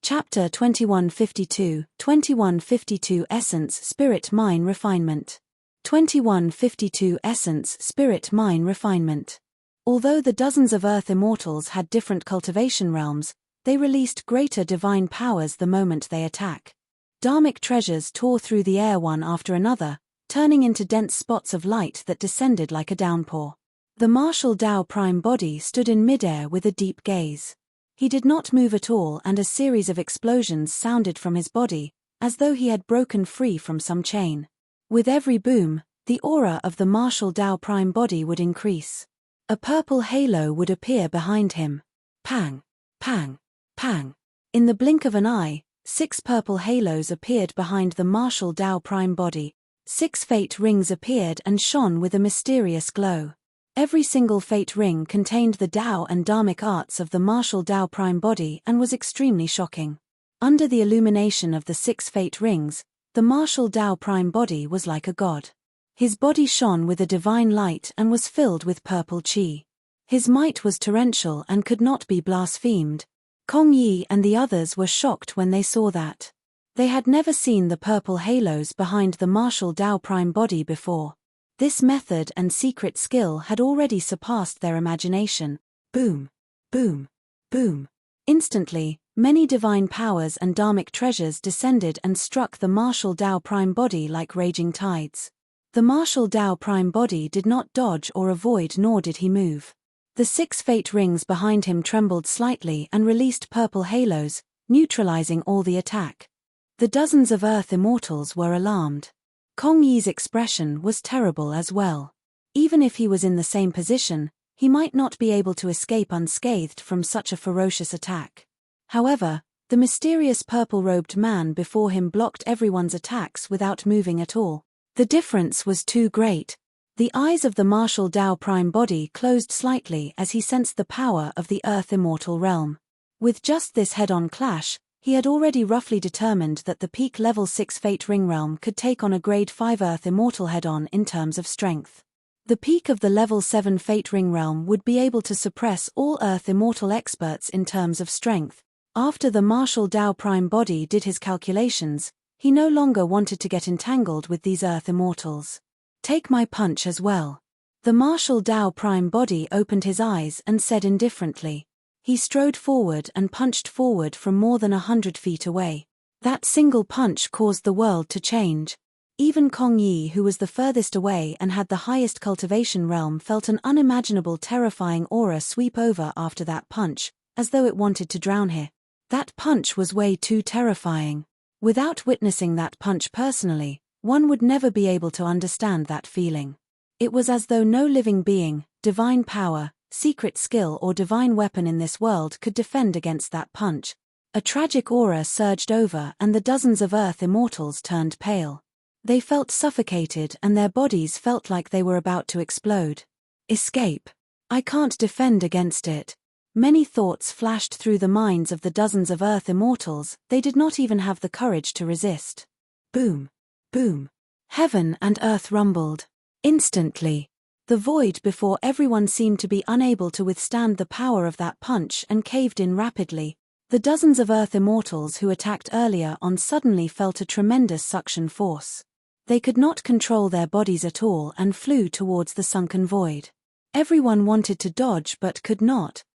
Chapter 2152 Essence Spirit Mine Refinement. 2152 Essence Spirit Mine Refinement. Although the dozens of Earth Immortals had different cultivation realms, they released greater divine powers the moment they attack. Dharmic treasures tore through the air one after another, turning into dense spots of light that descended like a downpour. The martial Tao Prime body stood in midair with a deep gaze. He did not move at all, and a series of explosions sounded from his body, as though he had broken free from some chain. With every boom, the aura of the martial Tao Prime body would increase. A purple halo would appear behind him. Pang! Pang! Pang! In the blink of an eye, 6 purple halos appeared behind the martial Tao Prime body. 6 fate rings appeared and shone with a mysterious glow. Every single fate ring contained the Tao and Dharmic arts of the martial Tao Prime body and was extremely shocking. Under the illumination of the 6 fate rings, the martial Tao Prime body was like a god. His body shone with a divine light and was filled with purple chi. His might was torrential and could not be blasphemed. Kong Yi and the others were shocked when they saw that. They had never seen the purple halos behind the martial Tao Prime body before. This method and secret skill had already surpassed their imagination. Boom! Boom! Boom! Instantly, many divine powers and dharmic treasures descended and struck the martial Tao Prime body like raging tides. The martial Tao Prime body did not dodge or avoid, nor did he move. The 6 fate rings behind him trembled slightly and released purple halos, neutralizing all the attack. The dozens of Earth Immortals were alarmed. Kong Yi's expression was terrible as well. Even if he was in the same position, he might not be able to escape unscathed from such a ferocious attack. However, the mysterious purple-robed man before him blocked everyone's attacks without moving at all. The difference was too great. The eyes of the martial Tao Prime body closed slightly as he sensed the power of the Earth Immortal realm. With just this head-on clash, he had already roughly determined that the peak level 6 Fate Ring realm could take on a grade 5 Earth Immortal head-on in terms of strength. The peak of the level 7 Fate Ring realm would be able to suppress all Earth Immortal experts in terms of strength. After the martial Tao Prime body did his calculations, he no longer wanted to get entangled with these Earth Immortals. Take my punch as well. The martial Tao Prime body opened his eyes and said indifferently. He strode forward and punched forward from more than 100 feet away. That single punch caused the world to change. Even Kong Yi, who was the furthest away and had the highest cultivation realm, felt an unimaginable terrifying aura sweep over after that punch, as though it wanted to drown him. That punch was way too terrifying. Without witnessing that punch personally, one would never be able to understand that feeling. It was as though no living being, divine power, secret skill or divine weapon in this world could defend against that punch. A tragic aura surged over and the dozens of Earth Immortals turned pale. They felt suffocated and their bodies felt like they were about to explode. Escape. I can't defend against it. Many thoughts flashed through the minds of the dozens of Earth Immortals. They did not even have the courage to resist. Boom. Boom. Heaven and earth rumbled. Instantly. The void before everyone seemed to be unable to withstand the power of that punch and caved in rapidly. The dozens of Earth Immortals who attacked earlier on suddenly felt a tremendous suction force. They could not control their bodies at all and flew towards the sunken void. Everyone wanted to dodge but could not.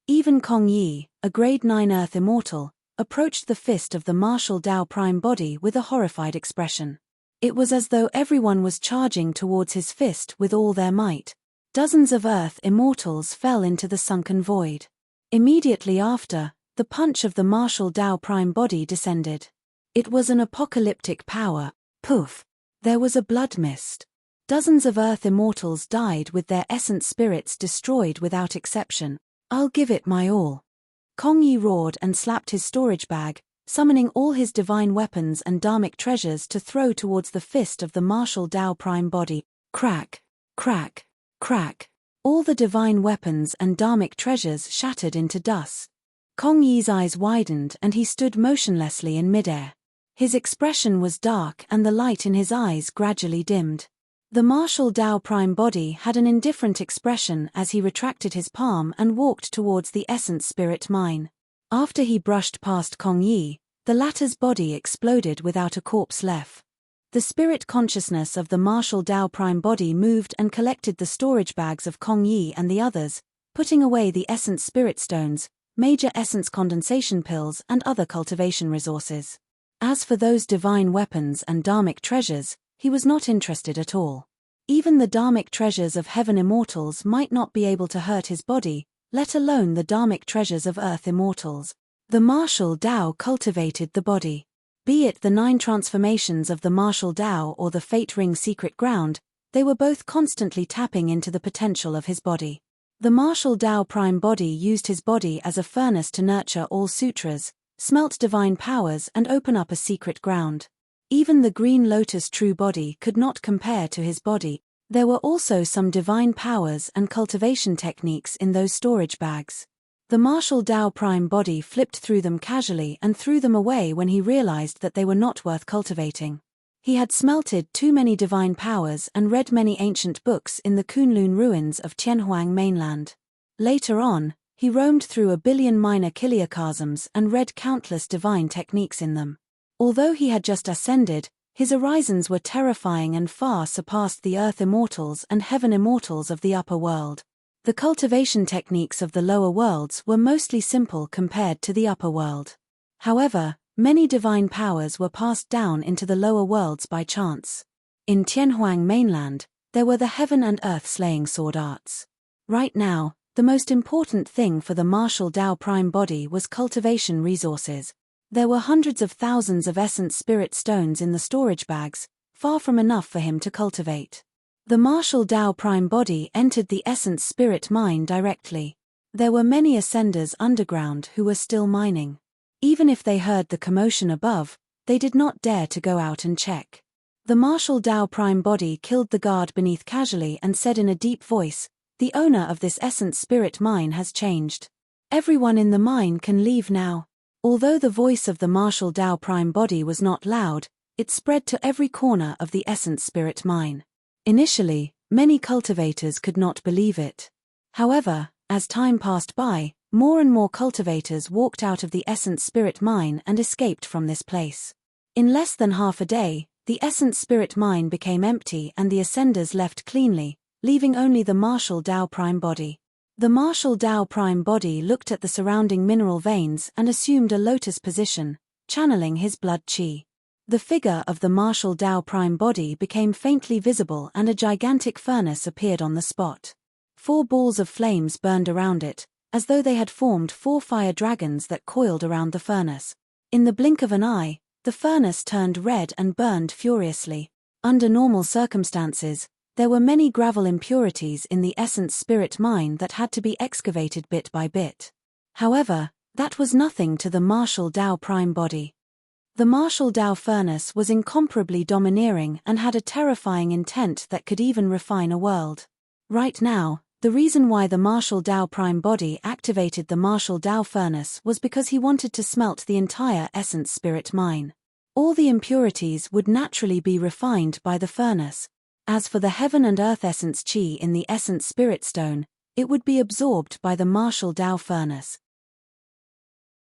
Even Kong Yi, a grade 9 Earth Immortal, approached the fist of the martial Tao Prime body with a horrified expression. It was as though everyone was charging towards his fist with all their might. Dozens of Earth Immortals fell into the sunken void. Immediately after, the punch of the martial Tao Prime body descended. It was an apocalyptic power. Poof! There was a blood mist. Dozens of Earth Immortals died with their essence spirits destroyed without exception. I'll give it my all. Kong Yi roared and slapped his storage bag, summoning all his divine weapons and dharmic treasures to throw towards the fist of the martial Tao Prime body. Crack, crack, crack. All the divine weapons and dharmic treasures shattered into dust. Kong Yi's eyes widened and he stood motionlessly in midair. His expression was dark and the light in his eyes gradually dimmed. The martial Tao Prime body had an indifferent expression as he retracted his palm and walked towards the essence spirit mine. After he brushed past Kong Yi, the latter's body exploded without a corpse left. The spirit consciousness of the martial Tao prime body moved and collected the storage bags of Kong Yi and the others, putting away the essence spirit stones, major essence condensation pills and other cultivation resources. As for those divine weapons and dharmic treasures, he was not interested at all. Even the dharmic treasures of heaven immortals might not be able to hurt his body, let alone the dharmic treasures of earth immortals. The martial Tao cultivated the body. Be it the 9 transformations of the martial Tao or the fate ring secret ground, they were both constantly tapping into the potential of his body. The martial Tao prime body used his body as a furnace to nurture all sutras, smelt divine powers and open up a secret ground. Even the green lotus true body could not compare to his body. There were also some divine powers and cultivation techniques in those storage bags. The martial Tao prime body flipped through them casually and threw them away when he realized that they were not worth cultivating. He had smelted too many divine powers and read many ancient books in the Kunlun ruins of Tianhuang mainland. Later on, he roamed through a billion minor kiliocosms and read countless divine techniques in them. Although he had just ascended, his horizons were terrifying and far surpassed the earth immortals and heaven immortals of the upper world. The cultivation techniques of the lower worlds were mostly simple compared to the upper world. However, many divine powers were passed down into the lower worlds by chance. In Tianhuang mainland, there were the heaven and earth slaying sword arts. Right now, the most important thing for the martial Tao prime body was cultivation resources. There were hundreds of thousands of essence spirit stones in the storage bags, far from enough for him to cultivate. The martial Tao prime body entered the essence spirit mine directly. There were many ascenders underground who were still mining. Even if they heard the commotion above, they did not dare to go out and check. The martial Tao prime body killed the guard beneath casually and said in a deep voice, "The owner of this essence spirit mine has changed. Everyone in the mine can leave now." Although the voice of the martial Tao prime body was not loud, it spread to every corner of the essence spirit mine. Initially, many cultivators could not believe it. However, as time passed by, more and more cultivators walked out of the essence spirit mine and escaped from this place. In less than half a day, the essence spirit mine became empty and the ascenders left cleanly, leaving only the martial Tao prime body. The martial Tao prime body looked at the surrounding mineral veins and assumed a lotus position, channeling his blood qi. The figure of the martial Tao prime body became faintly visible and a gigantic furnace appeared on the spot. 4 balls of flames burned around it, as though they had formed 4 fire dragons that coiled around the furnace. In the blink of an eye, the furnace turned red and burned furiously. Under normal circumstances, there were many gravel impurities in the essence spirit mine that had to be excavated bit by bit. However, that was nothing to the martial Tao prime body. The martial Tao furnace was incomparably domineering and had a terrifying intent that could even refine a world. Right now, the reason why the martial Tao prime body activated the martial Tao furnace was because he wanted to smelt the entire essence spirit mine. All the impurities would naturally be refined by the furnace. As for the heaven and earth essence qi in the essence spirit stone, it would be absorbed by the martial Tao furnace.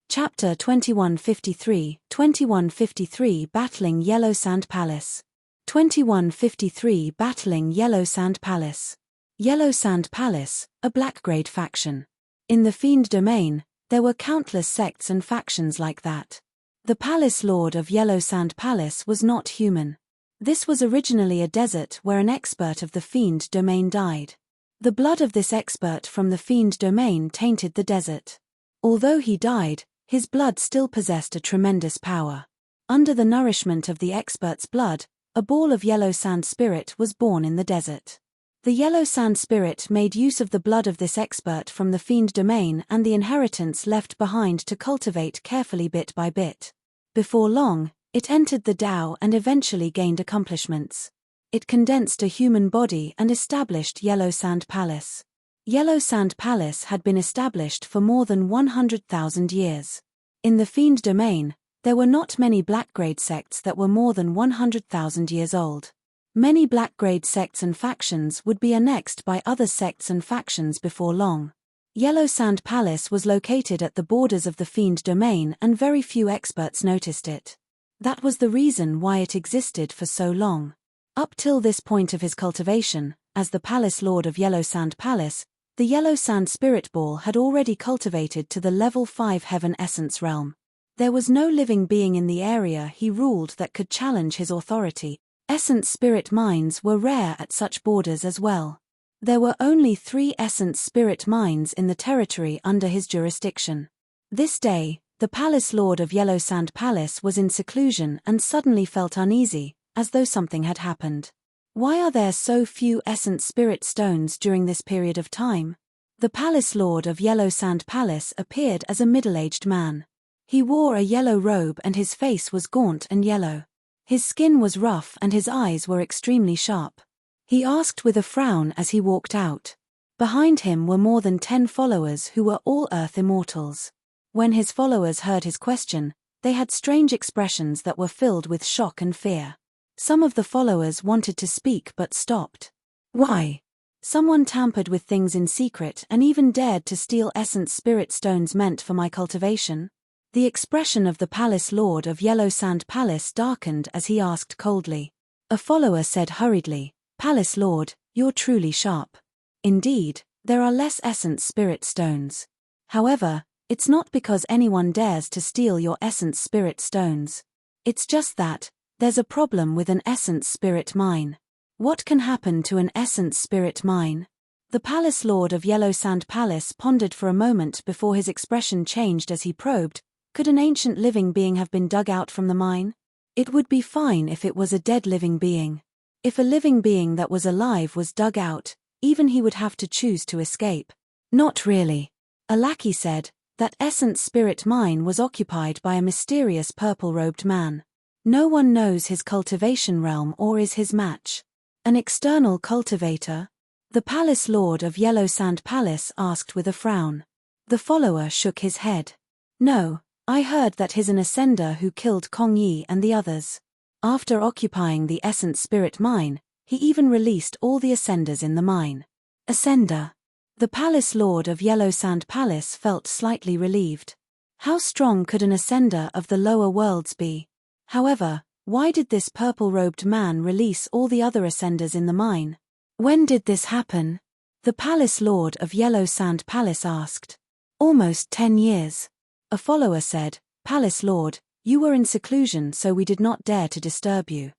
Chapter 2153, 2153 Battling Yellow Sand Palace. 2153 Battling Yellow Sand Palace. Yellow Sand Palace, a black-grade faction. In the Fiend domain, there were countless sects and factions like that. The Palace Lord of Yellow Sand Palace was not human. This was originally a desert where an expert of the Fiend domain died. The blood of this expert from the Fiend domain tainted the desert. Although he died, his blood still possessed a tremendous power. Under the nourishment of the expert's blood, a ball of yellow sand spirit was born in the desert. The yellow sand spirit made use of the blood of this expert from the Fiend domain and the inheritance left behind to cultivate carefully bit by bit. Before long, it entered the Tao and eventually gained accomplishments. It condensed a human body and established Yellow Sand Palace. Yellow Sand Palace had been established for more than 100,000 years. In the Fiend domain, there were not many black-grade sects that were more than 100,000 years old. Many black-grade sects and factions would be annexed by other sects and factions before long. Yellow Sand Palace was located at the borders of the Fiend domain and very few experts noticed it. That was the reason why it existed for so long. Up till this point of his cultivation, as the Palace Lord of Yellow Sand Palace, the Yellow Sand Spirit Ball had already cultivated to the level 5 Heaven Essence realm. There was no living being in the area he ruled that could challenge his authority. Essence Spirit Mines were rare at such borders as well. There were only 3 Essence Spirit Mines in the territory under his jurisdiction. This day, the Palace Lord of Yellow Sand Palace was in seclusion and suddenly felt uneasy, as though something had happened. Why are there so few Essence Spirit Stones during this period of time? The Palace Lord of Yellow Sand Palace appeared as a middle-aged man. He wore a yellow robe and his face was gaunt and yellow. His skin was rough and his eyes were extremely sharp. He asked with a frown as he walked out. Behind him were more than 10 followers who were all Earth Immortals. When his followers heard his question, they had strange expressions that were filled with shock and fear. Some of the followers wanted to speak but stopped. Why? Someone tampered with things in secret and even dared to steal Essence Spirit Stones meant for my cultivation? The expression of the Palace Lord of Yellow Sand Palace darkened as he asked coldly. A follower said hurriedly, "Palace Lord, you're truly sharp. Indeed, there are less Essence Spirit Stones. However, it's not because anyone dares to steal your Essence Spirit Stones. It's just that there's a problem with an Essence Spirit Mine. What can happen to an Essence Spirit Mine?" The Palace Lord of Yellow Sand Palace pondered for a moment before his expression changed as he probed, could an ancient living being have been dug out from the mine? It would be fine if it was a dead living being. If a living being that was alive was dug out, even he would have to choose to escape. Not really. A lackey said, that Essence Spirit Mine was occupied by a mysterious purple-robed man. No one knows his cultivation realm or is his match. An external cultivator? The Palace Lord of Yellow Sand Palace asked with a frown. The follower shook his head. No, I heard that he's an ascender who killed Kong Yi and the others. After occupying the Essence Spirit Mine, he even released all the ascenders in the mine. Ascender. The Palace Lord of Yellow Sand Palace felt slightly relieved. How strong could an ascender of the lower worlds be? However, why did this purple-robed man release all the other ascenders in the mine? When did this happen? The Palace Lord of Yellow Sand Palace asked. Almost 10 years. A follower said, "Palace Lord, you were in seclusion so we did not dare to disturb you."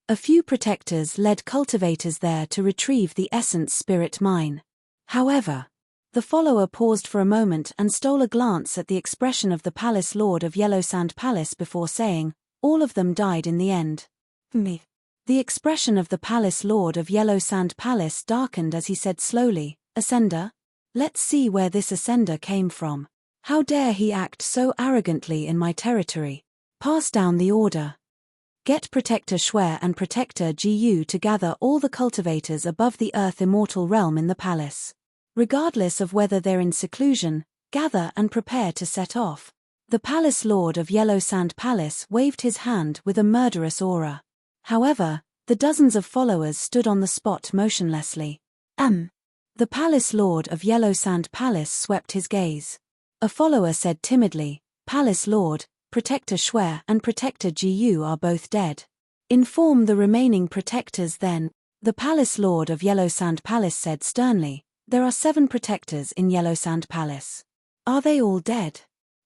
A few protectors led cultivators there to retrieve the Essence Spirit Mine. However, the follower paused for a moment and stole a glance at the expression of the Palace Lord of Yellow Sand Palace before saying, "All of them died in the end." Me. The expression of the Palace Lord of Yellow Sand Palace darkened as he said slowly, "Ascender? Let's see where this ascender came from. How dare he act so arrogantly in my territory? Pass down the order. Get Protector Shuer and Protector Gu to gather all the cultivators above the Earth Immortal realm in the palace. Regardless of whether they're in seclusion, gather and prepare to set off." The Palace Lord of Yellow Sand Palace waved his hand with a murderous aura. However, the dozens of followers stood on the spot motionlessly. The Palace Lord of Yellow Sand Palace swept his gaze. A follower said timidly, "Palace Lord, Protector Shuer and Protector Gu are both dead. Inform the remaining protectors then." The Palace Lord of Yellow Sand Palace said sternly, "There are 7 protectors in Yellow Sand Palace. Are they all dead?"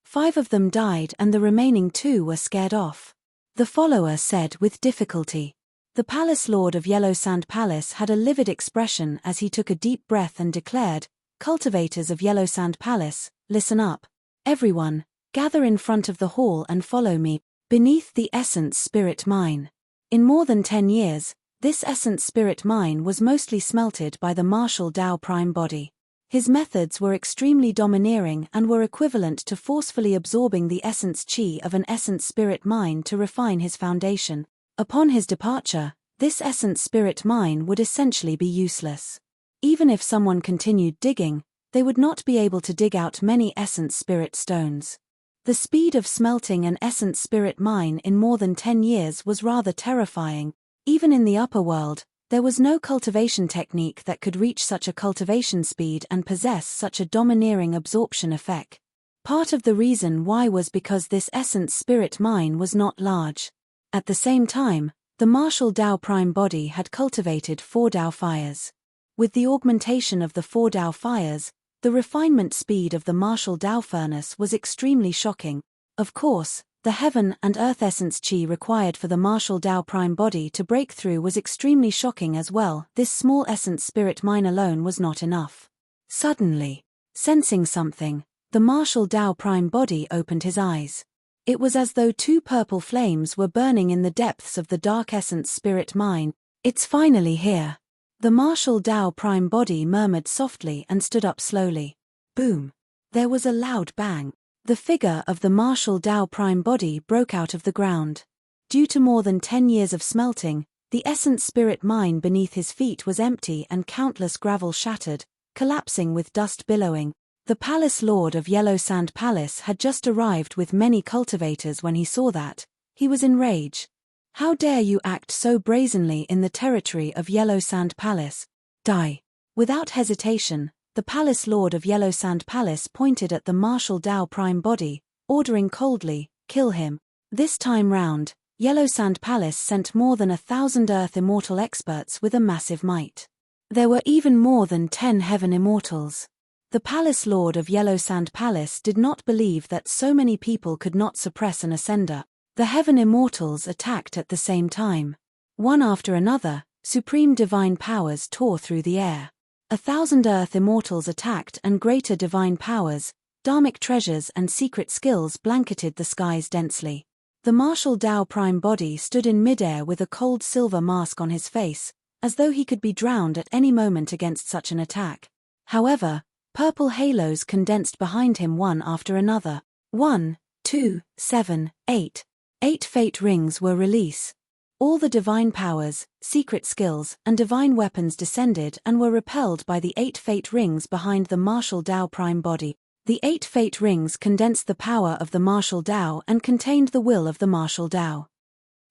5 of them died and the remaining 2 were scared off. The follower said with difficulty. The Palace Lord of Yellow Sand Palace had a livid expression as he took a deep breath and declared, "Cultivators of Yellow Sand Palace, listen up. Everyone, gather in front of the hall and follow me, beneath the Essence Spirit Mine." In more than 10 years, this Essence Spirit Mine was mostly smelted by the martial Tao Prime body. His methods were extremely domineering and were equivalent to forcefully absorbing the essence chi of an Essence Spirit Mine to refine his foundation. Upon his departure, this Essence Spirit Mine would essentially be useless. Even if someone continued digging, they would not be able to dig out many Essence Spirit Stones. The speed of smelting an Essence Spirit Mine in more than 10 years was rather terrifying. Even in the upper world, There was no cultivation technique that could reach such a cultivation speed and possess such a domineering absorption effect. Part of the reason why was because this essence spirit mine was not large. At the same time, the martial Tao prime body had cultivated 4 Tao fires. With the augmentation of the 4 Tao fires, the refinement speed of the martial Tao furnace was extremely shocking. Of course, the heaven and earth essence chi required for the martial Tao prime body to break through was extremely shocking as well. This small essence spirit mine alone was not enough. Suddenly, sensing something, the martial Tao prime body opened his eyes. It was as though 2 purple flames were burning in the depths of the dark essence spirit mine. It's finally here. The martial Tao prime body murmured softly and stood up slowly. Boom! There was a loud bang. The figure of the martial Tao prime body broke out of the ground. Due to more than 10 years of smelting, the essence spirit mine beneath his feet was empty and countless gravel shattered, collapsing with dust billowing. The palace lord of Yellow Sand Palace had just arrived with many cultivators. When he saw that, he was enraged. How dare you act so brazenly in the territory of Yellow Sand Palace? Die! Without hesitation, the palace lord of Yellow Sand Palace pointed at the martial Tao prime body, ordering coldly, kill him. This time round, Yellow Sand Palace sent more than 1,000 Earth Immortal experts with a massive might. There were even more than 10 Heaven Immortals. The palace lord of Yellow Sand Palace did not believe that so many people could not suppress an ascender. The Heaven Immortals attacked at the same time. One after another, supreme divine powers tore through the air. 1,000 Earth Immortals attacked and greater divine powers, dharmic treasures and secret skills blanketed the skies densely. The martial Tao prime body stood in midair with a cold silver mask on his face, as though he could be drowned at any moment against such an attack. However, purple halos condensed behind him one after another. 1, 2, 7, 8. 8 fate rings were released. All the divine powers, secret skills, and divine weapons descended and were repelled by the 8 fate rings behind the martial Tao prime body. The 8 fate rings condensed the power of the martial Tao and contained the will of the martial Tao.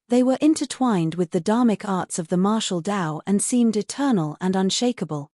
They were intertwined with the dharmic arts of the martial Tao and seemed eternal and unshakable.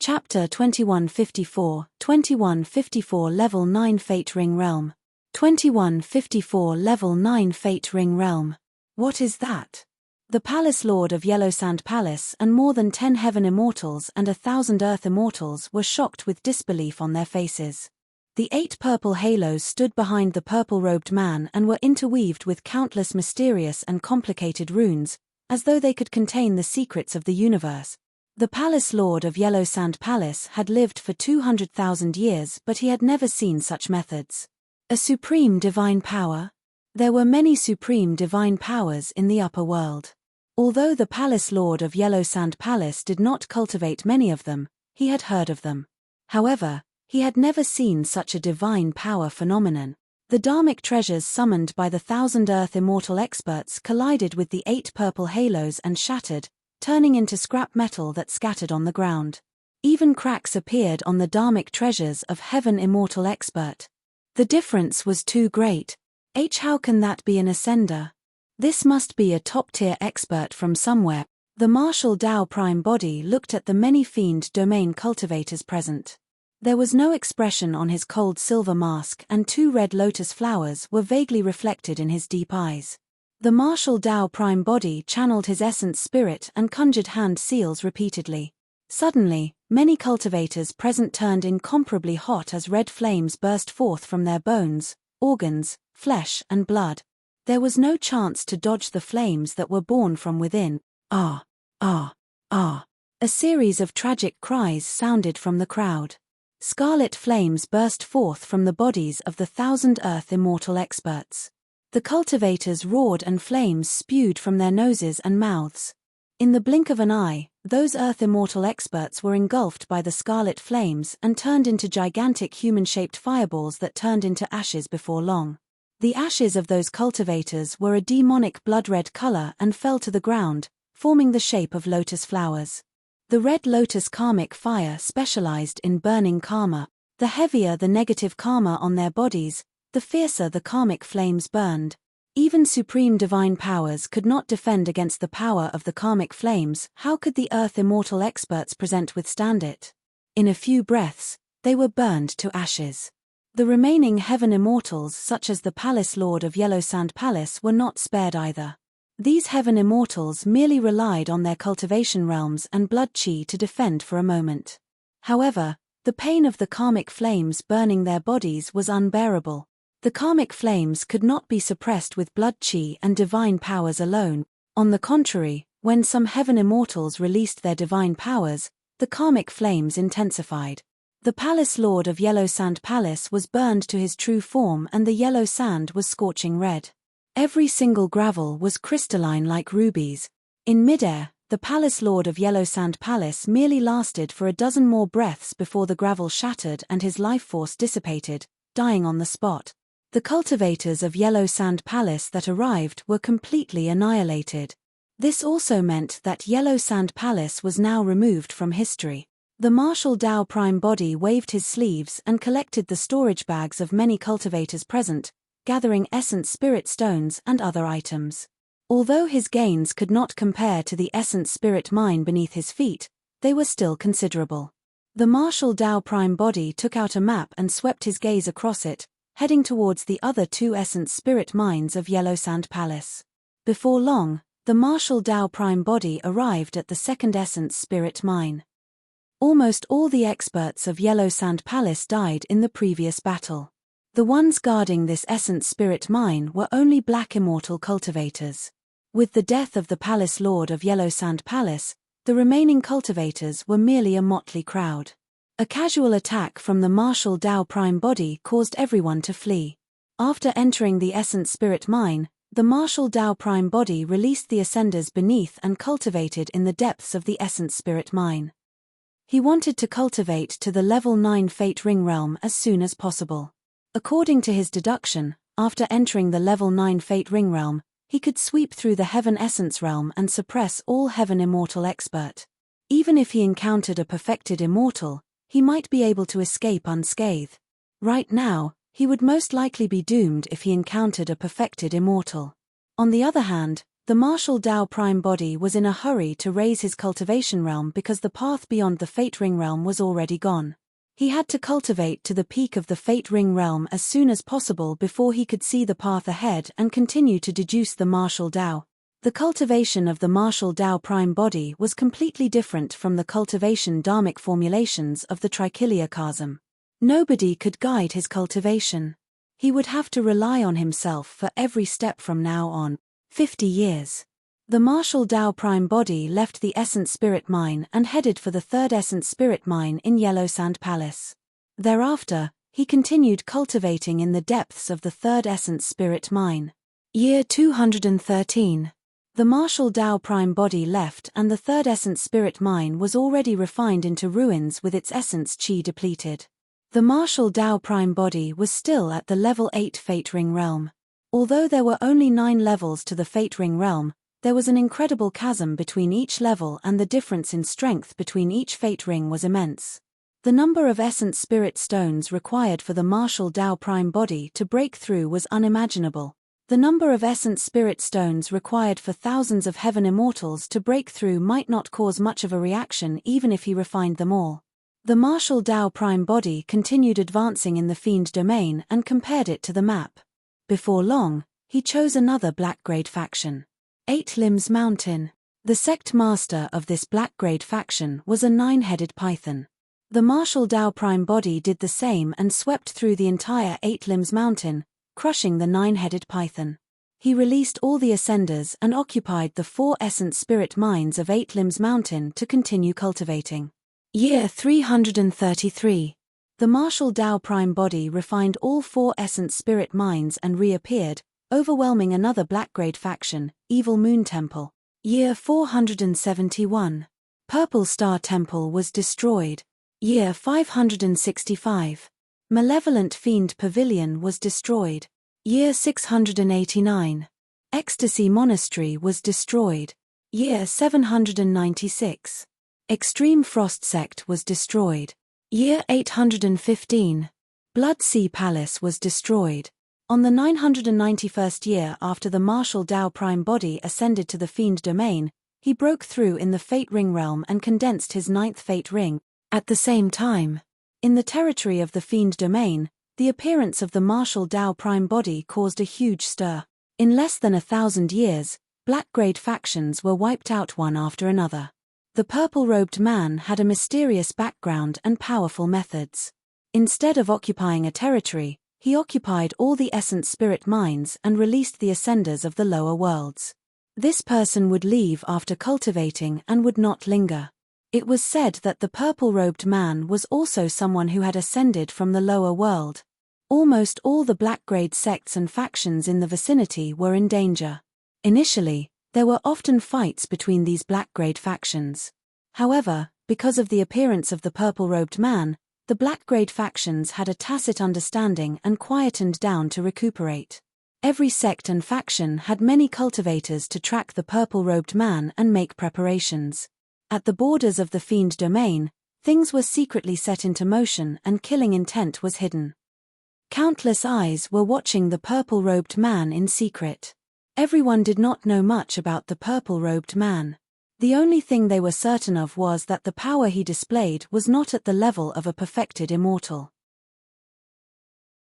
Chapter 2154, 2154 Level 9 Fate Ring Realm. 2154 Level 9 Fate Ring Realm. What is that? The palace lord of Yellow Sand Palace and more than 10 Heaven Immortals and 1,000 Earth Immortals were shocked with disbelief on their faces. The 8 purple halos stood behind the purple-robed man and were interweaved with countless mysterious and complicated runes, as though they could contain the secrets of the universe. The palace lord of Yellow Sand Palace had lived for 200,000 years, but he had never seen such methods. A supreme divine power? There were many supreme divine powers in the upper world. Although the palace lord of Yellow Sand Palace did not cultivate many of them, he had heard of them. However, he had never seen such a divine power phenomenon. The dharmic treasures summoned by the 1,000 Earth Immortal experts collided with the 8 purple halos and shattered, turning into scrap metal that scattered on the ground. Even cracks appeared on the dharmic treasures of Heaven Immortal expert. The difference was too great. How can that be an ascender? This must be a top-tier expert from somewhere. The martial Tao prime body looked at the many fiend domain cultivators present. There was no expression on his cold silver mask, and 2 red lotus flowers were vaguely reflected in his deep eyes. The martial Tao prime body channeled his essence spirit and conjured hand seals repeatedly. Suddenly, many cultivators present turned incomparably hot as red flames burst forth from their bones, organs, flesh and blood. There was no chance to dodge the flames that were born from within. Ah! Ah! Ah! A series of tragic cries sounded from the crowd. Scarlet flames burst forth from the bodies of the 1,000 Earth Immortal experts. The cultivators roared and flames spewed from their noses and mouths. In the blink of an eye, those Earth Immortal experts were engulfed by the scarlet flames and turned into gigantic human-shaped fireballs that turned into ashes before long. The ashes of those cultivators were a demonic blood-red color and fell to the ground, forming the shape of lotus flowers. The red lotus karmic fire specialized in burning karma. The heavier the negative karma on their bodies, the fiercer the karmic flames burned. Even supreme divine powers could not defend against the power of the karmic flames. How could the Earth Immortal experts present withstand it? In a few breaths, they were burned to ashes. The remaining Heaven Immortals, such as the Palace Lord of Yellow Sand Palace, were not spared either. These Heaven Immortals merely relied on their cultivation realms and blood chi to defend for a moment. However, the pain of the karmic flames burning their bodies was unbearable. The karmic flames could not be suppressed with blood chi and divine powers alone. On the contrary, when some Heaven Immortals released their divine powers, the karmic flames intensified. The Palace Lord of Yellow Sand Palace was burned to his true form and the yellow sand was scorching red. Every single gravel was crystalline like rubies. In midair, the Palace Lord of Yellow Sand Palace merely lasted for a dozen more breaths before the gravel shattered and his life force dissipated, dying on the spot. The cultivators of Yellow Sand Palace that arrived were completely annihilated. This also meant that Yellow Sand Palace was now removed from history. The Martial Tao Prime Body waved his sleeves and collected the storage bags of many cultivators present, gathering essence spirit stones and other items. Although his gains could not compare to the essence spirit mine beneath his feet, they were still considerable. The Martial Tao Prime Body took out a map and swept his gaze across it, heading towards the other two essence spirit mines of Yellow Sand Palace. Before long, the Martial Tao Prime Body arrived at the second essence spirit mine. Almost all the experts of Yellow Sand Palace died in the previous battle. The ones guarding this essence spirit mine were only black immortal cultivators. With the death of the Palace Lord of Yellow Sand Palace, the remaining cultivators were merely a motley crowd. A casual attack from the Martial Tao Prime Body caused everyone to flee. After entering the essence spirit mine, the Martial Tao Prime Body released the ascenders beneath and cultivated in the depths of the essence spirit mine. He wanted to cultivate to the level 9 Fate Ring realm as soon as possible. According to his deduction, after entering the level 9 Fate Ring realm, he could sweep through the Heaven Essence realm and suppress all Heaven Immortal expert. Even if he encountered a perfected Immortal, he might be able to escape unscathed. Right now, he would most likely be doomed if he encountered a perfected Immortal. On the other hand, the Martial Tao Prime Body was in a hurry to raise his cultivation realm because the path beyond the Fate Ring realm was already gone. He had to cultivate to the peak of the Fate Ring realm as soon as possible before he could see the path ahead and continue to deduce the Martial Tao. The cultivation of the Martial Tao Prime Body was completely different from the cultivation dharmic formulations of the Trichilia Chasm. Nobody could guide his cultivation. He would have to rely on himself for every step from now on. 50 years. The Martial Tao Prime Body left the Essence Spirit Mine and headed for the third Essence Spirit Mine in Yellow Sand Palace. Thereafter, he continued cultivating in the depths of the third Essence Spirit Mine. Year 213. The Martial Tao Prime Body left and the third Essence Spirit Mine was already refined into ruins with its essence chi depleted. The Martial Tao Prime Body was still at the level 8 Fate Ring realm. Although there were only 9 levels to the Fate Ring realm, there was an incredible chasm between each level and the difference in strength between each Fate Ring was immense. The number of Essence Spirit Stones required for the Martial Tao Prime Body to break through was unimaginable. The number of Essence Spirit Stones required for thousands of Heaven Immortals to break through might not cause much of a reaction even if he refined them all. The Martial Tao Prime Body continued advancing in the Fiend domain and compared it to the map. Before long, he chose another black-grade faction. 8 Limbs Mountain. The sect master of this black-grade faction was a 9-headed python. The Martial Tao Prime Body did the same and swept through the entire 8 Limbs Mountain, crushing the 9-headed python. He released all the ascenders and occupied the 4 Essence Spirit Mines of 8 Limbs Mountain to continue cultivating. Year 333. The Martial Tao Prime Body refined all 4 Essence Spirit Mines and reappeared, overwhelming another black-grade faction, Evil Moon Temple. Year 471. Purple Star Temple was destroyed. Year 565. Malevolent Fiend Pavilion was destroyed. Year 689. Ecstasy Monastery was destroyed. Year 796. Extreme Frost Sect was destroyed. Year 815. Blood Sea Palace was destroyed. On the 991st year after the martial Tao prime body ascended to the fiend domain, he broke through in the Fate Ring realm and condensed his ninth Fate Ring. At the same time, in the territory of the fiend domain, the appearance of the martial Tao prime body caused a huge stir. In less than 1,000 years, black-grade factions were wiped out one after another. The purple-robed man had a mysterious background and powerful methods. Instead of occupying a territory, he occupied all the essence spirit mines and released the ascenders of the lower worlds. This person would leave after cultivating and would not linger. It was said that the purple-robed man was also someone who had ascended from the lower world. Almost all the black-grade sects and factions in the vicinity were in danger. Initially, there were often fights between these black-grade factions. However, because of the appearance of the purple-robed man, the black-grade factions had a tacit understanding and quietened down to recuperate. Every sect and faction had many cultivators to track the purple-robed man and make preparations. At the borders of the fiend domain, things were secretly set into motion and killing intent was hidden. Countless eyes were watching the purple-robed man in secret. Everyone did not know much about the purple-robed man. The only thing they were certain of was that the power he displayed was not at the level of a perfected immortal.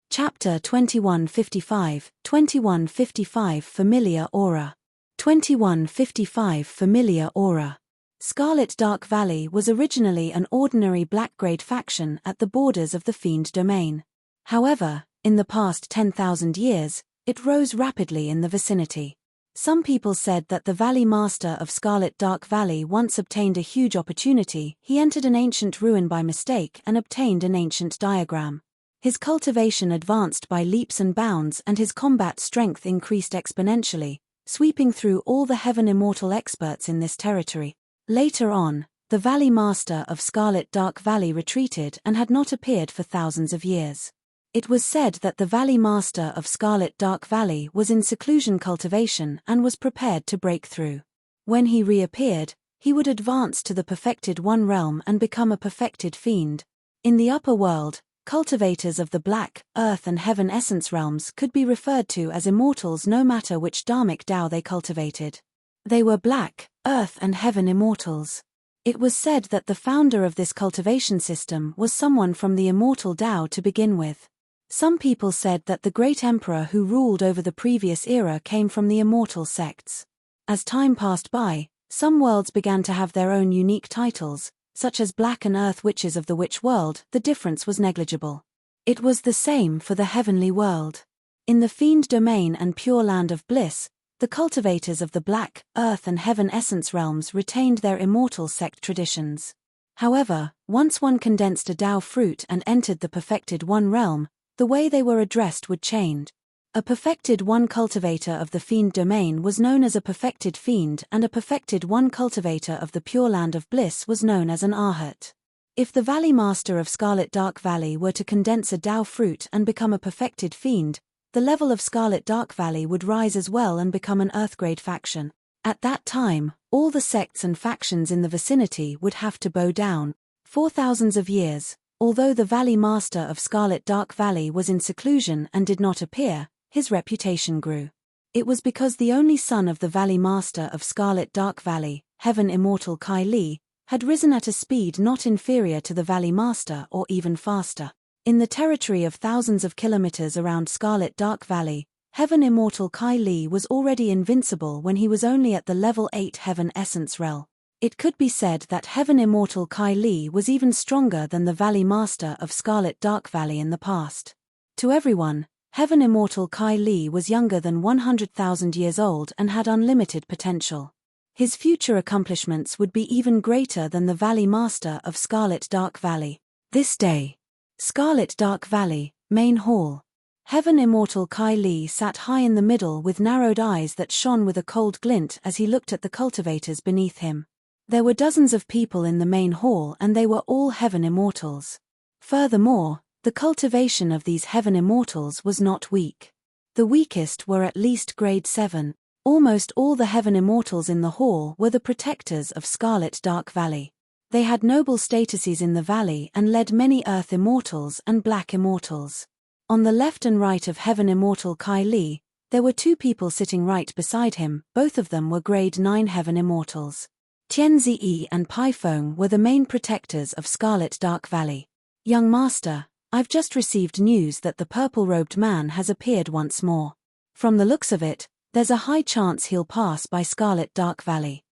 Chapter 2155, 2155 Familiar Aura. 2155 Familiar Aura. Scarlet Dark Valley was originally an ordinary black-grade faction at the borders of the fiend domain. However, in the past 10,000 years, it rose rapidly in the vicinity. Some people said that the Valley Master of Scarlet Dark Valley once obtained a huge opportunity. He entered an ancient ruin by mistake and obtained an ancient diagram. His cultivation advanced by leaps and bounds and his combat strength increased exponentially, sweeping through all the Heaven Immortal experts in this territory. Later on, the Valley Master of Scarlet Dark Valley retreated and had not appeared for thousands of years. It was said that the Valley Master of Scarlet Dark Valley was in seclusion cultivation and was prepared to break through. When he reappeared, he would advance to the Perfected One realm and become a perfected fiend. In the upper world, cultivators of the Black, Earth and Heaven essence realms could be referred to as immortals no matter which dharmic Tao they cultivated. They were Black, Earth and Heaven immortals. It was said that the founder of this cultivation system was someone from the immortal Tao to begin with. Some people said that the great emperor who ruled over the previous era came from the immortal sects. As time passed by, some worlds began to have their own unique titles, such as Black and Earth Witches of the Witch World. The difference was negligible. It was the same for the heavenly world. In the Fiend Domain and Pure Land of Bliss, the cultivators of the Black, Earth and Heaven essence realms retained their immortal sect traditions. However, once one condensed a Tao fruit and entered the Perfected One realm, the way they were addressed would change. A Perfected One cultivator of the Fiend Domain was known as a Perfected Fiend and a Perfected One cultivator of the Pure Land of Bliss was known as an Arhat. If the Valley Master of Scarlet Dark Valley were to condense a Tao fruit and become a Perfected Fiend, the level of Scarlet Dark Valley would rise as well and become an Earthgrade faction. At that time, all the sects and factions in the vicinity would have to bow down. For thousands of years, although the Valley Master of Scarlet Dark Valley was in seclusion and did not appear, his reputation grew. It was because the only son of the Valley Master of Scarlet Dark Valley, Heaven Immortal Kai Li, had risen at a speed not inferior to the Valley Master or even faster. In the territory of thousands of kilometers around Scarlet Dark Valley, Heaven Immortal Kai Li was already invincible when he was only at the level 8 Heaven Essence Realm. It could be said that Heaven Immortal Kai Li was even stronger than the Valley Master of Scarlet Dark Valley in the past. To everyone, Heaven Immortal Kai Li was younger than 100,000 years old and had unlimited potential. His future accomplishments would be even greater than the Valley Master of Scarlet Dark Valley. This day, Scarlet Dark Valley, Main Hall. Heaven Immortal Kai Li sat high in the middle with narrowed eyes that shone with a cold glint as he looked at the cultivators beneath him. There were dozens of people in the main hall and they were all Heaven Immortals. Furthermore, the cultivation of these Heaven Immortals was not weak. The weakest were at least grade 7. Almost all the Heaven Immortals in the hall were the protectors of Scarlet Dark Valley. They had noble statuses in the valley and led many Earth Immortals and Black Immortals. On the left and right of Heaven Immortal Kai Li, there were two people sitting right beside him, both of them were grade 9 Heaven Immortals. Tian Ziyi and Pai Feng were the main protectors of Scarlet Dark Valley. Young Master, I've just received news that the purple-robed man has appeared once more. From the looks of it, there's a high chance he'll pass by Scarlet Dark Valley.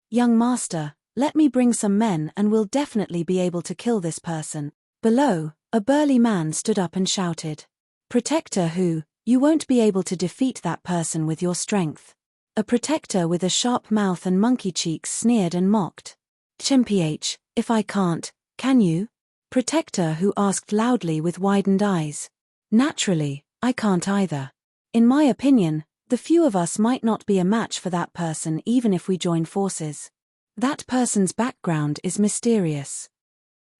Young Master, let me bring some men and we'll definitely be able to kill this person. Below, a burly man stood up and shouted. Protector who? You won't be able to defeat that person with your strength. A protector with a sharp mouth and monkey cheeks sneered and mocked. Chimph, if I can't, can you? Protector who asked loudly with widened eyes. Naturally, I can't either. In my opinion, the few of us might not be a match for that person even if we join forces. That person's background is mysterious.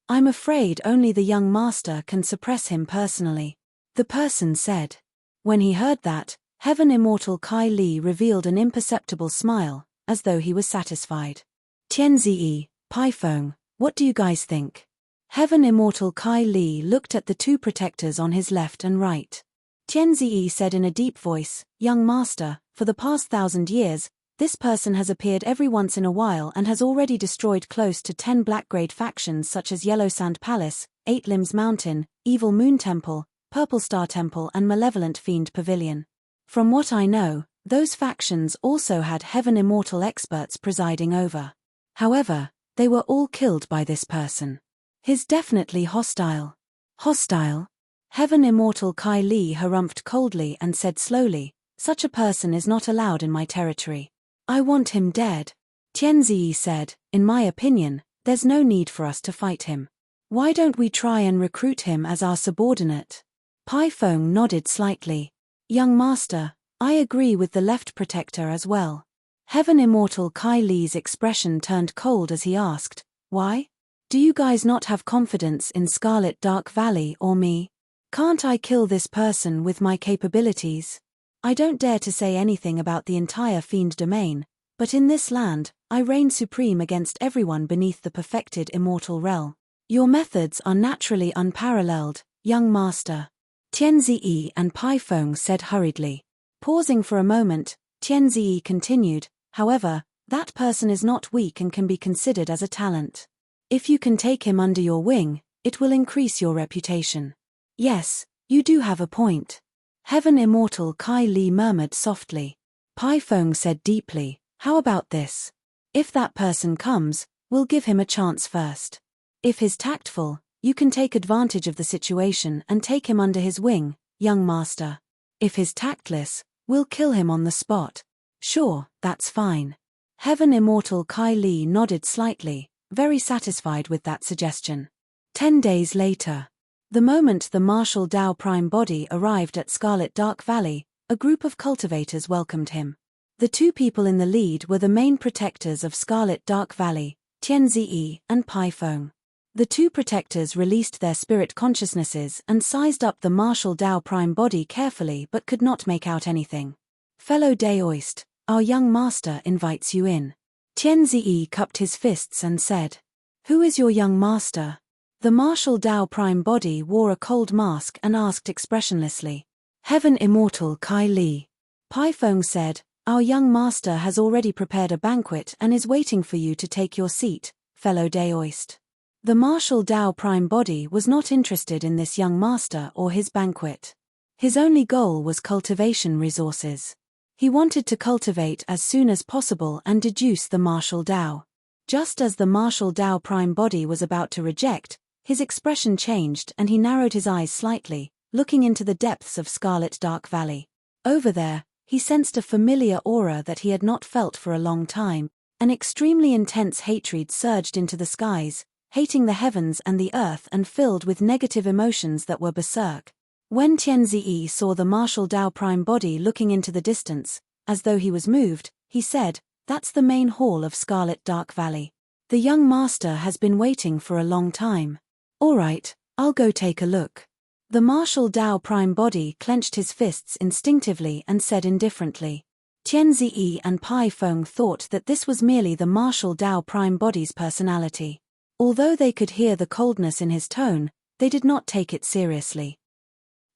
I'm afraid only the young master can suppress him personally. The person said. When he heard that, Heaven Immortal Kai Li revealed an imperceptible smile, as though he was satisfied. Tian Ziyi, Pai Feng, what do you guys think? Heaven Immortal Kai Li looked at the two protectors on his left and right. Tian Ziyi said in a deep voice, Young Master, for the past 1,000 years, this person has appeared every once in a while and has already destroyed close to 10 black-grade factions such as Yellow Sand Palace, Eight Limbs Mountain, Evil Moon Temple, Purple Star Temple and Malevolent Fiend Pavilion. From what I know, those factions also had Heaven Immortal experts presiding over. However, they were all killed by this person. He's definitely hostile. Hostile? Heaven Immortal Kai Li harumphed coldly and said slowly, such a person is not allowed in my territory. I want him dead. Tian Ziyi said, in my opinion, there's no need for us to fight him. Why don't we try and recruit him as our subordinate? Pai Feng nodded slightly. Young Master, I agree with the left protector as well. Heaven Immortal Kai Li's expression turned cold as he asked, why? Do you guys not have confidence in Scarlet Dark Valley or me? Can't I kill this person with my capabilities? I don't dare to say anything about the entire fiend domain, but in this land, I reign supreme against everyone beneath the perfected immortal realm. Your methods are naturally unparalleled, young master. Tian Ziyi and Pai Feng said hurriedly. Pausing for a moment, Tian Ziyi continued, however, that person is not weak and can be considered as a talent. If you can take him under your wing, it will increase your reputation. Yes, you do have a point. Heaven Immortal Kai Li murmured softly. Pai Feng said deeply, how about this? If that person comes, we'll give him a chance first. If he's tactful, you can take advantage of the situation and take him under his wing, young master. If he's tactless, we'll kill him on the spot. Sure, that's fine. Heaven Immortal Kai Li nodded slightly, very satisfied with that suggestion. 10 days later. The moment the Martial Dao Prime Body arrived at Scarlet Dark Valley, a group of cultivators welcomed him. The two people in the lead were the main protectors of Scarlet Dark Valley, Tian Ziyi and Pai Feng. The two protectors released their spirit consciousnesses and sized up the Martial Dao Prime Body carefully but could not make out anything. Fellow Daoist, our young master invites you in. Tian Ziyi cupped his fists and said, who is your young master? The Martial Dao Prime Body wore a cold mask and asked expressionlessly. Heaven Immortal Kai Li. Pai Feng said, our young master has already prepared a banquet and is waiting for you to take your seat, fellow Daoist. The Martial Dao Prime Body was not interested in this young master or his banquet. His only goal was cultivation resources. He wanted to cultivate as soon as possible and deduce the Martial Dao. Just as the Martial Dao Prime Body was about to reject, his expression changed and he narrowed his eyes slightly, looking into the depths of Scarlet Dark Valley. Over there, he sensed a familiar aura that he had not felt for a long time. An extremely intense hatred surged into the skies, hating the heavens and the earth and filled with negative emotions that were berserk. When Tian Ziyi saw the Martial Dao Prime Body looking into the distance, as though he was moved, he said, that's the main hall of Scarlet Dark Valley. The young master has been waiting for a long time. All right, I'll go take a look. The Martial Dao Prime Body clenched his fists instinctively and said indifferently. Tian Ziyi and Pai Feng thought that this was merely the Martial Dao Prime Body's personality. Although they could hear the coldness in his tone, they did not take it seriously.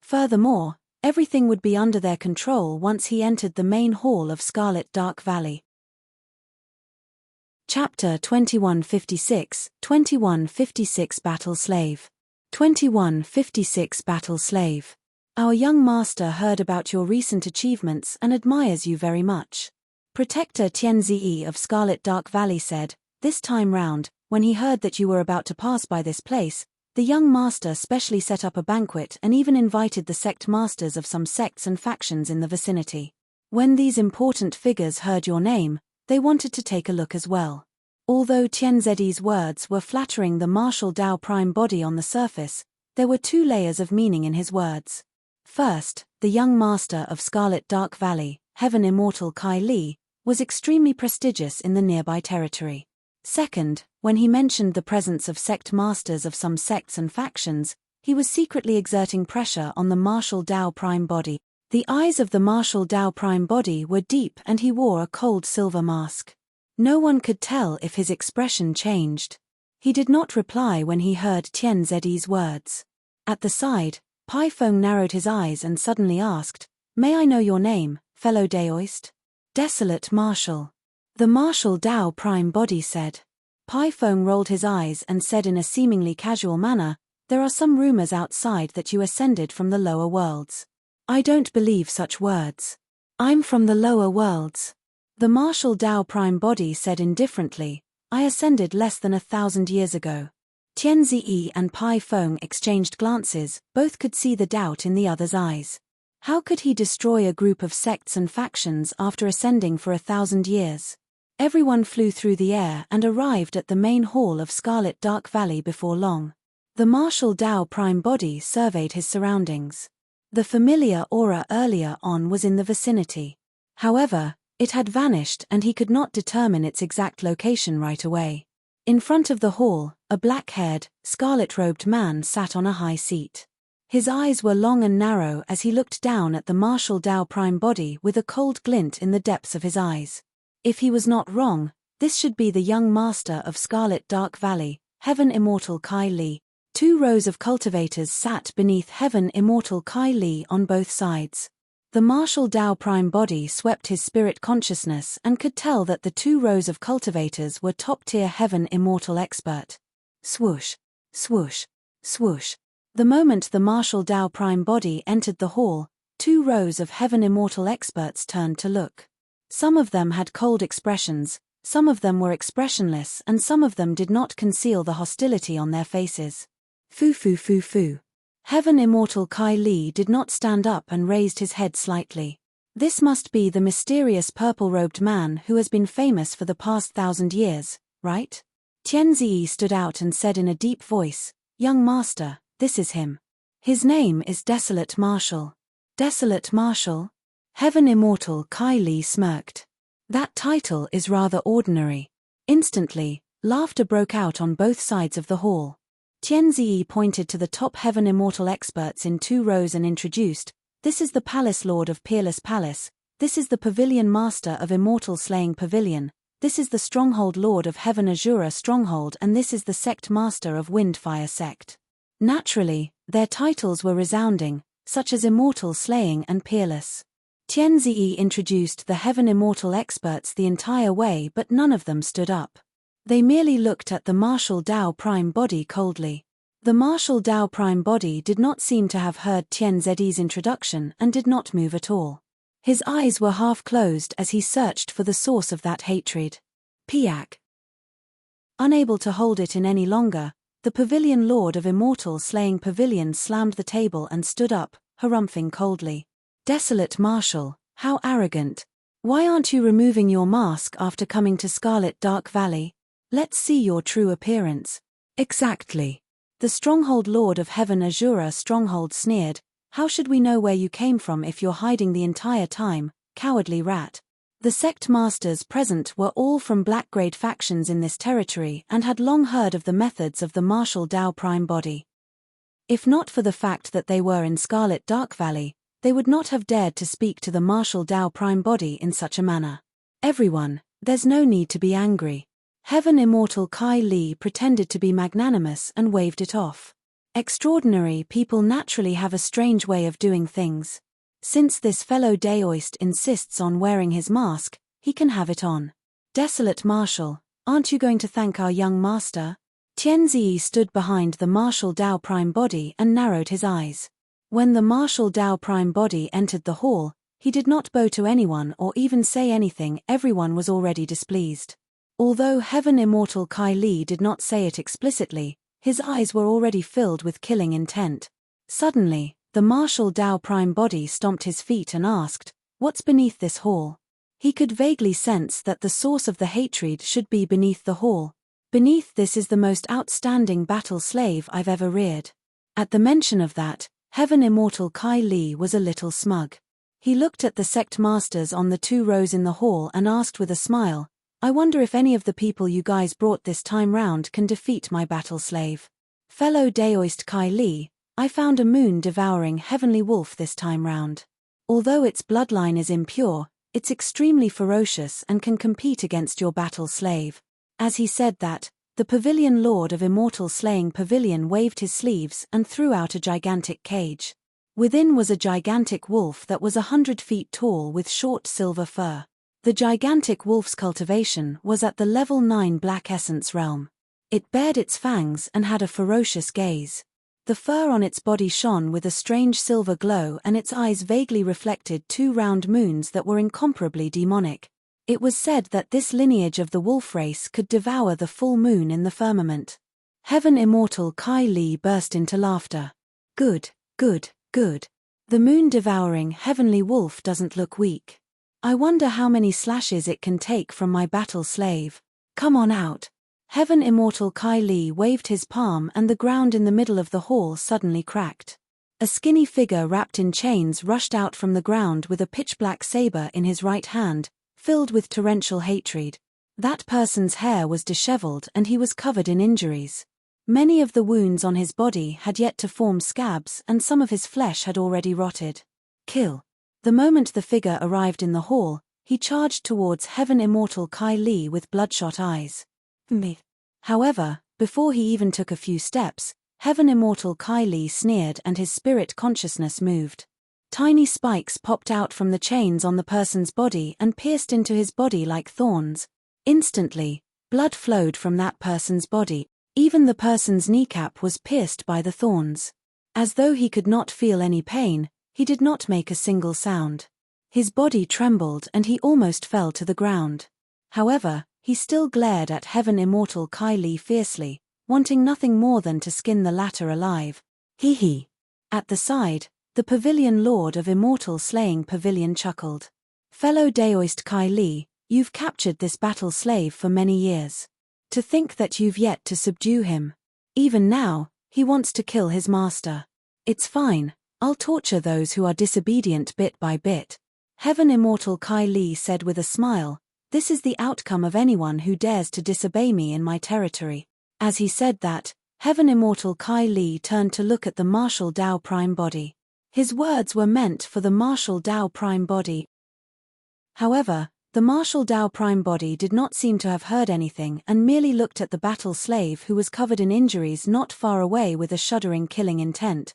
Furthermore, everything would be under their control once he entered the main hall of Scarlet Dark Valley. Chapter 2156, 2156 Battle Slave. 2156 Battle Slave. Our young master heard about your recent achievements and admires you very much. Protector Tianzi of Scarlet Dark Valley said, this time round, when he heard that you were about to pass by this place, the young master specially set up a banquet and even invited the sect masters of some sects and factions in the vicinity. When these important figures heard your name, they wanted to take a look as well. Although Tianzi's words were flattering the martial Dao prime body on the surface, there were two layers of meaning in his words. First, the young master of Scarlet Dark Valley, Heaven Immortal Kai Li, was extremely prestigious in the nearby territory. Second, when he mentioned the presence of sect masters of some sects and factions, he was secretly exerting pressure on the martial Dao prime body. The eyes of the martial Dao prime body were deep and he wore a cold silver mask. No one could tell if his expression changed. He did not reply when he heard Tianzi's words. At the side, Pai Feng narrowed his eyes and suddenly asked, "May I know your name, fellow Daoist?" "Desolate Marshal." The martial Dao prime body said. Pai Feng rolled his eyes and said in a seemingly casual manner, "There are some rumors outside that you ascended from the lower worlds." "I don't believe such words. I'm from the lower worlds." The martial Dao prime body said indifferently, "I ascended less than 1,000 years ago." Tianzi and Pai Feng exchanged glances, both could see the doubt in the other's eyes. How could he destroy a group of sects and factions after ascending for 1,000 years? Everyone flew through the air and arrived at the main hall of Scarlet Dark Valley before long. The martial Dao prime body surveyed his surroundings. The familiar aura earlier on was in the vicinity. However, it had vanished and he could not determine its exact location right away. In front of the hall, a black-haired, scarlet-robed man sat on a high seat. His eyes were long and narrow as he looked down at the martial Dao prime body with a cold glint in the depths of his eyes. If he was not wrong, this should be the young master of Scarlet Dark Valley, Heaven Immortal Kai Li. 2 rows of cultivators sat beneath Heaven Immortal Kai Li on both sides. The martial Dao prime body swept his spirit consciousness and could tell that the 2 rows of cultivators were top-tier Heaven Immortal expert. Swoosh, swoosh, swoosh. The moment the martial Dao prime body entered the hall, 2 rows of Heaven Immortal experts turned to look. Some of them had cold expressions, some of them were expressionless and some of them did not conceal the hostility on their faces. Foo foo foo foo. Heaven Immortal Kai Li did not stand up and raised his head slightly. This must be the mysterious purple-robed man who has been famous for the past 1,000 years, right? Tianzi stood out and said in a deep voice, "Young master, this is him. His name is Desolate Marshal." Desolate Marshal? Heaven Immortal Kai Li smirked. That title is rather ordinary. Instantly, laughter broke out on both sides of the hall. Tianzi pointed to the top Heaven Immortal experts in 2 rows and introduced, "This is the Palace Lord of Peerless Palace, this is the Pavilion Master of Immortal Slaying Pavilion, this is the Stronghold Lord of Heaven Azura Stronghold and this is the Sect Master of Windfire Sect." Naturally, their titles were resounding, such as Immortal Slaying and Peerless. Tianzi introduced the Heaven Immortal experts the entire way but none of them stood up. They merely looked at the martial Dao prime body coldly. The martial Dao prime body did not seem to have heard Tianzi's introduction and did not move at all. His eyes were half closed as he searched for the source of that hatred. Piak. Unable to hold it in any longer, the Pavilion Lord of Immortal Slaying Pavilion slammed the table and stood up, harumphing coldly. "Desolate Marshal, how arrogant. Why aren't you removing your mask after coming to Scarlet Dark Valley? Let's see your true appearance." "Exactly." The Stronghold Lord of Heaven Azura Stronghold sneered, "How should we know where you came from if you're hiding the entire time, cowardly rat?" The sect masters present were all from black-grade factions in this territory and had long heard of the methods of the martial Dao prime body. If not for the fact that they were in Scarlet Dark Valley, they would not have dared to speak to the martial Dao prime body in such a manner. "Everyone, there's no need to be angry." Heaven Immortal Kai Li pretended to be magnanimous and waved it off. Extraordinary people naturally have a strange way of doing things. Since this fellow Daoist insists on wearing his mask, he can have it on. Desolate Marshal, aren't you going to thank our young master? Tianzi stood behind the Marshal Dao Prime body and narrowed his eyes. When the Marshal Dao Prime body entered the hall, he did not bow to anyone or even say anything. Everyone was already displeased. Although Heaven Immortal Kai Li did not say it explicitly, his eyes were already filled with killing intent. Suddenly, the Marshal Dao Prime body stomped his feet and asked, "What's beneath this hall?" He could vaguely sense that the source of the hatred should be beneath the hall. "Beneath this is the most outstanding battle slave I've ever reared." At the mention of that, Heaven Immortal Kai Li was a little smug. He looked at the sect masters on the 2 rows in the hall and asked with a smile, "I wonder if any of the people you guys brought this time round can defeat my battle slave." Fellow Daoist Kai Li, I found a moon-devouring heavenly wolf this time round. Although its bloodline is impure, it's extremely ferocious and can compete against your battle slave. As he said that, the Pavilion Lord of Immortal Slaying Pavilion waved his sleeves and threw out a gigantic cage. Within was a gigantic wolf that was 100 feet tall with short silver fur. The gigantic wolf's cultivation was at the level 9 Black Essence realm. It bared its fangs and had a ferocious gaze. The fur on its body shone with a strange silver glow and its eyes vaguely reflected 2 round moons that were incomparably demonic. It was said that this lineage of the wolf race could devour the full moon in the firmament. Heaven Immortal Kai Li burst into laughter. Good, good, good. The moon-devouring heavenly wolf doesn't look weak. I wonder how many slashes it can take from my battle slave. Come on out. Heaven Immortal Kai Li waved his palm and the ground in the middle of the hall suddenly cracked. A skinny figure wrapped in chains rushed out from the ground with a pitch-black saber in his right hand, filled with torrential hatred. That person's hair was disheveled and he was covered in injuries. Many of the wounds on his body had yet to form scabs and some of his flesh had already rotted. Kill. The moment the figure arrived in the hall, he charged towards Heaven Immortal Kai Li with bloodshot eyes. Me. However, before he even took a few steps, Heaven Immortal Kai Li sneered and his spirit consciousness moved. Tiny spikes popped out from the chains on the person's body and pierced into his body like thorns. Instantly, blood flowed from that person's body. Even the person's kneecap was pierced by the thorns. As though he could not feel any pain, he did not make a single sound. His body trembled and he almost fell to the ground. However, he still glared at Heaven Immortal Kai Li fiercely, wanting nothing more than to skin the latter alive. Hee hee. At the side, the Pavilion Lord of Immortal Slaying Pavilion chuckled. Fellow Daoist Kai Li, you've captured this battle slave for many years. To think that you've yet to subdue him. Even now, he wants to kill his master. It's fine, I'll torture those who are disobedient bit by bit. Heaven Immortal Kai Li said with a smile, this is the outcome of anyone who dares to disobey me in my territory. As he said that, Heaven Immortal Kai Li turned to look at the Marshal Dao Prime body. His words were meant for the Marshal Dao Prime body. However, the Marshal Dao Prime body did not seem to have heard anything and merely looked at the battle slave who was covered in injuries not far away with a shuddering killing intent.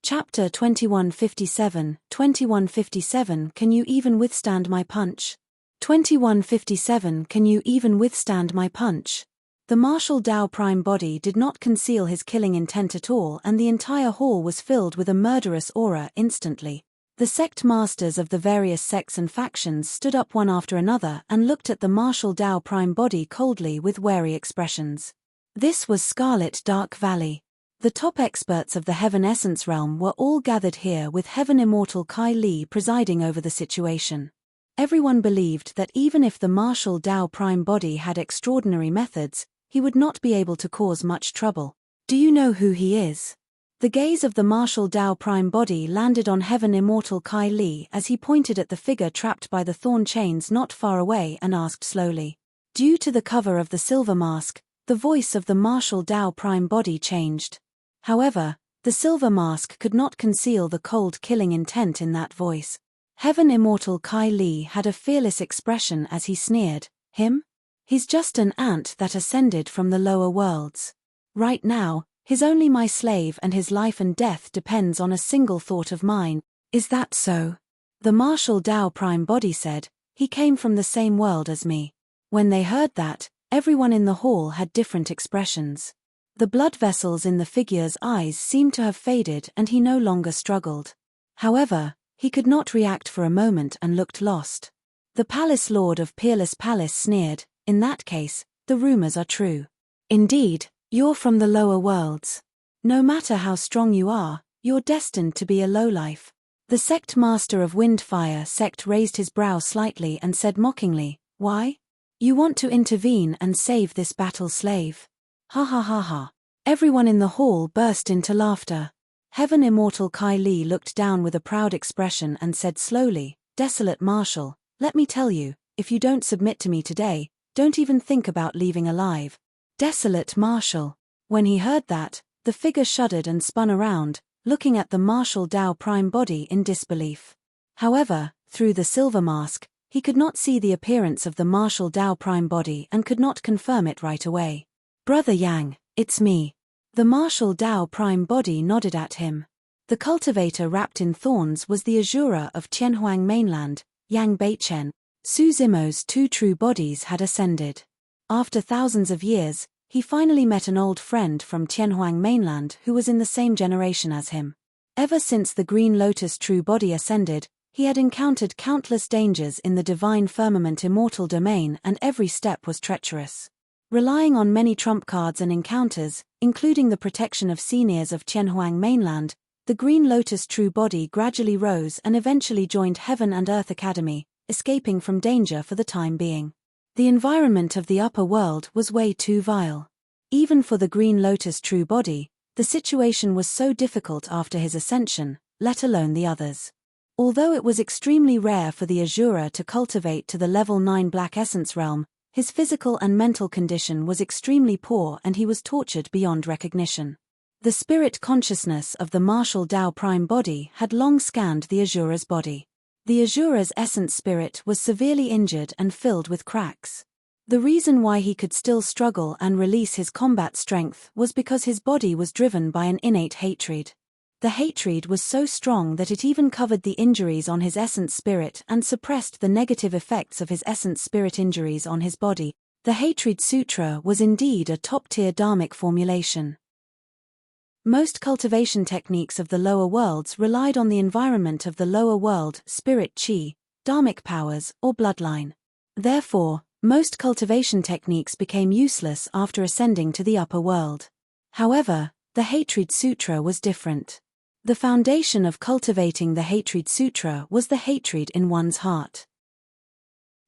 Chapter 2157, 2157 Can you even withstand my punch? 2157 Can you even withstand my punch? The Marshal Dao Prime body did not conceal his killing intent at all and the entire hall was filled with a murderous aura instantly. The sect masters of the various sects and factions stood up one after another and looked at the Marshal Dao Prime body coldly with wary expressions. This was Scarlet Dark Valley. The top experts of the Heaven Essence realm were all gathered here with Heaven Immortal Kai Li presiding over the situation. Everyone believed that even if the Marshal Dao Prime body had extraordinary methods, he would not be able to cause much trouble. Do you know who he is? The gaze of the Marshal Dao Prime body landed on Heaven Immortal Kai Li as he pointed at the figure trapped by the thorn chains not far away and asked slowly. Due to the cover of the silver mask, the voice of the Marshal Dao Prime body changed. However, the silver mask could not conceal the cold killing intent in that voice. Heaven Immortal Kai Li had a fearless expression as he sneered, him? He's just an ant that ascended from the lower worlds. Right now, he's only my slave and his life and death depends on a single thought of mine. Is that so? The martial Tao Prime Body said, he came from the same world as me. When they heard that, everyone in the hall had different expressions. The blood vessels in the figure's eyes seemed to have faded and he no longer struggled. However, he could not react for a moment and looked lost. The Palace Lord of Peerless Palace sneered, in that case, the rumors are true. Indeed, you're from the lower worlds. No matter how strong you are, you're destined to be a lowlife. The sect master of Windfire sect raised his brow slightly and said mockingly, why? You want to intervene and save this battle slave? Ha ha ha ha. Everyone in the hall burst into laughter. Heaven Immortal Kai Li looked down with a proud expression and said slowly, Desolate Marshal, let me tell you, if you don't submit to me today, don't even think about leaving alive. Desolate Marshal. When he heard that, the figure shuddered and spun around, looking at the martial Tao Prime Body in disbelief. However, through the silver mask, he could not see the appearance of the martial Tao Prime Body and could not confirm it right away. Brother Yang, it's me. The martial Tao Prime Body nodded at him. The cultivator wrapped in thorns was the Azura of Tianhuang mainland, Yang Beichen. Su Zimo's two true bodies had ascended. After thousands of years, he finally met an old friend from Tianhuang mainland who was in the same generation as him. Ever since the Green Lotus true body ascended, he had encountered countless dangers in the divine firmament immortal domain and every step was treacherous. Relying on many trump cards and encounters, including the protection of seniors of Tianhuang mainland, the Green Lotus true body gradually rose and eventually joined Heaven and Earth Academy, escaping from danger for the time being. The environment of the upper world was way too vile. Even for the Green Lotus true body, the situation was so difficult after his ascension, let alone the others. Although it was extremely rare for the Azura to cultivate to the level 9 Black Essence realm, his physical and mental condition was extremely poor and he was tortured beyond recognition. The spirit consciousness of the martial Tao Prime Body had long scanned the Azura's body. The Azura's essence spirit was severely injured and filled with cracks. The reason why he could still struggle and release his combat strength was because his body was driven by an innate hatred. The hatred was so strong that it even covered the injuries on his essence spirit and suppressed the negative effects of his essence spirit injuries on his body. The Hatred Sutra was indeed a top-tier dharmic formulation. Most cultivation techniques of the lower worlds relied on the environment of the lower world, spirit chi, dharmic powers, or bloodline. Therefore, most cultivation techniques became useless after ascending to the upper world. However, the Hatred Sutra was different. The foundation of cultivating the Hatred Sutra was the hatred in one's heart.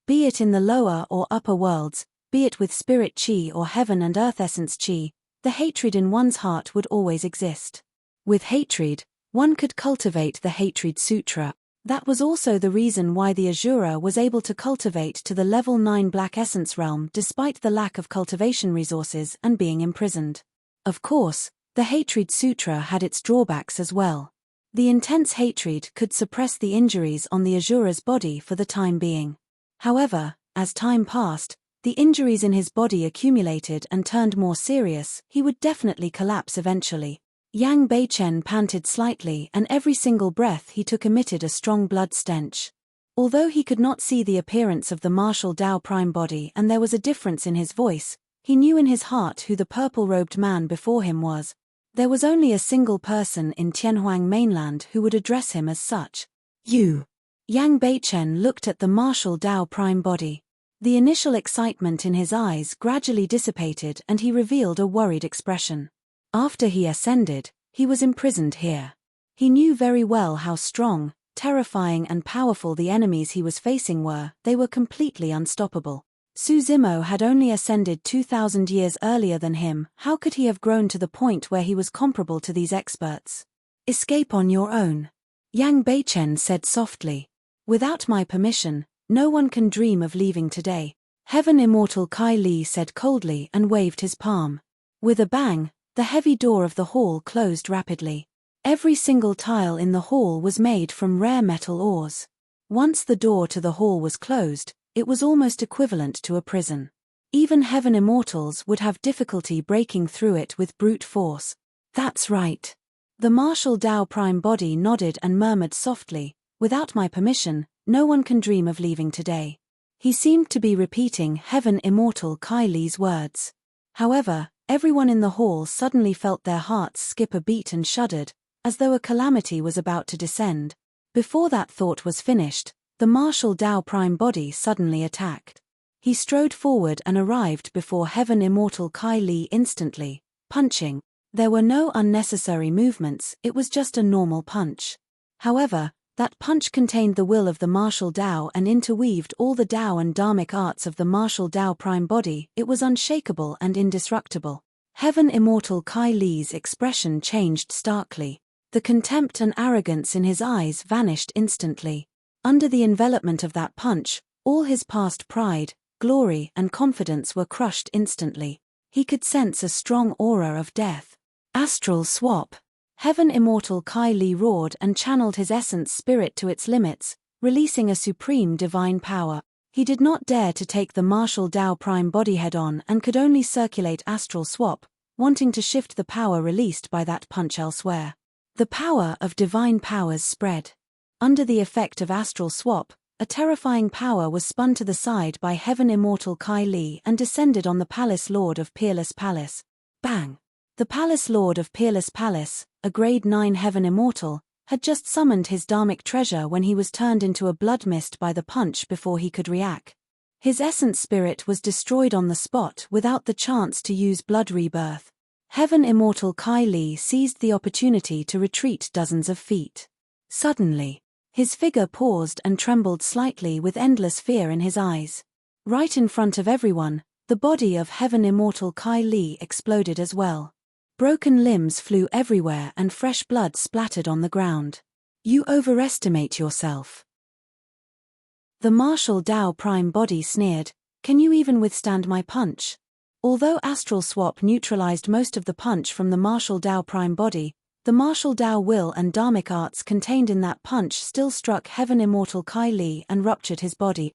Be it in the lower or upper worlds, be it with spirit chi or heaven and earth essence chi, the hatred in one's heart would always exist. With hatred, one could cultivate the Hatred Sutra. That was also the reason why the Azura was able to cultivate to the level 9 Black Essence realm despite the lack of cultivation resources and being imprisoned. Of course, the Hatred Sutra had its drawbacks as well. The intense hatred could suppress the injuries on the Azura's body for the time being. However, as time passed, the injuries in his body accumulated and turned more serious, he would definitely collapse eventually. Yang Beichen panted slightly and every single breath he took emitted a strong blood stench. Although he could not see the appearance of the martial Tao Prime Body and there was a difference in his voice, he knew in his heart who the purple-robed man before him was. There was only a single person in Tianhuang mainland who would address him as such. You. Yang Beichen looked at the martial Tao Prime Body. The initial excitement in his eyes gradually dissipated and he revealed a worried expression. After he ascended, he was imprisoned here. He knew very well how strong, terrifying and powerful the enemies he was facing were. They were completely unstoppable. Su Zimo had only ascended 2,000 years earlier than him. How could he have grown to the point where he was comparable to these experts? Escape on your own. Yang Beichen said softly. Without my permission, no one can dream of leaving today. Heaven Immortal Kai Li said coldly and waved his palm. With a bang, the heavy door of the hall closed rapidly. Every single tile in the hall was made from rare metal ores. Once the door to the hall was closed, it was almost equivalent to a prison. Even heaven immortals would have difficulty breaking through it with brute force. That's right. The martial Tao prime body nodded and murmured softly, without my permission, no one can dream of leaving today. He seemed to be repeating heaven immortal Kai Li's words. However, everyone in the hall suddenly felt their hearts skip a beat and shuddered, as though a calamity was about to descend. Before that thought was finished, the martial Tao prime body suddenly attacked. He strode forward and arrived before heaven immortal Kai Li instantly, punching. There were no unnecessary movements, it was just a normal punch. However, that punch contained the will of the martial Tao and interweaved all the Tao and Dharmic arts of the martial Tao prime body. It was unshakable and indestructible. Heaven immortal Kai Li's expression changed starkly. The contempt and arrogance in his eyes vanished instantly. Under the envelopment of that punch, all his past pride, glory and confidence were crushed instantly. He could sense a strong aura of death. Astral swap. Heaven immortal Kai Li roared and channeled his essence spirit to its limits, releasing a supreme divine power. He did not dare to take the martial Tao prime body head-on and could only circulate astral swap, wanting to shift the power released by that punch elsewhere. The power of divine powers spread. Under the effect of astral swap, a terrifying power was spun to the side by heaven immortal Kai Li and descended on the palace lord of Peerless Palace. Bang! The palace lord of Peerless Palace, a grade 9 heaven immortal, had just summoned his dharmic treasure when he was turned into a blood mist by the punch before he could react. His essence spirit was destroyed on the spot without the chance to use blood rebirth. Heaven immortal Kai Li seized the opportunity to retreat dozens of feet. Suddenly, his figure paused and trembled slightly with endless fear in his eyes. Right in front of everyone, the body of heaven immortal Kai Li exploded as well. Broken limbs flew everywhere and fresh blood splattered on the ground. You overestimate yourself. The martial Tao prime body sneered, can you even withstand my punch? Although astral swap neutralized most of the punch from the martial Tao prime body, the martial Tao will and dharmic arts contained in that punch still struck heaven immortal Kai Li and ruptured his body.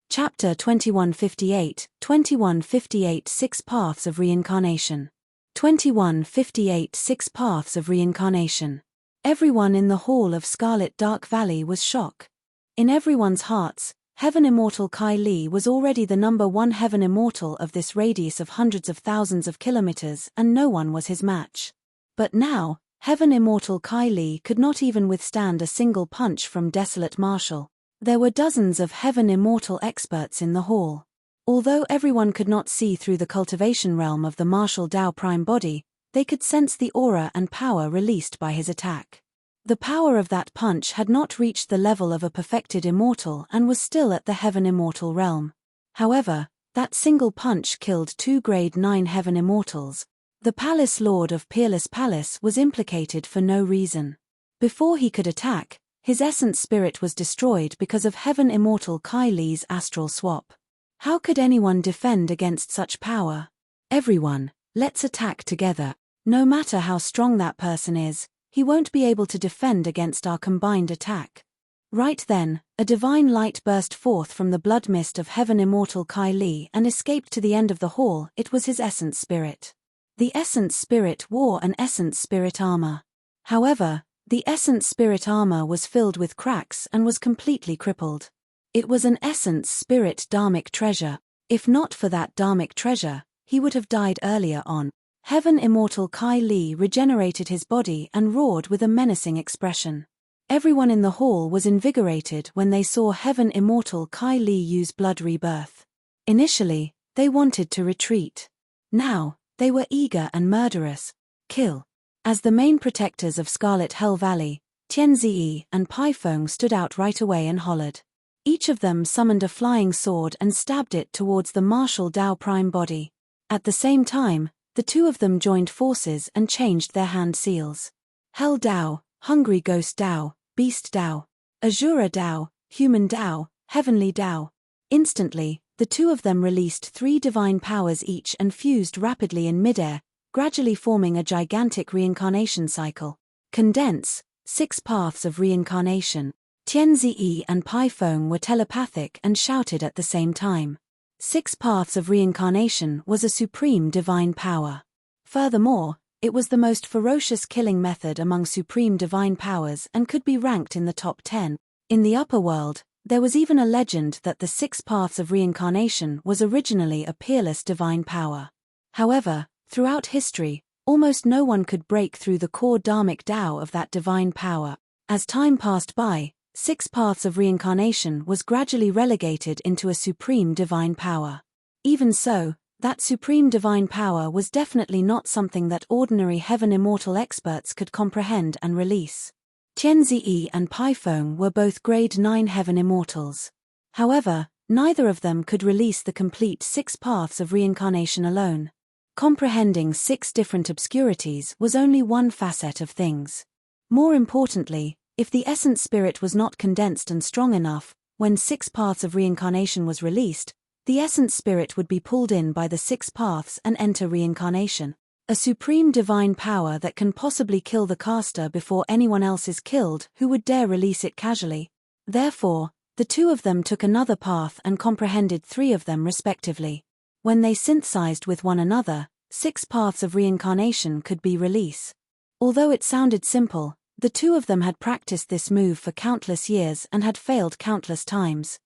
Chapter 2158, 2158 Six Paths of Reincarnation. 2158 Six Paths of Reincarnation. Everyone in the hall of Scarlet Dark Valley was shocked. In everyone's hearts, heaven immortal Kai Li was already the number one heaven immortal of this radius of hundreds of thousands of kilometers and no one was his match. But now, heaven immortal Kai Li could not even withstand a single punch from desolate martial. There were dozens of heaven immortal experts in the hall. Although everyone could not see through the cultivation realm of the martial Tao prime body, they could sense the aura and power released by his attack. The power of that punch had not reached the level of a perfected immortal and was still at the heaven immortal realm. However, that single punch killed 2 grade 9 heaven immortals. The palace lord of Peerless Palace was implicated for no reason. Before he could attack, his essence spirit was destroyed because of heaven immortal Kai Li's astral swap. How could anyone defend against such power? Everyone, let's attack together. No matter how strong that person is, he won't be able to defend against our combined attack. Right then, a divine light burst forth from the blood mist of heaven immortal Kai Li and escaped to the end of the hall. It was his essence spirit. The essence spirit wore an essence spirit armor. However, the essence spirit armor was filled with cracks and was completely crippled. It was an essence spirit dharmic treasure. If not for that dharmic treasure, he would have died earlier on. Heaven immortal Kai Li regenerated his body and roared with a menacing expression. Everyone in the hall was invigorated when they saw heaven immortal Kai Li use blood rebirth. Initially, they wanted to retreat. Now, they were eager and murderous. Kill. As the main protectors of Scarlet Hell Valley, Tianziyi and Paifeng stood out right away and hollered. Each of them summoned a flying sword and stabbed it towards the martial Tao prime body. At the same time, the two of them joined forces and changed their hand seals. Hell Tao, Hungry Ghost Tao, Beast Tao, Azura Tao, Human Tao, Heavenly Tao. Instantly, the two of them released 3 divine powers each and fused rapidly in midair, gradually forming a gigantic reincarnation cycle. Condense, 6 Paths of Reincarnation. Tianzi and Pai Feng were telepathic and shouted at the same time. 6 paths of reincarnation was a supreme divine power. Furthermore, it was the most ferocious killing method among supreme divine powers and could be ranked in the top 10. In the upper world, there was even a legend that the 6 paths of reincarnation was originally a peerless divine power. However, throughout history, almost no one could break through the core dharmic Tao of that divine power. As time passed by, 6 paths of reincarnation was gradually relegated into a supreme divine power. Even so, that supreme divine power was definitely not something that ordinary heaven immortal experts could comprehend and release. Tianzi and Pai Feng were both grade 9 heaven immortals. However, neither of them could release the complete 6 paths of reincarnation alone. Comprehending 6 different obscurities was only one facet of things. More importantly, if the essence spirit was not condensed and strong enough, when 6 paths of reincarnation was released, the essence spirit would be pulled in by the 6 paths and enter reincarnation. A supreme divine power that can possibly kill the caster before anyone else is killed who would dare release it casually. Therefore, the 2 of them took another path and comprehended 3 of them respectively. When they synthesized with one another, 6 paths of reincarnation could be released. Although it sounded simple, the 2 of them had practiced this move for countless years and had failed countless times.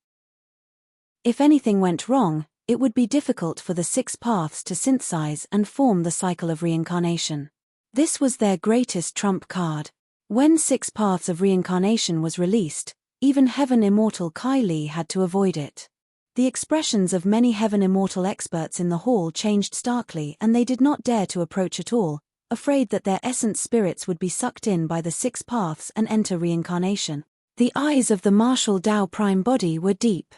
If anything went wrong, it would be difficult for the 6 paths to synthesize and form the cycle of reincarnation. This was their greatest trump card. When 6 paths of reincarnation was released, even heaven immortal Kai Li had to avoid it. The expressions of many heaven immortal experts in the hall changed starkly and they did not dare to approach at all, afraid that their essence spirits would be sucked in by the 6 paths and enter reincarnation. The eyes of the martial Tao prime body were deep.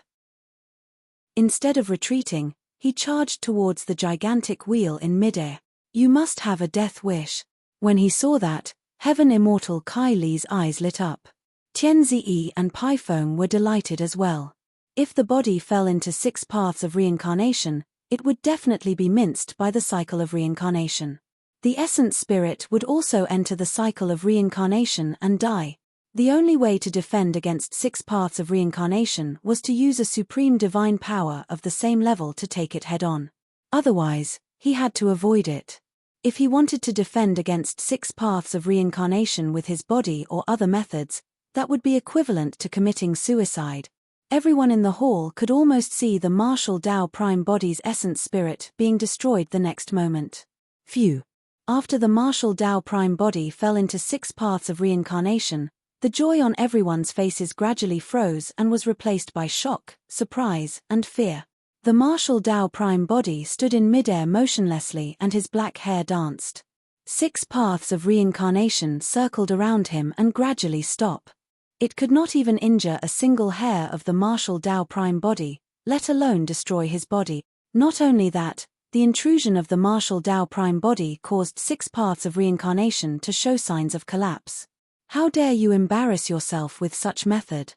Instead of retreating, he charged towards the gigantic wheel in midair. You must have a death wish. When he saw that, heaven immortal Kai Li's eyes lit up. Tianzi and Pai Feng were delighted as well. If the body fell into 6 paths of reincarnation, it would definitely be minced by the cycle of reincarnation. The essence spirit would also enter the cycle of reincarnation and die. The only way to defend against 6 paths of reincarnation was to use a supreme divine power of the same level to take it head-on. Otherwise, he had to avoid it. If he wanted to defend against 6 paths of reincarnation with his body or other methods, that would be equivalent to committing suicide. Everyone in the hall could almost see the martial Tao prime body's essence spirit being destroyed the next moment. Phew. After the martial Tao prime body fell into 6 paths of reincarnation, the joy on everyone's faces gradually froze and was replaced by shock, surprise, and fear. The martial Tao prime body stood in midair motionlessly and his black hair danced. 6 paths of reincarnation circled around him and gradually stopped. It could not even injure a single hair of the martial Tao prime body, let alone destroy his body. Not only that, the intrusion of the martial Tao prime body caused 6 paths of reincarnation to show signs of collapse. How dare you embarrass yourself with such method?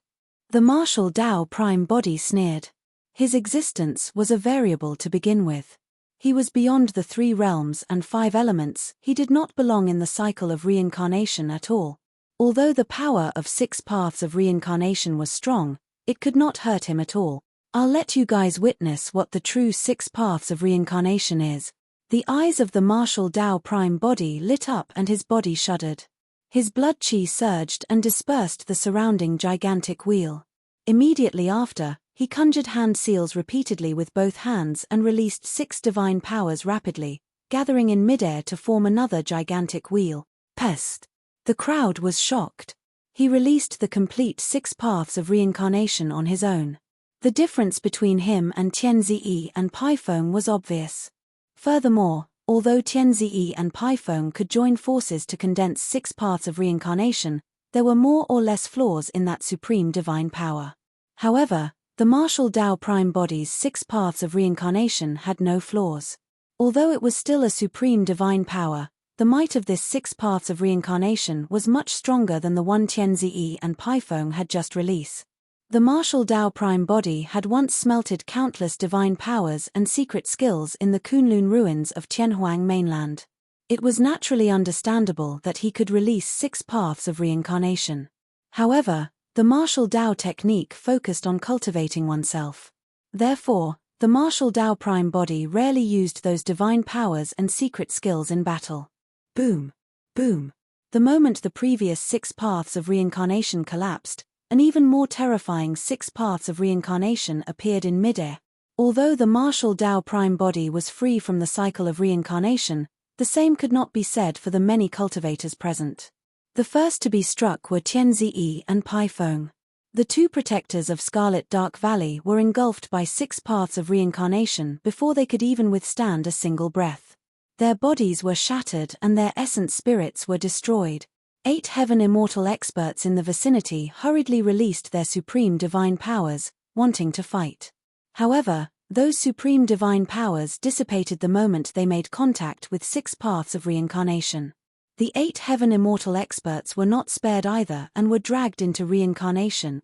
The martial Tao prime body sneered. His existence was a variable to begin with. He was beyond the 3 realms and 5 elements, he did not belong in the cycle of reincarnation at all. Although the power of 6 paths of reincarnation was strong, it could not hurt him at all. I'll let you guys witness what the true 6 paths of reincarnation is. The eyes of the martial Tao prime body lit up and his body shuddered. His blood chi surged and dispersed the surrounding gigantic wheel. Immediately after, he conjured hand seals repeatedly with both hands and released 6 divine powers rapidly, gathering in midair to form another gigantic wheel. Pest! The crowd was shocked. He released the complete 6 paths of reincarnation on his own. The difference between him and Tianzi and Pai Feng was obvious. Furthermore, although Tianzi and Pai Feng could join forces to condense 6 paths of reincarnation, there were more or less flaws in that supreme divine power. However, the martial Tao prime body's 6 paths of reincarnation had no flaws. Although it was still a supreme divine power, the might of this 6 paths of reincarnation was much stronger than the one Tianzi and Pai Feng had just released. The martial Tao prime body had once smelted countless divine powers and secret skills in the Kunlun ruins of Tianhuang mainland. It was naturally understandable that he could release 6 paths of reincarnation. However, The martial Dao technique focused on cultivating oneself. Therefore, the martial Dao prime body rarely used those divine powers and secret skills in battle. Boom. Boom. The moment the previous 6 paths of reincarnation collapsed, an even more terrifying 6 paths of reincarnation appeared in midair. Although the martial Dao prime body was free from the cycle of reincarnation, the same could not be said for the many cultivators present. The first to be struck were Tianzi and Pai Feng. The 2 protectors of Scarlet Dark Valley were engulfed by 6 paths of reincarnation before they could even withstand a single breath. Their bodies were shattered and their essence spirits were destroyed. 8 Heaven Immortal experts in the vicinity hurriedly released their supreme divine powers, wanting to fight. However, those supreme divine powers dissipated the moment they made contact with 6 paths of reincarnation. The 8 Heaven Immortal experts were not spared either and were dragged into reincarnation.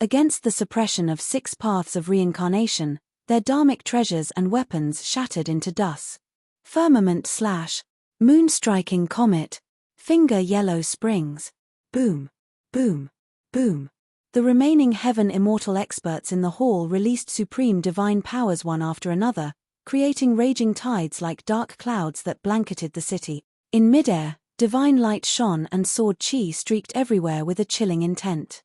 Against the suppression of 6 paths of reincarnation, their dharmic treasures and weapons shattered into dust. Firmament/moon striking comet, finger yellow springs. Boom. Boom. Boom. The remaining Heaven Immortal experts in the hall released supreme divine powers one after another, creating raging tides like dark clouds that blanketed the city. In midair, divine light shone and sword chi streaked everywhere with a chilling intent.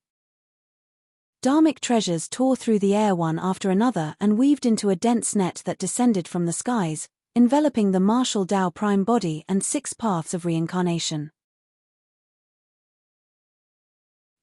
Dharmic treasures tore through the air one after another and weaved into a dense net that descended from the skies, enveloping the martial Dao prime body and 6 paths of reincarnation.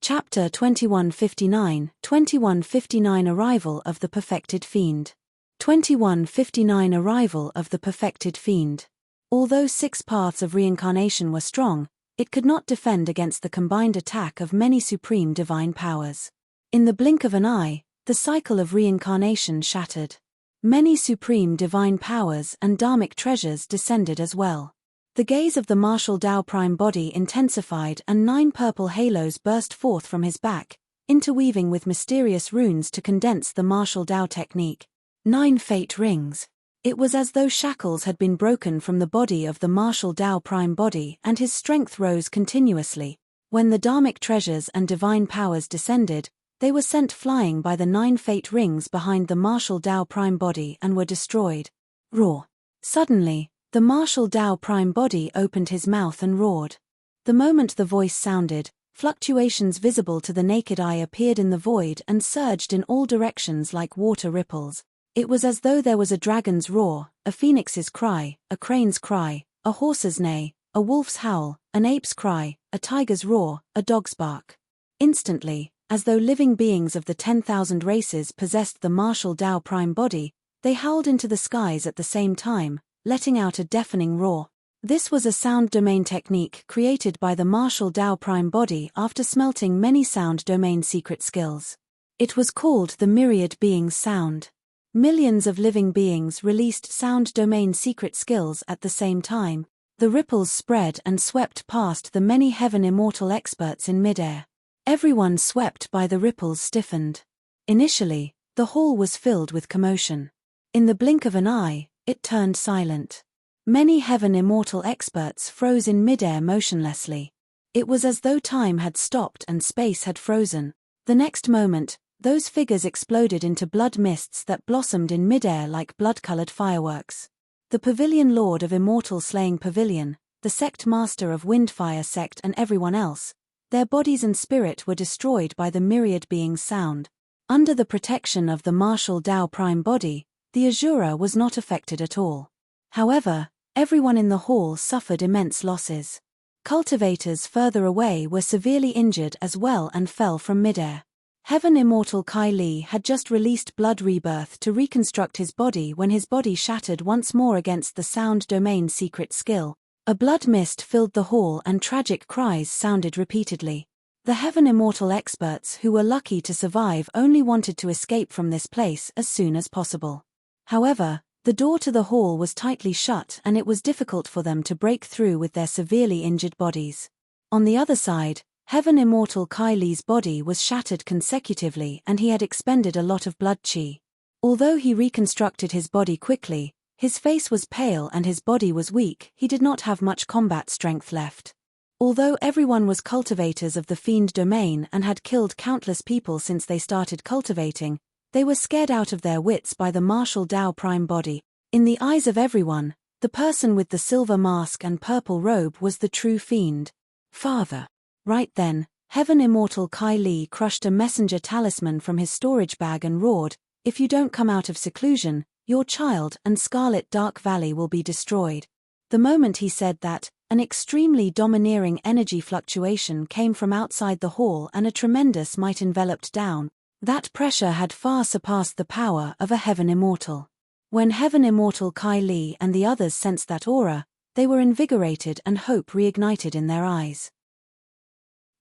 Chapter 2159, 2159 Arrival of the Perfected Fiend. 2159 Arrival of the Perfected Fiend. Although 6 paths of reincarnation were strong, it could not defend against the combined attack of many supreme divine powers. In the blink of an eye, the cycle of reincarnation shattered. Many supreme divine powers and dharmic treasures descended as well. The gaze of the martial Dao prime body intensified and 9 purple halos burst forth from his back, interweaving with mysterious runes to condense the martial Dao technique. 9 fate rings. It was as though shackles had been broken from the body of the martial Dao prime body and his strength rose continuously. When the dharmic treasures and divine powers descended, they were sent flying by the 9 fate rings behind the martial Dao prime body and were destroyed. Roar. Suddenly, the martial Dao prime body opened his mouth and roared. The moment the voice sounded, fluctuations visible to the naked eye appeared in the void and surged in all directions like water ripples. It was as though there was a dragon's roar, a phoenix's cry, a crane's cry, a horse's neigh, a wolf's howl, an ape's cry, a tiger's roar, a dog's bark. Instantly, as though living beings of the 10,000 races possessed the martial Dao prime body, they howled into the skies at the same time, letting out a deafening roar. This was a sound domain technique created by the martial Dao prime body after smelting many sound domain secret skills. It was called the myriad beings sound. Millions of living beings released sound domain secret skills at the same time. The ripples spread and swept past the many Heaven Immortal experts in midair. Everyone swept by the ripples stiffened. Initially, the hall was filled with commotion. In the blink of an eye, it turned silent. Many Heaven Immortal experts froze in midair motionlessly. It was as though time had stopped and space had frozen. The next moment, those figures exploded into blood mists that blossomed in midair like blood-colored fireworks. The Pavilion Lord of Immortal Slaying Pavilion, the Sect Master of Windfire Sect and everyone else, their bodies and spirit were destroyed by the myriad beings sound. Under the protection of the martial Dao prime body, the Azura was not affected at all. However, everyone in the hall suffered immense losses. Cultivators further away were severely injured as well and fell from midair. Heaven Immortal Kai Li had just released blood rebirth to reconstruct his body when his body shattered once more against the sound domain secret skill. A blood mist filled the hall and tragic cries sounded repeatedly. The Heaven Immortal experts who were lucky to survive only wanted to escape from this place as soon as possible. However, the door to the hall was tightly shut and it was difficult for them to break through with their severely injured bodies. On the other side, Heaven Immortal Kai Li's body was shattered consecutively and he had expended a lot of blood chi. Although he reconstructed his body quickly, his face was pale and his body was weak, he did not have much combat strength left. Although everyone was cultivators of the fiend domain and had killed countless people since they started cultivating, they were scared out of their wits by the martial Tao prime body. In the eyes of everyone, the person with the silver mask and purple robe was the true fiend. Father. Right then, Heaven Immortal Kai Li crushed a messenger talisman from his storage bag and roared, "If you don't come out of seclusion, your child and Scarlet Dark Valley will be destroyed." The moment he said that, an extremely domineering energy fluctuation came from outside the hall and a tremendous might enveloped down. That pressure had far surpassed the power of a Heaven Immortal. When Heaven Immortal Kai Li and the others sensed that aura, they were invigorated and hope reignited in their eyes.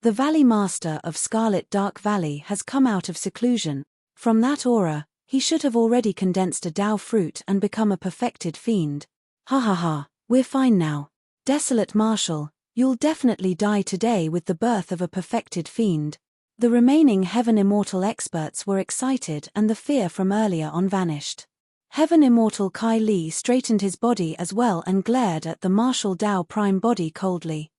The Valley Master of Scarlet Dark Valley has come out of seclusion. From that aura, he should have already condensed a Tao fruit and become a perfected fiend. Ha ha ha, we're fine now. Desolate Marshal, you'll definitely die today with the birth of a perfected fiend. The remaining Heaven Immortal experts were excited and the fear from earlier on vanished. Heaven Immortal Kai Li straightened his body as well and glared at the martial Tao prime body coldly.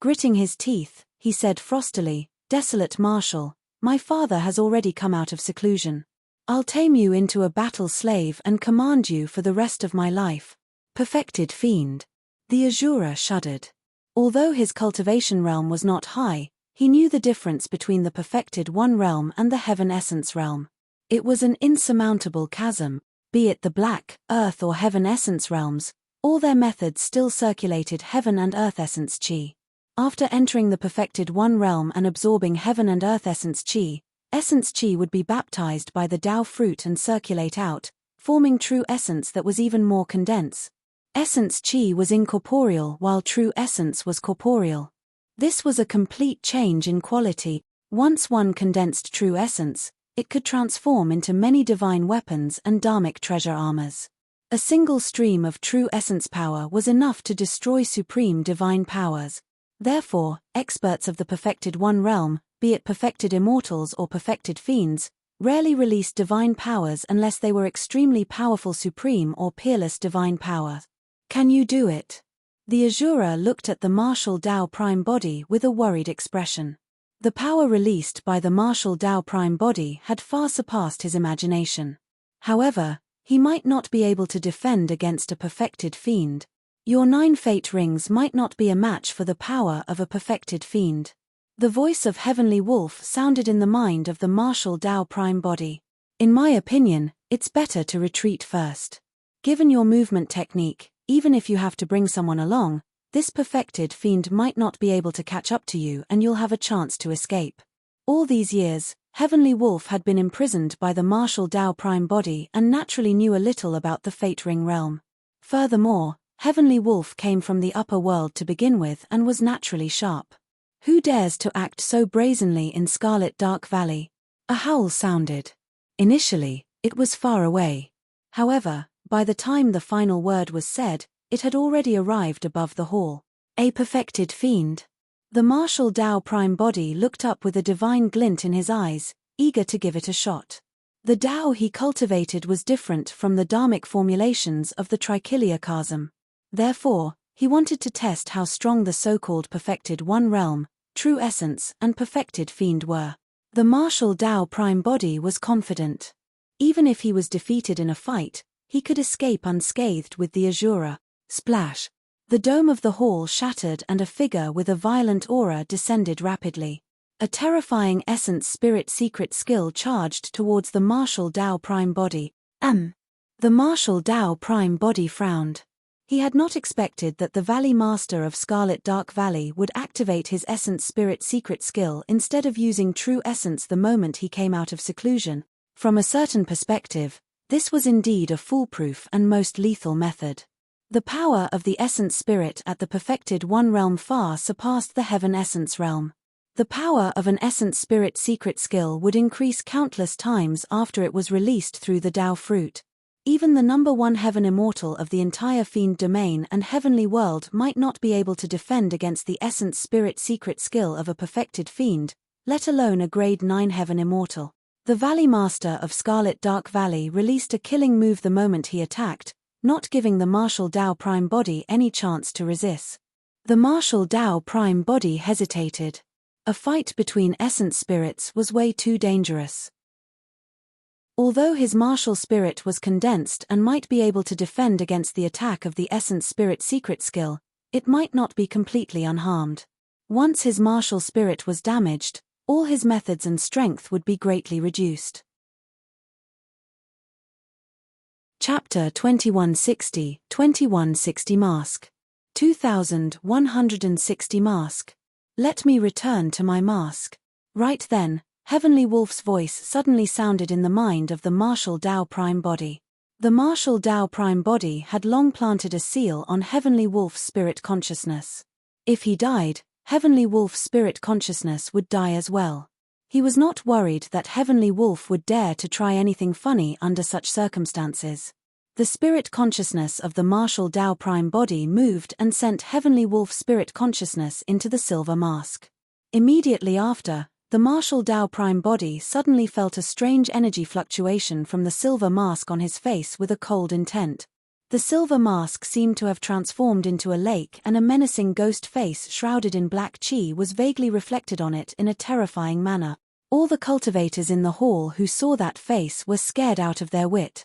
Gritting his teeth, he said frostily, "Desolate Marshal, my father has already come out of seclusion. I'll tame you into a battle slave and command you for the rest of my life." Perfected fiend. The Azura shuddered. Although his cultivation realm was not high, he knew the difference between the perfected one realm and the Heaven Essence realm. It was an insurmountable chasm. Be it the Black, Earth or Heaven Essence realms, all their methods still circulated Heaven and Earth Essence Chi. After entering the perfected one realm and absorbing Heaven and Earth Essence Chi would be baptized by the Tao fruit and circulate out, forming true essence that was even more condensed. Essence Chi was incorporeal while true essence was corporeal. This was a complete change in quality. Once one condensed true essence, it could transform into many divine weapons and dharmic treasure armors. A single stream of true essence power was enough to destroy supreme divine powers. Therefore, experts of the perfected one realm, be it perfected immortals or perfected fiends, rarely released divine powers unless they were extremely powerful supreme or peerless divine power. Can you do it? The Azura looked at the martial Tao prime body with a worried expression. The power released by the martial Tao prime body had far surpassed his imagination. However, he might not be able to defend against a perfected fiend. Your 9 fate rings might not be a match for the power of a perfected fiend. The voice of Heavenly Wolf sounded in the mind of the martial Tao prime body. In my opinion, it's better to retreat first. Given your movement technique, even if you have to bring someone along, this perfected fiend might not be able to catch up to you and you'll have a chance to escape. All these years, Heavenly Wolf had been imprisoned by the martial Tao prime body and naturally knew a little about the fate ring realm. Furthermore, Heavenly Wolf came from the upper world to begin with and was naturally sharp. Who dares to act so brazenly in Scarlet Dark Valley? A howl sounded. Initially, it was far away. However, by the time the final word was said, it had already arrived above the hall. A perfected fiend. The martial Tao prime body looked up with a divine glint in his eyes, eager to give it a shot. The Tao he cultivated was different from the dharmic formulations of the Trichilia chasm. Therefore, he wanted to test how strong the so-called perfected one realm, true essence and perfected fiend were. The martial Tao prime body was confident. Even if he was defeated in a fight, he could escape unscathed with the Azura. Splash! The dome of the hall shattered and a figure with a violent aura descended rapidly. A terrifying essence spirit secret skill charged towards the martial Tao prime body. The martial Tao prime body frowned. He had not expected that the Valley Master of Scarlet Dark Valley would activate his essence spirit secret skill instead of using true essence the moment he came out of seclusion. From a certain perspective, this was indeed a foolproof and most lethal method. The power of the essence spirit at the perfected one realm far surpassed the Heaven Essence realm. The power of an essence spirit secret skill would increase countless times after it was released through the Tao fruit. Even the number 1 Heaven Immortal of the entire fiend domain and heavenly world might not be able to defend against the essence spirit secret skill of a perfected fiend, let alone a grade 9 Heaven Immortal. The Valley Master of Scarlet Dark Valley released a killing move the moment he attacked, not giving the martial Tao prime body any chance to resist. The martial Tao prime body hesitated. A fight between essence spirits was way too dangerous. Although his martial spirit was condensed and might be able to defend against the attack of the essence spirit secret skill, it might not be completely unharmed. Once his martial spirit was damaged, all his methods and strength would be greatly reduced. Chapter 2160, 2160 Mask. 2160 Mask. Let me return to my mask. Right then, Heavenly Wolf's voice suddenly sounded in the mind of the martial Tao prime body. The martial Tao prime body had long planted a seal on Heavenly Wolf's spirit consciousness. If he died, Heavenly Wolf's spirit consciousness would die as well. He was not worried that Heavenly Wolf would dare to try anything funny under such circumstances. The spirit consciousness of the martial Tao prime body moved and sent Heavenly Wolf's spirit consciousness into the silver mask. Immediately after, the martial Tao prime body suddenly felt a strange energy fluctuation from the silver mask on his face with a cold intent. The silver mask seemed to have transformed into a lake, and a menacing ghost face shrouded in black chi was vaguely reflected on it in a terrifying manner. All the cultivators in the hall who saw that face were scared out of their wit.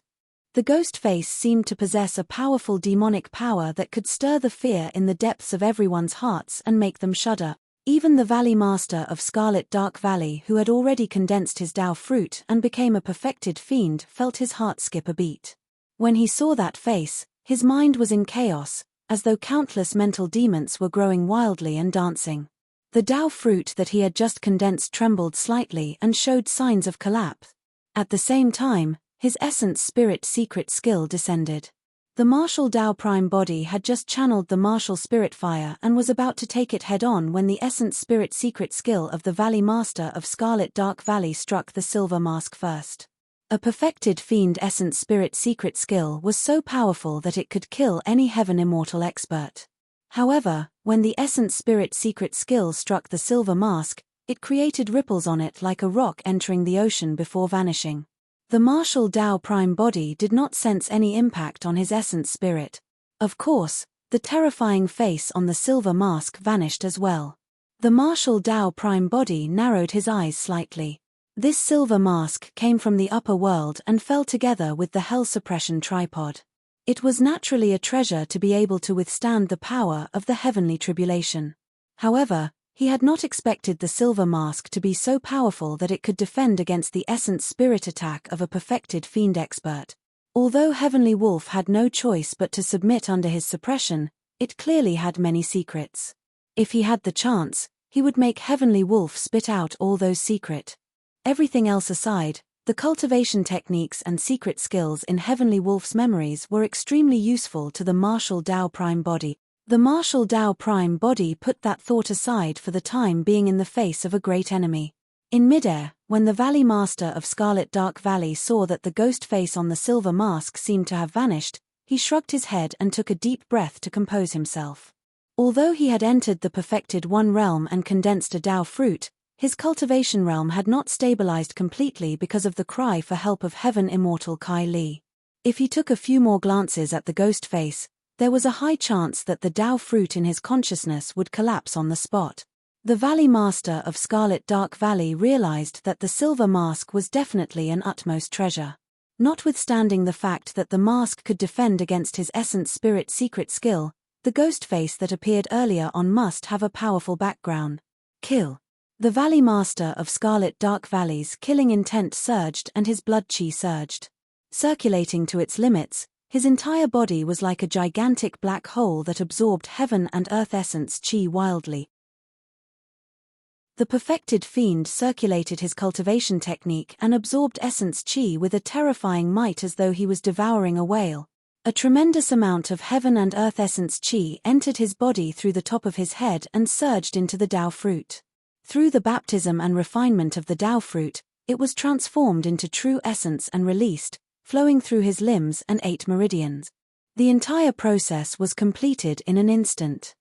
The ghost face seemed to possess a powerful demonic power that could stir the fear in the depths of everyone's hearts and make them shudder. Even the Valley Master of Scarlet Dark Valley, who had already condensed his Tao fruit and became a perfected fiend, felt his heart skip a beat. When he saw that face, his mind was in chaos, as though countless mental demons were growing wildly and dancing. The Tao fruit that he had just condensed trembled slightly and showed signs of collapse. At the same time, his essence spirit secret skill descended. The martial Tao prime body had just channeled the martial spirit fire and was about to take it head-on when the essence spirit secret skill of the Valley Master of Scarlet Dark Valley struck the silver mask first. A perfected fiend essence spirit secret skill was so powerful that it could kill any heaven immortal expert. However, when the essence spirit secret skill struck the silver mask, it created ripples on it like a rock entering the ocean before vanishing. The martial Tao prime body did not sense any impact on his essence spirit. Of course, the terrifying face on the silver mask vanished as well. The martial Tao prime body narrowed his eyes slightly. This silver mask came from the upper world and fell together with the hell suppression tripod. It was naturally a treasure to be able to withstand the power of the heavenly tribulation. However, he had not expected the silver mask to be so powerful that it could defend against the essence spirit attack of a perfected fiend expert. Although Heavenly Wolf had no choice but to submit under his suppression, it clearly had many secrets. If he had the chance, he would make Heavenly Wolf spit out all those secrets. Everything else aside, the cultivation techniques and secret skills in Heavenly Wolf's memories were extremely useful to the martial Tao prime body. The martial Tao prime body put that thought aside for the time being in the face of a great enemy. In midair, when the Valley Master of Scarlet Dark Valley saw that the ghost face on the silver mask seemed to have vanished, he shrugged his head and took a deep breath to compose himself. Although he had entered the perfected one realm and condensed a Tao fruit, his cultivation realm had not stabilized completely because of the cry for help of Heaven Immortal Kai Li. If he took a few more glances at the ghost face, there was a high chance that the Tao fruit in his consciousness would collapse on the spot. The Valley Master of Scarlet Dark Valley realized that the silver mask was definitely an utmost treasure. Notwithstanding the fact that the mask could defend against his essence spirit secret skill, the ghost face that appeared earlier on must have a powerful background. Kill. The Valley Master of Scarlet Dark Valley's killing intent surged and his blood chi surged. Circulating to its limits, his entire body was like a gigantic black hole that absorbed heaven and earth essence chi wildly. The perfected fiend circulated his cultivation technique and absorbed essence chi with a terrifying might as though he was devouring a whale. A tremendous amount of heaven and earth essence chi entered his body through the top of his head and surged into the Tao fruit. Through the baptism and refinement of the Tao fruit, it was transformed into true essence and released, flowing through his limbs and 8 meridians. The entire process was completed in an instant.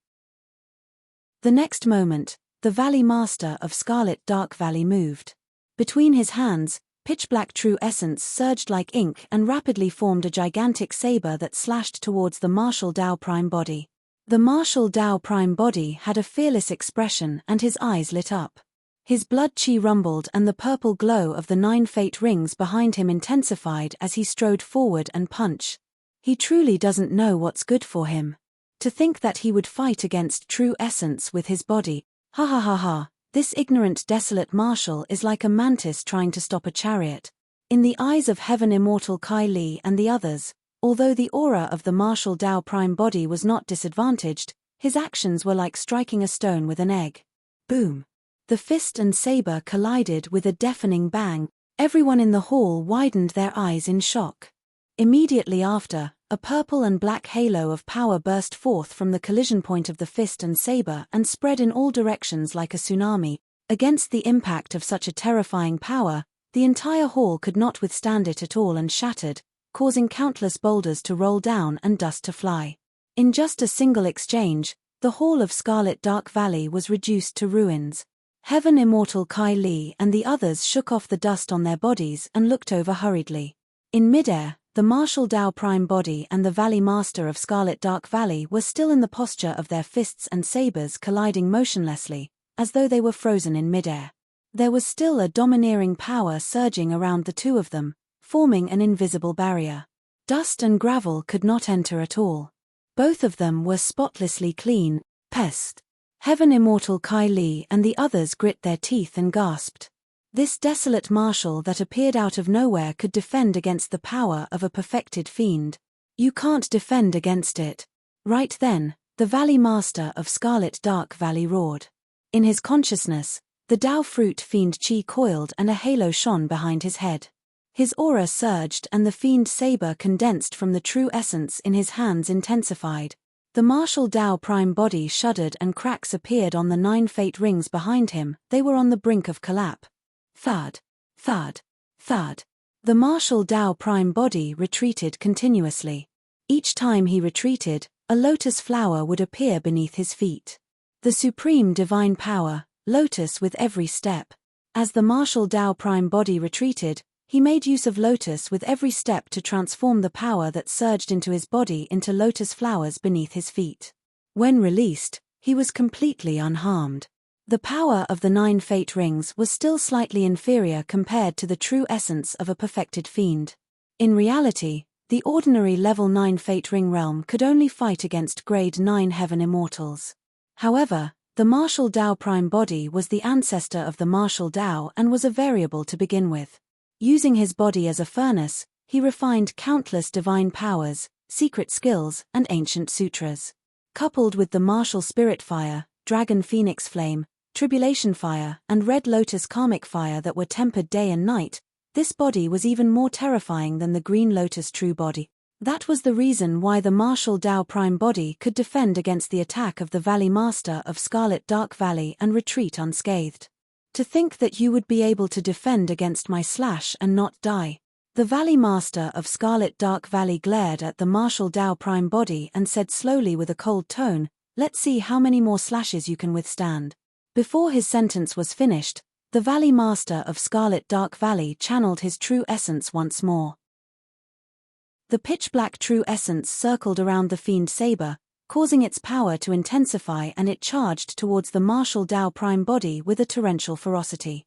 The next moment, the Valley Master of Scarlet Dark Valley moved. Between his hands, pitch-black true essence surged like ink and rapidly formed a gigantic saber that slashed towards the martial Tao prime body. The martial Dao prime body had a fearless expression and his eyes lit up. His blood chi rumbled and the purple glow of the 9 fate rings behind him intensified as he strode forward and punched. He truly doesn't know what's good for him. To think that he would fight against true essence with his body. Ha ha ha ha, this ignorant desolate martial is like a mantis trying to stop a chariot. In the eyes of Heaven Immortal Kai Li and the others, although the aura of the martial Dao prime body was not disadvantaged, his actions were like striking a stone with an egg. Boom! The fist and saber collided with a deafening bang. Everyone in the hall widened their eyes in shock. Immediately after, a purple and black halo of power burst forth from the collision point of the fist and saber and spread in all directions like a tsunami. Against the impact of such a terrifying power, the entire hall could not withstand it at all and shattered, causing countless boulders to roll down and dust to fly. In just a single exchange, the hall of Scarlet Dark Valley was reduced to ruins. Heaven Immortal Kai Li and the others shook off the dust on their bodies and looked over hurriedly. In midair, the martial Dao prime body and the Valley Master of Scarlet Dark Valley were still in the posture of their fists and sabers colliding motionlessly, as though they were frozen in midair. There was still a domineering power surging around the two of them, forming an invisible barrier. Dust and gravel could not enter at all. Both of them were spotlessly clean. Pest! Heaven Immortal Kai Li and the others grit their teeth and gasped. This desolate martial that appeared out of nowhere could defend against the power of a perfected fiend. You can't defend against it. Right then, the Valley Master of Scarlet Dark Valley roared. In his consciousness, the Dao fruit fiend chi coiled and a halo shone behind his head. His aura surged and the fiend saber condensed from the true essence in his hands intensified. The martial Dao prime body shuddered and cracks appeared on the 9 fate rings behind him. They were on the brink of collapse. Thud, thud, thud. The martial Dao prime body retreated continuously. Each time he retreated, a lotus flower would appear beneath his feet. The supreme divine power, lotus with every step. As the martial Dao prime body retreated, he made use of lotus with every step to transform the power that surged into his body into lotus flowers beneath his feet. When released, he was completely unharmed. The power of the 9 fate rings was still slightly inferior compared to the true essence of a perfected fiend. In reality, the ordinary level 9 fate ring realm could only fight against grade 9 heaven immortals. However, the martial Dao prime body was the ancestor of the martial Dao and was a variable to begin with. Using his body as a furnace, he refined countless divine powers, secret skills, and ancient sutras. Coupled with the martial spirit fire, dragon phoenix flame, tribulation fire, and red lotus karmic fire that were tempered day and night, this body was even more terrifying than the green lotus true body. That was the reason why the martial Dao prime body could defend against the attack of the Valley Master of Scarlet Dark Valley and retreat unscathed. To think that you would be able to defend against my slash and not die. The Valley Master of Scarlet Dark Valley glared at the martial Dao prime body and said slowly with a cold tone, "Let's see how many more slashes you can withstand." Before his sentence was finished, the Valley Master of Scarlet Dark Valley channeled his true essence once more. The pitch-black true essence circled around the fiend saber, causing its power to intensify, and it charged towards the martial Dao prime body with a torrential ferocity.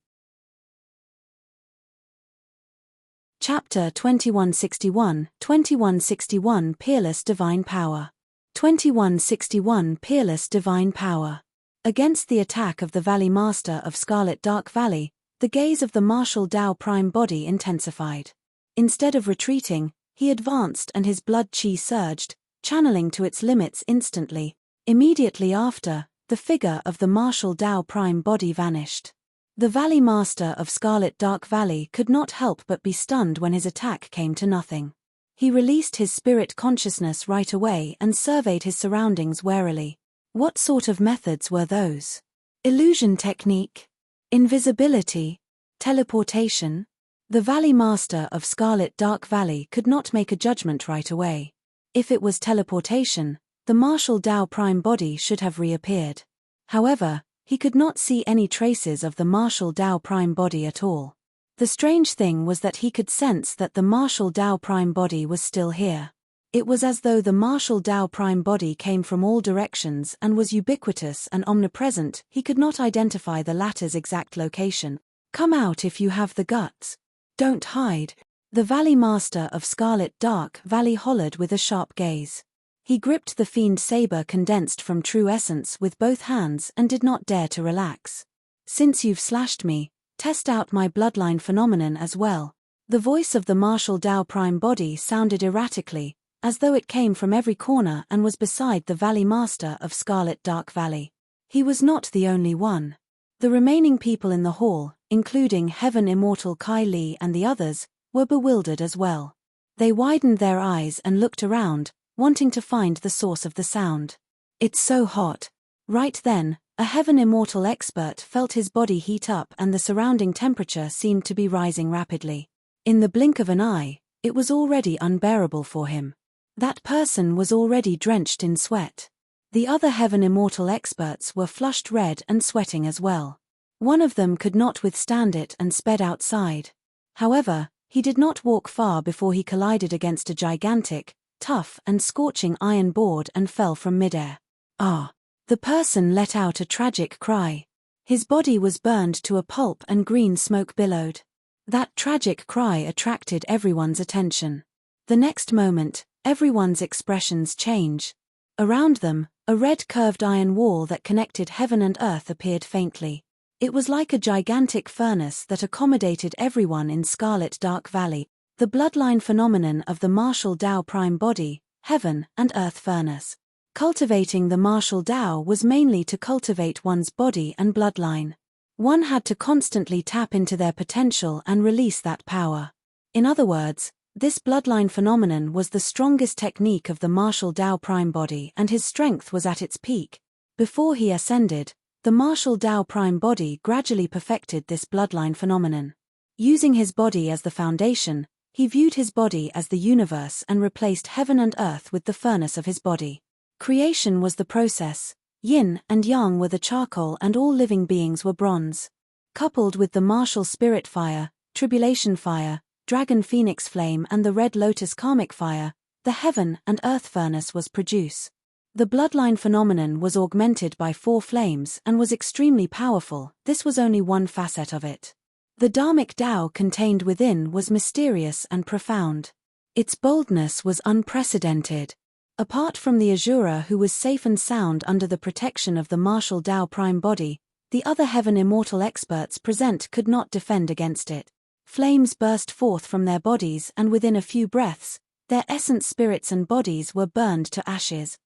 Chapter 2161, 2161 Peerless Divine Power. 2161 Peerless Divine Power. Against the attack of the Valley Master of Scarlet Dark Valley, the gaze of the martial Dao prime body intensified. Instead of retreating, he advanced and his blood chi surged, channeling to its limits instantly. Immediately after, the figure of the martial Dao prime body vanished. The Valley Master of Scarlet Dark Valley could not help but be stunned when his attack came to nothing. He released his spirit consciousness right away and surveyed his surroundings warily. What sort of methods were those? Illusion technique? Invisibility? Teleportation? The Valley Master of Scarlet Dark Valley could not make a judgment right away. If it was teleportation, the martial Dao prime body should have reappeared. However, he could not see any traces of the martial Dao prime body at all. The strange thing was that he could sense that the martial Dao prime body was still here. It was as though the martial Tao prime body came from all directions and was ubiquitous and omnipresent. He could not identify the latter's exact location. "Come out if you have the guts. Don't hide." The Valley Master of Scarlet Dark Valley hollered with a sharp gaze. He gripped the fiend saber condensed from true essence with both hands and did not dare to relax. "Since you've slashed me, test out my bloodline phenomenon as well." The voice of the martial Tao prime body sounded erratically, as though it came from every corner and was beside the Valley Master of Scarlet Dark Valley. He was not the only one. The remaining people in the hall, including Heaven Immortal Kai Li and the others, were bewildered as well. They widened their eyes and looked around, wanting to find the source of the sound. "It's so hot." Right then, a Heaven Immortal expert felt his body heat up and the surrounding temperature seemed to be rising rapidly. In the blink of an eye, it was already unbearable for him. That person was already drenched in sweat. The other Heaven Immortal experts were flushed red and sweating as well. One of them could not withstand it and sped outside. However, he did not walk far before he collided against a gigantic, tough and scorching iron board and fell from midair. "Ah!" The person let out a tragic cry. His body was burned to a pulp and green smoke billowed. That tragic cry attracted everyone's attention. The next moment, everyone's expressions change. Around them, a red curved iron wall that connected heaven and earth appeared faintly. It was like a gigantic furnace that accommodated everyone in Scarlet Dark Valley, the bloodline phenomenon of the martial Tao prime body, heaven and earth furnace. Cultivating the martial Tao was mainly to cultivate one's body and bloodline. One had to constantly tap into their potential and release that power. In other words, this bloodline phenomenon was the strongest technique of the martial Tao prime body and his strength was at its peak. Before he ascended, the martial Tao prime body gradually perfected this bloodline phenomenon. Using his body as the foundation, he viewed his body as the universe and replaced heaven and earth with the furnace of his body. Creation was the process, yin and yang were the charcoal and all living beings were bronze. Coupled with the martial spirit fire, tribulation fire, dragon phoenix flame and the red lotus karmic fire, the heaven and earth furnace was produce. The bloodline phenomenon was augmented by 4 flames and was extremely powerful. This was only one facet of it. The dharmic Tao contained within was mysterious and profound. Its boldness was unprecedented. Apart from the Azura who was safe and sound under the protection of the martial Tao prime body, the other Heaven Immortal experts present could not defend against it. Flames burst forth from their bodies and within a few breaths, their essence spirits and bodies were burned to ashes.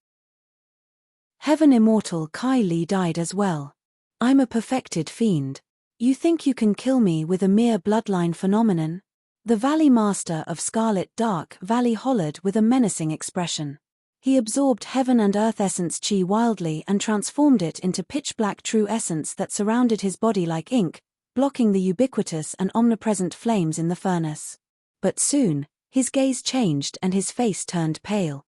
Heaven Immortal Kai Li died as well. "I'm a perfected fiend. You think you can kill me with a mere bloodline phenomenon?" The Valley Master of Scarlet Dark Valley hollered with a menacing expression. He absorbed heaven and earth essence chi wildly and transformed it into pitch-black true essence that surrounded his body like ink, blocking the ubiquitous and omnipresent flames in the furnace. But soon, his gaze changed and his face turned pale.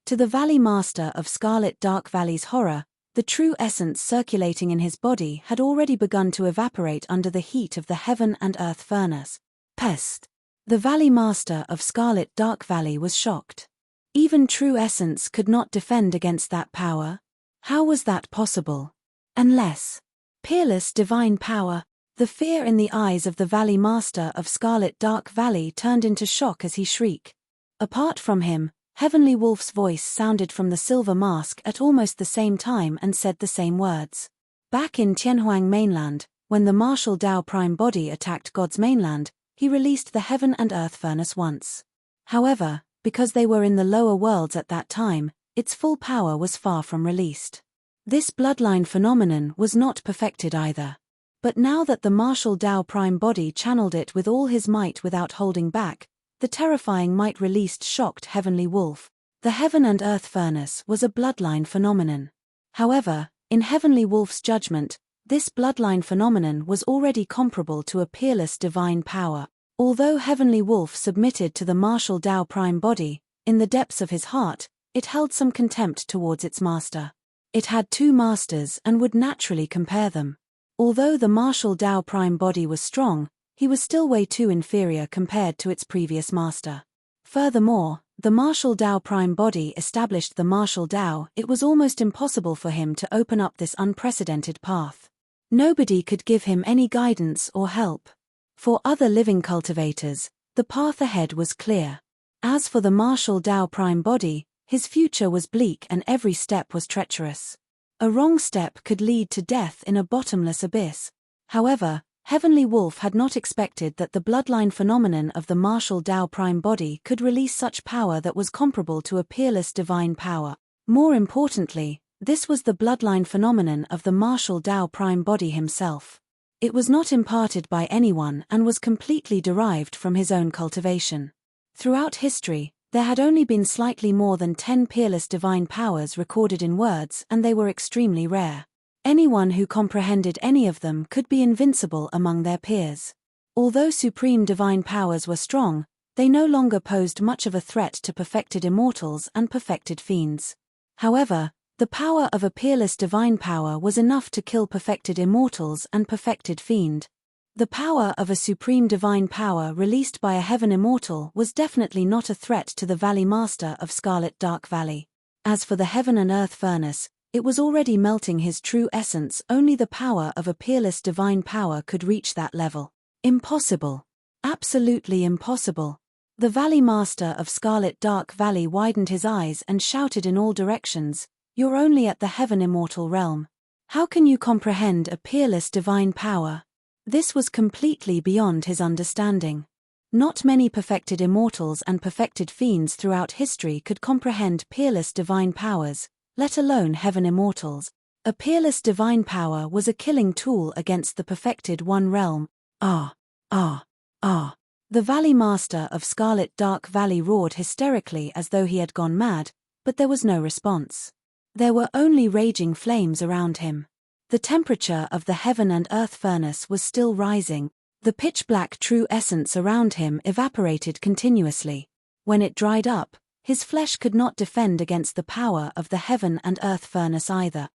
To the Valley Master of Scarlet Dark Valley's horror, the true essence circulating in his body had already begun to evaporate under the heat of the heaven and earth furnace. Pest! The Valley Master of Scarlet Dark Valley was shocked. Even true essence could not defend against that power. How was that possible? Unless peerless divine power. The fear in the eyes of the Valley Master of Scarlet Dark Valley turned into shock as he shrieked. Apart from him, Heavenly Wolf's voice sounded from the silver mask at almost the same time and said the same words. Back in Tianhuang mainland, when the martial Tao prime body attacked God's mainland, he released the heaven and earth furnace once. However, because they were in the lower worlds at that time, its full power was far from released. This bloodline phenomenon was not perfected either. But now that the martial Tao prime body channeled it with all his might without holding back, the terrifying might released shocked Heavenly Wolf. The heaven and earth furnace was a bloodline phenomenon. However, in Heavenly Wolf's judgment, this bloodline phenomenon was already comparable to a peerless divine power. Although Heavenly Wolf submitted to the martial Tao prime body, in the depths of his heart, it held some contempt towards its master. It had 2 masters and would naturally compare them. Although the martial Tao prime body was strong, he was still way too inferior compared to its previous master. Furthermore, The martial Tao prime body established the martial Tao. It was almost impossible for him to open up this unprecedented path. Nobody could give him any guidance or help. For other living cultivators, the path ahead was clear. As for the martial Tao prime body, his future was bleak and every step was treacherous. A wrong step could lead to death in a bottomless abyss. However, Heavenly Wolf had not expected that the bloodline phenomenon of the martial Tao prime body could release such power that was comparable to a peerless divine power. More importantly, this was the bloodline phenomenon of the martial Tao prime body himself. It was not imparted by anyone and was completely derived from his own cultivation. Throughout history, there had only been slightly more than 10 peerless divine powers recorded in words, and they were extremely rare. Anyone who comprehended any of them could be invincible among their peers. Although supreme divine powers were strong, they no longer posed much of a threat to perfected immortals and perfected fiends. However, the power of a peerless divine power was enough to kill perfected immortals and perfected fiend. The power of a supreme divine power released by a heaven immortal was definitely not a threat to the Valley Master of Scarlet Dark Valley. As for the heaven and earth furnace, it was already melting his true essence. Only the power of a peerless divine power could reach that level. Impossible. Absolutely impossible. The Valley Master of Scarlet Dark Valley widened his eyes and shouted in all directions, "You're only at the heaven immortal realm. How can you comprehend a peerless divine power?" This was completely beyond his understanding. Not many perfected immortals and perfected fiends throughout history could comprehend peerless divine powers, let alone heaven immortals. A peerless divine power was a killing tool against the perfected one realm. Ah! Ah! Ah! The Valley Master of Scarlet Dark Valley roared hysterically as though he had gone mad, but there was no response. There were only raging flames around him. The temperature of the heaven and earth furnace was still rising. The pitch-black true essence around him evaporated continuously. When it dried up, his flesh could not defend against the power of the heaven and earth furnace either.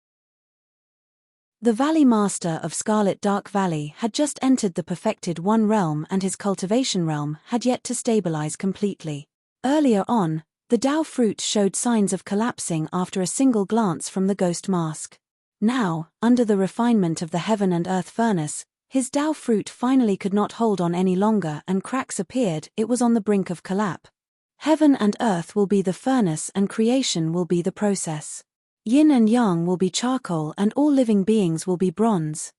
The Valley Master of Scarlet Dark Valley had just entered the perfected one realm, and his cultivation realm had yet to stabilize completely. Earlier on, the Tao fruit showed signs of collapsing after a single glance from the ghost mask. Now, under the refinement of the heaven and earth furnace, his Tao fruit finally could not hold on any longer and cracks appeared. It was on the brink of collapse. Heaven and earth will be the furnace and creation will be the process. Yin and yang will be charcoal and all living beings will be bronze.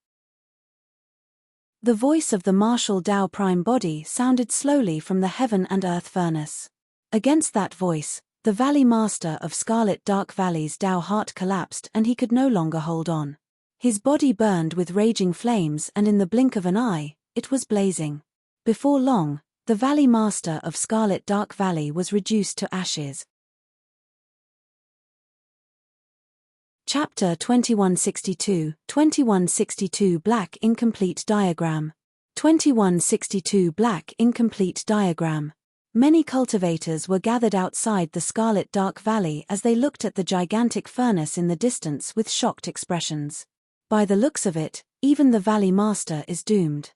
The voice of the martial Tao prime body sounded slowly from the heaven and earth furnace. Against that voice, the Valley Master of Scarlet Dark Valley's Tao heart collapsed and he could no longer hold on. His body burned with raging flames and in the blink of an eye, it was blazing. Before long, the Valley Master of Scarlet Dark Valley was reduced to ashes. Chapter 2162 Black Incomplete Diagram. 2162 Black Incomplete Diagram. Many cultivators were gathered outside the Scarlet Dark Valley as they looked at the gigantic furnace in the distance with shocked expressions. By the looks of it, even the Valley Master is doomed.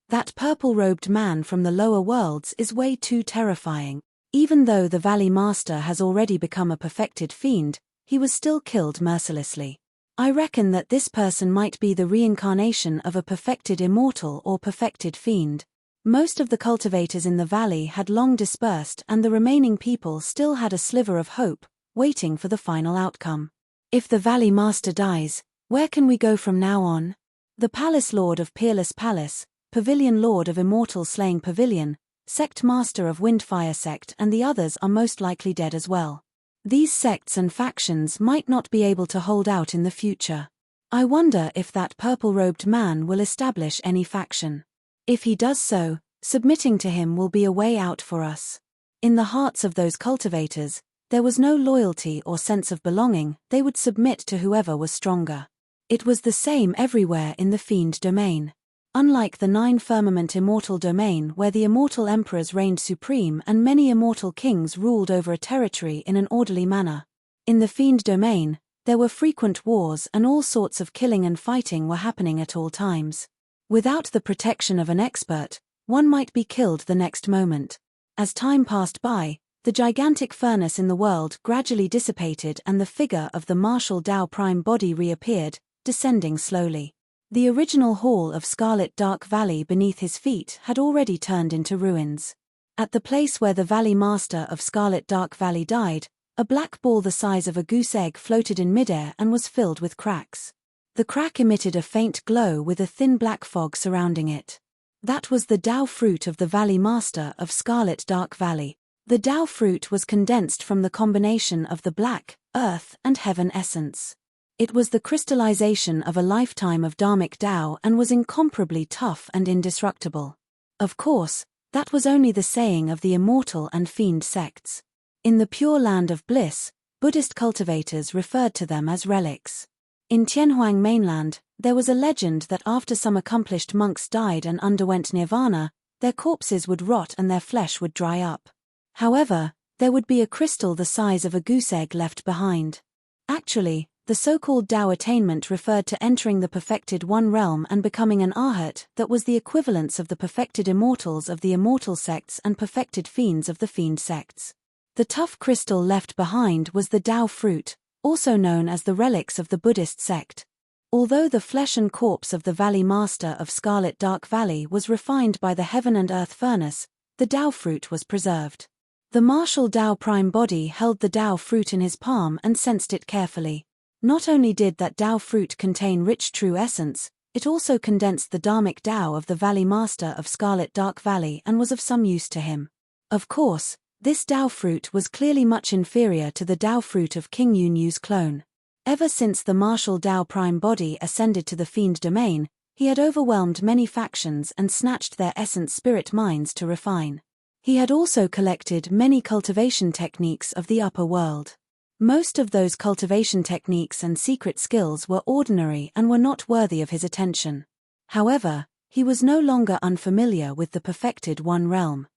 That purple-robed man from the lower worlds is way too terrifying. Even though the Valley Master has already become a perfected fiend, he was still killed mercilessly. I reckon that this person might be the reincarnation of a perfected immortal or perfected fiend. Most of the cultivators in the valley had long dispersed and the remaining people still had a sliver of hope, waiting for the final outcome. If the Valley Master dies, where can we go from now on? The Palace Lord of Peerless Palace, Pavilion Lord of Immortal Slaying Pavilion, Sect Master of Windfire Sect and the others are most likely dead as well. These sects and factions might not be able to hold out in the future. I wonder if that purple-robed man will establish any faction. If he does so, submitting to him will be a way out for us. In the hearts of those cultivators, there was no loyalty or sense of belonging. They would submit to whoever was stronger. It was the same everywhere in the Fiend domain. Unlike the Nine Firmament Immortal domain where the immortal emperors reigned supreme and many immortal kings ruled over a territory in an orderly manner, in the Fiend domain, there were frequent wars and all sorts of killing and fighting were happening at all times. Without the protection of an expert, one might be killed the next moment. As time passed by, The gigantic furnace in the world gradually dissipated and the figure of the martial Tao prime body reappeared, descending slowly. The original hall of Scarlet Dark Valley beneath his feet had already turned into ruins. At the place where the Valley Master of Scarlet Dark Valley died, a black ball the size of a goose egg floated in midair and was filled with cracks. The crack emitted a faint glow with a thin black fog surrounding it. That was the Tao fruit of the Valley Master of Scarlet Dark Valley. The Tao fruit was condensed from the combination of the black, earth, and heaven essence. It was the crystallization of a lifetime of dharmic Tao and was incomparably tough and indestructible. Of course, that was only the saying of the Immortal and Fiend sects. In the Pure Land of Bliss, Buddhist cultivators referred to them as relics. In Tianhuang mainland, there was a legend that after some accomplished monks died and underwent nirvana, their corpses would rot and their flesh would dry up. However, there would be a crystal the size of a goose egg left behind. Actually, the so-called Tao attainment referred to entering the perfected One realm and becoming an arhat that was the equivalence of the perfected immortals of the immortal sects and perfected fiends of the fiend sects. The tough crystal left behind was the Tao fruit, also known as the relics of the Buddhist sect. Although the flesh and corpse of the Valley Master of Scarlet Dark Valley was refined by the heaven and earth furnace, the Tao fruit was preserved. The martial Tao prime body held the Tao fruit in his palm and sensed it carefully. Not only did that Tao fruit contain rich true essence, it also condensed the dharmic Tao of the Valley Master of Scarlet Dark Valley and was of some use to him. Of course, this Tao fruit was clearly much inferior to the Tao fruit of King Yunyu's clone. Ever since the martial Tao prime body ascended to the fiend domain, he had overwhelmed many factions and snatched their essence spirit minds to refine. He had also collected many cultivation techniques of the upper world. Most of those cultivation techniques and secret skills were ordinary and were not worthy of his attention. However, he was no longer unfamiliar with the perfected One realm.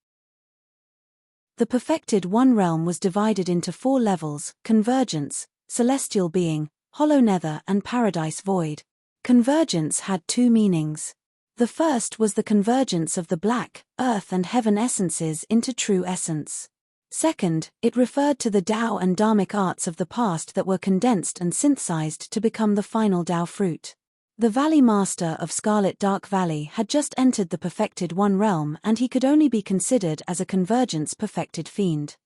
The perfected One realm was divided into 4 levels: Convergence, Celestial Being, Hollow Nether and Paradise Void. Convergence had 2 meanings. The first was the convergence of the black, earth and heaven essences into true essence. Second, it referred to the Tao and dharmic arts of the past that were condensed and synthesized to become the final Tao fruit. The Valley Master of Scarlet Dark Valley had just entered the perfected One realm and he could only be considered as a convergence perfected fiend.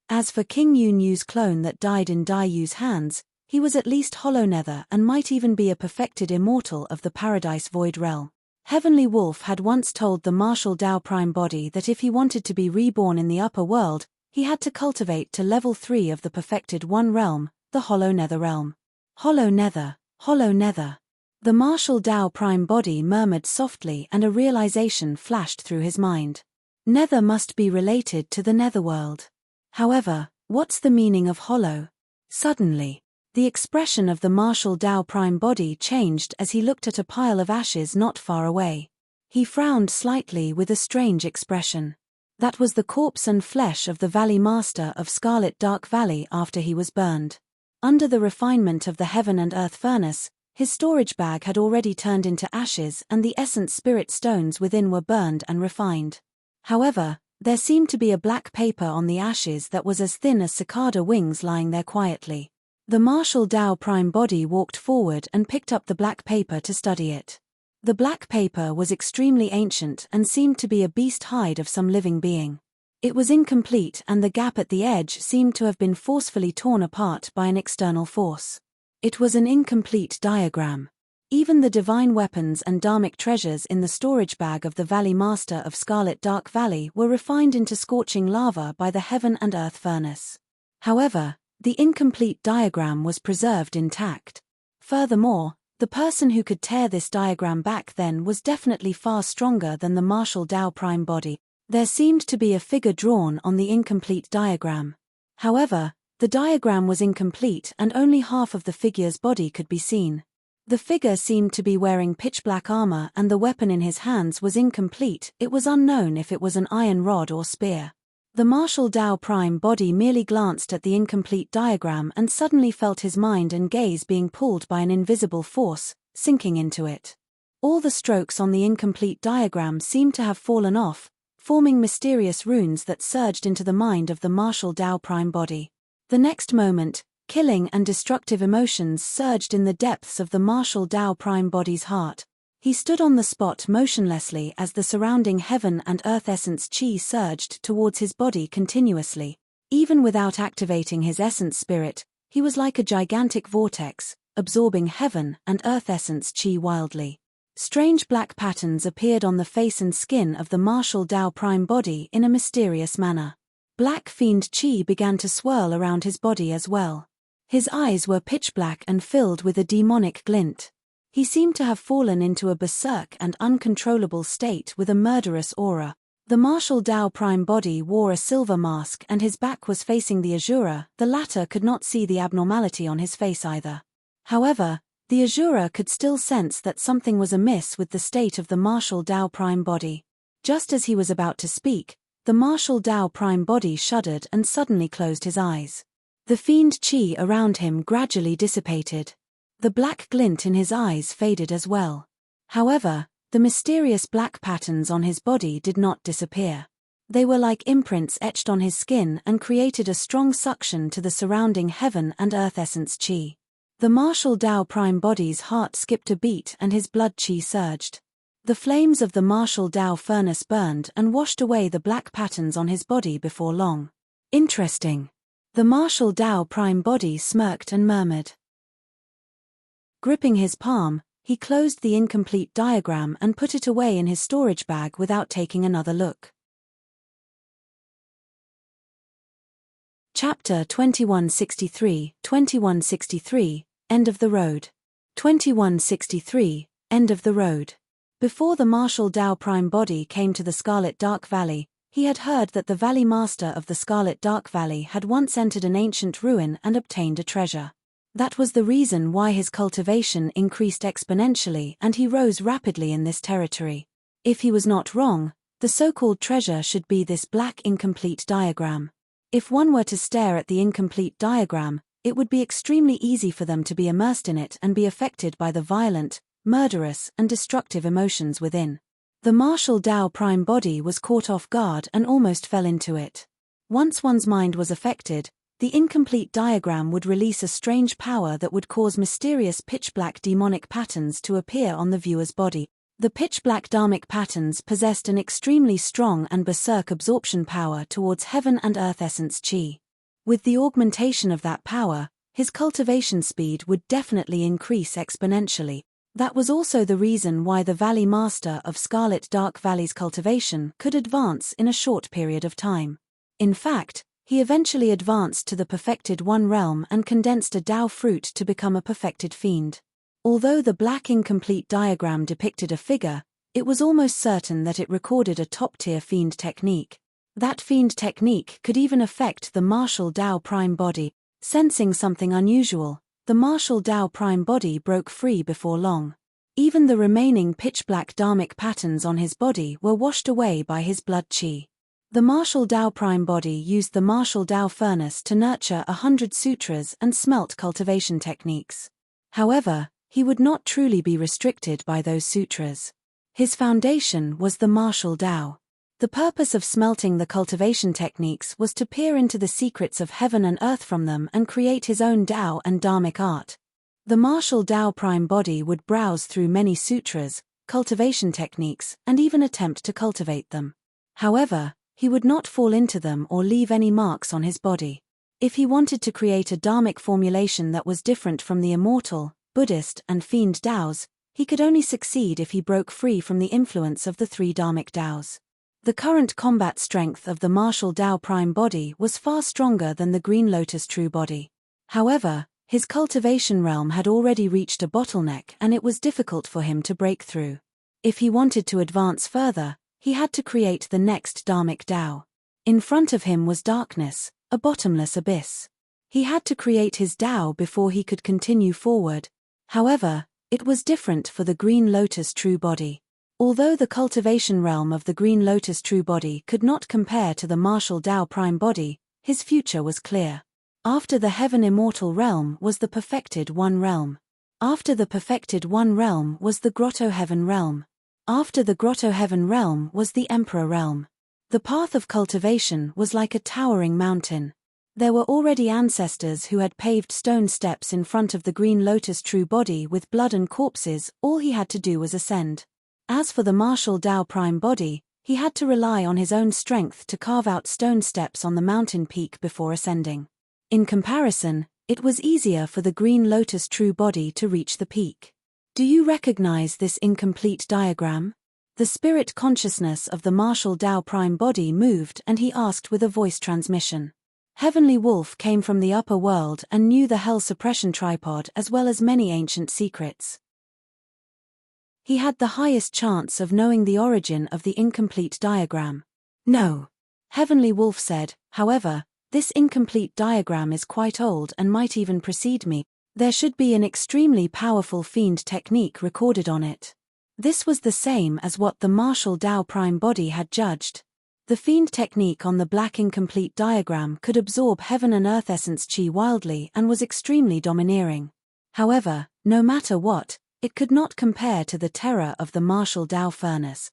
As for King Yunyu's clone that died in Dai Yu's hands, he was at least Hollow Nether and might even be a perfected immortal of the Paradise Void realm. Heavenly Wolf had once told the martial Tao prime body that if he wanted to be reborn in the upper world, he had to cultivate to level 3 of the perfected One realm, the Hollow Nether realm. Hollow Nether, Hollow Nether. The martial Tao prime body murmured softly and a realization flashed through his mind. Nether must be related to the netherworld. However, what's the meaning of hollow? Suddenly, the expression of the martial Tao prime body changed as he looked at a pile of ashes not far away. He frowned slightly with a strange expression. That was the corpse and flesh of the Valley Master of Scarlet Dark Valley after he was burned. Under the refinement of the heaven and earth furnace, his storage bag had already turned into ashes and the essence spirit stones within were burned and refined. However, there seemed to be a black paper on the ashes that was as thin as cicada wings lying there quietly. The martial Tao prime body walked forward and picked up the black paper to study it. The black paper was extremely ancient and seemed to be a beast hide of some living being. It was incomplete and the gap at the edge seemed to have been forcefully torn apart by an external force. It was an incomplete diagram. Even the divine weapons and dharmic treasures in the storage bag of the Valley Master of Scarlet Dark Valley were refined into scorching lava by the heaven and earth furnace. However, the incomplete diagram was preserved intact. Furthermore, the person who could tear this diagram back then was definitely far stronger than the martial Tao prime body. There seemed to be a figure drawn on the incomplete diagram. However, the diagram was incomplete and only half of the figure's body could be seen. The figure seemed to be wearing pitch-black armor and the weapon in his hands was incomplete. It was unknown if it was an iron rod or spear. The martial Tao prime body merely glanced at the incomplete diagram and suddenly felt his mind and gaze being pulled by an invisible force, sinking into it. All the strokes on the incomplete diagram seemed to have fallen off, forming mysterious runes that surged into the mind of the martial Tao prime body. The next moment, killing and destructive emotions surged in the depths of the martial Tao prime body's heart. He stood on the spot motionlessly as the surrounding heaven and earth essence chi surged towards his body continuously. Even without activating his essence spirit, he was like a gigantic vortex, absorbing heaven and earth essence chi wildly. Strange black patterns appeared on the face and skin of the martial Tao prime body in a mysterious manner. Black fiend chi began to swirl around his body as well. His eyes were pitch black and filled with a demonic glint. He seemed to have fallen into a berserk and uncontrollable state with a murderous aura. The martial Tao prime body wore a silver mask and his back was facing the Azura. The latter could not see the abnormality on his face either. However, the Azura could still sense that something was amiss with the state of the martial Tao prime body. Just as he was about to speak, the martial Tao prime body shuddered and suddenly closed his eyes. The fiend chi around him gradually dissipated. The black glint in his eyes faded as well. However, the mysterious black patterns on his body did not disappear. They were like imprints etched on his skin and created a strong suction to the surrounding heaven and earth essence chi. The martial Tao prime body's heart skipped a beat and his blood chi surged. The flames of the martial Tao furnace burned and washed away the black patterns on his body before long. Interesting. The martial Tao prime body smirked and murmured. Gripping his palm, he closed the incomplete diagram and put it away in his storage bag without taking another look. Chapter 2163, End of the Road. 2163, End of the Road. Before the martial Tao prime body came to the Scarlet Dark Valley, he had heard that the Valley Master of the Scarlet Dark Valley had once entered an ancient ruin and obtained a treasure. That was the reason why his cultivation increased exponentially and he rose rapidly in this territory. If he was not wrong, the so-called treasure should be this black incomplete diagram. If one were to stare at the incomplete diagram, it would be extremely easy for them to be immersed in it and be affected by the violent, murderous and destructive emotions within. The martial Tao prime body was caught off guard and almost fell into it. Once one's mind was affected, the incomplete diagram would release a strange power that would cause mysterious pitch-black demonic patterns to appear on the viewer's body. The pitch-black dharmic patterns possessed an extremely strong and berserk absorption power towards heaven and earth essence chi. With the augmentation of that power, his cultivation speed would definitely increase exponentially. That was also the reason why the Valley Master of Scarlet Dark Valley's cultivation could advance in a short period of time. In fact, he eventually advanced to the perfected one realm and condensed a Tao fruit to become a perfected fiend. Although the black incomplete diagram depicted a figure, it was almost certain that it recorded a top-tier fiend technique. That fiend technique could even affect the martial Tao prime body. Sensing something unusual, the martial Tao prime body broke free before long. Even the remaining pitch-black dharmic patterns on his body were washed away by his blood chi. The martial Tao prime body used the martial Tao furnace to nurture 100 sutras and smelt cultivation techniques. However, he would not truly be restricted by those sutras. His foundation was the martial Tao. The purpose of smelting the cultivation techniques was to peer into the secrets of heaven and earth from them and create his own Tao and dharmic art. The martial Tao prime body would browse through many sutras, cultivation techniques, and even attempt to cultivate them. However, he would not fall into them or leave any marks on his body. If he wanted to create a dharmic formulation that was different from the immortal, Buddhist, and fiend Taos, he could only succeed if he broke free from the influence of the three dharmic Taos. The current combat strength of the martial Tao prime body was far stronger than the Green Lotus true body. However, his cultivation realm had already reached a bottleneck and it was difficult for him to break through. If he wanted to advance further, he had to create the next dharmic Tao. In front of him was darkness, a bottomless abyss. He had to create his Tao before he could continue forward. However, it was different for the Green Lotus true body. Although the cultivation realm of the Green Lotus true body could not compare to the martial Tao prime body, his future was clear. After the Heaven Immortal realm was the perfected One realm. After the perfected One realm was the Grotto Heaven realm. After the Grotto Heaven realm was the Emperor realm. The path of cultivation was like a towering mountain. There were already ancestors who had paved stone steps in front of the green lotus true body with blood and corpses. All he had to do was ascend. As for the martial Tao prime body, he had to rely on his own strength to carve out stone steps on the mountain peak before ascending. In comparison, it was easier for the green lotus true body to reach the peak. Do you recognize this incomplete diagram? The spirit consciousness of the martial Tao prime body moved, and he asked with a voice transmission. Heavenly Wolf came from the upper world and knew the hell suppression tripod as well as many ancient secrets. He had the highest chance of knowing the origin of the incomplete diagram. No. Heavenly Wolf said, however, this incomplete diagram is quite old and might even precede me. There should be an extremely powerful fiend technique recorded on it. This was the same as what the martial Tao prime body had judged. The fiend technique on the black incomplete diagram could absorb heaven and earth essence chi wildly and was extremely domineering. However, no matter what, it could not compare to the terror of the martial Tao furnace.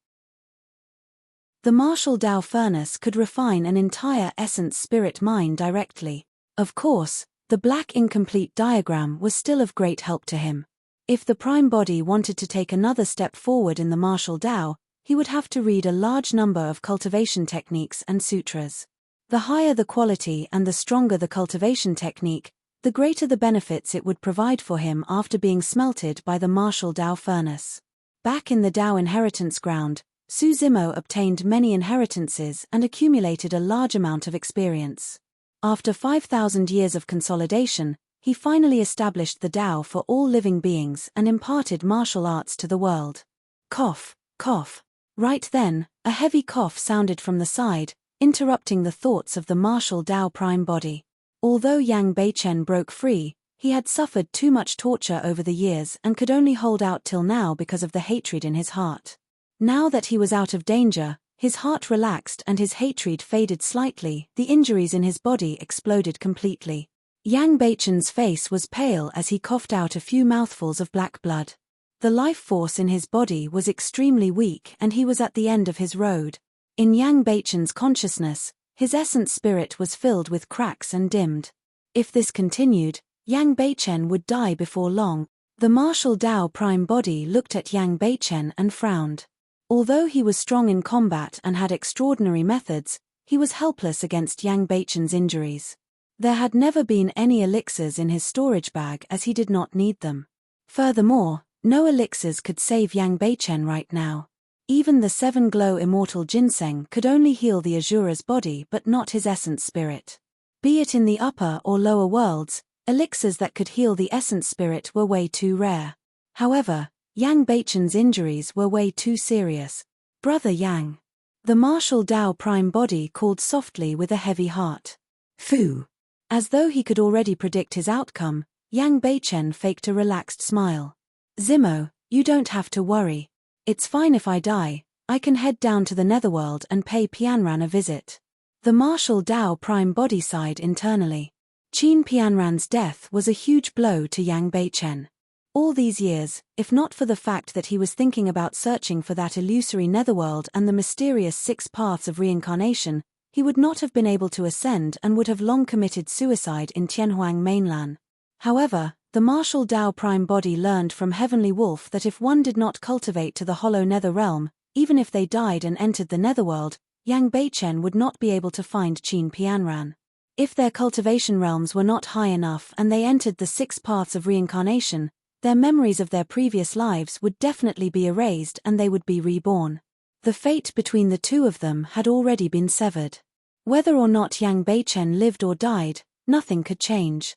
The martial Tao furnace could refine an entire essence spirit mind directly. Of course, the black incomplete diagram was still of great help to him. If the prime body wanted to take another step forward in the martial Tao, he would have to read a large number of cultivation techniques and sutras. The higher the quality and the stronger the cultivation technique, the greater the benefits it would provide for him after being smelted by the martial Tao furnace. Back in the Tao inheritance ground, Su Zimo obtained many inheritances and accumulated a large amount of experience. After 5,000 years of consolidation, he finally established the Tao for all living beings and imparted martial arts to the world. Cough, cough. Right then, a heavy cough sounded from the side, interrupting the thoughts of the martial Tao prime body. Although Yang Beichen broke free, he had suffered too much torture over the years and could only hold out till now because of the hatred in his heart. Now that he was out of danger, his heart relaxed and his hatred faded slightly. The injuries in his body exploded completely. Yang Beichen's face was pale as he coughed out a few mouthfuls of black blood. The life force in his body was extremely weak and he was at the end of his road. In Yang Beichen's consciousness, his essence spirit was filled with cracks and dimmed. If this continued, Yang Beichen would die before long. The martial Tao prime body looked at Yang Beichen and frowned. Although he was strong in combat and had extraordinary methods, he was helpless against Yang Beichen's injuries. There had never been any elixirs in his storage bag as he did not need them. Furthermore, no elixirs could save Yang Beichen right now. Even the 7-glow immortal ginseng could only heal the Azura's body but not his essence spirit. Be it in the upper or lower worlds, elixirs that could heal the essence spirit were way too rare. However, Yang Beichen's injuries were way too serious. Brother Yang. The martial Tao prime body called softly with a heavy heart. Fu. As though he could already predict his outcome, Yang Beichen faked a relaxed smile. Zimo, you don't have to worry. It's fine if I die. I can head down to the netherworld and pay Pianran a visit. The martial Tao prime body sighed internally. Qin Pianran's death was a huge blow to Yang Beichen. All these years, if not for the fact that he was thinking about searching for that illusory netherworld and the mysterious 6 paths of reincarnation, he would not have been able to ascend and would have long committed suicide in Tianhuang mainland. However, the martial Tao prime body learned from Heavenly Wolf that if one did not cultivate to the hollow nether realm, even if they died and entered the netherworld, Yang Beichen would not be able to find Qin Pianran. If their cultivation realms were not high enough and they entered the 6 paths of reincarnation, their memories of their previous lives would definitely be erased and they would be reborn. The fate between the two of them had already been severed. Whether or not Yang Beichen lived or died, nothing could change.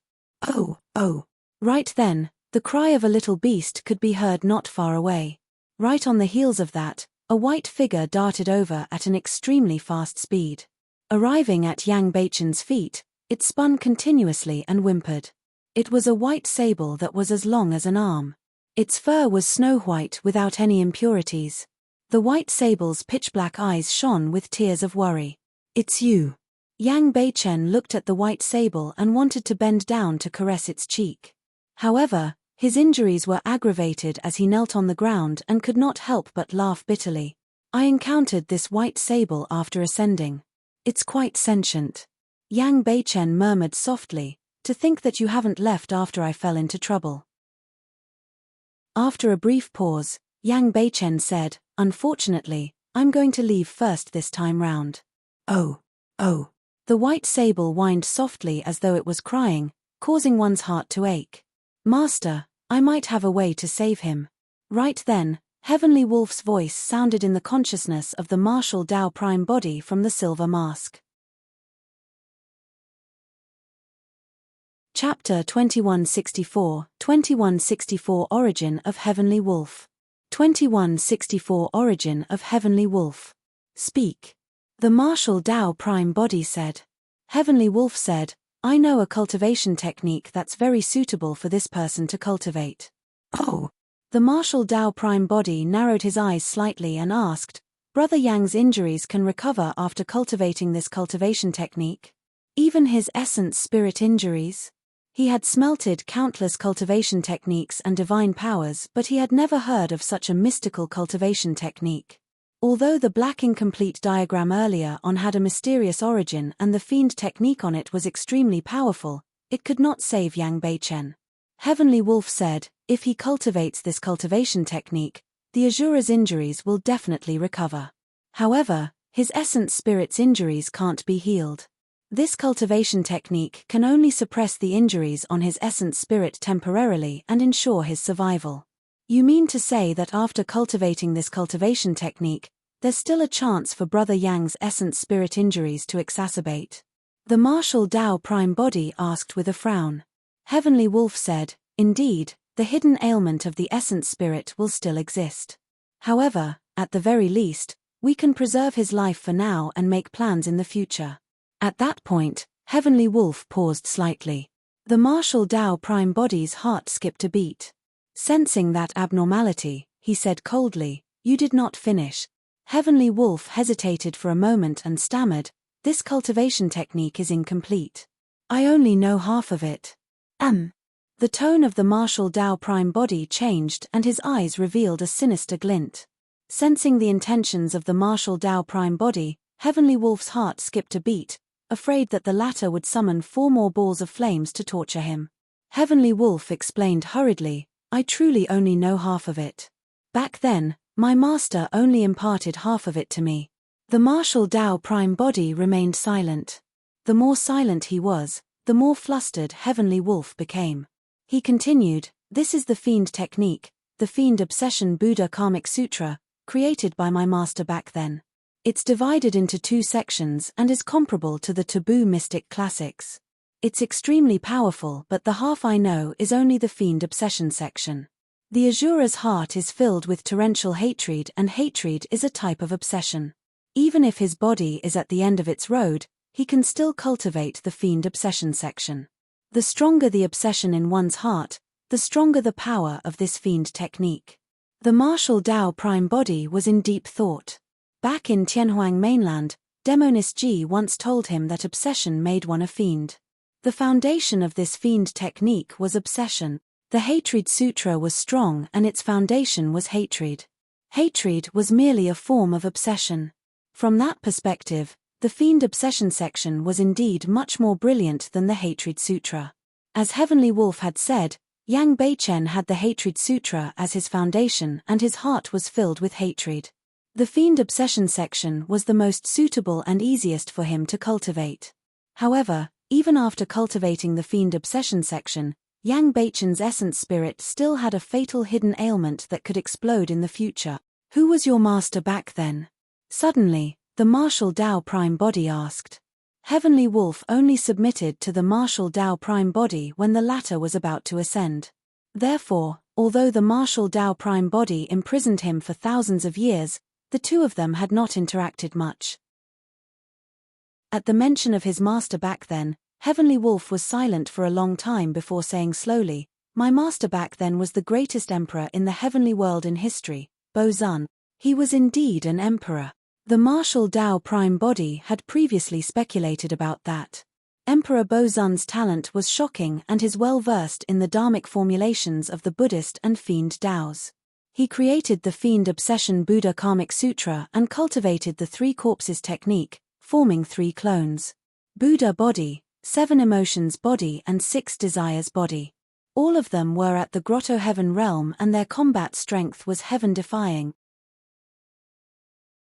Oh, oh. Right then, the cry of a little beast could be heard not far away. Right on the heels of that, a white figure darted over at an extremely fast speed. Arriving at Yang Beichen's feet, it spun continuously and whimpered. It was a white sable that was as long as an arm. Its fur was snow-white without any impurities. The white sable's pitch-black eyes shone with tears of worry. It's you. Yang Beichen looked at the white sable and wanted to bend down to caress its cheek. However, his injuries were aggravated as he knelt on the ground and could not help but laugh bitterly. I encountered this white sable after ascending. It's quite sentient. Yang Beichen murmured softly, to think that you haven't left after I fell into trouble. After a brief pause, Yang Beichen said, unfortunately, I'm going to leave first this time round. Oh. The white sable whined softly as though it was crying, causing one's heart to ache. Master, I might have a way to save him. Right then, Heavenly Wolf's voice sounded in the consciousness of the martial Tao prime body from the silver mask. Chapter 2164 Origin of Heavenly Wolf. 2164 Origin of Heavenly Wolf. Speak. The martial Tao prime body said. Heavenly Wolf said, I know a cultivation technique that's very suitable for this person to cultivate. Oh. The martial Tao prime body narrowed his eyes slightly and asked, Brother Yang's injuries can recover after cultivating this cultivation technique? Even his essence spirit injuries? He had smelted countless cultivation techniques and divine powers, but he had never heard of such a mystical cultivation technique. Although the black incomplete diagram earlier on had a mysterious origin and the fiend technique on it was extremely powerful, it could not save Yang Beichen. Heavenly Wolf said, if he cultivates this cultivation technique, the Azura's injuries will definitely recover. However, his essence spirit's injuries can't be healed. This cultivation technique can only suppress the injuries on his essence spirit temporarily and ensure his survival. You mean to say that after cultivating this cultivation technique, there's still a chance for Brother Yang's essence spirit injuries to exacerbate? The martial Tao prime body asked with a frown. Heavenly Wolf said, indeed, the hidden ailment of the essence spirit will still exist. However, at the very least, we can preserve his life for now and make plans in the future. At that point, Heavenly Wolf paused slightly. The martial Tao prime body's heart skipped a beat. Sensing that abnormality, he said coldly, you did not finish. Heavenly Wolf hesitated for a moment and stammered, this cultivation technique is incomplete. I only know half of it. The tone of the martial Tao prime body changed and his eyes revealed a sinister glint. Sensing the intentions of the martial Tao prime body, Heavenly Wolf's heart skipped a beat, afraid that the latter would summon 4 more balls of flames to torture him. Heavenly Wolf explained hurriedly, I truly only know half of it. Back then, my master only imparted half of it to me. The martial Tao prime body remained silent. The more silent he was, the more flustered Heavenly Wolf became. He continued, this is the fiend technique, the fiend obsession Buddha Karmic Sutra, created by my master back then. It's divided into 2 sections and is comparable to the taboo mystic classics. It's extremely powerful, but the half I know is only the fiend obsession section. The Azura's heart is filled with torrential hatred, and hatred is a type of obsession. Even if his body is at the end of its road, he can still cultivate the fiend obsession section. The stronger the obsession in one's heart, the stronger the power of this fiend technique. The martial Tao prime body was in deep thought. Back in Tianhuang mainland, Demonist Ji once told him that obsession made one a fiend. The foundation of this fiend technique was obsession. The Hatred Sutra was strong and its foundation was hatred. Hatred was merely a form of obsession. From that perspective, the fiend obsession section was indeed much more brilliant than the Hatred Sutra. As Heavenly Wolf had said, Yang Beichen had the Hatred Sutra as his foundation and his heart was filled with hatred. The fiend obsession section was the most suitable and easiest for him to cultivate. However, even after cultivating the fiend obsession section, Yang Beichen's essence spirit still had a fatal hidden ailment that could explode in the future. Who was your master back then? Suddenly, the martial Tao prime body asked. Heavenly Wolf only submitted to the martial Tao prime body when the latter was about to ascend. Therefore, although the martial Tao prime body imprisoned him for thousands of years, the two of them had not interacted much. At the mention of his master back then, Heavenly Wolf was silent for a long time before saying slowly, my master back then was the greatest emperor in the heavenly world in history, Bo Zun. He was indeed an emperor. The martial Tao prime body had previously speculated about that. Emperor Bo Zun's talent was shocking and is well versed in the dharmic formulations of the Buddhist and fiend Taos. He created the Fiend Obsession Buddha Karmic Sutra and cultivated the 3 corpses technique, forming 3 clones. Buddha body, 7 emotions body and 6 desires body. All of them were at the grotto heaven realm and their combat strength was heaven-defying.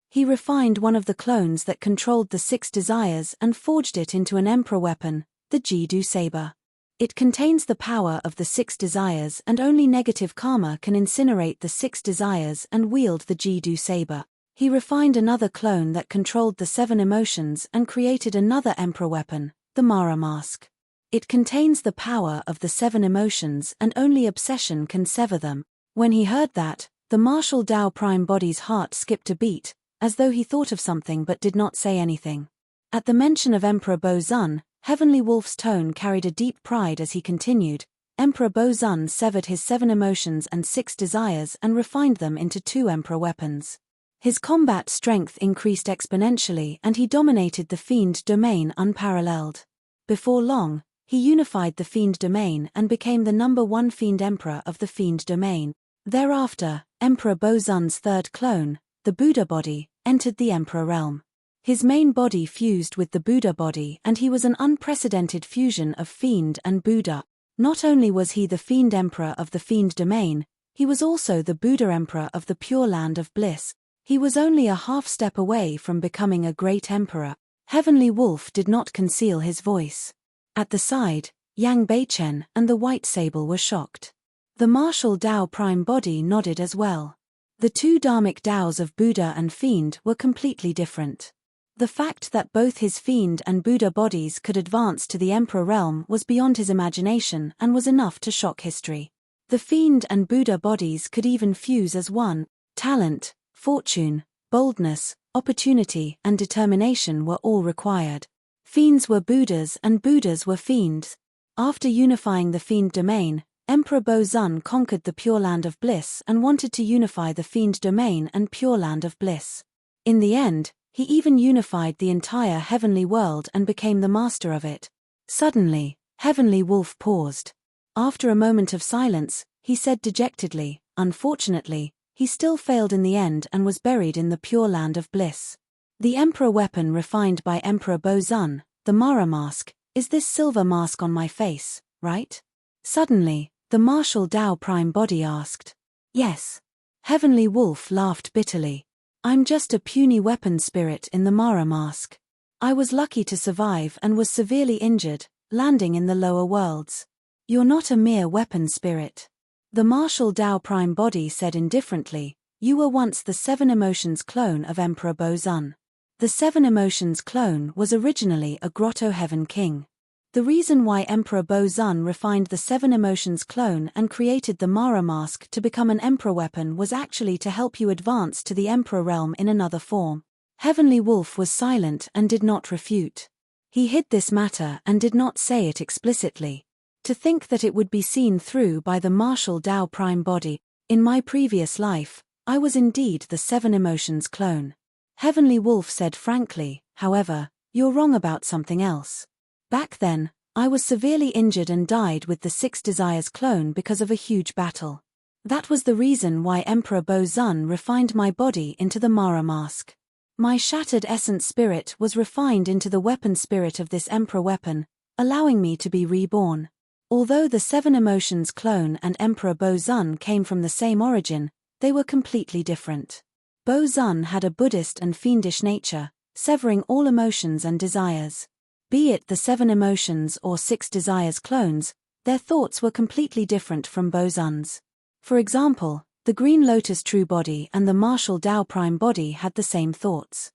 He refined one of the clones that controlled the 6 desires and forged it into an emperor weapon, the Jiddu saber. It contains the power of the 6 desires and only negative karma can incinerate the 6 desires and wield the Jiddu saber. He refined another clone that controlled the 7 emotions and created another emperor weapon, the Mara mask. It contains the power of the 7 emotions and only obsession can sever them. When he heard that, the martial Tao prime body's heart skipped a beat, as though he thought of something but did not say anything. At the mention of Emperor Bo-Zun, Heavenly Wolf's tone carried a deep pride as he continued. Emperor Bo-Zun severed his 7 emotions and 6 desires and refined them into 2 emperor weapons. His combat strength increased exponentially and he dominated the Fiend domain unparalleled. Before long, he unified the Fiend domain and became the #1 Fiend Emperor of the Fiend domain. Thereafter, Emperor Bo-Zun's 3rd clone, the Buddha body, entered the Emperor realm. His main body fused with the Buddha body and he was an unprecedented fusion of Fiend and Buddha. Not only was he the Fiend Emperor of the Fiend domain, he was also the Buddha Emperor of the Pure Land of Bliss. He was only a half step away from becoming a great emperor. Heavenly Wolf did not conceal his voice. At the side, Yang Beichen and the White Sable were shocked. The martial Tao prime body nodded as well. The 2 dharmic Taos of Buddha and Fiend were completely different. The fact that both his Fiend and Buddha bodies could advance to the Emperor realm was beyond his imagination and was enough to shock history. The Fiend and Buddha bodies could even fuse as one. Talent, fortune, boldness, opportunity and determination were all required. Fiends were Buddhas and Buddhas were Fiends. After unifying the Fiend domain, Emperor Bo-Zun conquered the Pure Land of Bliss and wanted to unify the Fiend domain and Pure Land of Bliss. In the end, he even unified the entire heavenly world and became the master of it. Suddenly, Heavenly Wolf paused. After a moment of silence, he said dejectedly, "Unfortunately, he still failed in the end and was buried in the Pure Land of Bliss." The Emperor weapon refined by Emperor Bo-Zun, the Mara mask, is this silver mask on my face, right? Suddenly, the martial Tao prime body asked. Yes. Heavenly Wolf laughed bitterly. I'm just a puny weapon spirit in the Mara mask. I was lucky to survive and was severely injured, landing in the lower worlds. You're not a mere weapon spirit. The martial Tao prime body said indifferently, you were once the 7 emotions clone of Emperor Bo-Zun. The 7 emotions clone was originally a grotto heaven king. The reason why Emperor Bo-Zun refined the 7 emotions clone and created the Mara mask to become an emperor weapon was actually to help you advance to the emperor realm in another form. Heavenly Wolf was silent and did not refute. He hid this matter and did not say it explicitly. To think that it would be seen through by the martial Tao prime body. In my previous life, I was indeed the 7 emotions clone. Heavenly Wolf said frankly, however, you're wrong about something else. Back then, I was severely injured and died with the 6 desires clone because of a huge battle. That was the reason why Emperor Bo-Zun refined my body into the Mara mask. My shattered essence spirit was refined into the weapon spirit of this emperor weapon, allowing me to be reborn. Although the 7 emotions clone and Emperor Bo-Zun came from the same origin, they were completely different. Bo-Zun had a Buddhist and fiendish nature, severing all emotions and desires. Be it the 7 emotions or 6 desires clones, their thoughts were completely different from Bo-Zun's. For example, the Green Lotus True Body and the Martial Tao Prime Body had the same thoughts.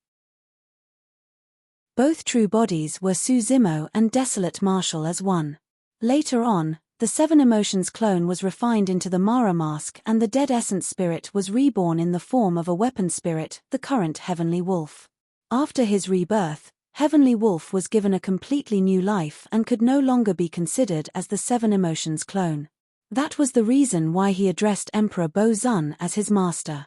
Both true bodies were Su Zimo and Desolate Martial as one. Later on, the 7 emotions clone was refined into the Mara mask and the dead essence spirit was reborn in the form of a weapon spirit, the current Heavenly Wolf. After his rebirth, Heavenly Wolf was given a completely new life and could no longer be considered as the 7 emotions clone. That was the reason why he addressed Emperor Bo-Zun as his master.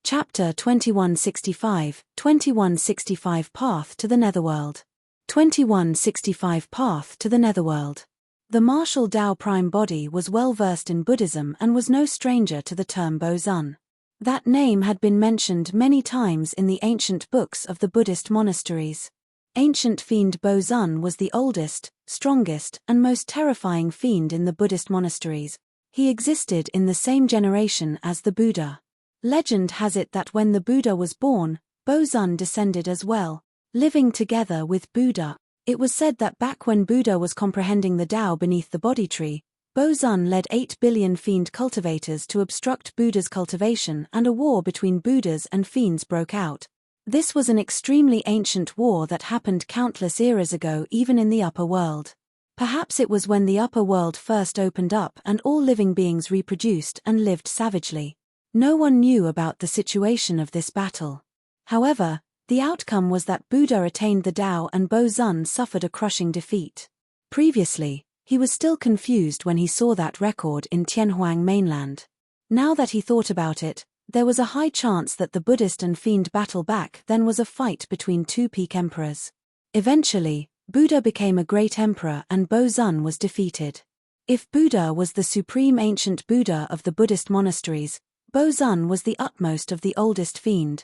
Chapter 2165, 2165 Path to the Netherworld. 2165 Path to the Netherworld. The martial Tao prime body was well versed in Buddhism and was no stranger to the term Bo-Zun. That name had been mentioned many times in the ancient books of the Buddhist monasteries. Ancient fiend Bo-Zun was the oldest, strongest, and most terrifying fiend in the Buddhist monasteries. He existed in the same generation as the Buddha. Legend has it that when the Buddha was born, Bo-Zun descended as well, living together with Buddha. It was said that back when Buddha was comprehending the Tao beneath the Bodhi tree, Bo-Zun led 8 billion fiend cultivators to obstruct Buddha's cultivation, and a war between Buddhas and fiends broke out. This was an extremely ancient war that happened countless eras ago, even in the upper world. Perhaps it was when the upper world first opened up and all living beings reproduced and lived savagely. No one knew about the situation of this battle. However, the outcome was that Buddha attained the Tao and Bo-Zun suffered a crushing defeat. Previously, he was still confused when he saw that record in Tianhuang mainland. Now that he thought about it, there was a high chance that the Buddhist and fiend battle back then was a fight between two peak emperors. Eventually, Buddha became a great emperor and Bo-Zun was defeated. If Buddha was the supreme ancient Buddha of the Buddhist monasteries, Bo-Zun was the utmost of the oldest fiend.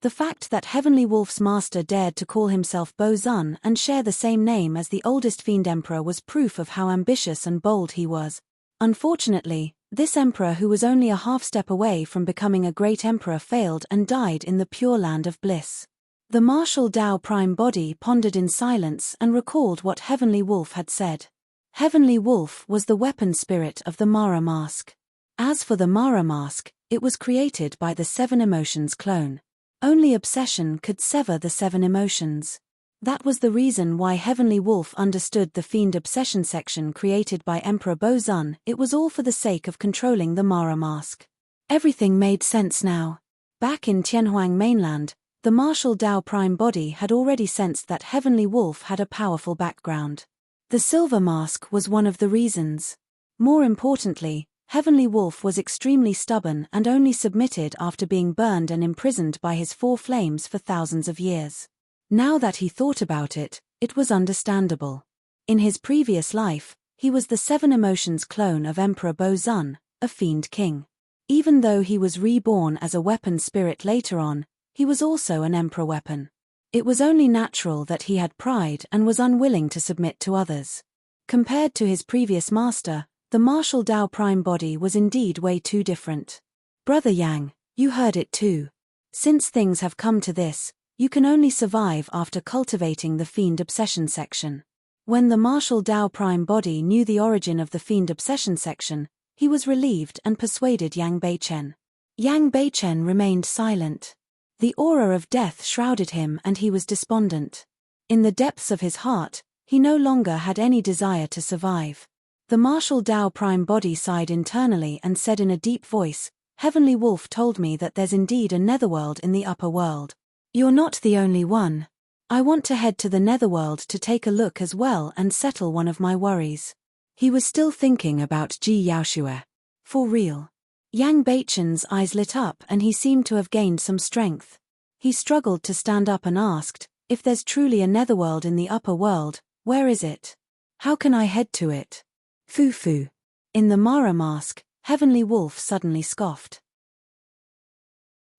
The fact that Heavenly Wolf's master dared to call himself Bo-Zun and share the same name as the oldest fiend emperor was proof of how ambitious and bold he was. Unfortunately, this emperor who was only a half step away from becoming a great emperor failed and died in the Pure Land of Bliss. The martial Tao prime body pondered in silence and recalled what Heavenly Wolf had said. Heavenly Wolf was the weapon spirit of the Mara mask. As for the Mara mask, it was created by the 7 emotions clone. Only obsession could sever the 7 emotions. That was the reason why Heavenly Wolf understood the fiend obsession section created by Emperor Bo-Zun. It was all for the sake of controlling the Mara mask. Everything made sense now. Back in Tianhuang mainland, the martial Tao prime body had already sensed that Heavenly Wolf had a powerful background. The silver mask was one of the reasons. More importantly, Heavenly Wolf was extremely stubborn and only submitted after being burned and imprisoned by his 4 flames for thousands of years. Now that he thought about it, it was understandable. In his previous life, he was the 7 emotions clone of Emperor Bo-Zun, a fiend king. Even though he was reborn as a weapon spirit later on, he was also an emperor weapon. It was only natural that he had pride and was unwilling to submit to others. Compared to his previous master, the martial Tao prime body was indeed way too different. Brother Yang, you heard it too. Since things have come to this, you can only survive after cultivating the fiend obsession section. When the martial Tao prime body knew the origin of the fiend obsession section, he was relieved and persuaded Yang Beichen. Yang Beichen remained silent. The aura of death shrouded him and he was despondent. In the depths of his heart, he no longer had any desire to survive. The martial Tao prime body sighed internally and said in a deep voice, Heavenly Wolf told me that there's indeed a netherworld in the upper world. You're not the only one. I want to head to the netherworld to take a look as well and settle one of my worries. He was still thinking about Ji Yaoshue. For real. Yang Beichen's eyes lit up and he seemed to have gained some strength. He struggled to stand up and asked, if there's truly a netherworld in the upper world, where is it? How can I head to it? Foo-foo. In the Mara mask, Heavenly Wolf suddenly scoffed.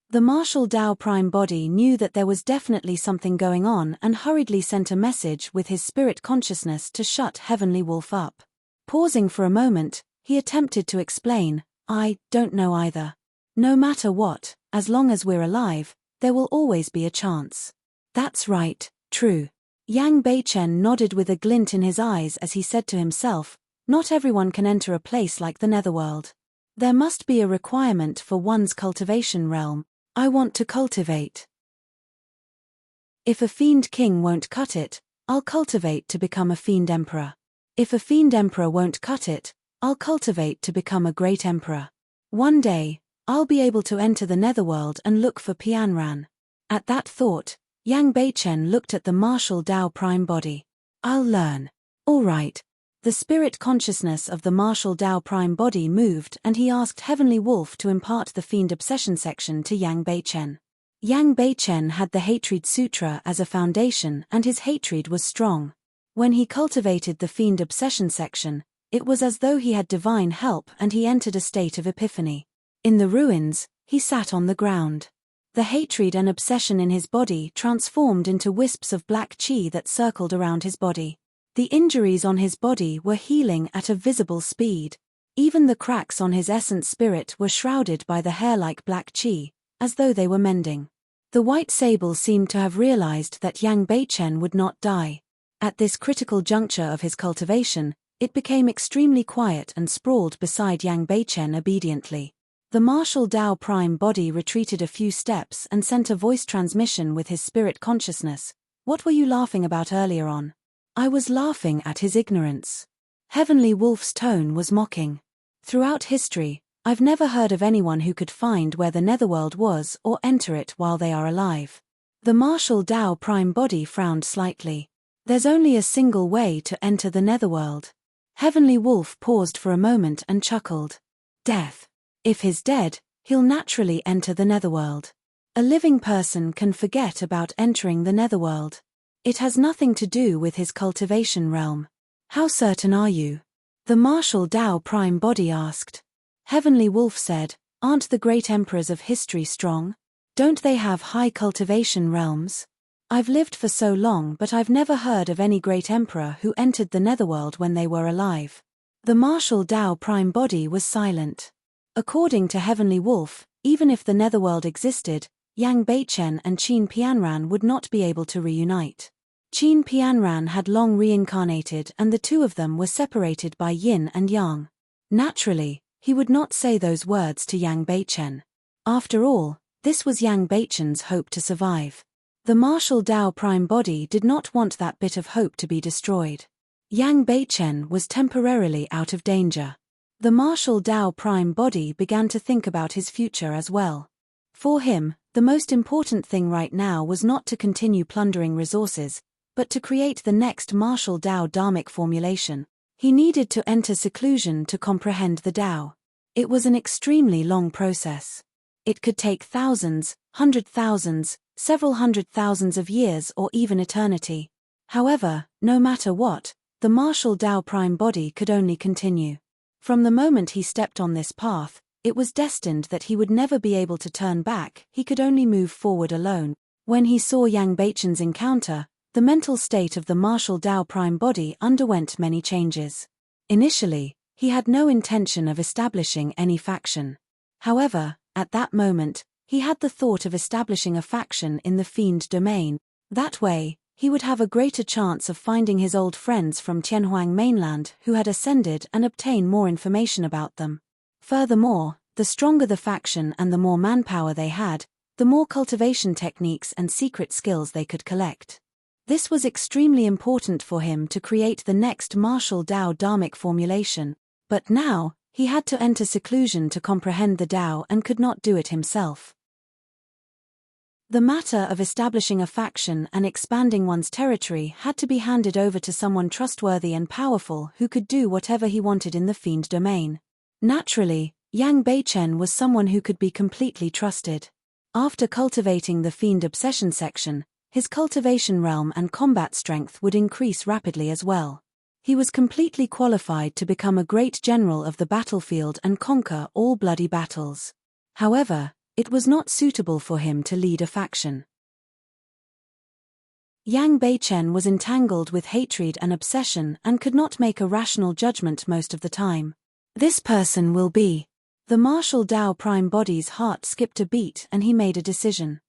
The martial Tao prime body knew that there was definitely something going on and hurriedly sent a message with his spirit consciousness to shut Heavenly Wolf up. Pausing for a moment, he attempted to explain, I don't know either. No matter what, as long as we're alive, there will always be a chance. That's right, true. Yang Beichen nodded with a glint in his eyes as he said to himself, not everyone can enter a place like the netherworld. There must be a requirement for one's cultivation realm. I want to cultivate. If a fiend king won't cut it, I'll cultivate to become a fiend emperor. If a fiend emperor won't cut it, I'll cultivate to become a great emperor. One day, I'll be able to enter the netherworld and look for Pianran. At that thought, Yang Beichen looked at the martial Tao prime body. I'll learn. All right. The spirit consciousness of the martial Tao prime body moved and he asked Heavenly Wolf to impart the fiend obsession section to Yang Beichen. Yang Beichen had the Hatred Sutra as a foundation and his hatred was strong. When he cultivated the fiend obsession section, it was as though he had divine help and he entered a state of epiphany. In the ruins, he sat on the ground. The hatred and obsession in his body transformed into wisps of black chi that circled around his body. The injuries on his body were healing at a visible speed. Even the cracks on his essence spirit were shrouded by the hair-like black chi, as though they were mending. The white sable seemed to have realized that Yang Beichen would not die. At this critical juncture of his cultivation, it became extremely quiet and sprawled beside Yang Beichen obediently. The martial Tao prime body retreated a few steps and sent a voice transmission with his spirit consciousness. What were you laughing about earlier on? I was laughing at his ignorance. Heavenly Wolf's tone was mocking. Throughout history, I've never heard of anyone who could find where the netherworld was or enter it while they are alive. The martial Tao prime body frowned slightly. There's only a single way to enter the netherworld. Heavenly Wolf paused for a moment and chuckled. Death. If he's dead, he'll naturally enter the netherworld. A living person can forget about entering the netherworld. It has nothing to do with his cultivation realm. How certain are you? The martial Tao prime body asked. Heavenly Wolf said, aren't the great emperors of history strong? Don't they have high cultivation realms? I've lived for so long but I've never heard of any great emperor who entered the netherworld when they were alive. The martial Tao prime body was silent. According to Heavenly Wolf, even if the netherworld existed, Yang Beichen and Qin Pianran would not be able to reunite. Qin Pianran had long reincarnated and the two of them were separated by yin and yang. Naturally, he would not say those words to Yang Beichen. After all, this was Yang Beichen's hope to survive. The martial Tao prime body did not want that bit of hope to be destroyed. Yang Beichen was temporarily out of danger. The martial Tao prime body began to think about his future as well. For him, the most important thing right now was not to continue plundering resources, but to create the next martial Tao dharmic formulation. He needed to enter seclusion to comprehend the Tao. It was an extremely long process. It could take thousands, 100,000s, several 100,000s of years or even eternity. However, no matter what, the martial Tao prime body could only continue. From the moment he stepped on this path, it was destined that he would never be able to turn back, he could only move forward alone. When he saw Yang Beichen's encounter, the mental state of the martial Tao prime body underwent many changes. Initially, he had no intention of establishing any faction. However, at that moment, he had the thought of establishing a faction in the fiend domain. That way, he would have a greater chance of finding his old friends from Tianhuang mainland who had ascended and obtain more information about them. Furthermore, the stronger the faction and the more manpower they had, the more cultivation techniques and secret skills they could collect. This was extremely important for him to create the next martial Tao dharmic formulation, but now, he had to enter seclusion to comprehend the Tao and could not do it himself. The matter of establishing a faction and expanding one's territory had to be handed over to someone trustworthy and powerful who could do whatever he wanted in the fiend domain. Naturally, Yang Beichen was someone who could be completely trusted. After cultivating the fiend obsession section, his cultivation realm and combat strength would increase rapidly as well. He was completely qualified to become a great general of the battlefield and conquer all bloody battles. However, it was not suitable for him to lead a faction. Yang Beichen was entangled with hatred and obsession and could not make a rational judgment most of the time. This person will be. The martial Tao prime body's heart skipped a beat and he made a decision.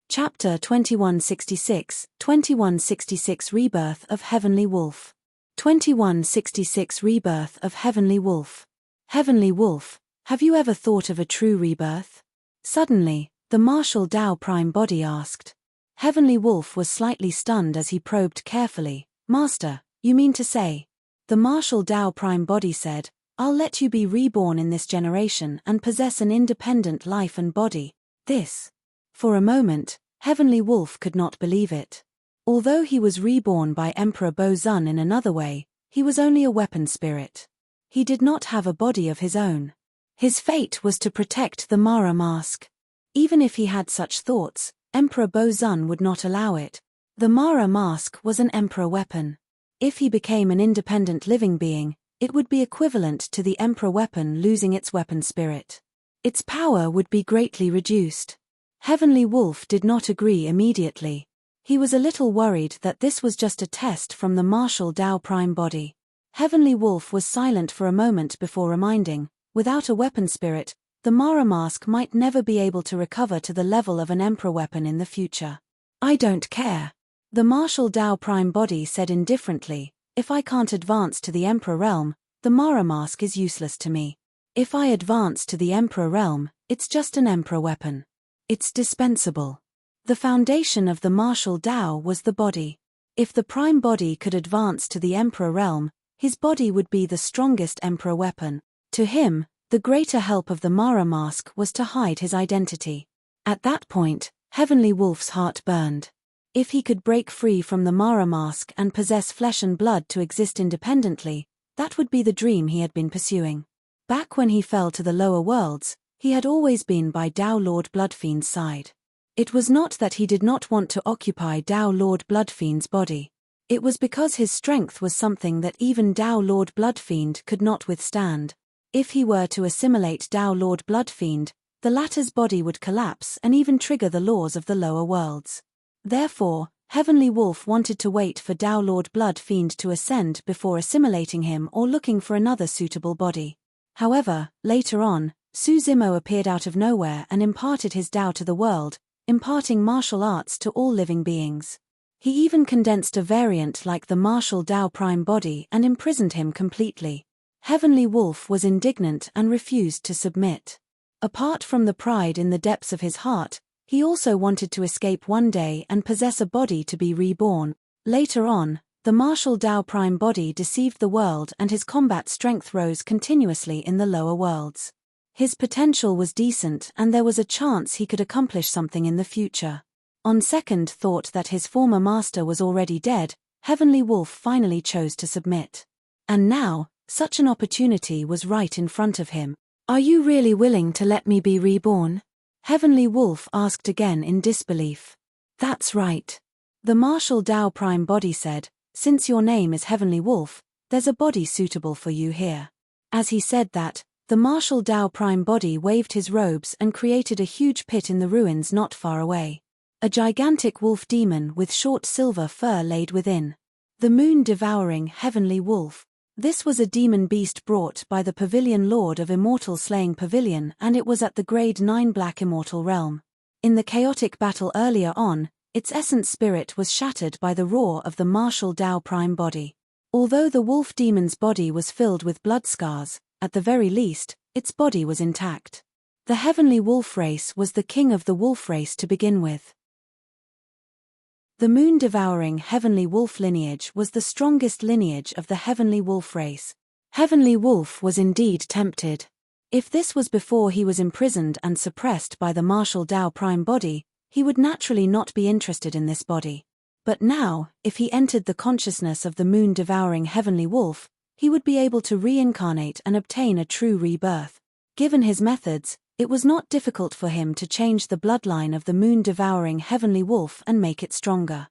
Chapter 2166, 2166 Rebirth of Heavenly Wolf. 2166 Rebirth of Heavenly Wolf. Heavenly Wolf, have you ever thought of a true rebirth? Suddenly, the martial Tao prime body asked. Heavenly Wolf was slightly stunned as he probed carefully. Master, you mean to say? The martial Tao prime body said, I'll let you be reborn in this generation and possess an independent life and body. This. For a moment, Heavenly Wolf could not believe it. Although he was reborn by Emperor Bo-Zun in another way, he was only a weapon spirit. He did not have a body of his own. His fate was to protect the Mara mask. Even if he had such thoughts, Emperor Bo-Zun would not allow it. The Mara mask was an emperor weapon. If he became an independent living being, it would be equivalent to the emperor weapon losing its weapon spirit. Its power would be greatly reduced. Heavenly Wolf did not agree immediately. He was a little worried that this was just a test from the martial Tao Prime body. Heavenly Wolf was silent for a moment before reminding, without a weapon spirit, the Mara mask might never be able to recover to the level of an emperor weapon in the future. I don't care. The martial Tao Prime body said indifferently, if I can't advance to the emperor realm, the Mara mask is useless to me. If I advance to the emperor realm, it's just an emperor weapon. It's dispensable. The foundation of the martial Tao was the body. If the prime body could advance to the emperor realm, his body would be the strongest emperor weapon. To him, the greater help of the Mara mask was to hide his identity. At that point, Heavenly Wolf's heart burned. If he could break free from the Mara mask and possess flesh and blood to exist independently, that would be the dream he had been pursuing. Back when he fell to the lower worlds, he had always been by Tao Lord Bloodfiend's side. It was not that he did not want to occupy Tao Lord Bloodfiend's body. It was because his strength was something that even Tao Lord Bloodfiend could not withstand. If he were to assimilate Tao Lord Bloodfiend, the latter's body would collapse and even trigger the laws of the lower worlds. Therefore, Heavenly Wolf wanted to wait for Tao Lord Bloodfiend to ascend before assimilating him or looking for another suitable body. However, later on, Su Zimo appeared out of nowhere and imparted his Tao to the world, imparting martial arts to all living beings. He even condensed a variant like the martial Tao Prime body and imprisoned him completely. Heavenly Wolf was indignant and refused to submit. Apart from the pride in the depths of his heart, he also wanted to escape one day and possess a body to be reborn. Later on, the martial Tao Prime body deceived the world and his combat strength rose continuously in the lower worlds. His potential was decent and there was a chance he could accomplish something in the future. On second thought that his former master was already dead, Heavenly Wolf finally chose to submit. And now, such an opportunity was right in front of him. Are you really willing to let me be reborn? Heavenly Wolf asked again in disbelief. That's right. The martial Tao Prime body said, since your name is Heavenly Wolf, there's a body suitable for you here. As he said that, the martial Tao Prime body waved his robes and created a huge pit in the ruins not far away. A gigantic wolf demon with short silver fur laid within. The moon-devouring Heavenly Wolf. This was a demon beast brought by the Pavilion Lord of Immortal Slaying Pavilion, and it was at the Grade 9 Black Immortal realm. In the chaotic battle earlier on, its essence spirit was shattered by the roar of the martial Tao Prime body. Although the wolf demon's body was filled with blood scars, at the very least, its body was intact. The Heavenly Wolf race was the king of the wolf race to begin with. The moon-devouring Heavenly Wolf lineage was the strongest lineage of the Heavenly Wolf race. Heavenly Wolf was indeed tempted. If this was before he was imprisoned and suppressed by the martial Tao Prime body, he would naturally not be interested in this body. But now, if he entered the consciousness of the moon-devouring Heavenly Wolf, he would be able to reincarnate and obtain a true rebirth. Given his methods, it was not difficult for him to change the bloodline of the moon-devouring Heavenly Wolf and make it stronger.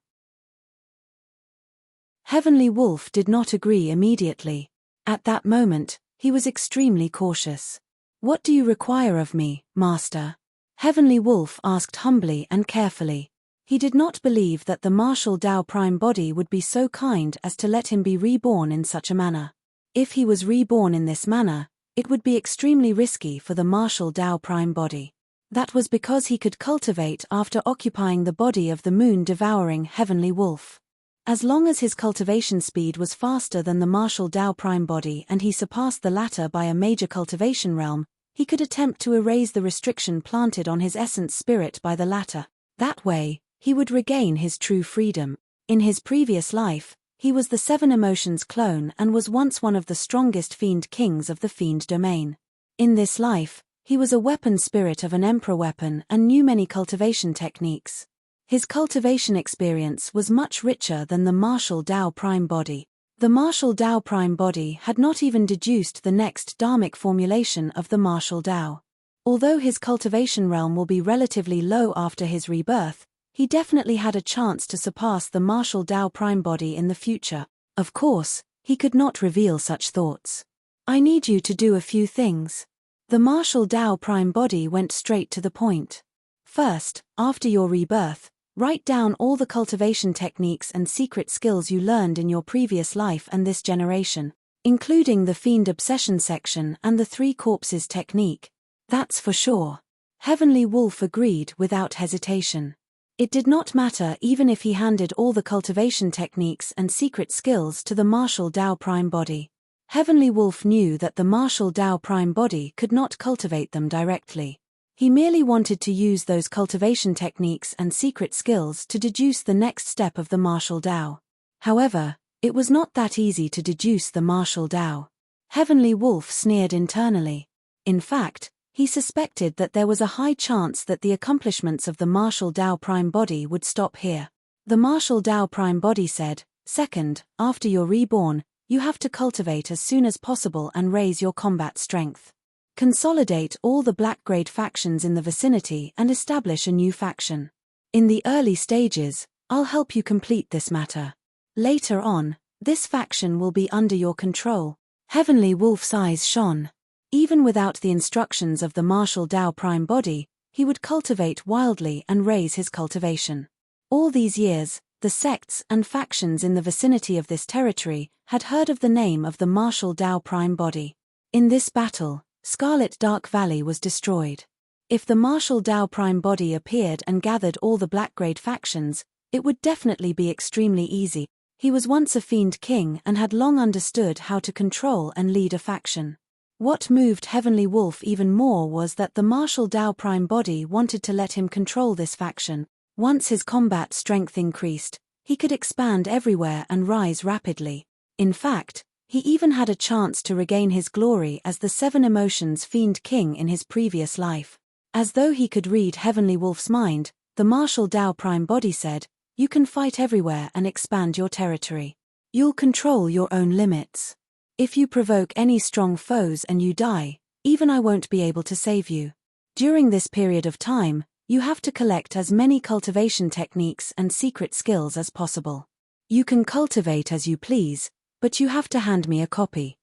Heavenly Wolf did not agree immediately. At that moment, he was extremely cautious. What do you require of me, Master? Heavenly Wolf asked humbly and carefully. He did not believe that the martial Tao Prime body would be so kind as to let him be reborn in such a manner. If he was reborn in this manner, it would be extremely risky for the martial Tao Prime body. That was because he could cultivate after occupying the body of the moon-devouring Heavenly Wolf. As long as his cultivation speed was faster than the martial Tao Prime body and he surpassed the latter by a major cultivation realm, he could attempt to erase the restriction planted on his essence spirit by the latter. That way, he would regain his true freedom. In his previous life, he was the Seven Emotions clone and was once one of the strongest fiend kings of the fiend domain. In this life, he was a weapon spirit of an emperor weapon and knew many cultivation techniques. His cultivation experience was much richer than the martial Tao Prime body. The martial Tao Prime body had not even deduced the next dharmic formulation of the martial Tao. Although his cultivation realm will be relatively low after his rebirth, he definitely had a chance to surpass the martial Tao prime body in the future. Of course, he could not reveal such thoughts. I need you to do a few things. The martial Tao prime body went straight to the point. First, after your rebirth, write down all the cultivation techniques and secret skills you learned in your previous life and this generation, including the Fiend Obsession section and the 3 Corpses technique. That's for sure. Heavenly Wolf agreed without hesitation. It did not matter even if he handed all the cultivation techniques and secret skills to the martial Tao prime body. Heavenly Wolf knew that the martial Tao prime body could not cultivate them directly. He merely wanted to use those cultivation techniques and secret skills to deduce the next step of the martial Tao. However, it was not that easy to deduce the martial Tao. Heavenly Wolf sneered internally. In fact, he suspected that there was a high chance that the accomplishments of the martial Tao prime body would stop here. The martial Tao prime body said, "Second, after you're reborn, you have to cultivate as soon as possible and raise your combat strength. Consolidate all the black-grade factions in the vicinity and establish a new faction. In the early stages, I'll help you complete this matter. Later on, this faction will be under your control." Heavenly Wolf's eyes shone. Even without the instructions of the martial Tao prime body, he would cultivate wildly and raise his cultivation. All these years, the sects and factions in the vicinity of this territory had heard of the name of the martial Tao prime body. In this battle, Scarlet Dark Valley was destroyed. If the martial Tao prime body appeared and gathered all the black-grade factions, it would definitely be extremely easy. He was once a Fiend King and had long understood how to control and lead a faction. What moved Heavenly Wolf even more was that the martial Tao prime body wanted to let him control this faction. Once his combat strength increased, he could expand everywhere and rise rapidly. In fact, he even had a chance to regain his glory as the 7 Emotions Fiend King in his previous life. As though he could read Heavenly Wolf's mind, the martial Tao prime body said, "You can fight everywhere and expand your territory. You'll control your own limits. If you provoke any strong foes and you die, even I won't be able to save you. During this period of time, you have to collect as many cultivation techniques and secret skills as possible. You can cultivate as you please, but you have to hand me a copy."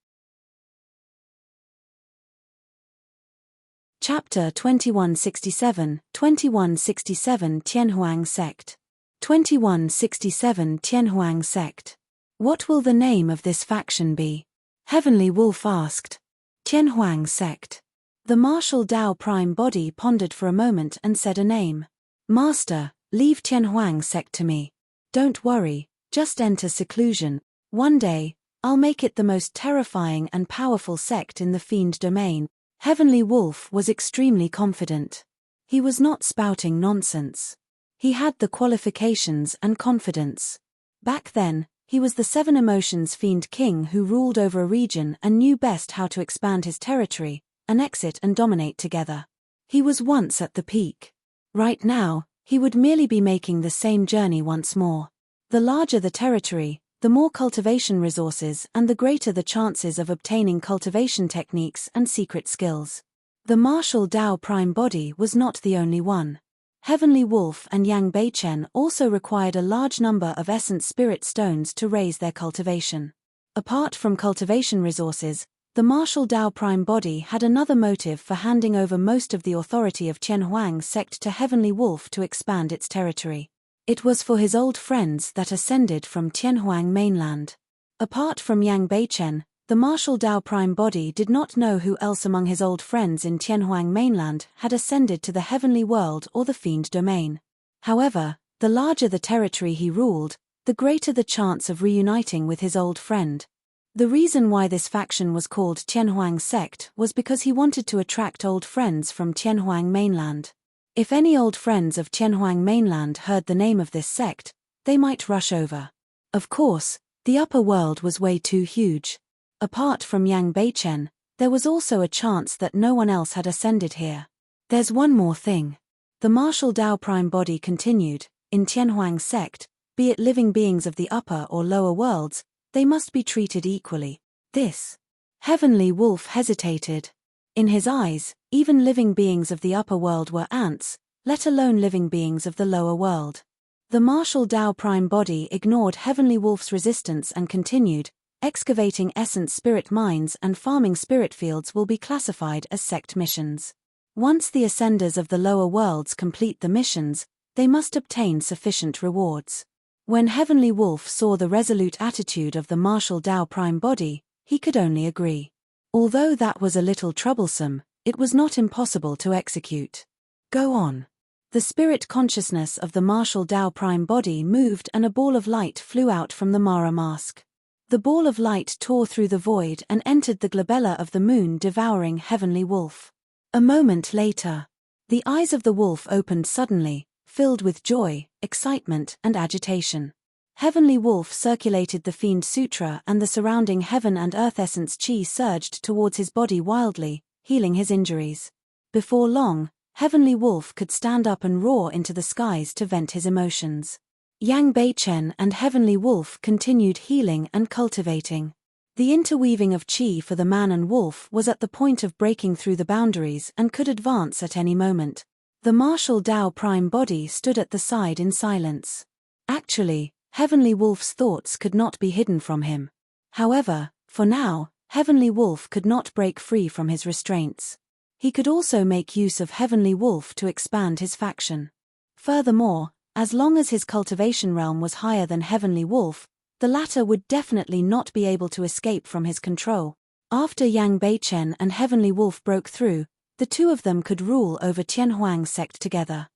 Chapter 2167, 2167 Tianhuang Sect. 2167 Tianhuang Sect. What will the name of this faction be? Heavenly Wolf asked. Tianhuang Sect. The martial Tao prime body pondered for a moment and said a name. "Master, leave Tianhuang Sect to me. Don't worry, just enter seclusion. One day, I'll make it the most terrifying and powerful sect in the Fiend domain." Heavenly Wolf was extremely confident. He was not spouting nonsense. He had the qualifications and confidence. Back then, he was the 7 Emotions Fiend King who ruled over a region and knew best how to expand his territory, annex it and dominate together. He was once at the peak. Right now, he would merely be making the same journey once more. The larger the territory, the more cultivation resources and the greater the chances of obtaining cultivation techniques and secret skills. The martial Tao prime body was not the only one. Heavenly Wolf and Yang Beichen also required a large number of essence spirit stones to raise their cultivation. Apart from cultivation resources, the martial Tao prime body had another motive for handing over most of the authority of Tianhuang Sect to Heavenly Wolf to expand its territory. It was for his old friends that ascended from Tianhuang mainland. Apart from Yang Beichen, the martial Tao prime body did not know who else among his old friends in Tianhuang mainland had ascended to the heavenly world or the Fiend domain. However, the larger the territory he ruled, the greater the chance of reuniting with his old friend. The reason why this faction was called Tianhuang Sect was because he wanted to attract old friends from Tianhuang mainland. If any old friends of Tianhuang mainland heard the name of this sect, they might rush over. Of course, the upper world was way too huge. Apart from Yang Beichen, there was also a chance that no one else had ascended here. There's one more thing. The martial Tao prime body continued, in Tianhuang Sect, be it living beings of the upper or lower worlds, they must be treated equally. This. Heavenly Wolf hesitated. In his eyes, even living beings of the upper world were ants, let alone living beings of the lower world. The martial Tao prime body ignored Heavenly Wolf's resistance and continued, excavating essence spirit mines and farming spirit fields will be classified as sect missions. Once the ascenders of the lower worlds complete the missions, they must obtain sufficient rewards. When Heavenly Wolf saw the resolute attitude of the martial Tao prime body, he could only agree. Although that was a little troublesome, it was not impossible to execute. Go on. The spirit consciousness of the martial Tao prime body moved and a ball of light flew out from the Mara mask. The ball of light tore through the void and entered the glabella of the moon, devouring Heavenly Wolf. A moment later, the eyes of the wolf opened suddenly, filled with joy, excitement, and agitation. Heavenly Wolf circulated the Fiend Sutra and the surrounding heaven and earth essence chi surged towards his body wildly, healing his injuries. Before long, Heavenly Wolf could stand up and roar into the skies to vent his emotions. Yang Beichen and Heavenly Wolf continued healing and cultivating. The interweaving of qi for the man and wolf was at the point of breaking through the boundaries and could advance at any moment. The martial Tao prime body stood at the side in silence. Actually, Heavenly Wolf's thoughts could not be hidden from him. However, for now, Heavenly Wolf could not break free from his restraints. He could also make use of Heavenly Wolf to expand his faction. Furthermore, as long as his cultivation realm was higher than Heavenly Wolf, the latter would definitely not be able to escape from his control. After Yang Beichen and Heavenly Wolf broke through, the two of them could rule over Tianhuang sect together.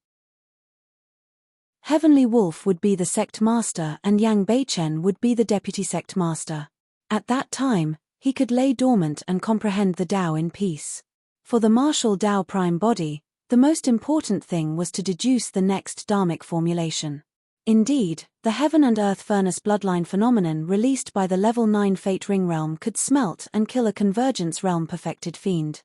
Heavenly Wolf would be the sect master and Yang Beichen would be the deputy sect master. At that time, he could lay dormant and comprehend the Tao in peace. For the martial Tao prime body, the most important thing was to deduce the next dharmic formulation. Indeed, the heaven and earth furnace bloodline phenomenon released by the level 9 fate ring realm could smelt and kill a convergence realm perfected fiend.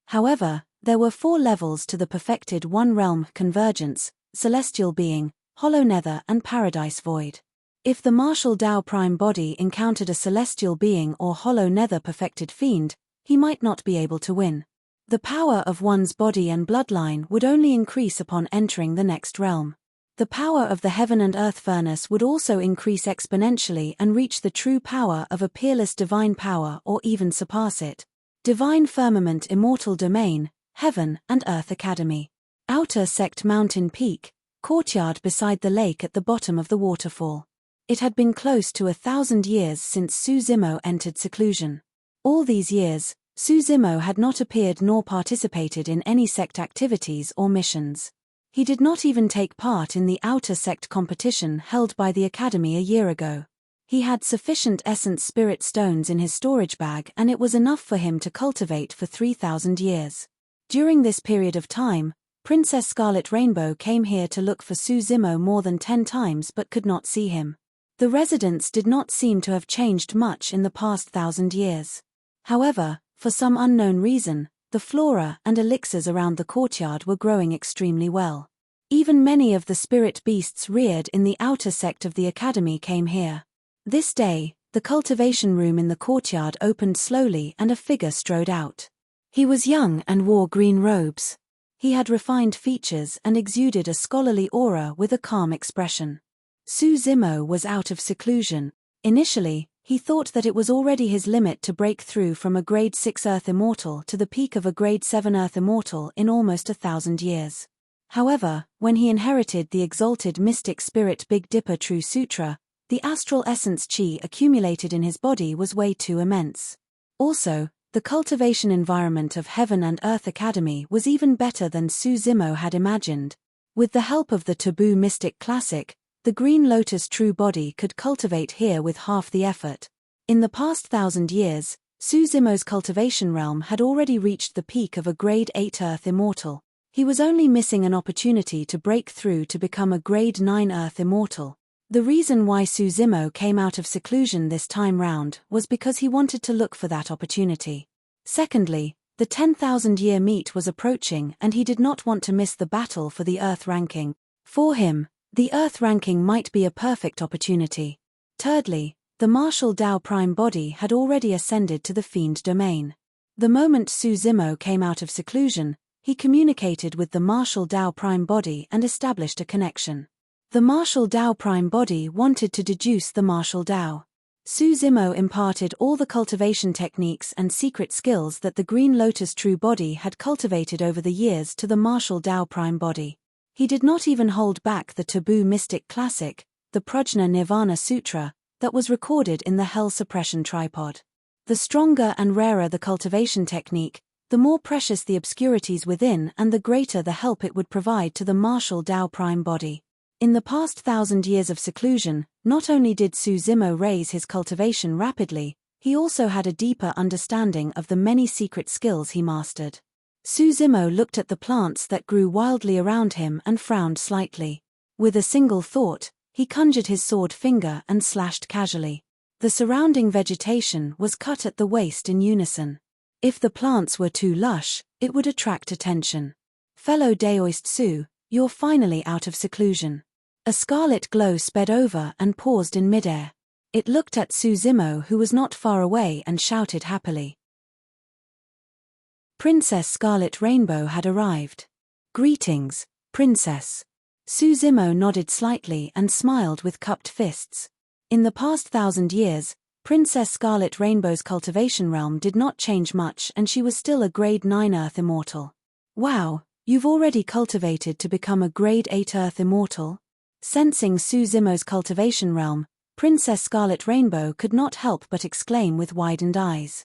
However, there were 4 levels to the perfected 1 realm convergence: celestial being, hollow nether and paradise void. If the martial Tao prime body encountered a celestial being or hollow nether perfected fiend, he might not be able to win. The power of one's body and bloodline would only increase upon entering the next realm. The power of the heaven and earth furnace would also increase exponentially and reach the true power of a peerless divine power or even surpass it. Divine Firmament Immortal Domain, Heaven and Earth Academy. Outer Sect Mountain Peak, courtyard beside the lake at the bottom of the waterfall. It had been close to 1,000 years since Su Zimo entered seclusion. All these years, Su Zimo had not appeared nor participated in any sect activities or missions. He did not even take part in the outer sect competition held by the academy a year ago. He had sufficient essence spirit stones in his storage bag and it was enough for him to cultivate for 3,000 years. During this period of time, Princess Scarlet Rainbow came here to look for Su Zimo more than 10 times but could not see him. The residents did not seem to have changed much in the past 1,000 years. However, for some unknown reason, the flora and elixirs around the courtyard were growing extremely well. Even many of the spirit beasts reared in the outer sect of the academy came here. This day, the cultivation room in the courtyard opened slowly and a figure strode out. He was young and wore green robes. He had refined features and exuded a scholarly aura with a calm expression. Su Zimo was out of seclusion. Initially, he thought that it was already his limit to break through from a grade 6 Earth Immortal to the peak of a grade 7 Earth Immortal in almost 1,000 years. However, when he inherited the exalted mystic spirit Big Dipper True Sutra, the astral essence chi accumulated in his body was way too immense. Also, the cultivation environment of Heaven and Earth Academy was even better than Su Zimo had imagined. With the help of the Taboo Mystic Classic, the Green Lotus True Body could cultivate here with half the effort. In the past 1,000 years, Su Zimo's cultivation realm had already reached the peak of a grade 8 Earth Immortal. He was only missing an opportunity to break through to become a grade 9 Earth Immortal. The reason why Su Zimo came out of seclusion this time round was because he wanted to look for that opportunity. Secondly, the 10,000-year meet was approaching and he did not want to miss the battle for the Earth ranking. For him, the Earth ranking might be a perfect opportunity. Thirdly, the martial Tao prime body had already ascended to the fiend domain. The moment Su Zimo came out of seclusion, he communicated with the Martial Dao Prime Body and established a connection. The Martial Dao Prime Body wanted to deduce the Martial Dao. Su Zimo imparted all the cultivation techniques and secret skills that the Green Lotus True Body had cultivated over the years to the Martial Dao Prime Body. He did not even hold back the taboo mystic classic, the Prajna Nirvana Sutra, that was recorded in the Hell Suppression Tripod. The stronger and rarer the cultivation technique, the more precious the obscurities within and the greater the help it would provide to the Martial Dao Prime Body. In the past 1,000 years of seclusion, not only did Su Zimo raise his cultivation rapidly, he also had a deeper understanding of the many secret skills he mastered. Su Zimo looked at the plants that grew wildly around him and frowned slightly. With a single thought, he conjured his sword finger and slashed casually. The surrounding vegetation was cut at the waist in unison. If the plants were too lush, it would attract attention. Fellow Daoist Su, you're finally out of seclusion. A scarlet glow sped over and paused in midair. It looked at Su Zimo, who was not far away, and shouted happily. Princess Scarlet Rainbow had arrived. Greetings, Princess. Su Zimo nodded slightly and smiled with cupped fists. In the past 1,000 years, Princess Scarlet Rainbow's cultivation realm did not change much, and she was still a Grade 9 Earth Immortal. Wow, you've already cultivated to become a Grade 8 Earth Immortal? Sensing Su Zimo's cultivation realm, Princess Scarlet Rainbow could not help but exclaim with widened eyes.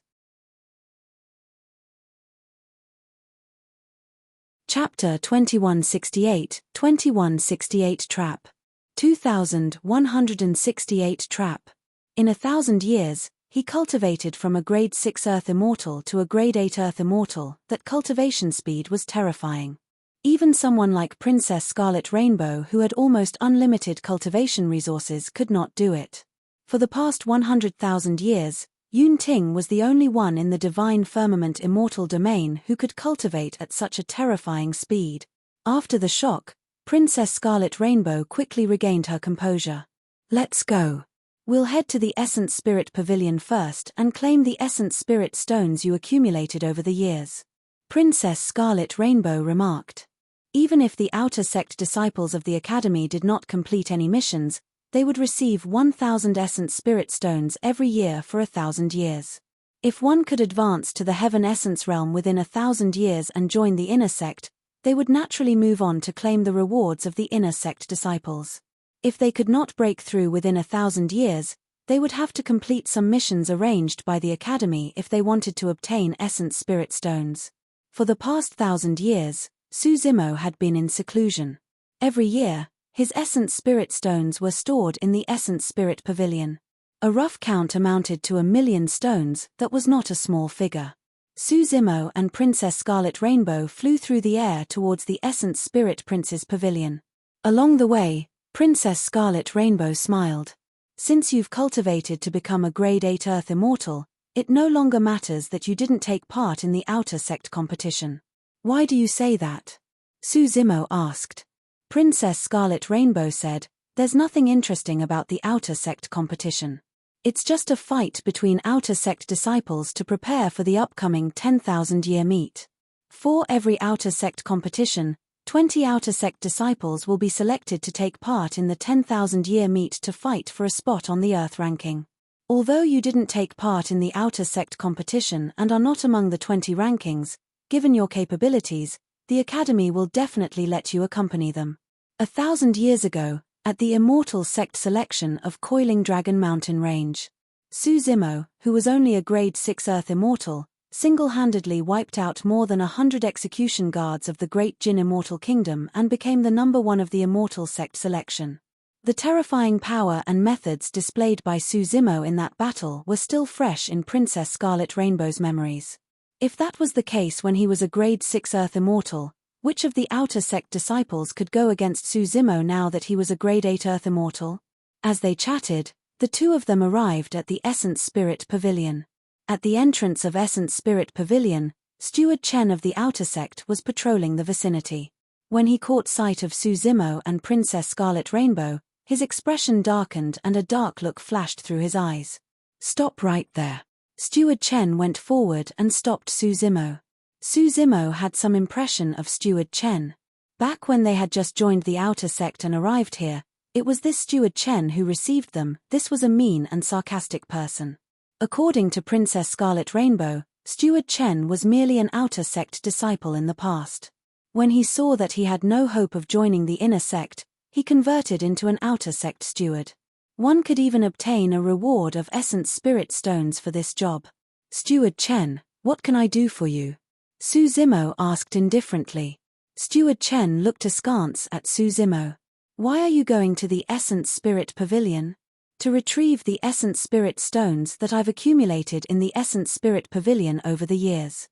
Chapter 2168, 2168 Trap. 2168 Trap. In 1,000 years, he cultivated from a Grade 6 Earth Immortal to a Grade 8 Earth Immortal. That cultivation speed was terrifying. Even someone like Princess Scarlet Rainbow, who had almost unlimited cultivation resources, could not do it. For the past 100,000 years, Yun Ting was the only one in the Divine Firmament Immortal domain who could cultivate at such a terrifying speed. After the shock, Princess Scarlet Rainbow quickly regained her composure. Let's go. We'll head to the Essence Spirit Pavilion first and claim the Essence Spirit stones you accumulated over the years. Princess Scarlet Rainbow remarked. Even if the outer sect disciples of the Academy did not complete any missions, they would receive 1,000 Essence Spirit stones every year for 1,000 years. If one could advance to the Heaven Essence realm within 1,000 years and join the inner sect, they would naturally move on to claim the rewards of the inner sect disciples. If they could not break through within 1,000 years, they would have to complete some missions arranged by the Academy if they wanted to obtain Essence Spirit stones. For the past 1,000 years, Su Zimo had been in seclusion. Every year, his Essence Spirit stones were stored in the Essence Spirit Pavilion. A rough count amounted to 1,000,000 stones. That was not a small figure. Su Zimo and Princess Scarlet Rainbow flew through the air towards the Essence Spirit Prince's pavilion. Along the way, Princess Scarlet Rainbow smiled. Since you've cultivated to become a Grade 8 Earth Immortal, it no longer matters that you didn't take part in the outer sect competition. Why do you say that? Su Zimo asked. Princess Scarlet Rainbow said, there's nothing interesting about the outer sect competition. It's just a fight between outer sect disciples to prepare for the upcoming 10,000-year meet. For every outer sect competition, 20 outer sect disciples will be selected to take part in the 10,000-year meet to fight for a spot on the Earth ranking. Although you didn't take part in the outer sect competition and are not among the 20 rankings, given your capabilities, the Academy will definitely let you accompany them. 1,000 years ago, at the Immortal sect selection of Coiling Dragon Mountain Range, Su Zimo, who was only a Grade 6 Earth Immortal, single-handedly wiped out more than 100 execution guards of the Great Jin Immortal Kingdom and became the number 1 of the Immortal sect selection. The terrifying power and methods displayed by Su Zimo in that battle were still fresh in Princess Scarlet Rainbow's memories. If that was the case when he was a Grade 6 Earth Immortal, which of the outer sect disciples could go against Su Zimo now that he was a Grade 8 Earth Immortal? As they chatted, the two of them arrived at the Essence Spirit Pavilion. At the entrance of Essence Spirit Pavilion, Steward Chen of the outer sect was patrolling the vicinity. When he caught sight of Su Zimo and Princess Scarlet Rainbow, his expression darkened and a dark look flashed through his eyes. Stop right there. Steward Chen went forward and stopped Su Zimo. Su Zimo had some impression of Steward Chen. Back when they had just joined the outer sect and arrived here, it was this Steward Chen who received them. This was a mean and sarcastic person. According to Princess Scarlet Rainbow, Steward Chen was merely an outer sect disciple in the past. When he saw that he had no hope of joining the inner sect, he converted into an outer sect steward. One could even obtain a reward of essence spirit stones for this job. Steward Chen, what can I do for you? Su Zimo asked indifferently. Steward Chen looked askance at Su Zimo. Why are you going to the Essence Spirit Pavilion? To retrieve the Essence Spirit stones that I've accumulated in the Essence Spirit Pavilion over the years.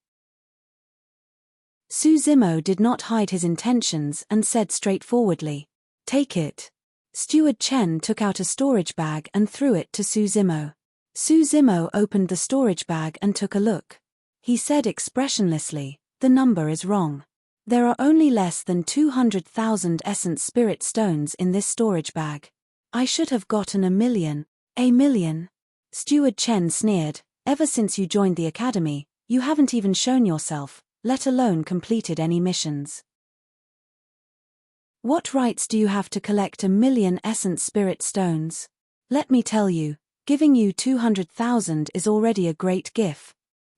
Su Zimo did not hide his intentions and said straightforwardly, "Take it." Steward Chen took out a storage bag and threw it to Su Zimo. Su Zimo opened the storage bag and took a look. He said expressionlessly, "The number is wrong. There are only less than 200,000 Essence Spirit stones in this storage bag. I should have gotten a million." "A million?" Steward Chen sneered. "Ever since you joined the academy, you haven't even shown yourself, let alone completed any missions. What rights do you have to collect a million Essence Spirit stones? Let me tell you, giving you 200,000 is already a great gift."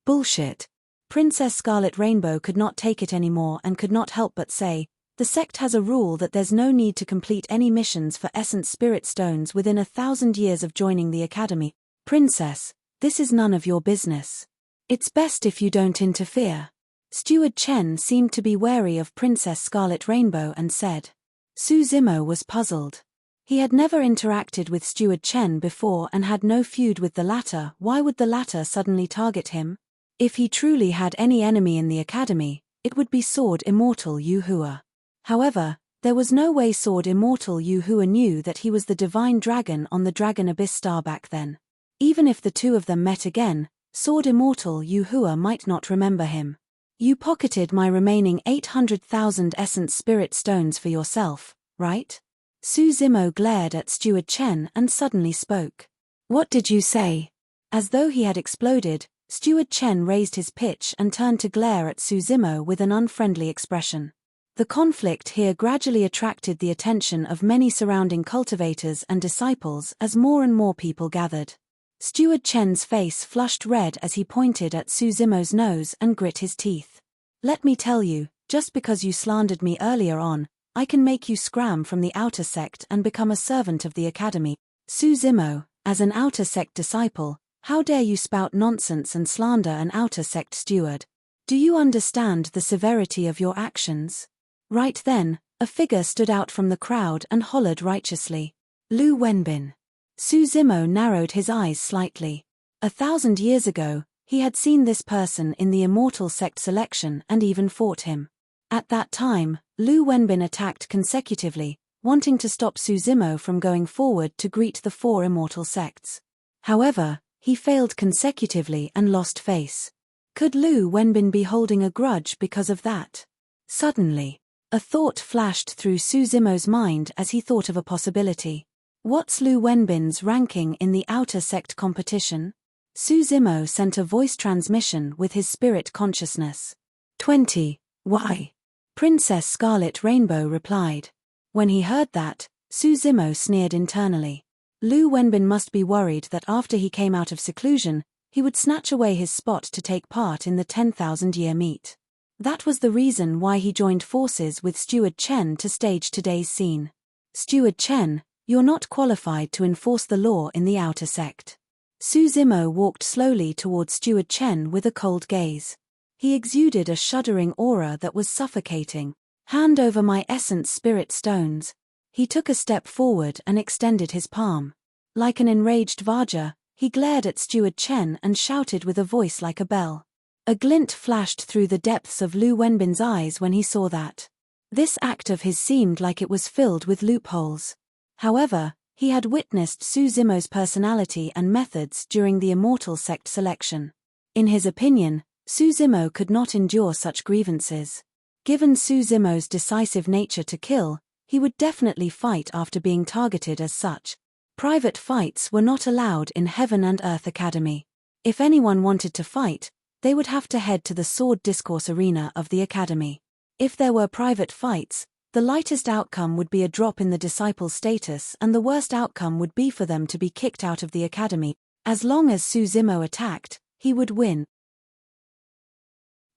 Bullshit. Princess Scarlet Rainbow could not take it anymore and could not help but say, "The sect has a rule that there's no need to complete any missions for Essence Spirit Stones within 1,000 years of joining the academy. Princess, this is none of your business. It's best if you don't interfere." Steward Chen seemed to be wary of Princess Scarlet Rainbow and said. Su Zimo was puzzled. He had never interacted with Steward Chen before and had no feud with the latter. Why would the latter suddenly target him? If he truly had any enemy in the academy, it would be Sword Immortal Yu Hua. However, there was no way Sword Immortal Yu Hua knew that he was the divine dragon on the Dragon Abyss star back then. Even if the two of them met again, Sword Immortal Yu Hua might not remember him. "You pocketed my remaining 800,000 Essence Spirit Stones for yourself, right?" Su Zimo glared at Steward Chen and suddenly spoke. "What did you say?" As though he had exploded, Steward Chen raised his pitch and turned to glare at Su Zimo with an unfriendly expression. The conflict here gradually attracted the attention of many surrounding cultivators and disciples as more and more people gathered. Steward Chen's face flushed red as he pointed at Su Zimo's nose and grit his teeth. "Let me tell you, just because you slandered me earlier on, I can make you scram from the outer sect and become a servant of the academy. Su Zimo, as an outer sect disciple, how dare you spout nonsense and slander an outer sect steward? Do you understand the severity of your actions?" Right then, a figure stood out from the crowd and hollered righteously. "Lu Wenbin." Su Zimo narrowed his eyes slightly. 1,000 years ago, he had seen this person in the Immortal sect selection and even fought him. At that time, Lu Wenbin attacked consecutively, wanting to stop Su Zimo from going forward to greet the 4 Immortal sects. However, he failed consecutively and lost face. Could Lu Wenbin be holding a grudge because of that? Suddenly, a thought flashed through Su Zimo's mind as he thought of a possibility. What's Lu Wenbin's ranking in the outer sect competition? Su Zimo sent a voice transmission with his spirit consciousness. 20. Why? Princess Scarlet Rainbow replied. When he heard that, Su Zimo sneered internally. Lu Wenbin must be worried that after he came out of seclusion, he would snatch away his spot to take part in the 10,000-year meet. That was the reason why he joined forces with Steward Chen to stage today's scene. "Steward Chen, you're not qualified to enforce the law in the outer sect." Su Zimo walked slowly toward Steward Chen with a cold gaze. He exuded a shuddering aura that was suffocating. "Hand over my essence spirit stones." He took a step forward and extended his palm. Like an enraged Vaja, he glared at Steward Chen and shouted with a voice like a bell. A glint flashed through the depths of Lu Wenbin's eyes when he saw that. This act of his seemed like it was filled with loopholes. However, he had witnessed Su Zimo's personality and methods during the Immortal sect selection. In his opinion, Su Zimo could not endure such grievances. Given Su Zimo's decisive nature to kill, he would definitely fight after being targeted as such. Private fights were not allowed in Heaven and Earth Academy. If anyone wanted to fight, they would have to head to the sword discourse arena of the academy. If there were private fights, the lightest outcome would be a drop in the disciple status, and the worst outcome would be for them to be kicked out of the academy. As long as Suzimo attacked, he would win.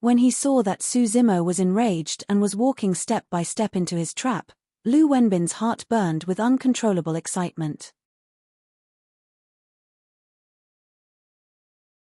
When he saw that Suzimo was enraged and was walking step by step into his trap, Lu Wenbin's heart burned with uncontrollable excitement.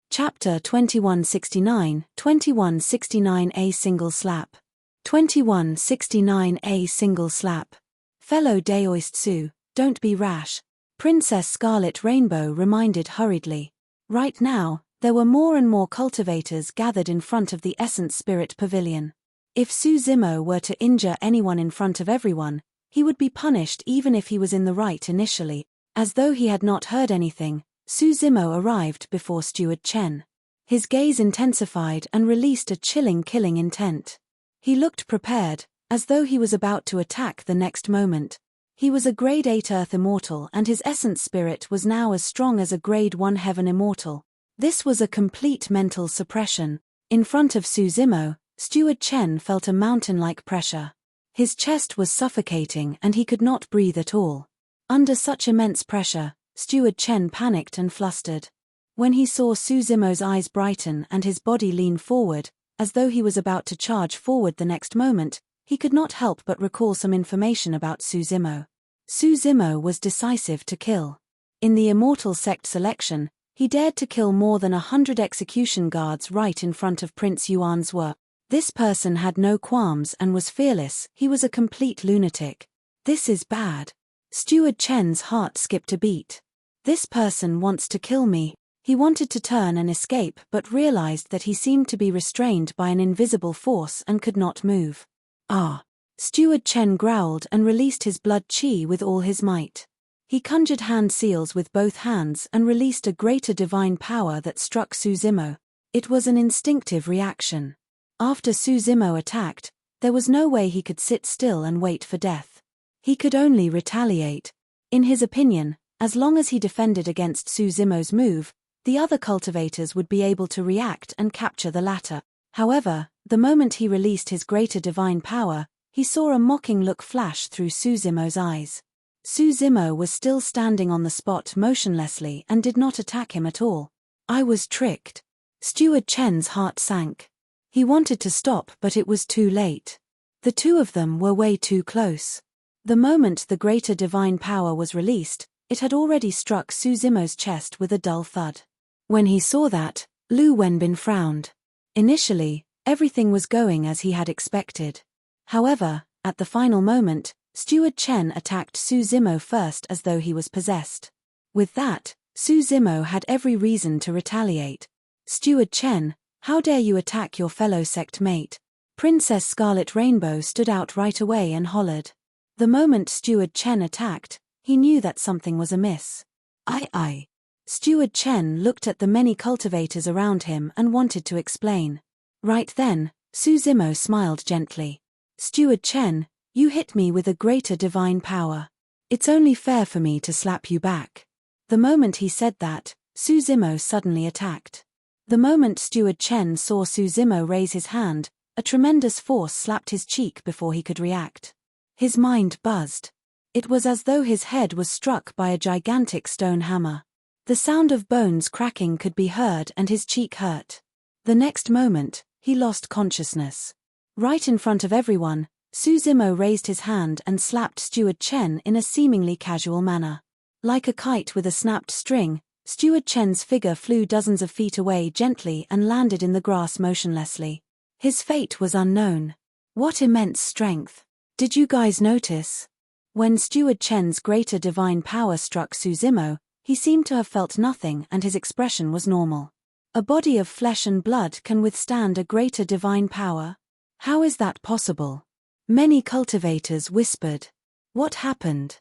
Chapter 2169, 2169A Single Slap. 2169A Single Slap. Fellow Daoist Su, don't be rash. Princess Scarlet Rainbow reminded hurriedly. Right now, there were more and more cultivators gathered in front of the Essence Spirit Pavilion. If Suzimo were to injure anyone in front of everyone, he would be punished even if he was in the right initially. As though he had not heard anything, Suzimo arrived before Steward Chen. His gaze intensified and released a chilling killing intent. He looked prepared, as though he was about to attack the next moment. He was a Grade 8 Earth Immortal and his Essence Spirit was now as strong as a Grade 1 Heaven Immortal. This was a complete mental suppression. In front of Suzimo, Steward Chen felt a mountain-like pressure. His chest was suffocating and he could not breathe at all. Under such immense pressure, Steward Chen panicked and flustered. When he saw Suzimo's eyes brighten and his body lean forward, as though he was about to charge forward the next moment, he could not help but recall some information about Suzimo. Suzimo was decisive to kill. In the Immortal Sect selection, he dared to kill more than 100 execution guards right in front of Prince Yuan's work. This person had no qualms and was fearless. He was a complete lunatic. This is bad. Steward Chen's heart skipped a beat. This person wants to kill me. He wanted to turn and escape but realized that he seemed to be restrained by an invisible force and could not move. Ah! Steward Chen growled and released his blood chi with all his might. He conjured hand seals with both hands and released a greater divine power that struck Suzimo. It was an instinctive reaction. After Suzimo attacked, there was no way he could sit still and wait for death. He could only retaliate. In his opinion, as long as he defended against Suzimo's move, the other cultivators would be able to react and capture the latter. However, the moment he released his greater divine power, he saw a mocking look flash through Suzimo's eyes. Suzimo was still standing on the spot motionlessly and did not attack him at all. I was tricked. Steward Chen's heart sank. He wanted to stop but it was too late. The two of them were way too close. The moment the greater divine power was released, it had already struck Suzimo's chest with a dull thud. When he saw that, Lu Wenbin frowned. Initially, everything was going as he had expected. However, at the final moment, Steward Chen attacked Suzimo first as though he was possessed. With that, Suzimo had every reason to retaliate. Steward Chen, how dare you attack your fellow sect mate? Princess Scarlet Rainbow stood out right away and hollered. The moment Steward Chen attacked, he knew that something was amiss. Aye. Steward Chen looked at the many cultivators around him and wanted to explain. Right then, Suzimo smiled gently. Steward Chen, you hit me with a greater divine power. It's only fair for me to slap you back. The moment he said that, Suzimo suddenly attacked. The moment Steward Chen saw Suzimo raise his hand, a tremendous force slapped his cheek before he could react. His mind buzzed. It was as though his head was struck by a gigantic stone hammer. The sound of bones cracking could be heard and his cheek hurt. The next moment, he lost consciousness. Right in front of everyone, Suzimo raised his hand and slapped Steward Chen in a seemingly casual manner. Like a kite with a snapped string, Steward Chen's figure flew dozens of feet away gently and landed in the grass motionlessly. His fate was unknown. What immense strength! Did you guys notice? When Steward Chen's greater divine power struck Suzimo, he seemed to have felt nothing and his expression was normal. A body of flesh and blood can withstand a greater divine power? How is that possible? Many cultivators whispered. What happened?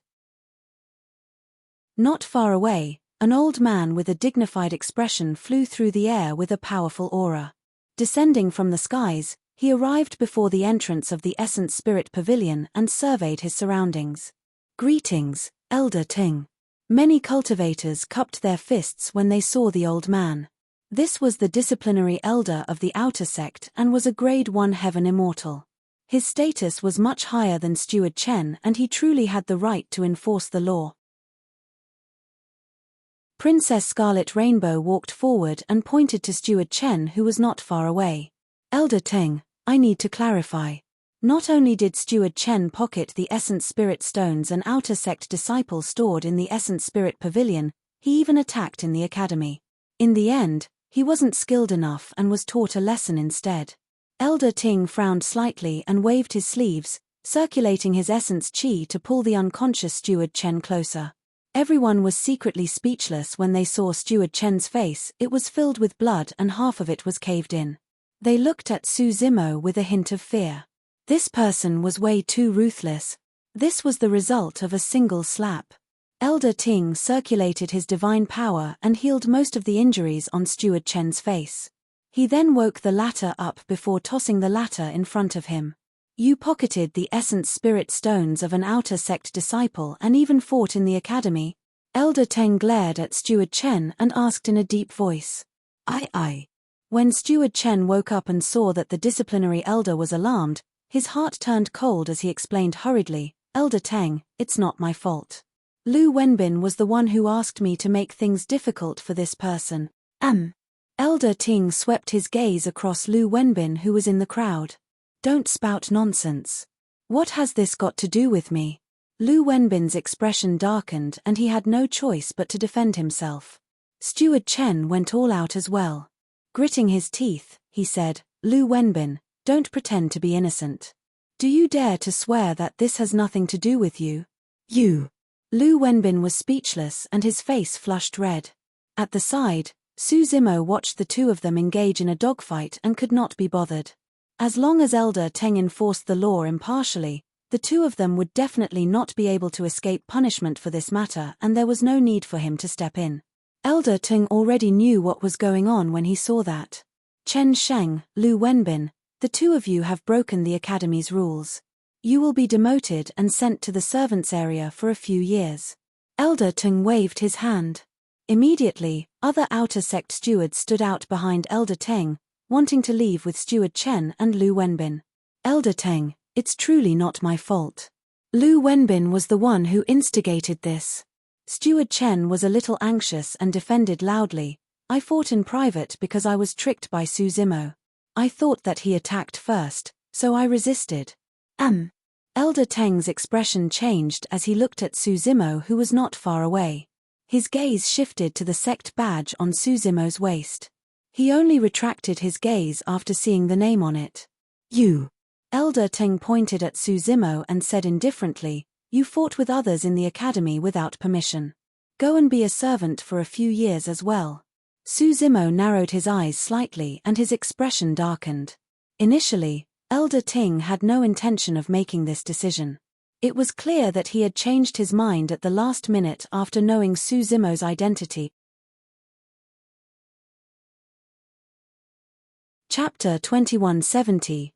Not far away, an old man with a dignified expression flew through the air with a powerful aura. Descending from the skies, he arrived before the entrance of the Essence Spirit Pavilion and surveyed his surroundings. Greetings, Elder Ting. Many cultivators cupped their fists when they saw the old man. This was the disciplinary elder of the outer sect and was a grade 1 heaven immortal. His status was much higher than Steward Chen, and he truly had the right to enforce the law. Princess Scarlet Rainbow walked forward and pointed to Steward Chen, who was not far away. Elder Teng, I need to clarify. Not only did Steward Chen pocket the Essence Spirit Stones an outer sect disciple stored in the Essence Spirit Pavilion, he even attacked in the academy. In the end, he wasn't skilled enough and was taught a lesson instead. Elder Ting frowned slightly and waved his sleeves, circulating his essence chi to pull the unconscious Steward Chen closer. Everyone was secretly speechless when they saw Steward Chen's face. It was filled with blood and half of it was caved in. They looked at Su Zimo with a hint of fear. This person was way too ruthless. This was the result of a single slap. Elder Ting circulated his divine power and healed most of the injuries on Steward Chen's face. He then woke the latter up before tossing the latter in front of him. You pocketed the Essence Spirit Stones of an outer sect disciple and even fought in the academy? Elder Teng glared at Steward Chen and asked in a deep voice. Aye. When Steward Chen woke up and saw that the disciplinary elder was alarmed, his heart turned cold as he explained hurriedly, Elder Teng, it's not my fault. Lu Wenbin was the one who asked me to make things difficult for this person. Elder Ting swept his gaze across Lu Wenbin, who was in the crowd. Don't spout nonsense. What has this got to do with me? Lu Wenbin's expression darkened and he had no choice but to defend himself. Steward Chen went all out as well. Gritting his teeth, he said, Lu Wenbin, don't pretend to be innocent. Do you dare to swear that this has nothing to do with you? You. Lu Wenbin was speechless and his face flushed red. At the side, Su Zimo watched the two of them engage in a dogfight and could not be bothered. As long as Elder Teng enforced the law impartially, the two of them would definitely not be able to escape punishment for this matter, and there was no need for him to step in. Elder Teng already knew what was going on when he saw that. Chen Sheng, Lu Wenbin, the two of you have broken the academy's rules. You will be demoted and sent to the servants' area for a few years. Elder Teng waved his hand. Immediately, other outer sect stewards stood out behind Elder Teng, wanting to leave with Steward Chen and Lu Wenbin. Elder Teng, it's truly not my fault. Lu Wenbin was the one who instigated this. Steward Chen was a little anxious and defended loudly. I fought in private because I was tricked by Su Zimo. I thought that he attacked first, so I resisted. Elder Teng's expression changed as he looked at Su Zimo, who was not far away. His gaze shifted to the sect badge on Su Zimo's waist. He only retracted his gaze after seeing the name on it. You. Elder Teng pointed at Su Zimo and said indifferently, you fought with others in the academy without permission. Go and be a servant for a few years as well. Su Zimo narrowed his eyes slightly and his expression darkened. Initially, Elder Ting had no intention of making this decision. It was clear that he had changed his mind at the last minute after knowing Su Zimo's identity. Chapter 2170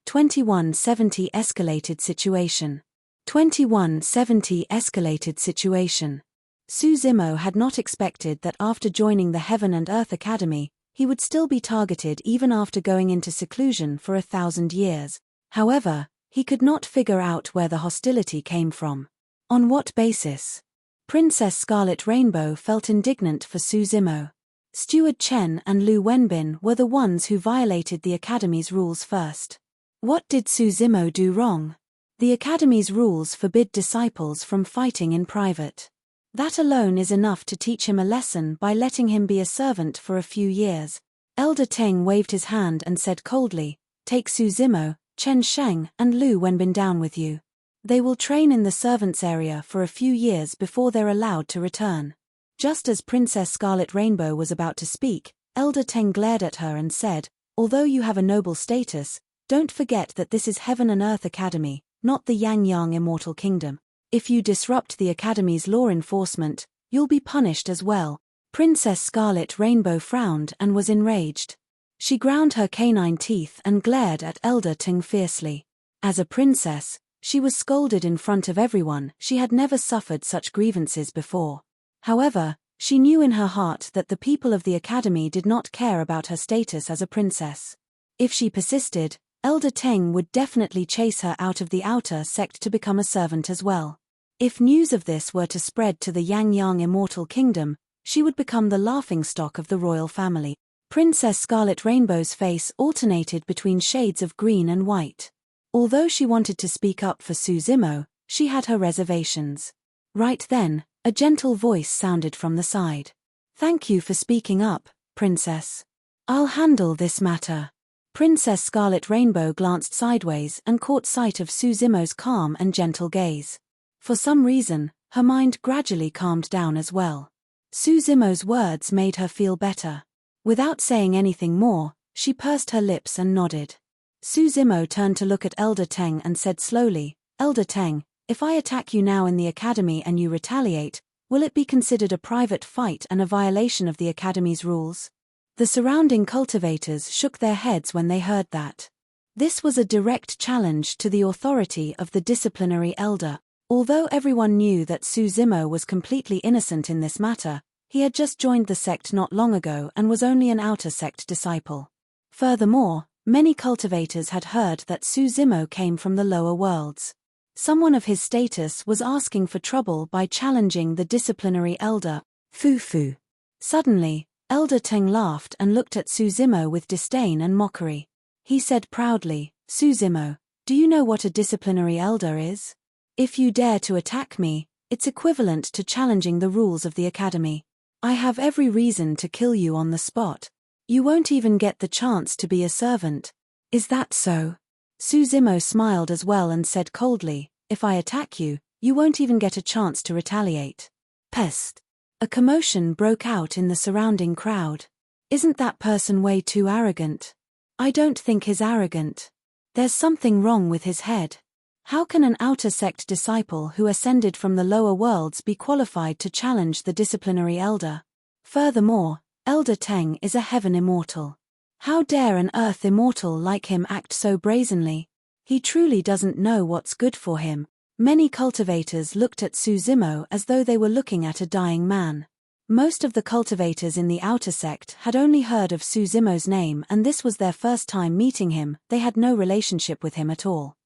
Escalated Situation. 2170 Escalated Situation. Su Zimo had not expected that after joining the Heaven and Earth Academy, he would still be targeted even after going into seclusion for 1,000 years. However, he could not figure out where the hostility came from. On what basis? Princess Scarlet Rainbow felt indignant for Su Zimo. Steward Chen and Lu Wenbin were the ones who violated the Academy's rules first. What did Su Zimo do wrong? The Academy's rules forbid disciples from fighting in private. That alone is enough to teach him a lesson by letting him be a servant for a few years. Elder Teng waved his hand and said coldly, take Su Zimo, Chen Sheng and Lu Wenbin down with you. They will train in the servants' area for a few years before they're allowed to return. Just as Princess Scarlet Rainbow was about to speak, Elder Teng glared at her and said, although you have a noble status, don't forget that this is Heaven and Earth Academy, not the Yang Immortal Kingdom. If you disrupt the Academy's law enforcement, you'll be punished as well. Princess Scarlet Rainbow frowned and was enraged. She ground her canine teeth and glared at Elder Teng fiercely. As a princess, she was scolded in front of everyone. She had never suffered such grievances before. However, She knew in her heart that the people of the academy did not care about her status as a princess. If she persisted, Elder Teng would definitely chase her out of the outer sect to become a servant as well. If news of this were to spread to the Yang Immortal Kingdom, she would become the laughingstock of the royal family. Princess Scarlet Rainbow's face alternated between shades of green and white. Although she wanted to speak up for Su Zimo, she had her reservations. Right then, a gentle voice sounded from the side. "Thank you for speaking up, Princess. I'll handle this matter." Princess Scarlet Rainbow glanced sideways and caught sight of Su Zimo's calm and gentle gaze. For some reason, her mind gradually calmed down as well. Su Zimo's words made her feel better. Without saying anything more, she pursed her lips and nodded. Su Zimo turned to look at Elder Teng and said slowly, "Elder Teng, if I attack you now in the academy and you retaliate, will it be considered a private fight and a violation of the academy's rules?" The surrounding cultivators shook their heads when they heard that. This was a direct challenge to the authority of the disciplinary elder. Although everyone knew that Su Zimo was completely innocent in this matter, he had just joined the sect not long ago and was only an outer sect disciple. Furthermore, many cultivators had heard that Su Zimo came from the lower worlds. Someone of his status was asking for trouble by challenging the disciplinary elder, Fufu. Suddenly, Elder Teng laughed and looked at Su Zimo with disdain and mockery. He said proudly, "Su Zimo, do you know what a disciplinary elder is? If you dare to attack me, it's equivalent to challenging the rules of the academy. I have every reason to kill you on the spot. You won't even get the chance to be a servant. Is that so?" Su Zimo smiled as well and said coldly, "If I attack you, you won't even get a chance to retaliate." Pest! A commotion broke out in the surrounding crowd. "Isn't that person way too arrogant? I don't think he's arrogant. There's something wrong with his head. How can an outer sect disciple who ascended from the lower worlds be qualified to challenge the disciplinary elder? Furthermore, Elder Teng is a heaven immortal. How dare an earth immortal like him act so brazenly? He truly doesn't know what's good for him." Many cultivators looked at Su Zimo as though they were looking at a dying man. Most of the cultivators in the outer sect had only heard of Su Zimo's name and this was their first time meeting him. They had no relationship with him at all.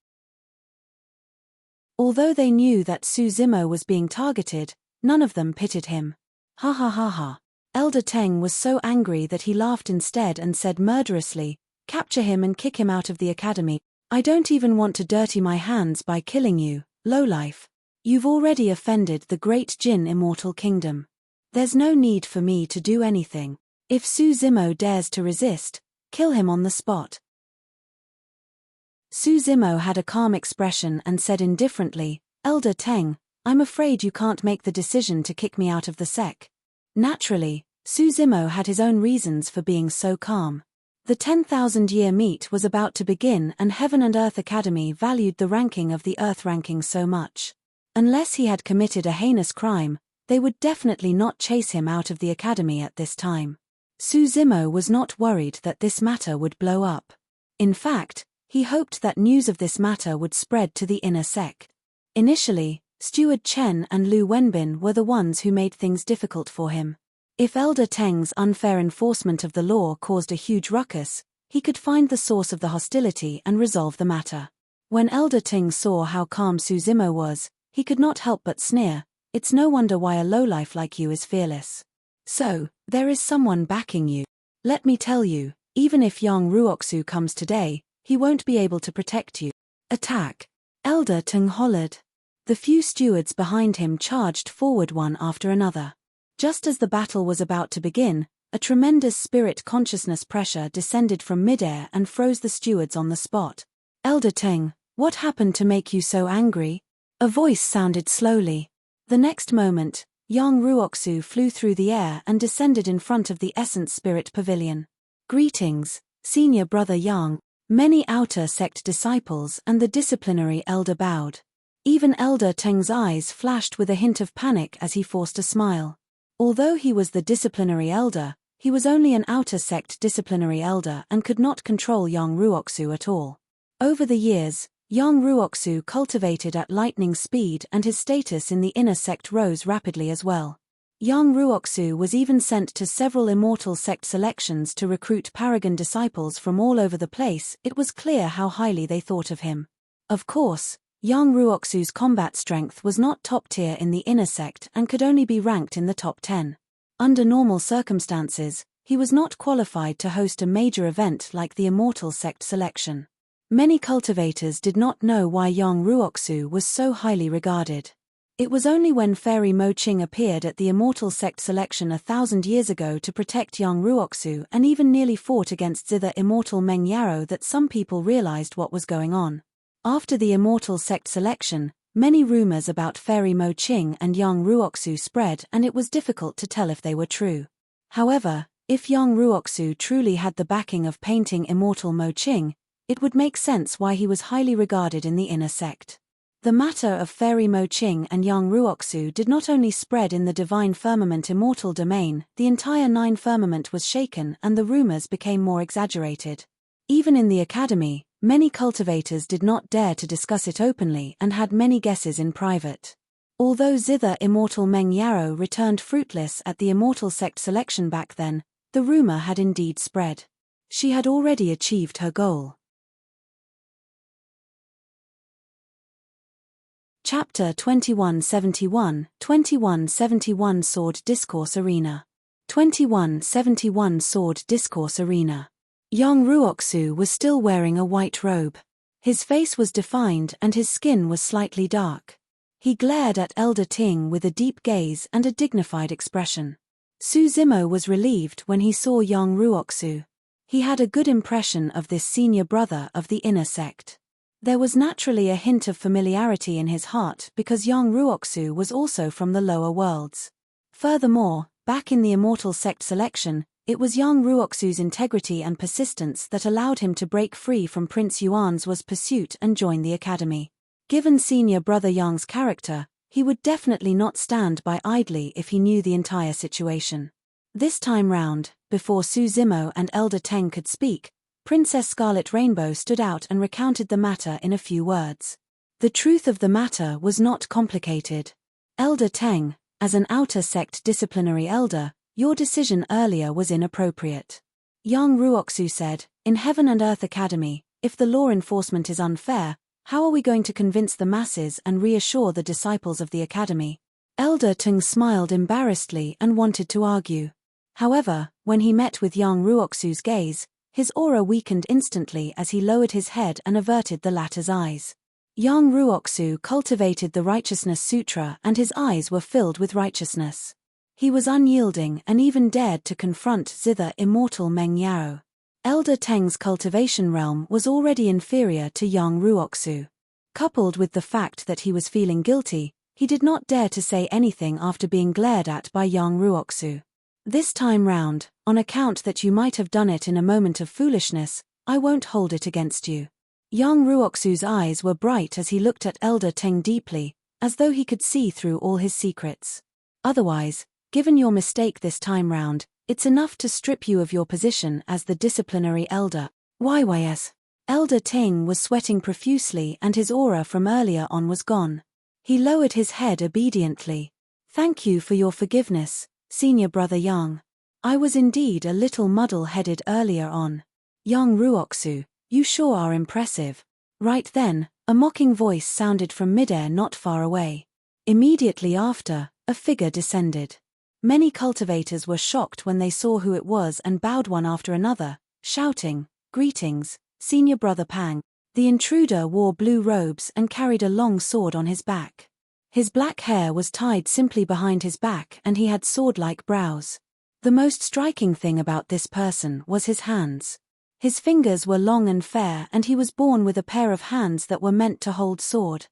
Although they knew that Su Zimo was being targeted, none of them pitied him. "Ha ha ha ha." Elder Teng was so angry that he laughed instead and said murderously, "Capture him and kick him out of the academy. I don't even want to dirty my hands by killing you, lowlife. You've already offended the great Jin Immortal Kingdom. There's no need for me to do anything. If Su Zimo dares to resist, kill him on the spot." Su Zimo had a calm expression and said indifferently, "Elder Teng, I'm afraid you can't make the decision to kick me out of the sect." Naturally, Su Zimo had his own reasons for being so calm. The 10,000-year meet was about to begin and Heaven and Earth Academy valued the ranking of the Earth ranking so much. Unless he had committed a heinous crime, they would definitely not chase him out of the academy at this time. Su Zimo was not worried that this matter would blow up. In fact, he hoped that news of this matter would spread to the inner sect. Initially, Steward Chen and Lu Wenbin were the ones who made things difficult for him. If Elder Teng's unfair enforcement of the law caused a huge ruckus, he could find the source of the hostility and resolve the matter. When Elder Teng saw how calm Su Zimo was, he could not help but sneer, "It's no wonder why a lowlife like you is fearless. So, there is someone backing you. Let me tell you, even if Yang Ruoxu comes today, he won't be able to protect you. Attack!" Elder Teng hollered. The few stewards behind him charged forward one after another. Just as the battle was about to begin, a tremendous spirit consciousness pressure descended from midair and froze the stewards on the spot. "Elder Teng, what happened to make you so angry?" A voice sounded slowly. The next moment, Yang Ruoxu flew through the air and descended in front of the Essence Spirit Pavilion. "Greetings, Senior Brother Yang." Many outer sect disciples and the disciplinary elder bowed. Even Elder Teng's eyes flashed with a hint of panic as he forced a smile. Although he was the disciplinary elder, he was only an outer sect disciplinary elder and could not control Yang Ruoxu at all. Over the years, Yang Ruoxu cultivated at lightning speed and his status in the inner sect rose rapidly as well. Young Ruoxu was even sent to several Immortal sect selections to recruit paragon disciples from all over the place. It was clear how highly they thought of him. Of course, young Ruoxu's combat strength was not top tier in the inner sect and could only be ranked in the top 10. Under normal circumstances, he was not qualified to host a major event like the Immortal sect selection. Many cultivators did not know why young Ruoxu was so highly regarded. It was only when Fairy Mo Qing appeared at the Immortal sect selection 1,000 years ago to protect young Ruoxu and even nearly fought against Zither Immortal Meng Yarrow that some people realized what was going on. After the Immortal sect selection, many rumors about Fairy Mo Qing and young Ruoxu spread, and it was difficult to tell if they were true. However, if young Ruoxu truly had the backing of painting Immortal Mo Qing, it would make sense why he was highly regarded in the inner sect. The matter of Fairy Mo Qing and young Ruoxu did not only spread in the Divine Firmament Immortal domain, the entire Nine Firmament was shaken and the rumors became more exaggerated. Even in the Academy, many cultivators did not dare to discuss it openly and had many guesses in private. Although Zither Immortal Meng Yarrow returned fruitless at the Immortal sect selection back then, the rumor had indeed spread. She had already achieved her goal. Chapter 2171, 2171 Sword Discourse Arena. 2171 Sword Discourse Arena. Young Ruoxu was still wearing a white robe. His face was defined and his skin was slightly dark. He glared at Elder Ting with a deep gaze and a dignified expression. Su Zimo was relieved when he saw young Ruoxu. He had a good impression of this senior brother of the inner sect. There was naturally a hint of familiarity in his heart because young Ruoxu was also from the lower worlds. Furthermore, back in the Immortal sect selection, it was young Ruoxu's integrity and persistence that allowed him to break free from Prince Yuan's pursuit and join the academy. Given senior brother Yang's character, he would definitely not stand by idly if he knew the entire situation. This time round, before Su Zimo and Elder Teng could speak, Princess Scarlet Rainbow stood out and recounted the matter in a few words. The truth of the matter was not complicated. Elder Teng, as an outer sect disciplinary elder, your decision earlier was inappropriate. Young Ruoxu said, in Heaven and Earth Academy, if the law enforcement is unfair, how are we going to convince the masses and reassure the disciples of the academy? Elder Teng smiled embarrassedly and wanted to argue. However, when he met with young Ruoxu's gaze, his aura weakened instantly as he lowered his head and averted the latter's eyes. Young Ruoxu cultivated the Righteousness Sutra and his eyes were filled with righteousness. He was unyielding and even dared to confront Zither Immortal Meng Yarrow. Elder Teng's cultivation realm was already inferior to young Ruoxu. Coupled with the fact that he was feeling guilty, he did not dare to say anything after being glared at by young Ruoxu. This time round, on account that you might have done it in a moment of foolishness, I won't hold it against you. Young Ruoxu's eyes were bright as he looked at Elder Teng deeply, as though he could see through all his secrets. Otherwise, given your mistake this time round, it's enough to strip you of your position as the disciplinary elder. YYS. Elder Ting was sweating profusely and his aura from earlier on was gone. He lowered his head obediently. Thank you for your forgiveness, Senior Brother Yang. I was indeed a little muddle-headed earlier on. Young Ruoxu, you sure are impressive. Right then, a mocking voice sounded from midair not far away. Immediately after, a figure descended. Many cultivators were shocked when they saw who it was and bowed one after another, shouting, "Greetings, Senior Brother Pang." The intruder wore blue robes and carried a long sword on his back. His black hair was tied simply behind his back and he had sword-like brows. The most striking thing about this person was his hands. His fingers were long and fair and he was born with a pair of hands that were meant to hold sword.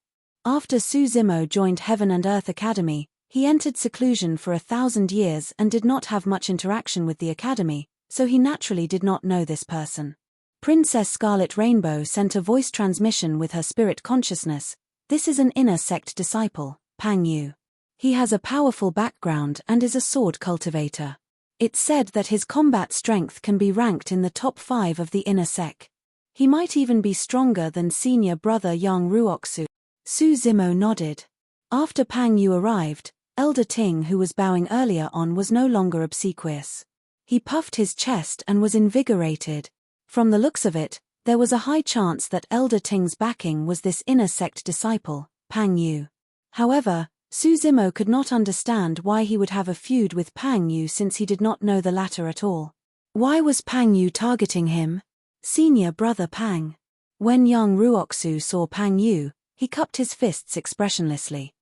After Su Zimo joined Heaven and Earth Academy, he entered seclusion for 1,000 years and did not have much interaction with the academy, so he naturally did not know this person. Princess Scarlet Rainbow sent a voice transmission with her spirit consciousness. This is an inner sect disciple, Pang Yu. He has a powerful background and is a sword cultivator. It's said that his combat strength can be ranked in the top 5 of the inner sect. He might even be stronger than senior brother Young Ruoxu. Su Zimo nodded. After Pang Yu arrived, Elder Ting, who was bowing earlier on, was no longer obsequious. He puffed his chest and was invigorated. From the looks of it, there was a high chance that Elder Ting's backing was this inner sect disciple, Pang Yu. However, Su Zimo could not understand why he would have a feud with Pang Yu since he did not know the latter at all. Why was Pang Yu targeting him? Senior brother Pang. When young Ruoxu saw Pang Yu, he cupped his fists expressionlessly.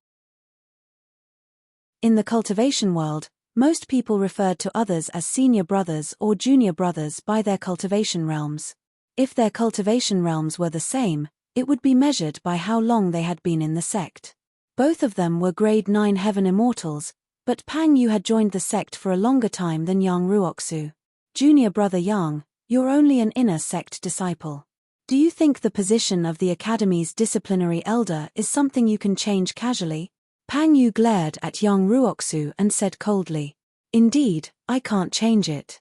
In the cultivation world, most people referred to others as senior brothers or junior brothers by their cultivation realms. If their cultivation realms were the same, it would be measured by how long they had been in the sect. Both of them were grade 9 heaven immortals, but Pang Yu had joined the sect for a longer time than Yang Ruoxu. Junior brother Yang, you're only an inner sect disciple. Do you think the position of the Academy's disciplinary elder is something you can change casually? Pang Yu glared at Yang Ruoxu and said coldly, "Indeed, I can't change it."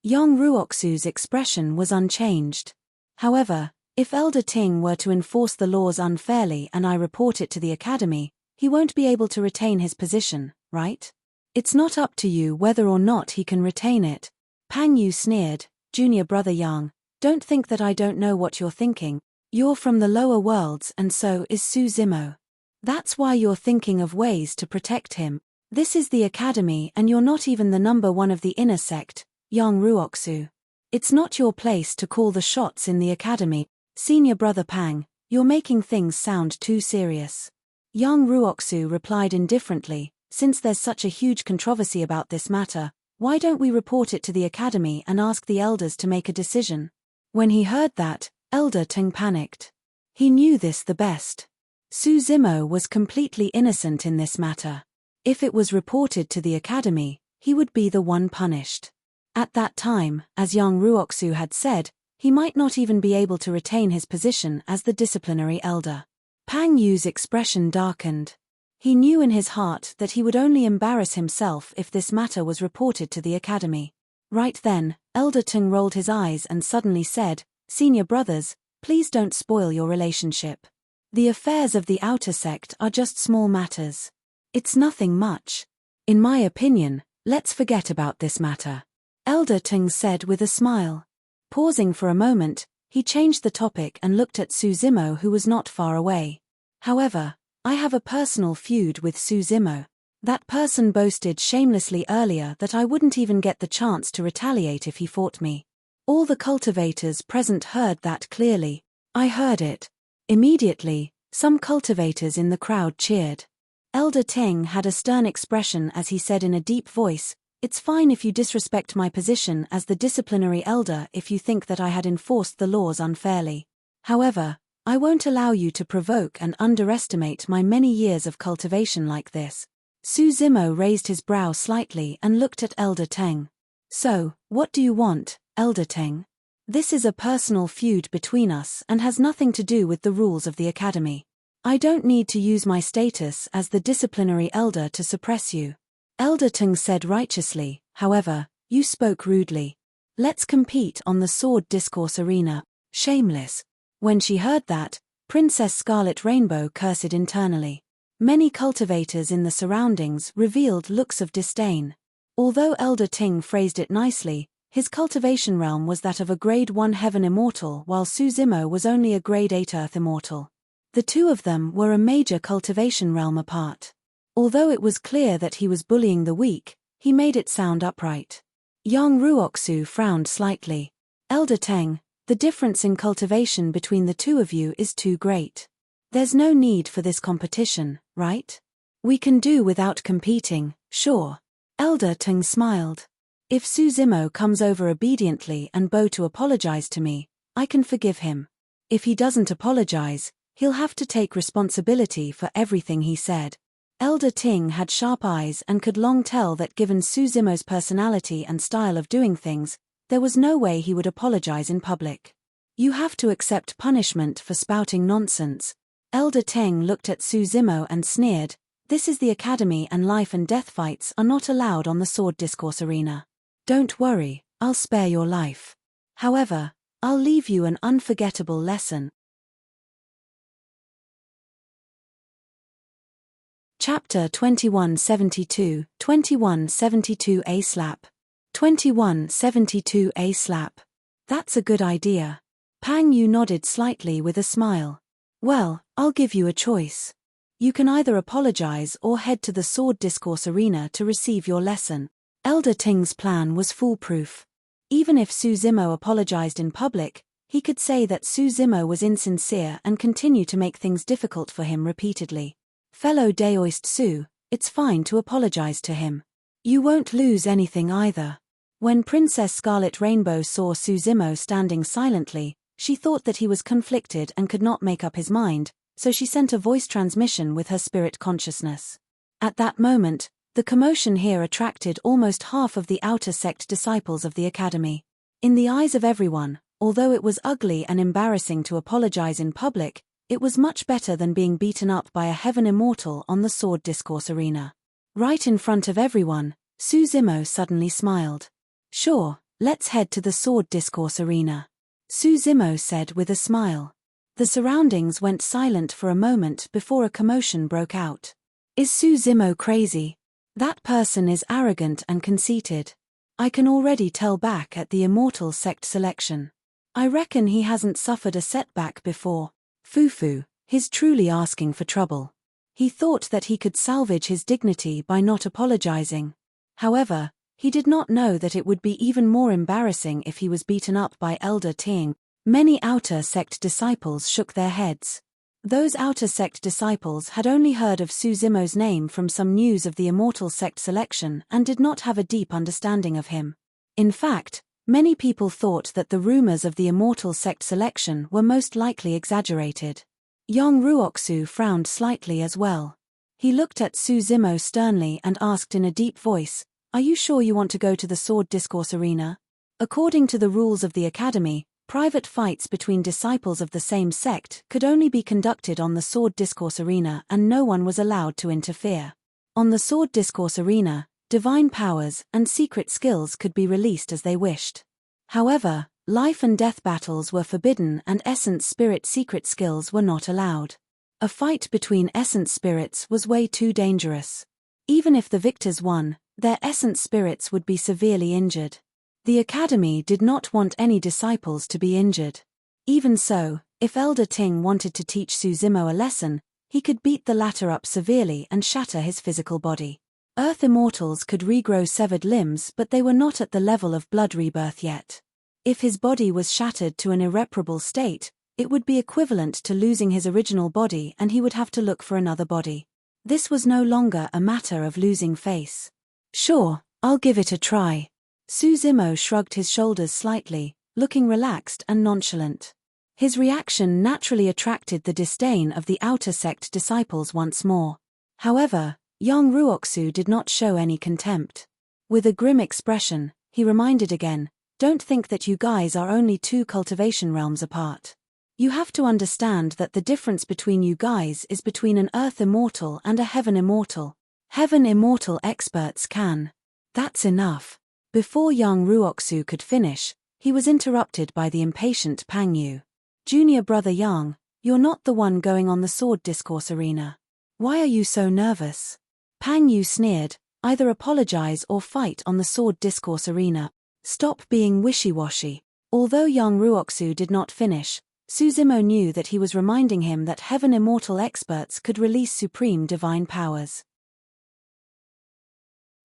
Yang Ruoxu's expression was unchanged. However, if Elder Ting were to enforce the laws unfairly and I report it to the Academy, he won't be able to retain his position, right? It's not up to you whether or not he can retain it. Pang Yu sneered. Junior brother Yang, don't think that I don't know what you're thinking. You're from the lower worlds and so is Su Zimo. That's why you're thinking of ways to protect him. This is the Academy and you're not even the number one of the inner sect, Yang Ruoxu. It's not your place to call the shots in the Academy. Senior brother Pang, you're making things sound too serious. Yang Ruoxu replied indifferently, since there's such a huge controversy about this matter, why don't we report it to the Academy and ask the elders to make a decision? When he heard that, Elder Ting panicked. He knew this the best. Su Zimo was completely innocent in this matter. If it was reported to the Academy, he would be the one punished. At that time, as Yang Ruoxu had said, he might not even be able to retain his position as the disciplinary elder. Pang Yu's expression darkened. He knew in his heart that he would only embarrass himself if this matter was reported to the Academy. Right then, Elder Ting rolled his eyes and suddenly said, "Senior brothers, please don't spoil your relationship. The affairs of the outer sect are just small matters. It's nothing much. In my opinion, let's forget about this matter," Elder Ting said with a smile. Pausing for a moment, he changed the topic and looked at Su Zimo, who was not far away. "However, I have a personal feud with Su Zimo. That person boasted shamelessly earlier that I wouldn't even get the chance to retaliate if he fought me." All the cultivators present heard that clearly. I heard it. Immediately, some cultivators in the crowd cheered. Elder Ting had a stern expression as he said in a deep voice, "It's fine if you disrespect my position as the disciplinary elder if you think that I had enforced the laws unfairly. However, I won't allow you to provoke and underestimate my many years of cultivation like this." Su Zimo raised his brow slightly and looked at Elder Ting. "So, what do you want, Elder Ting? This is a personal feud between us and has nothing to do with the rules of the Academy. I don't need to use my status as the disciplinary elder to suppress you." Elder Ting said righteously, "However, you spoke rudely. Let's compete on the sword discourse arena." Shameless. When she heard that, Princess Scarlet Rainbow cursed internally. Many cultivators in the surroundings revealed looks of disdain. Although Elder Ting phrased it nicely, his cultivation realm was that of a grade 1 heaven immortal while Su Zimo was only a grade 8 earth immortal. The two of them were a major cultivation realm apart. Although it was clear that he was bullying the weak, he made it sound upright. Yang Ruoxu frowned slightly. "Elder Teng, the difference in cultivation between the two of you is too great. There's no need for this competition, right? We can do without competing, sure." Elder Teng smiled. "If Su Zimo comes over obediently and bow to apologize to me, I can forgive him. If he doesn't apologize, he'll have to take responsibility for everything he said." Elder Ting had sharp eyes and could long tell that given Su Zimo's personality and style of doing things, there was no way he would apologize in public. "You have to accept punishment for spouting nonsense." Elder Teng looked at Su Zimo and sneered, "This is the academy and life and death fights are not allowed on the sword discourse arena. Don't worry, I'll spare your life. However, I'll leave you an unforgettable lesson." Chapter 2172, 2172 slap. 2172 slap. That's a good idea. Pang Yu nodded slightly with a smile. Well, I'll give you a choice. You can either apologize or head to the sword discourse arena to receive your lesson. Elder Ting's plan was foolproof. Even if Su Zimo apologized in public, he could say that Su Zimo was insincere and continue to make things difficult for him repeatedly. Fellow Daoist Su, it's fine to apologize to him. You won't lose anything either. When Princess Scarlet Rainbow saw Su Zimo standing silently, she thought that he was conflicted and could not make up his mind, so she sent a voice transmission with her spirit consciousness. At that moment, the commotion here attracted almost half of the outer sect disciples of the academy. In the eyes of everyone, although it was ugly and embarrassing to apologize in public, it was much better than being beaten up by a heaven immortal on the sword discourse arena. Right in front of everyone, Su Zimo suddenly smiled. Sure, let's head to the sword discourse arena. Su Zimo said with a smile. The surroundings went silent for a moment before a commotion broke out. Is Su Zimo crazy? That person is arrogant and conceited. I can already tell back at the Immortal sect selection. I reckon he hasn't suffered a setback before. Fufu, he's truly asking for trouble. He thought that he could salvage his dignity by not apologizing. However, he did not know that it would be even more embarrassing if he was beaten up by Elder Ting. Many outer sect disciples shook their heads. Those outer sect disciples had only heard of Su Zimo's name from some news of the Immortal sect selection and did not have a deep understanding of him. In fact, many people thought that the rumors of the Immortal sect selection were most likely exaggerated. Yang Ruoxu frowned slightly as well. He looked at Su Zimo sternly and asked in a deep voice, "Are you sure you want to go to the sword discourse arena?" According to the rules of the academy, private fights between disciples of the same sect could only be conducted on the sword discourse arena and no one was allowed to interfere. On the sword discourse arena, divine powers and secret skills could be released as they wished. However, life and death battles were forbidden and essence spirit secret skills were not allowed. A fight between essence spirits was way too dangerous. Even if the victors won, their essence spirits would be severely injured. The academy did not want any disciples to be injured. Even so, if Elder Ting wanted to teach Su Zimo a lesson, he could beat the latter up severely and shatter his physical body. Earth immortals could regrow severed limbs, but they were not at the level of blood rebirth yet. If his body was shattered to an irreparable state, it would be equivalent to losing his original body and he would have to look for another body. This was no longer a matter of losing face. Sure, I'll give it a try. Su Zimo shrugged his shoulders slightly, looking relaxed and nonchalant. His reaction naturally attracted the disdain of the outer sect disciples once more. However, Yang Ruoxu did not show any contempt. With a grim expression, he reminded again, "Don't think that you guys are only 2 cultivation realms apart. You have to understand that the difference between you guys is between an Earth Immortal and a Heaven Immortal. Heaven Immortal experts can." That's enough. Before Yang Ruoxu could finish, he was interrupted by the impatient Pang Yu. "Junior brother Yang, you're not the one going on the sword discourse arena. Why are you so nervous?" Pang Yu sneered, "Either apologize or fight on the sword discourse arena. Stop being wishy-washy." Although Yang Ruoxu did not finish, Su Zimo knew that he was reminding him that Heaven Immortal experts could release supreme divine powers.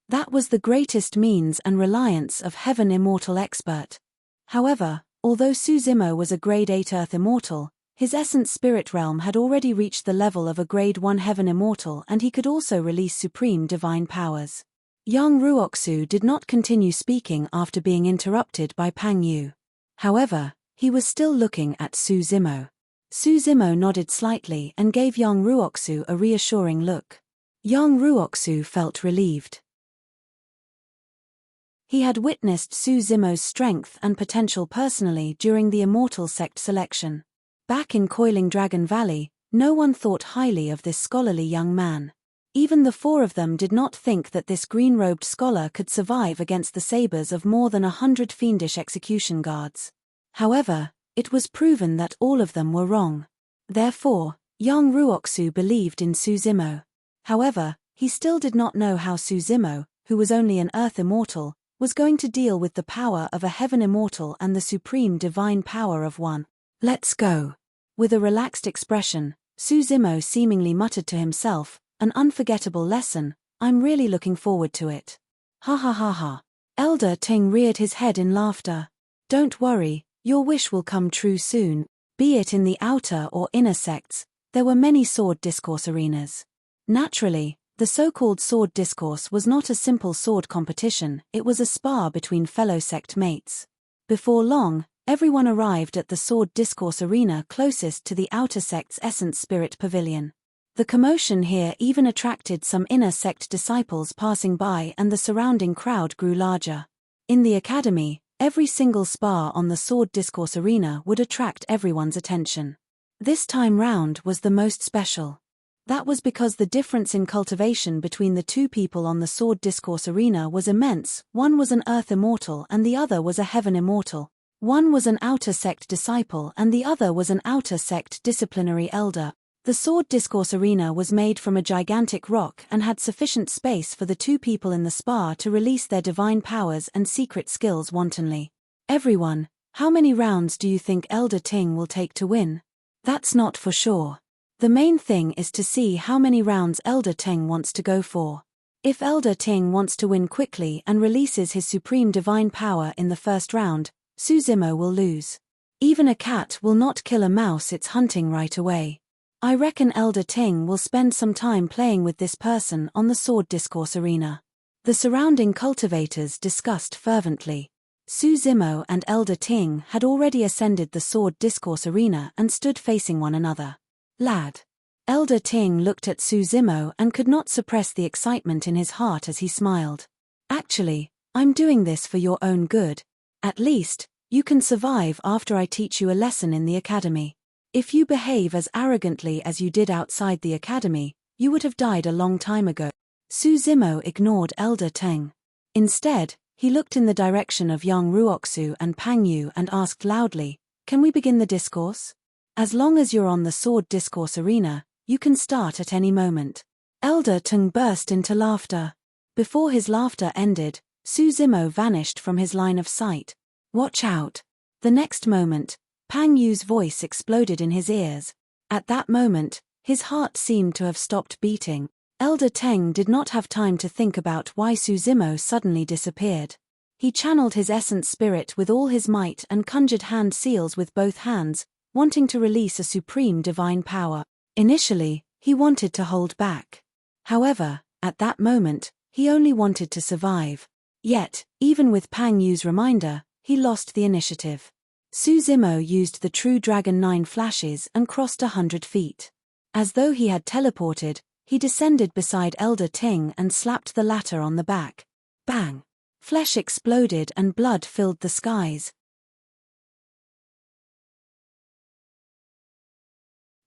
That was the greatest means and reliance of Heaven Immortal expert. However, although Su Zimo was a Grade 8 Earth Immortal, his essence spirit realm had already reached the level of a Grade 1 Heaven Immortal and he could also release supreme divine powers. Yang Ruoxu did not continue speaking after being interrupted by Pang Yu. However, he was still looking at Su Zimo. Su Zimo nodded slightly and gave Yang Ruoxu a reassuring look. Yang Ruoxu felt relieved. He had witnessed Su Zimo's strength and potential personally during the Immortal sect selection. Back in Coiling Dragon Valley, no one thought highly of this scholarly young man. Even the 4 of them did not think that this green-robed scholar could survive against the sabers of more than 100 fiendish execution guards. However, it was proven that all of them were wrong. Therefore, Yang Ruoxu believed in Su Zimo. However, he still did not know how Suzimo, who was only an earth immortal, was going to deal with the power of a heaven immortal and the supreme divine power of one. Let's go. With a relaxed expression, Suzimo seemingly muttered to himself, an unforgettable lesson, I'm really looking forward to it. Ha ha ha ha. Elder Ting reared his head in laughter. Don't worry, your wish will come true soon. Be it in the outer or inner sects, there were many sword discourse arenas. Naturally, the so-called sword discourse was not a simple sword competition, it was a spar between fellow sect mates. Before long, everyone arrived at the sword discourse arena closest to the outer sect's essence spirit pavilion. The commotion here even attracted some inner sect disciples passing by, and the surrounding crowd grew larger. In the academy, every single spar on the sword discourse arena would attract everyone's attention. This time round was the most special. That was because the difference in cultivation between the two people on the sword discourse arena was immense. One was an earth immortal and the other was a heaven immortal. One was an outer sect disciple and the other was an outer sect disciplinary elder. The sword discourse arena was made from a gigantic rock and had sufficient space for the two people in the spar to release their divine powers and secret skills wantonly. Everyone, how many rounds do you think Elder Ting will take to win? That's not for sure. The main thing is to see how many rounds Elder Ting wants to go for. If Elder Ting wants to win quickly and releases his supreme divine power in the first round, Suzimo will lose. Even a cat will not kill a mouse it's hunting right away. I reckon Elder Ting will spend some time playing with this person on the sword discourse arena. The surrounding cultivators discussed fervently. Suzimo and Elder Ting had already ascended the sword discourse arena and stood facing one another. Lad. Elder Ting looked at Suzimo and could not suppress the excitement in his heart as he smiled. Actually, I'm doing this for your own good. At least, you can survive after I teach you a lesson in the academy. If you behave as arrogantly as you did outside the academy, you would have died a long time ago. Suzimo ignored Elder Ting. Instead, he looked in the direction of Yang Ruoxu and Pang Yu and asked loudly, can we begin the discourse? As long as you're on the sword discourse arena, you can start at any moment. Elder Ting burst into laughter. Before his laughter ended, Suzimo vanished from his line of sight. Watch out. The next moment, Pang Yu's voice exploded in his ears. At that moment, his heart seemed to have stopped beating. Elder Ting did not have time to think about why Suzimo suddenly disappeared. He channeled his essence spirit with all his might and conjured hand seals with both hands, wanting to release a supreme divine power. Initially, he wanted to hold back. However, at that moment, he only wanted to survive. Yet, even with Pang Yu's reminder, he lost the initiative. Suzimo used the True Dragon 9 flashes and crossed 100 feet. As though he had teleported, he descended beside Elder Ting and slapped the latter on the back. Bang! Flesh exploded and blood filled the skies.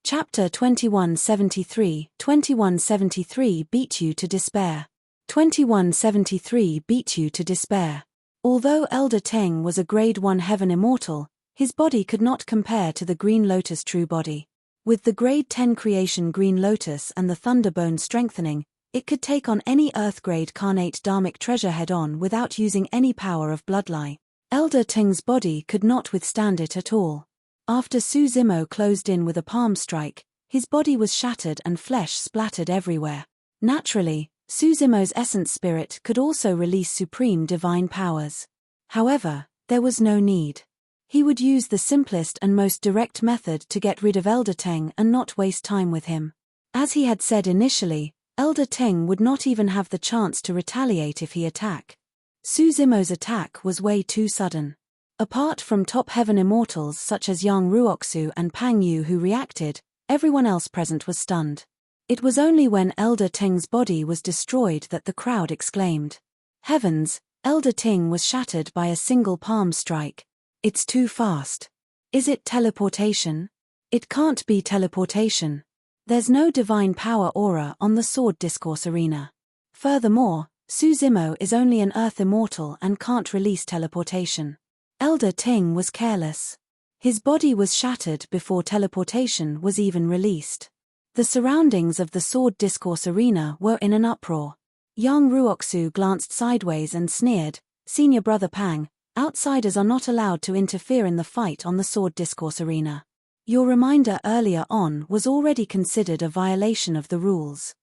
Chapter 2173. 2173 beat you to despair. 2173 beat you to despair. Although Elder Ting was a Grade 1 Heaven Immortal, his body could not compare to the Green Lotus true body. With the Grade 10 Creation Green Lotus and the Thunderbone strengthening, it could take on any Earth-grade Carnate Dharmic treasure head-on without using any power of bloodline. Elder Ting's body could not withstand it at all. After Suzimo closed in with a palm strike, his body was shattered and flesh splattered everywhere. Naturally, Suzimo's essence spirit could also release supreme divine powers. However, there was no need. He would use the simplest and most direct method to get rid of Elder Ting and not waste time with him. As he had said initially, Elder Ting would not even have the chance to retaliate if he attacked. Suzimo's attack was way too sudden. Apart from top heaven immortals such as Yang Ruoxu and Pang Yu who reacted, everyone else present was stunned. It was only when Elder Ting's body was destroyed that the crowd exclaimed. Heavens, Elder Ting was shattered by a single palm strike. It's too fast. Is it teleportation? It can't be teleportation. There's no divine power aura on the sword discourse arena. Furthermore, Suzimo is only an earth immortal and can't release teleportation. Elder Ting was careless. His body was shattered before teleportation was even released. The surroundings of the sword discourse arena were in an uproar. Young Ruoxu glanced sideways and sneered, "Senior brother Pang, outsiders are not allowed to interfere in the fight on the sword discourse arena. Your reminder earlier on was already considered a violation of the rules."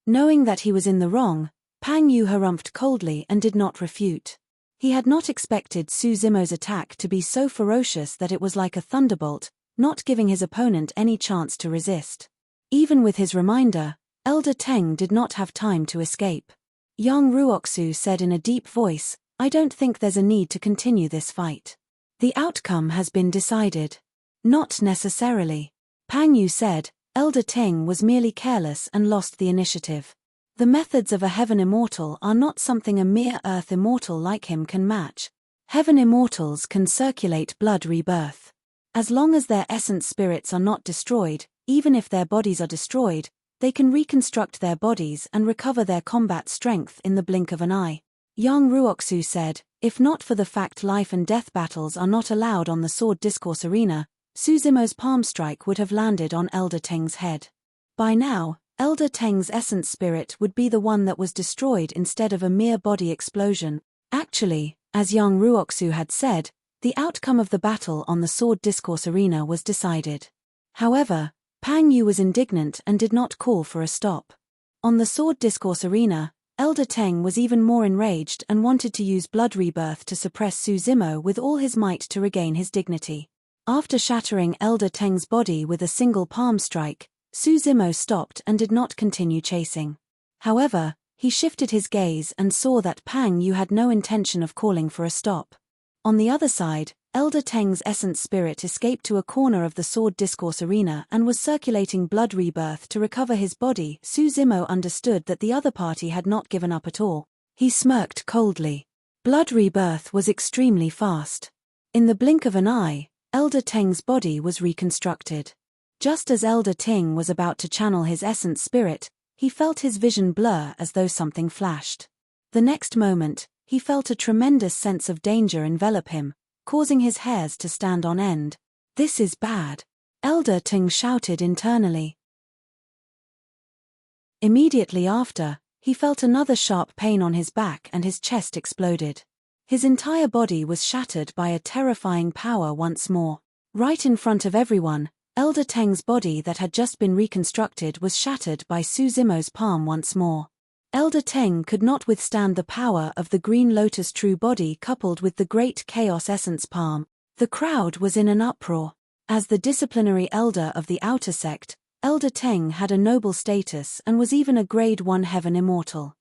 Knowing that he was in the wrong, Pang Yu harumphed coldly and did not refute. He had not expected Su Zimo's attack to be so ferocious that it was like a thunderbolt, not giving his opponent any chance to resist. Even with his reminder, Elder Teng did not have time to escape. Young Ruoxu said in a deep voice, "I don't think there's a need to continue this fight. The outcome has been decided." "Not necessarily," Pang Yu said. "Elder Teng was merely careless and lost the initiative. The methods of a Heaven Immortal are not something a mere Earth Immortal like him can match. Heaven Immortals can circulate blood rebirth. As long as their essence spirits are not destroyed, even if their bodies are destroyed, they can reconstruct their bodies and recover their combat strength in the blink of an eye." Young Ruoxu said, "If not for the fact life and death battles are not allowed on the sword discourse arena, Su Zimo's palm strike would have landed on Elder Teng's head. By now, Elder Teng's essence spirit would be the one that was destroyed instead of a mere body explosion." Actually, as young Ruoxu had said, the outcome of the battle on the sword discourse arena was decided. However, Pang Yu was indignant and did not call for a stop. On the sword discourse arena, Elder Teng was even more enraged and wanted to use blood rebirth to suppress Su Zimo with all his might to regain his dignity. After shattering Elder Teng's body with a single palm strike, Su Zimo stopped and did not continue chasing. However, he shifted his gaze and saw that Pang Yu had no intention of calling for a stop. On the other side, Elder Teng's essence spirit escaped to a corner of the sword discourse arena and was circulating blood rebirth to recover his body. Su Zimo understood that the other party had not given up at all. He smirked coldly. Blood rebirth was extremely fast. In the blink of an eye, Elder Teng's body was reconstructed. Just as Elder Teng was about to channel his essence spirit, he felt his vision blur as though something flashed. The next moment, he felt a tremendous sense of danger envelop him, causing his hairs to stand on end. "This is bad," Elder Teng shouted internally. Immediately after, he felt another sharp pain on his back and his chest exploded. His entire body was shattered by a terrifying power once more. Right in front of everyone, Elder Teng's body that had just been reconstructed was shattered by Su Zimo's palm once more. Elder Teng could not withstand the power of the Green Lotus true body coupled with the Great Chaos Essence palm. The crowd was in an uproar. As the disciplinary elder of the outer sect, Elder Teng had a noble status and was even a Grade 1 Heaven Immortal.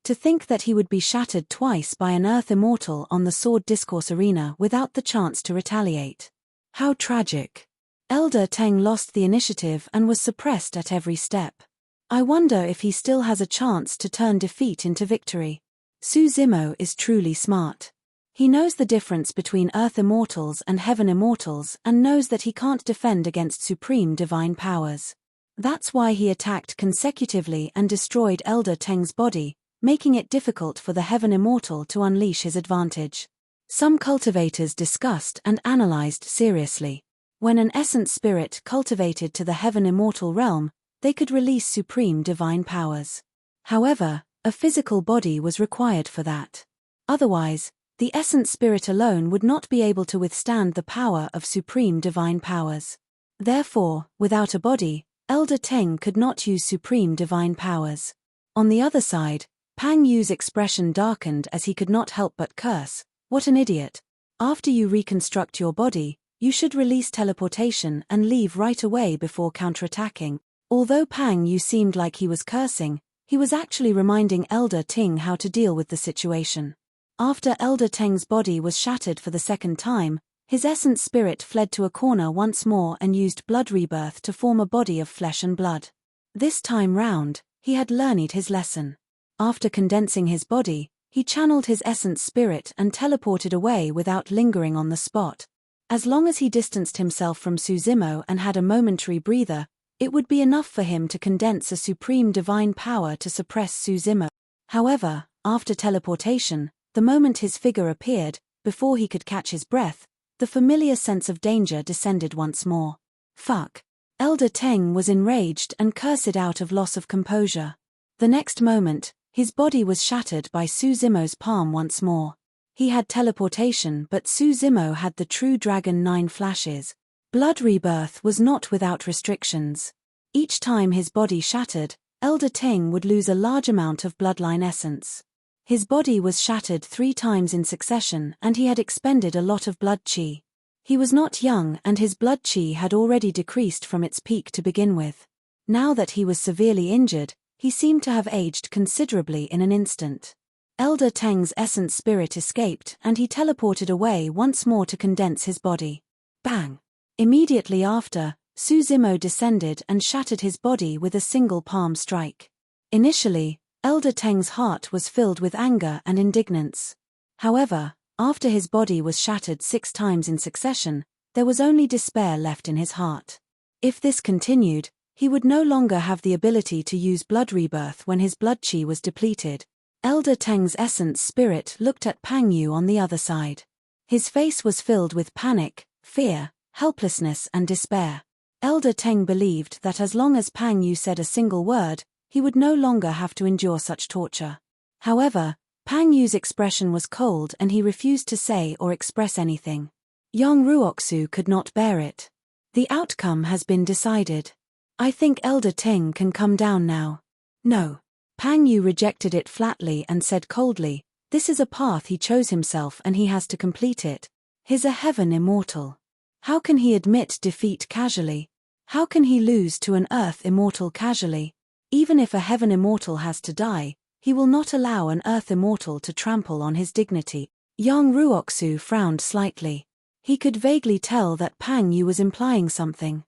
To think that he would be shattered twice by an Earth Immortal on the sword discourse arena without the chance to retaliate. How tragic. Elder Teng lost the initiative and was suppressed at every step. I wonder if he still has a chance to turn defeat into victory. Su Zimo is truly smart. He knows the difference between Earth Immortals and Heaven Immortals and knows that he can't defend against supreme divine powers. That's why he attacked consecutively and destroyed Elder Teng's body, making it difficult for the Heaven Immortal to unleash his advantage. Some cultivators discussed and analyzed seriously. When an essence spirit cultivated to the Heaven Immortal realm, they could release supreme divine powers. However, a physical body was required for that. Otherwise, the essence spirit alone would not be able to withstand the power of supreme divine powers. Therefore, without a body, Elder Teng could not use supreme divine powers. On the other side, Pang Yu's expression darkened as he could not help but curse. "What an idiot. After you reconstruct your body, you should release teleportation and leave right away before counterattacking." Although Pang Yu seemed like he was cursing, he was actually reminding Elder Teng how to deal with the situation. After Elder Teng's body was shattered for the second time, his essence spirit fled to a corner once more and used blood rebirth to form a body of flesh and blood. This time round, he had learned his lesson. After condensing his body, he channeled his essence spirit and teleported away without lingering on the spot. As long as he distanced himself from Su Zimo and had a momentary breather, it would be enough for him to condense a supreme divine power to suppress Su Zimo. However, after teleportation, the moment his figure appeared, before he could catch his breath, the familiar sense of danger descended once more. Fuck. Elder Teng was enraged and cursed out of loss of composure. The next moment, his body was shattered by Su Zimo's palm once more. He had teleportation, but Su Zimo had the true Dragon 9 flashes. Blood rebirth was not without restrictions. Each time his body shattered, Elder Teng would lose a large amount of bloodline essence. His body was shattered 3 times in succession and he had expended a lot of blood chi. He was not young and his blood chi had already decreased from its peak to begin with. Now that he was severely injured, he seemed to have aged considerably in an instant. Elder Teng's essence spirit escaped and he teleported away once more to condense his body. Bang! Immediately after, Su Zimo descended and shattered his body with a single palm strike. Initially, Elder Teng's heart was filled with anger and indignance. However, after his body was shattered 6 times in succession, there was only despair left in his heart. If this continued, he would no longer have the ability to use blood rebirth when his blood chi was depleted. Elder Teng's essence spirit looked at Pang Yu on the other side. His face was filled with panic, fear, helplessness and despair. Elder Teng believed that as long as Pang Yu said a single word, he would no longer have to endure such torture. However, Pang Yu's expression was cold and he refused to say or express anything. Yang Ruoxu could not bear it. The outcome has been decided. I think Elder Teng can come down now. No. Pang Yu rejected it flatly and said coldly, this is a path he chose himself and he has to complete it. He's a heaven immortal. How can he admit defeat casually? How can he lose to an earth immortal casually? Even if a heaven immortal has to die, he will not allow an earth immortal to trample on his dignity. Yang Ruoxu frowned slightly. He could vaguely tell that Pang Yu was implying something.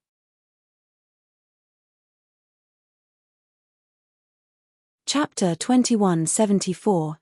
Chapter 2174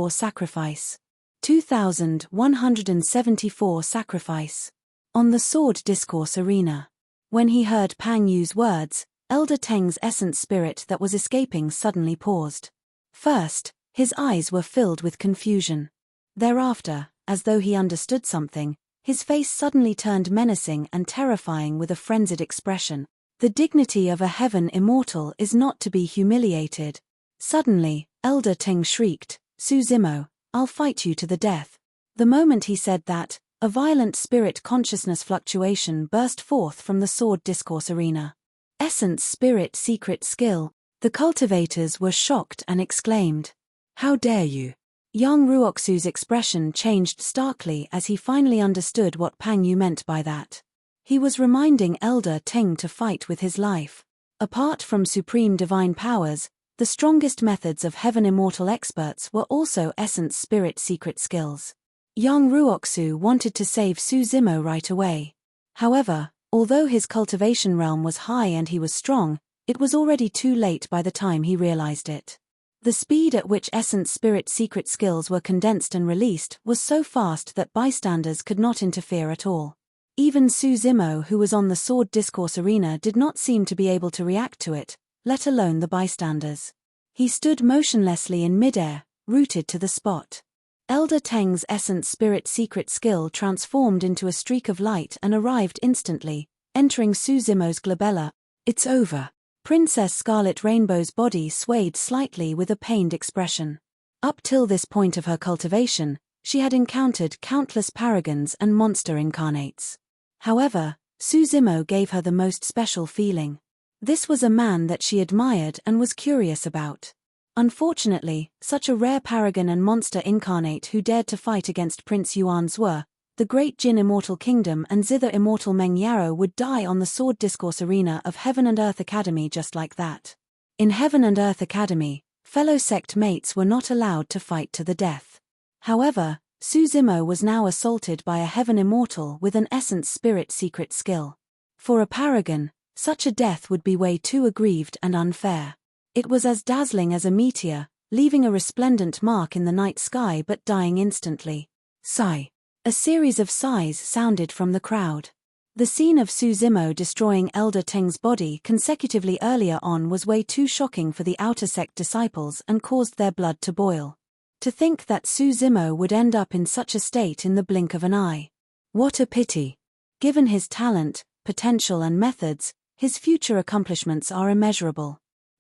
Sacrifice. 2174 Sacrifice. On the Sword Discourse Arena. When he heard Pang Yu's words, Elder Teng's essence spirit that was escaping suddenly paused. First, his eyes were filled with confusion. Thereafter, as though he understood something, his face suddenly turned menacing and terrifying with a frenzied expression. The dignity of a heaven immortal is not to be humiliated. Suddenly, Elder Teng shrieked, Su Zimo, I'll fight you to the death. The moment he said that, a violent spirit consciousness fluctuation burst forth from the Sword Discourse Arena. Essence spirit secret skill. The cultivators were shocked and exclaimed, how dare you? Yang Ruoxu's expression changed starkly as he finally understood what Pang Yu meant by that. He was reminding Elder Teng to fight with his life. Apart from supreme divine powers, the strongest methods of heaven immortal experts were also essence spirit secret skills. Yang Ruoxu wanted to save Su Zimo right away. However, although his cultivation realm was high and he was strong, it was already too late by the time he realized it. The speed at which essence spirit secret skills were condensed and released was so fast that bystanders could not interfere at all. Even Su Zimo, who was on the Sword Discourse Arena, did not seem to be able to react to it, let alone the bystanders. He stood motionlessly in midair, rooted to the spot. Elder Teng's essence spirit secret skill transformed into a streak of light and arrived instantly, entering Su Zimo's glabella. It's over. Princess Scarlet Rainbow's body swayed slightly with a pained expression. Up till this point of her cultivation, she had encountered countless paragons and monster incarnates. However, Su Zimo gave her the most special feeling. This was a man that she admired and was curious about. Unfortunately, such a rare paragon and monster incarnate who dared to fight against Prince Yuan Zhuo, the Great Jin Immortal Kingdom and Zither Immortal Meng Yarrow would die on the Sword Discourse Arena of Heaven and Earth Academy just like that. In Heaven and Earth Academy, fellow sect mates were not allowed to fight to the death. However, Su Zimo was now assaulted by a heaven immortal with an essence spirit secret skill. For a paragon, such a death would be way too aggrieved and unfair. It was as dazzling as a meteor, leaving a resplendent mark in the night sky but dying instantly. Sigh. A series of sighs sounded from the crowd. The scene of Su Zimo destroying Elder Teng's body consecutively earlier on was way too shocking for the outer sect disciples and caused their blood to boil. To think that Su Zimo would end up in such a state in the blink of an eye. What a pity. Given his talent, potential and methods, his future accomplishments are immeasurable.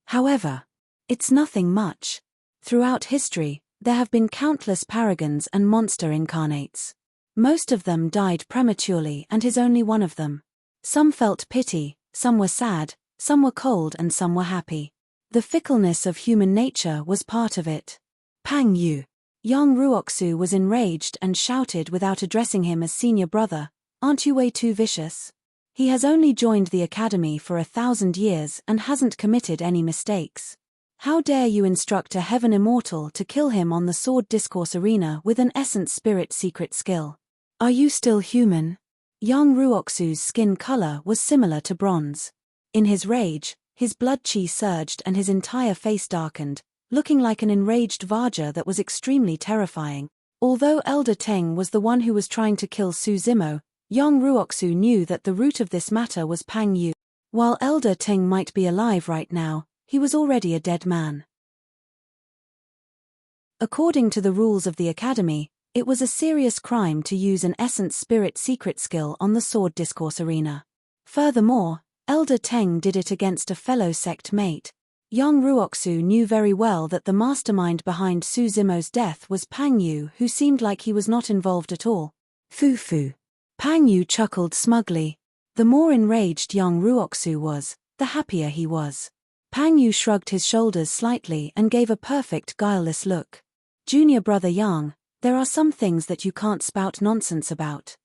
However, it's nothing much. Throughout history, there have been countless paragons and monster incarnates. Most of them died prematurely and he's only one of them. Some felt pity, some were sad, some were cold and some were happy. The fickleness of human nature was part of it. Pang Yu. Young Ruoxu was enraged and shouted without addressing him as senior brother, "Aren't you way too vicious? He has only joined the academy for 1,000 years and hasn't committed any mistakes. How dare you instruct a heaven immortal to kill him on the sword discourse arena with an essence spirit secret skill? Are you still human?" Young Ruoxu's skin color was similar to bronze. In his rage, his blood chi surged and his entire face darkened, looking like an enraged Vajra that was extremely terrifying. Although Elder Teng was the one who was trying to kill Su Zimo, young Ruoxu knew that the root of this matter was Pang Yu. While Elder Teng might be alive right now, he was already a dead man. According to the rules of the academy, it was a serious crime to use an essence spirit secret skill on the sword discourse arena. Furthermore, Elder Teng did it against a fellow sect mate. Young Ruoxu knew very well that the mastermind behind Su Zimo's death was Pang Yu, who seemed like he was not involved at all. Foo. Pang Yu chuckled smugly. The more enraged young Ruoxu was, the happier he was. Pang Yu shrugged his shoulders slightly and gave a perfect guileless look. "Junior brother Yang, there are some things that you can't spout nonsense about.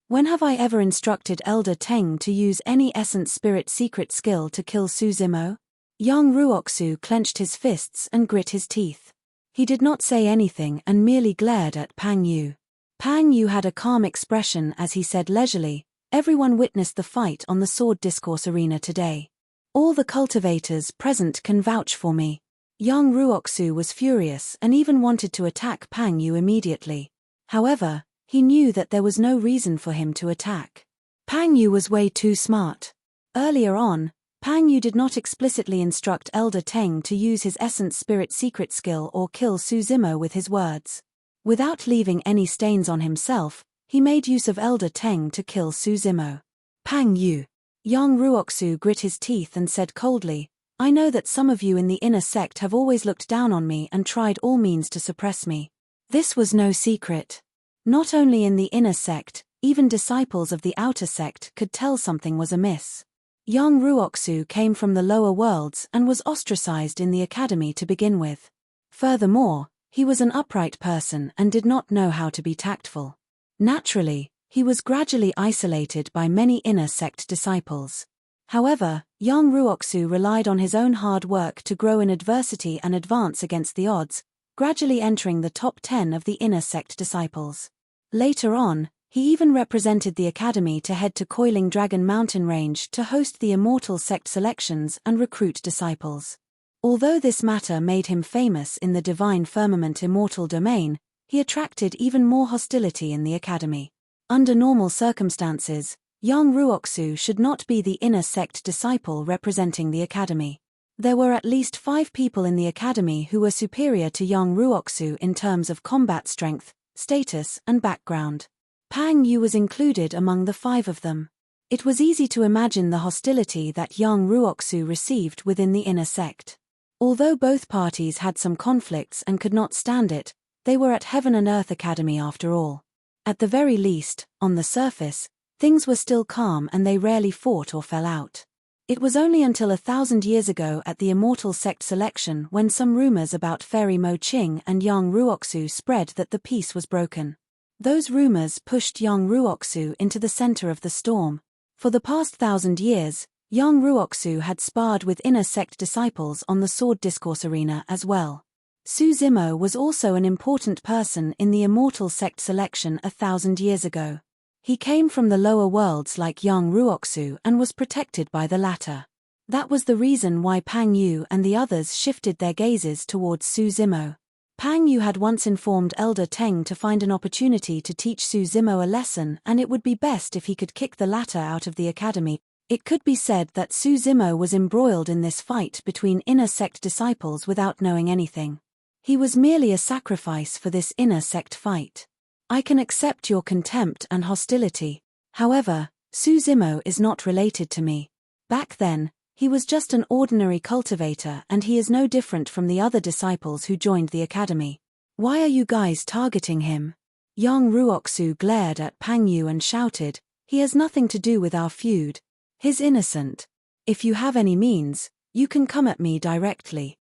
When have I ever instructed Elder Teng to use any essence spirit secret skill to kill Su Zimo?" Young Ruoxu clenched his fists and grit his teeth. He did not say anything and merely glared at Pang Yu. Pang Yu had a calm expression as he said leisurely, "Everyone witnessed the fight on the sword discourse arena today. All the cultivators present can vouch for me." Young Ruoxu was furious and even wanted to attack Pang Yu immediately. However, he knew that there was no reason for him to attack. Pang Yu was way too smart. Earlier on, Pang Yu did not explicitly instruct Elder Teng to use his essence spirit secret skill or kill Su Zimo with his words. Without leaving any stains on himself, he made use of Elder Teng to kill Su Zimo. Pang Yu. Young Ruoxu grit his teeth and said coldly, "I know that some of you in the inner sect have always looked down on me and tried all means to suppress me. This was no secret. Not only in the inner sect, even disciples of the outer sect could tell something was amiss. Young Ruoxu came from the lower worlds and was ostracized in the academy to begin with. Furthermore, he was an upright person and did not know how to be tactful. Naturally, he was gradually isolated by many inner sect disciples. However, young Ruoxu relied on his own hard work to grow in adversity and advance against the odds, gradually entering the top 10 of the inner sect disciples. Later on, he even represented the academy to head to Coiling Dragon Mountain Range to host the Immortal sect selections and recruit disciples. Although this matter made him famous in the Divine Firmament Immortal domain, he attracted even more hostility in the academy. Under normal circumstances, young Ruoxu should not be the inner sect disciple representing the academy. There were at least 5 people in the academy who were superior to young Ruoxu in terms of combat strength, status, and background. Pang Yu was included among the 5 of them. It was easy to imagine the hostility that young Ruoxu received within the inner sect. Although both parties had some conflicts and could not stand it, they were at Heaven and Earth Academy after all. At the very least, on the surface, things were still calm and they rarely fought or fell out. It was only until 1,000 years ago at the Immortal sect selection when some rumors about Fairy Mo Qing and young Ruoxu spread that the peace was broken. Those rumors pushed young Ruoxu into the center of the storm. For the past 1,000 years, young Ruoxu had sparred with inner sect disciples on the sword discourse arena as well. Su Zimo was also an important person in the Immortal sect selection 1,000 years ago. He came from the lower worlds like young Ruoxu and was protected by the latter. That was the reason why Pang Yu and the others shifted their gazes towards Su Zimo. Pang Yu had once informed Elder Teng to find an opportunity to teach Su Zimo a lesson, and it would be best if he could kick the latter out of the academy. It could be said that Su Zimo was embroiled in this fight between inner sect disciples without knowing anything. He was merely a sacrifice for this inner sect fight. I can accept your contempt and hostility. However, Su Zimo is not related to me. Back then, he was just an ordinary cultivator and he is no different from the other disciples who joined the academy. Why are you guys targeting him? Young Ruoxu glared at Pang Yu and shouted, he has nothing to do with our feud. He's innocent. If you have any means, you can come at me directly.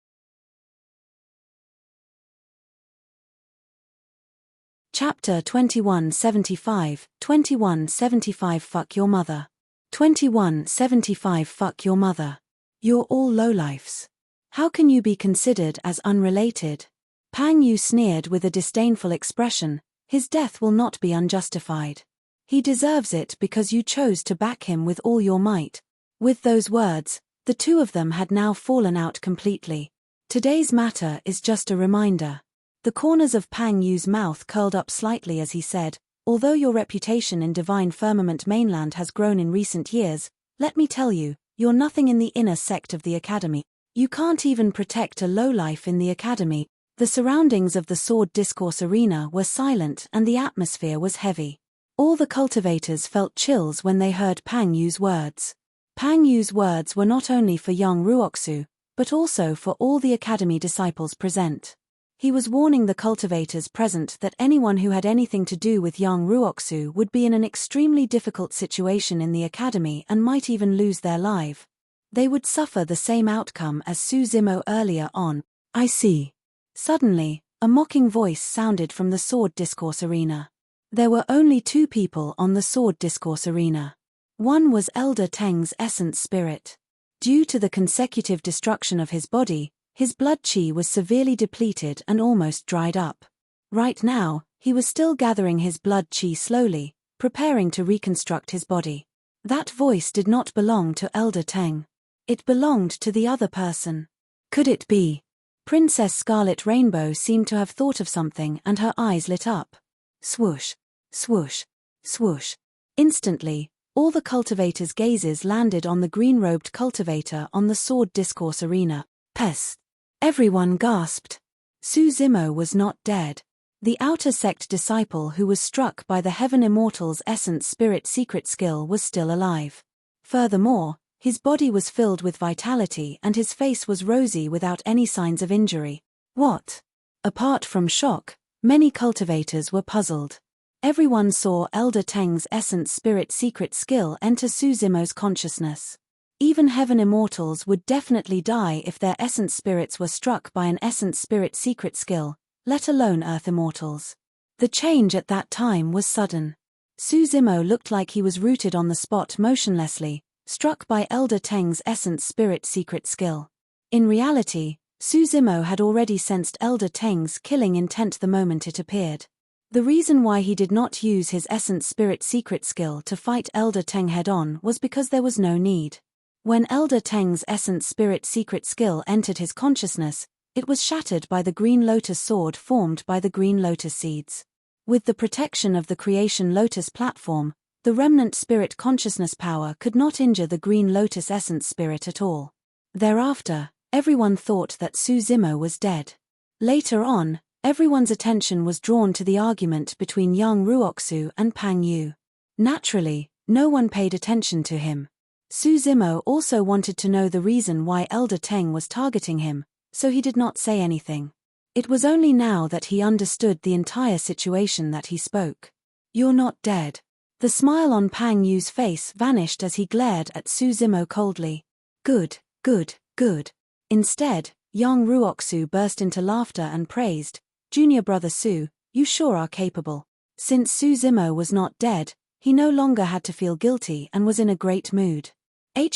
Chapter 2175, 2175 Fuck your mother. 2175 Fuck your mother. You're all lowlifes. How can you be considered as unrelated? Pang Yu sneered with a disdainful expression, his death will not be unjustified. He deserves it because you chose to back him with all your might. With those words, the two of them had now fallen out completely. Today's matter is just a reminder. The corners of Pang Yu's mouth curled up slightly as he said, although your reputation in Divine Firmament Mainland has grown in recent years, let me tell you, you're nothing in the inner sect of the Academy. You can't even protect a lowlife in the Academy. The surroundings of the Sword Discourse Arena were silent and the atmosphere was heavy. All the cultivators felt chills when they heard Pang Yu's words. Pang Yu's words were not only for young Ruoxu, but also for all the Academy disciples present. He was warning the cultivators present that anyone who had anything to do with young Ruoxu would be in an extremely difficult situation in the Academy and might even lose their life. They would suffer the same outcome as Su Zimo earlier on. I see. Suddenly, a mocking voice sounded from the Sword Discourse Arena. There were only two people on the Sword Discourse Arena. One was Elder Teng's essence spirit. Due to the consecutive destruction of his body, his blood chi was severely depleted and almost dried up. Right now, he was still gathering his blood chi slowly, preparing to reconstruct his body. That voice did not belong to Elder Teng. It belonged to the other person. Could it be? Princess Scarlet Rainbow seemed to have thought of something and her eyes lit up. Swoosh, swoosh, swoosh. Instantly, all the cultivators' gazes landed on the green-robed cultivator on the Sword Discourse Arena. Pest! Everyone gasped. Su Zimo was not dead. The outer sect disciple who was struck by the Heaven Immortal's essence spirit secret skill was still alive. Furthermore, his body was filled with vitality and his face was rosy without any signs of injury. What? Apart from shock, many cultivators were puzzled. Everyone saw Elder Teng's essence spirit secret skill enter Su Zimo's consciousness. Even Heaven Immortals would definitely die if their essence spirits were struck by an essence spirit secret skill, let alone Earth Immortals. The change at that time was sudden. Su Zimo looked like he was rooted on the spot motionlessly, struck by Elder Teng's essence spirit secret skill. In reality, Su Zimo had already sensed Elder Teng's killing intent the moment it appeared. The reason why he did not use his essence spirit secret skill to fight Elder Teng head-on was because there was no need. When Elder Teng's essence spirit secret skill entered his consciousness, it was shattered by the Green Lotus sword formed by the Green Lotus seeds. With the protection of the Creation Lotus platform, the remnant spirit consciousness power could not injure the Green Lotus essence spirit at all. Thereafter, everyone thought that Su Zimo was dead. Later on, everyone's attention was drawn to the argument between young Ruoxu and Pang Yu. Naturally, no one paid attention to him. Su Zimo also wanted to know the reason why Elder Teng was targeting him, so he did not say anything. It was only now that he understood the entire situation that he spoke. You're not dead. The smile on Pang Yu's face vanished as he glared at Su Zimo coldly. Good, good, good. Instead, young Ruoxu burst into laughter and praised, Junior brother Su, you sure are capable. Since Su Zimo was not dead, he no longer had to feel guilty and was in a great mood.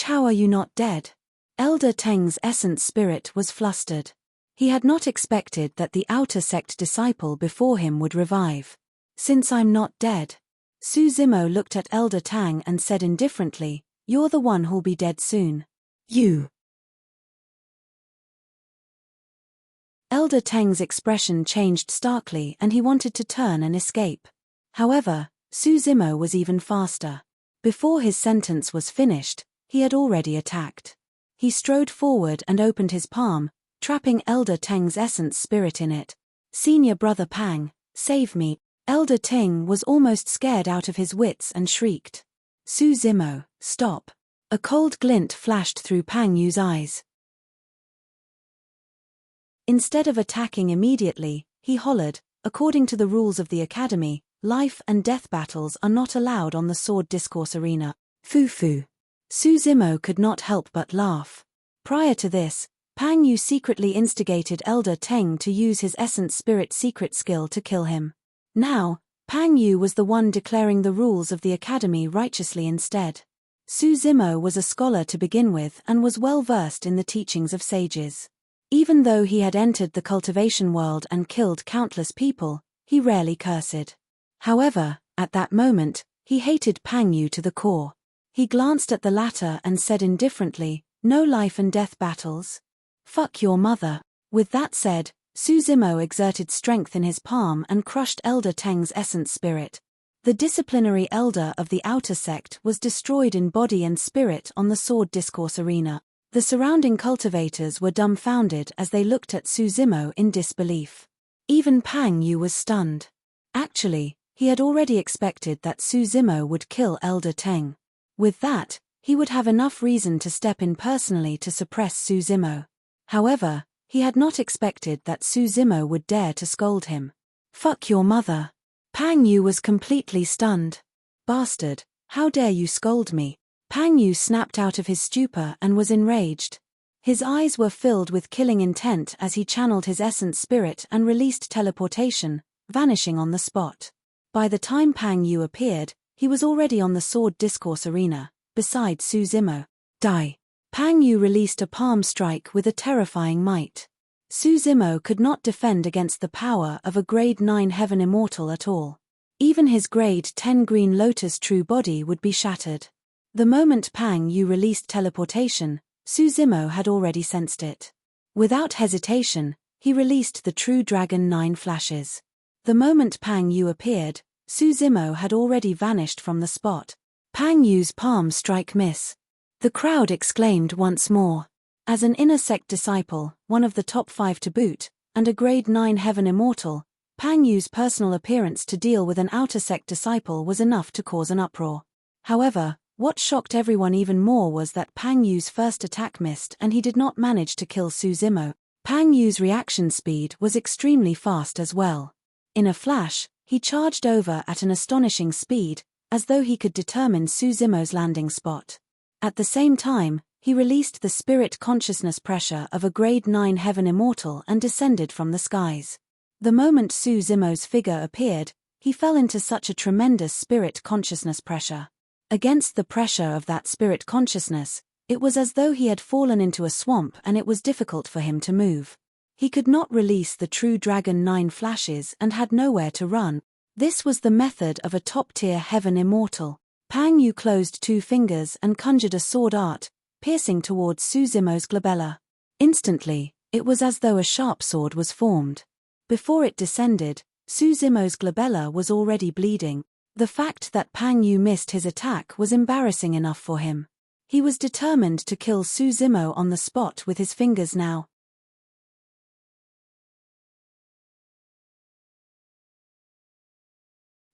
How are you not dead? Elder Teng's essence spirit was flustered. He had not expected that the outer sect disciple before him would revive. Since I'm not dead. Su Zimo looked at Elder Tang and said indifferently, you're the one who'll be dead soon. You. Elder Teng's expression changed starkly and he wanted to turn and escape. However, Su Zimo was even faster. Before his sentence was finished, he had already attacked. He strode forward and opened his palm, trapping Elder Teng's essence spirit in it. Senior brother Pang, save me. Elder Ting was almost scared out of his wits and shrieked, "Su Zimo, stop." A cold glint flashed through Pang Yu's eyes. Instead of attacking immediately, he hollered, "According to the rules of the academy, life and death battles are not allowed on the sword discourse arena. Foo-foo." Su Zimo could not help but laugh. Prior to this, Pang Yu secretly instigated Elder Teng to use his essence spirit secret skill to kill him. Now, Pang Yu was the one declaring the rules of the academy righteously instead. Su Zimo was a scholar to begin with and was well versed in the teachings of sages. Even though he had entered the cultivation world and killed countless people, he rarely cursed. However, at that moment, he hated Pang Yu to the core. He glanced at the latter and said indifferently, "No life and death battles? Fuck your mother." With that said, Su Zimo exerted strength in his palm and crushed Elder Teng's essence spirit. The disciplinary elder of the outer sect was destroyed in body and spirit on the sword discourse arena. The surrounding cultivators were dumbfounded as they looked at Su Zimo in disbelief. Even Pang Yu was stunned. Actually, he had already expected that Su Zimo would kill Elder Teng. With that, he would have enough reason to step in personally to suppress Su Zimo. However, he had not expected that Su Zimo would dare to scold him. "Fuck your mother." Pang Yu was completely stunned. "Bastard, how dare you scold me?" Pang Yu snapped out of his stupor and was enraged. His eyes were filled with killing intent as he channeled his essence spirit and released teleportation, vanishing on the spot. By the time Pang Yu appeared, he was already on the sword discourse arena, beside Su Zimo. "Die." Pang Yu released a palm strike with a terrifying might. Su Zimo could not defend against the power of a grade 9 heaven immortal at all. Even his grade 10 green lotus true body would be shattered. The moment Pang Yu released teleportation, Su Zimo had already sensed it. Without hesitation, he released the true dragon 9 flashes. The moment Pang Yu appeared, Su Zimo had already vanished from the spot. Pang Yu's palm strike miss. The crowd exclaimed once more. As an inner sect disciple, one of the top 5 to boot, and a grade 9 heaven immortal, Pang Yu's personal appearance to deal with an outer sect disciple was enough to cause an uproar. However, what shocked everyone even more was that Pang Yu's first attack missed and he did not manage to kill Su Zimo. Pang Yu's reaction speed was extremely fast as well. In a flash, he charged over at an astonishing speed, as though he could determine Su Zimo's landing spot. At the same time, he released the spirit consciousness pressure of a grade 9 heaven immortal and descended from the skies. The moment Su Zimo's figure appeared, he fell into such a tremendous spirit consciousness pressure. Against the pressure of that spirit consciousness, it was as though he had fallen into a swamp and it was difficult for him to move. He could not release the true dragon 9 flashes and had nowhere to run. This was the method of a top-tier heaven immortal. Pang Yu closed 2 fingers and conjured a sword art, piercing towards Su Zimo's glabella. Instantly, it was as though a sharp sword was formed. Before it descended, Su Zimo's glabella was already bleeding. The fact that Pang Yu missed his attack was embarrassing enough for him. He was determined to kill Su Zimo on the spot with his fingers now.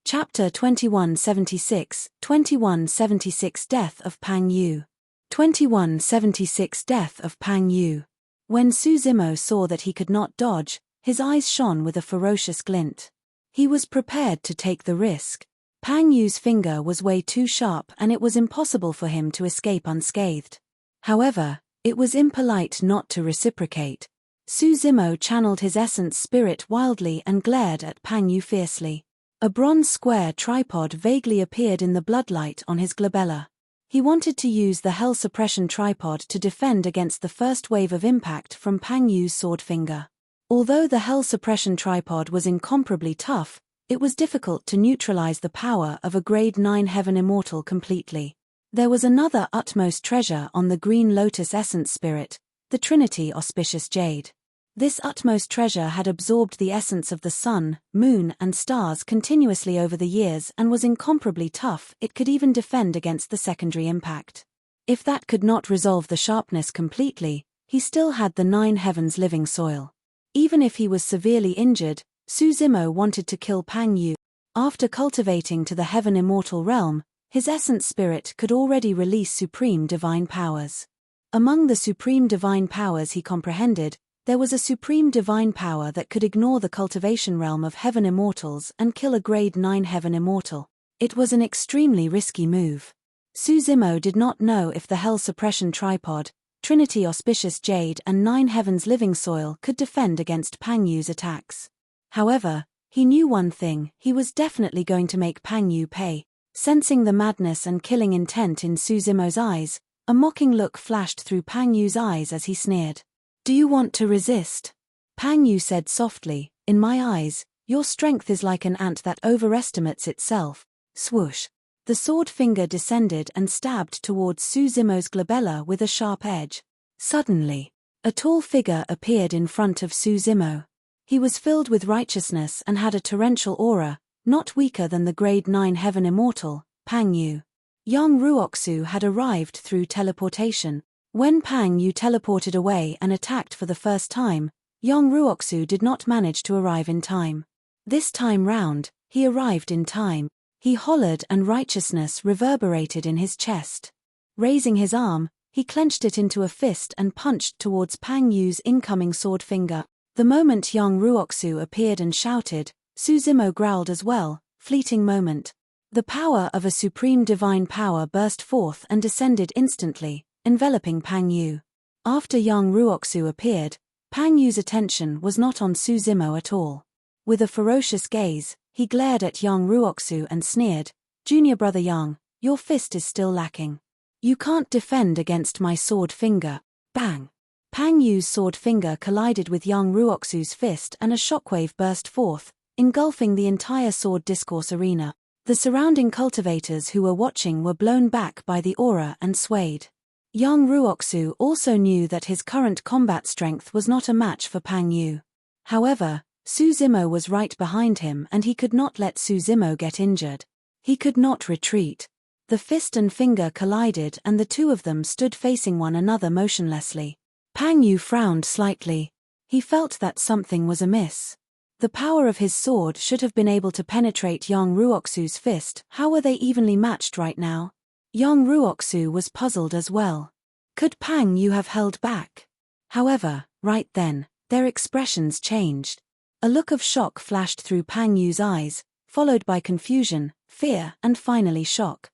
Chapter 2176, 2176 Death of Pang Yu. 2176 Death of Pang Yu. When Su Zimo saw that he could not dodge, his eyes shone with a ferocious glint. He was prepared to take the risk. Pang Yu's finger was way too sharp and it was impossible for him to escape unscathed. However, it was impolite not to reciprocate. Su Zimo channeled his essence spirit wildly and glared at Pang Yu fiercely. A bronze square tripod vaguely appeared in the bloodlight on his glabella. He wanted to use the hell suppression tripod to defend against the first wave of impact from Pang Yu's sword finger. Although the hell suppression tripod was incomparably tough, it was difficult to neutralize the power of a grade 9 heaven immortal completely. There was another utmost treasure on the green lotus essence spirit, the Trinity auspicious jade. This utmost treasure had absorbed the essence of the sun, moon and stars continuously over the years and was incomparably tough. It could even defend against the secondary impact. If that could not resolve the sharpness completely, he still had the 9 heavens living soil. Even if he was severely injured, Su Zimo wanted to kill Pang Yu. After cultivating to the heaven immortal realm, his essence spirit could already release supreme divine powers. Among the supreme divine powers he comprehended, there was a supreme divine power that could ignore the cultivation realm of heaven immortals and kill a grade 9 heaven immortal. It was an extremely risky move. Suzimo did not know if the Hell Suppression Tripod, Trinity Auspicious Jade and 9 Heavens Living Soil could defend against Pang Yu's attacks. However, he knew one thing: he was definitely going to make Pang Yu pay. Sensing the madness and killing intent in Suzimo's eyes, a mocking look flashed through Pang Yu's eyes as he sneered. "Do you want to resist?" Pang Yu said softly, "In my eyes, your strength is like an ant that overestimates itself." Swoosh. The sword finger descended and stabbed towards Suzimo's glabella with a sharp edge. Suddenly, a tall figure appeared in front of Suzimo. He was filled with righteousness and had a torrential aura, not weaker than the grade 9 heaven immortal, Pang Yu. Young Ruoxu had arrived through teleportation. When Pang Yu teleported away and attacked for the first time, young Ruoxu did not manage to arrive in time. This time round, he arrived in time. He hollered and righteousness reverberated in his chest. Raising his arm, he clenched it into a fist and punched towards Pang Yu's incoming sword finger. The moment young Ruoxu appeared and shouted, Suzimo growled as well. Fleeting moment. The power of a supreme divine power burst forth and descended instantly, enveloping Pang Yu. After young Ruoxu appeared, Pang Yu's attention was not on Suzimo at all. With a ferocious gaze, he glared at young Ruoxu and sneered, "Junior brother Young, your fist is still lacking. You can't defend against my sword finger." Bang! Pang Yu's sword finger collided with young Ruoxu's fist and a shockwave burst forth, engulfing the entire sword discourse arena. The surrounding cultivators who were watching were blown back by the aura and swayed. Young Ruoxu also knew that his current combat strength was not a match for Pang Yu. However, Suzimo was right behind him and he could not let Suzimo get injured. He could not retreat. The fist and finger collided and the two of them stood facing one another motionlessly. Pang Yu frowned slightly. He felt that something was amiss. The power of his sword should have been able to penetrate young Ruoxu's fist. How were they evenly matched right now? Young Ruoxu was puzzled as well. Could Pang Yu have held back? However, right then, their expressions changed. A look of shock flashed through Pang Yu's eyes, followed by confusion, fear, and finally shock.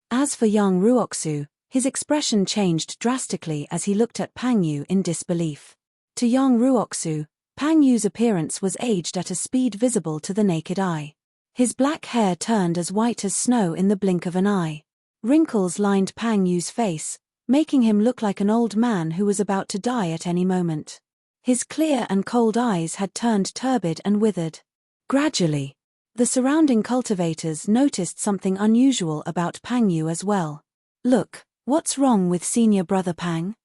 As for young Ruoxu, his expression changed drastically as he looked at Pang Yu in disbelief. To young Ruoxu, Pang Yu's appearance was aged at a speed visible to the naked eye. His black hair turned as white as snow in the blink of an eye. Wrinkles lined Pang Yu's face, making him look like an old man who was about to die at any moment. His clear and cold eyes had turned turbid and withered. Gradually, the surrounding cultivators noticed something unusual about Pang Yu as well. "Look, what's wrong with senior brother Pang?"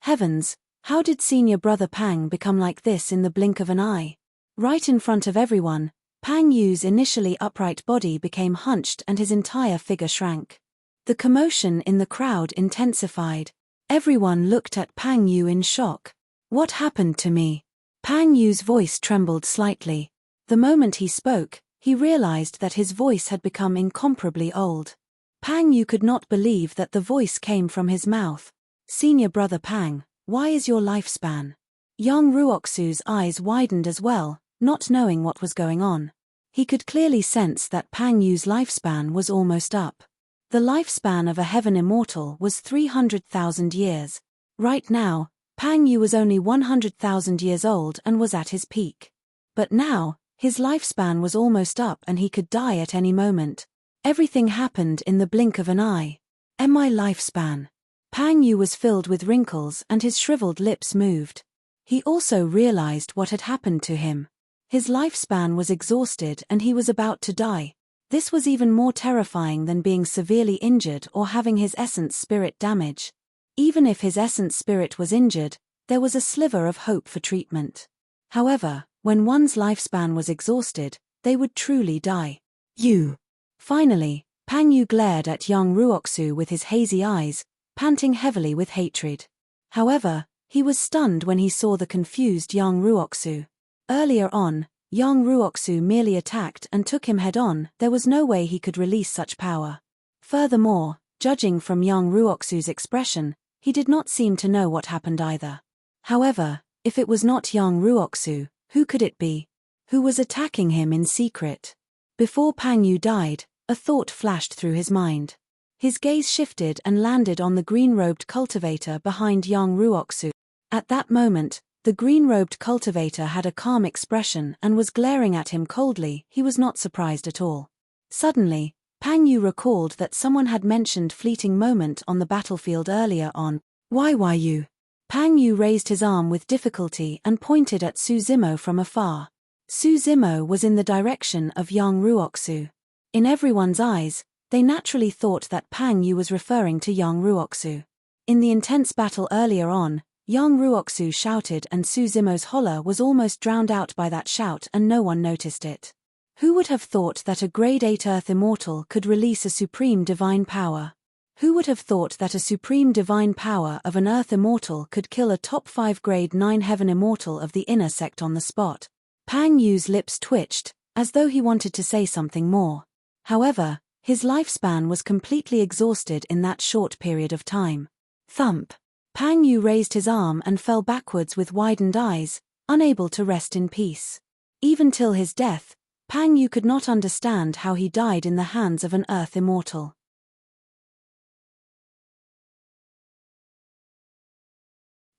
Heavens, how did senior brother Pang become like this in the blink of an eye? Right in front of everyone, Pang Yu's initially upright body became hunched and his entire figure shrank. The commotion in the crowd intensified. Everyone looked at Pang Yu in shock. "What happened to me?" Pang Yu's voice trembled slightly. The moment he spoke, he realized that his voice had become incomparably old. Pang Yu could not believe that the voice came from his mouth. "Senior brother Pang, why is your lifespan?" Young Ruoxu's eyes widened as well, not knowing what was going on. He could clearly sense that Pang Yu's lifespan was almost up. The lifespan of a heaven immortal was 300,000 years. Right now, Pang Yu was only 100,000 years old and was at his peak. But now, his lifespan was almost up and he could die at any moment. Everything happened in the blink of an eye. My lifespan. Pang Yu was filled with wrinkles and his shriveled lips moved. He also realized what had happened to him. His lifespan was exhausted and he was about to die. This was even more terrifying than being severely injured or having his essence spirit damage. Even if his essence spirit was injured, there was a sliver of hope for treatment. However, when one's lifespan was exhausted, they would truly die. "You!" Finally, Pang Yu glared at young Ruoxu with his hazy eyes, panting heavily with hatred. However, he was stunned when he saw the confused young Ruoxu. Earlier on, Yang Ruoxu merely attacked and took him head-on. There was no way he could release such power. Furthermore, judging from Yang Ruoxu's expression, he did not seem to know what happened either. However, if it was not Yang Ruoxu, who could it be? Who was attacking him in secret? Before Pang Yu died, a thought flashed through his mind. His gaze shifted and landed on the green-robed cultivator behind Yang Ruoxu. At that moment, the green-robed cultivator had a calm expression and was glaring at him coldly. He was not surprised at all. Suddenly, Pang Yu recalled that someone had mentioned fleeting moment on the battlefield earlier on. Why you? Pang Yu raised his arm with difficulty and pointed at Su Zimo from afar. Su Zimo was in the direction of Yang Ruoxu. In everyone's eyes, they naturally thought that Pang Yu was referring to Yang Ruoxu. In the intense battle earlier on, Yang Ruoxu shouted and Su Zimo's holler was almost drowned out by that shout and no one noticed it. Who would have thought that a Grade 8 Earth Immortal could release a supreme divine power? Who would have thought that a supreme divine power of an Earth Immortal could kill a top 5 Grade 9 Heaven Immortal of the inner sect on the spot? Pang Yu's lips twitched, as though he wanted to say something more. However, his lifespan was completely exhausted in that short period of time. Thump! Pang Yu raised his arm and fell backwards with widened eyes, unable to rest in peace. Even till his death, Pang Yu could not understand how he died in the hands of an Earth Immortal.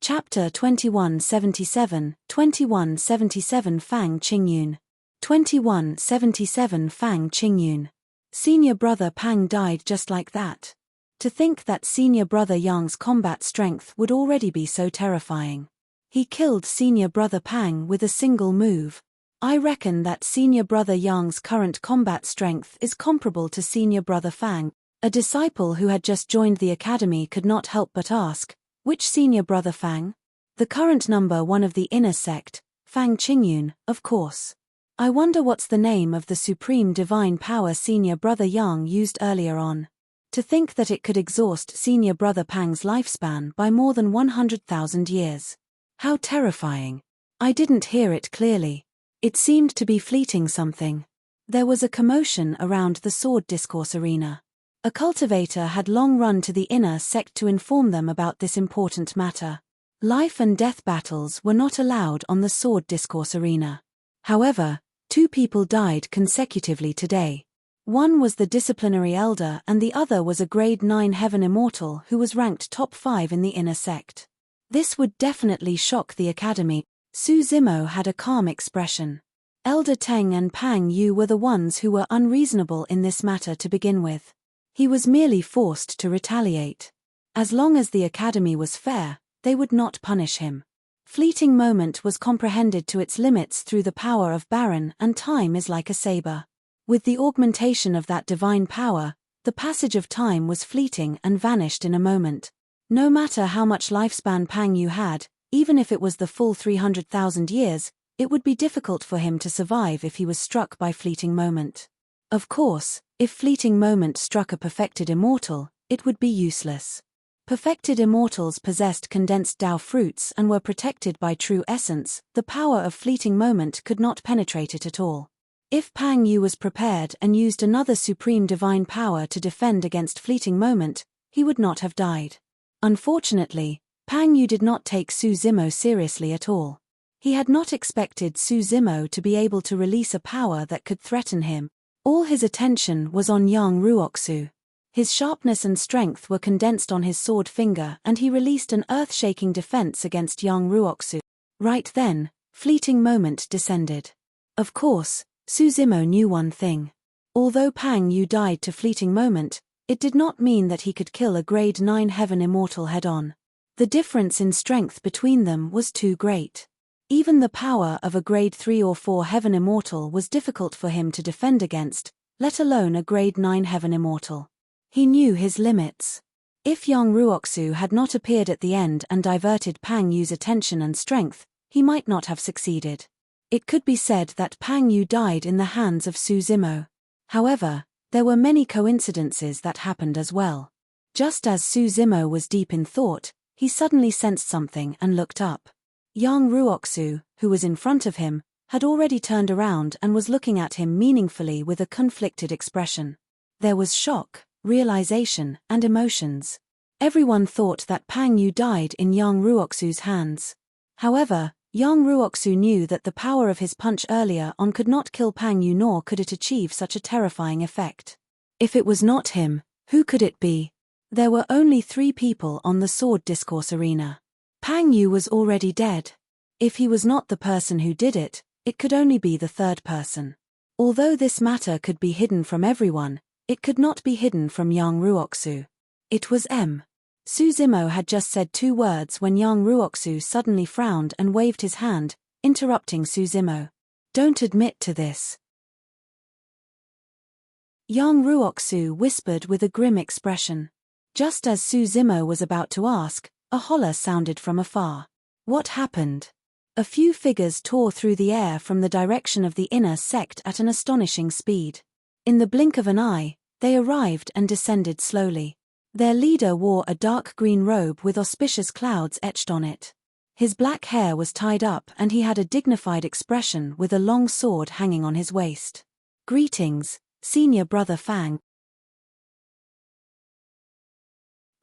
Chapter 2177, 2177 Fang Qingyun. 2177 Fang Qingyun. Senior brother Pang died just like that. To think that senior brother Yang's combat strength would already be so terrifying. He killed senior brother Pang with a single move. I reckon that senior brother Yang's current combat strength is comparable to senior brother Fang. A disciple who had just joined the academy could not help but ask, which senior brother Fang? The current number 1 of the inner sect, Fang Qingyun, of course. I wonder what's the name of the supreme divine power senior brother Yang used earlier on. To think that it could exhaust senior brother Pang's lifespan by more than 100,000 years. How terrifying. I didn't hear it clearly. It seemed to be fleeting something. There was a commotion around the sword discourse arena. A cultivator had long run to the inner sect to inform them about this important matter. Life and death battles were not allowed on the sword discourse arena. However, 2 people died consecutively today. One was the disciplinary elder and the other was a Grade 9 Heaven Immortal who was ranked top 5 in the inner sect. This would definitely shock the academy. Su Zimo had a calm expression. Elder Teng and Pang Yu were the ones who were unreasonable in this matter to begin with. He was merely forced to retaliate. As long as the academy was fair, they would not punish him. Fleeting moment was comprehended to its limits through the power of Baron, and time is like a saber. With the augmentation of that divine power, the passage of time was fleeting and vanished in a moment. No matter how much lifespan Pang Yu had, even if it was the full 300,000 years, it would be difficult for him to survive if he was struck by fleeting moment. Of course, if fleeting moment struck a perfected immortal, it would be useless. Perfected immortals possessed condensed Dao fruits and were protected by true essence. The power of fleeting moment could not penetrate it at all. If Pang Yu was prepared and used another supreme divine power to defend against fleeting moment, he would not have died. Unfortunately, Pang Yu did not take Su Zimo seriously at all. He had not expected Su Zimo to be able to release a power that could threaten him. All his attention was on Yang Ruoxu. His sharpness and strength were condensed on his sword finger and he released an earth-shaking defense against Yang Ruoxu. Right then, fleeting moment descended. Of course, Su Zimo knew one thing. Although Pang Yu died to fleeting moment, it did not mean that he could kill a Grade 9 Heaven Immortal head-on. The difference in strength between them was too great. Even the power of a Grade 3 or 4 Heaven Immortal was difficult for him to defend against, let alone a Grade 9 Heaven Immortal. He knew his limits. If Yang Ruoxu had not appeared at the end and diverted Pang Yu's attention and strength, he might not have succeeded. It could be said that Pang Yu died in the hands of Su Zimo. However, there were many coincidences that happened as well. Just as Su Zimo was deep in thought, he suddenly sensed something and looked up. Yang Ruoxu, who was in front of him, had already turned around and was looking at him meaningfully with a conflicted expression. There was shock, realization, and emotions. Everyone thought that Pang Yu died in Yang Ruoxu's hands. However, Yang Ruoxu knew that the power of his punch earlier on could not kill Pang Yu, nor could it achieve such a terrifying effect. If it was not him, who could it be? There were only 3 people on the sword discourse arena. Pang Yu was already dead. If he was not the person who did it, it could only be the third person. Although this matter could be hidden from everyone, it could not be hidden from Yang Ruoxu. It was M. Suzimo had just said 2 words when Yang Ruoxu suddenly frowned and waved his hand, interrupting Suzimo. Don't admit to this. Yang Ruoxu whispered with a grim expression. Just as Suzimo was about to ask, a holler sounded from afar. What happened? A few figures tore through the air from the direction of the inner sect at an astonishing speed. In the blink of an eye, they arrived and descended slowly. Their leader wore a dark green robe with auspicious clouds etched on it. His black hair was tied up and he had a dignified expression with a long sword hanging on his waist. Greetings, Senior Brother Fang.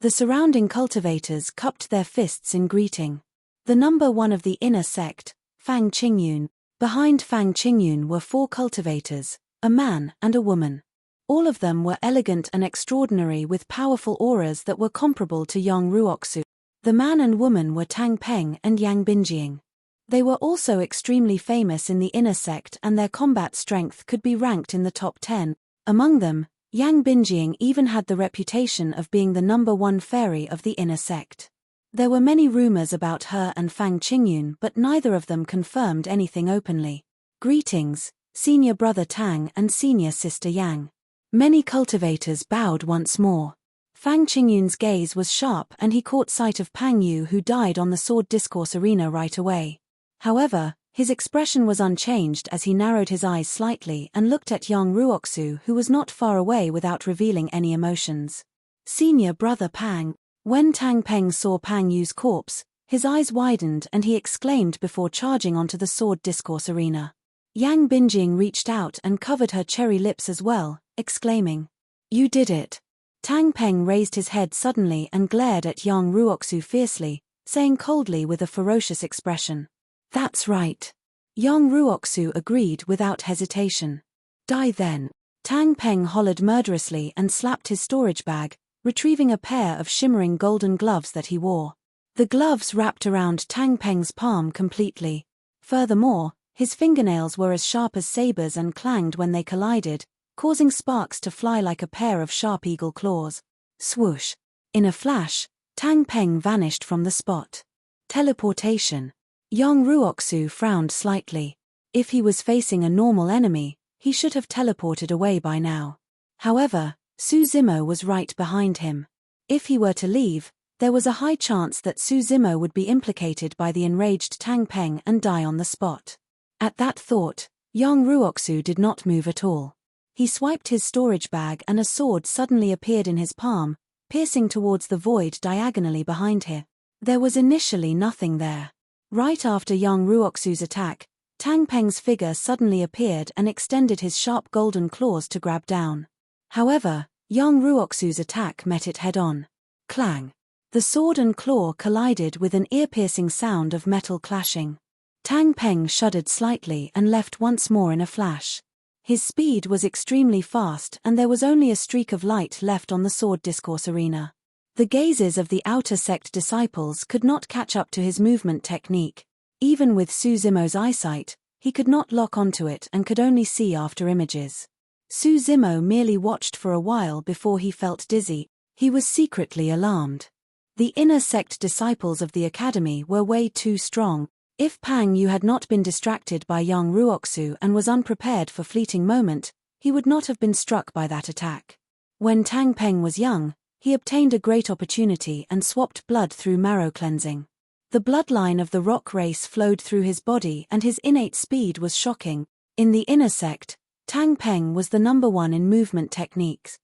The surrounding cultivators cupped their fists in greeting. The number 1 of the inner sect, Fang Qingyun. Behind Fang Qingyun were 4 cultivators, a man and a woman. All of them were elegant and extraordinary with powerful auras that were comparable to Yang Ruoxu. The man and woman were Tang Peng and Yang Binjing. They were also extremely famous in the inner sect and their combat strength could be ranked in the top 10. Among them, Yang Binjing even had the reputation of being the number 1 fairy of the inner sect. There were many rumors about her and Fang Qingyun, but neither of them confirmed anything openly. Greetings, Senior Brother Tang and Senior Sister Yang. Many cultivators bowed once more. Fang Qingyun's gaze was sharp and he caught sight of Pang Yu, who died on the sword discourse arena right away. However, his expression was unchanged as he narrowed his eyes slightly and looked at Yang Ruoxu, who was not far away, without revealing any emotions. Senior Brother Pang. When Tang Peng saw Pang Yu's corpse, his eyes widened and he exclaimed before charging onto the sword discourse arena. Yang Binjing reached out and covered her cherry lips as well, exclaiming, "You did it." Tang Peng raised his head suddenly and glared at Yang Ruoxu fiercely, saying coldly with a ferocious expression, "That's right." Yang Ruoxu agreed without hesitation. "Die then." Tang Peng hollered murderously and slapped his storage bag, retrieving a pair of shimmering golden gloves that he wore. The gloves wrapped around Tang Peng's palm completely. Furthermore, his fingernails were as sharp as sabers and clanged when they collided, causing sparks to fly like a pair of sharp eagle claws. Swoosh! In a flash, Tang Peng vanished from the spot. Teleportation. Yang Ruoxu frowned slightly. If he was facing a normal enemy, he should have teleported away by now. However, Suzimo was right behind him. If he were to leave, there was a high chance that Suzimo would be implicated by the enraged Tang Peng and die on the spot. At that thought, Yang Ruoxu did not move at all. He swiped his storage bag and a sword suddenly appeared in his palm, piercing towards the void diagonally behind him. There was initially nothing there. Right after Yang Ruoxu's attack, Tang Peng's figure suddenly appeared and extended his sharp golden claws to grab down. However, Yang Ruoxu's attack met it head-on. Clang! The sword and claw collided with an ear-piercing sound of metal clashing. Tang Peng shuddered slightly and left once more in a flash. His speed was extremely fast and there was only a streak of light left on the sword discourse arena. The gazes of the outer sect disciples could not catch up to his movement technique. Even with Suzimo's eyesight, he could not lock onto it and could only see after images. Suzimo merely watched for a while before he felt dizzy. He was secretly alarmed. The inner sect disciples of the academy were way too strong. If Pang Yu had not been distracted by Yang Ruoxu and was unprepared for fleeting moment, he would not have been struck by that attack. When Tang Peng was young, he obtained a great opportunity and swapped blood through marrow cleansing. The bloodline of the rock race flowed through his body and his innate speed was shocking. In the inner sect, Tang Peng was the number 1 in movement techniques.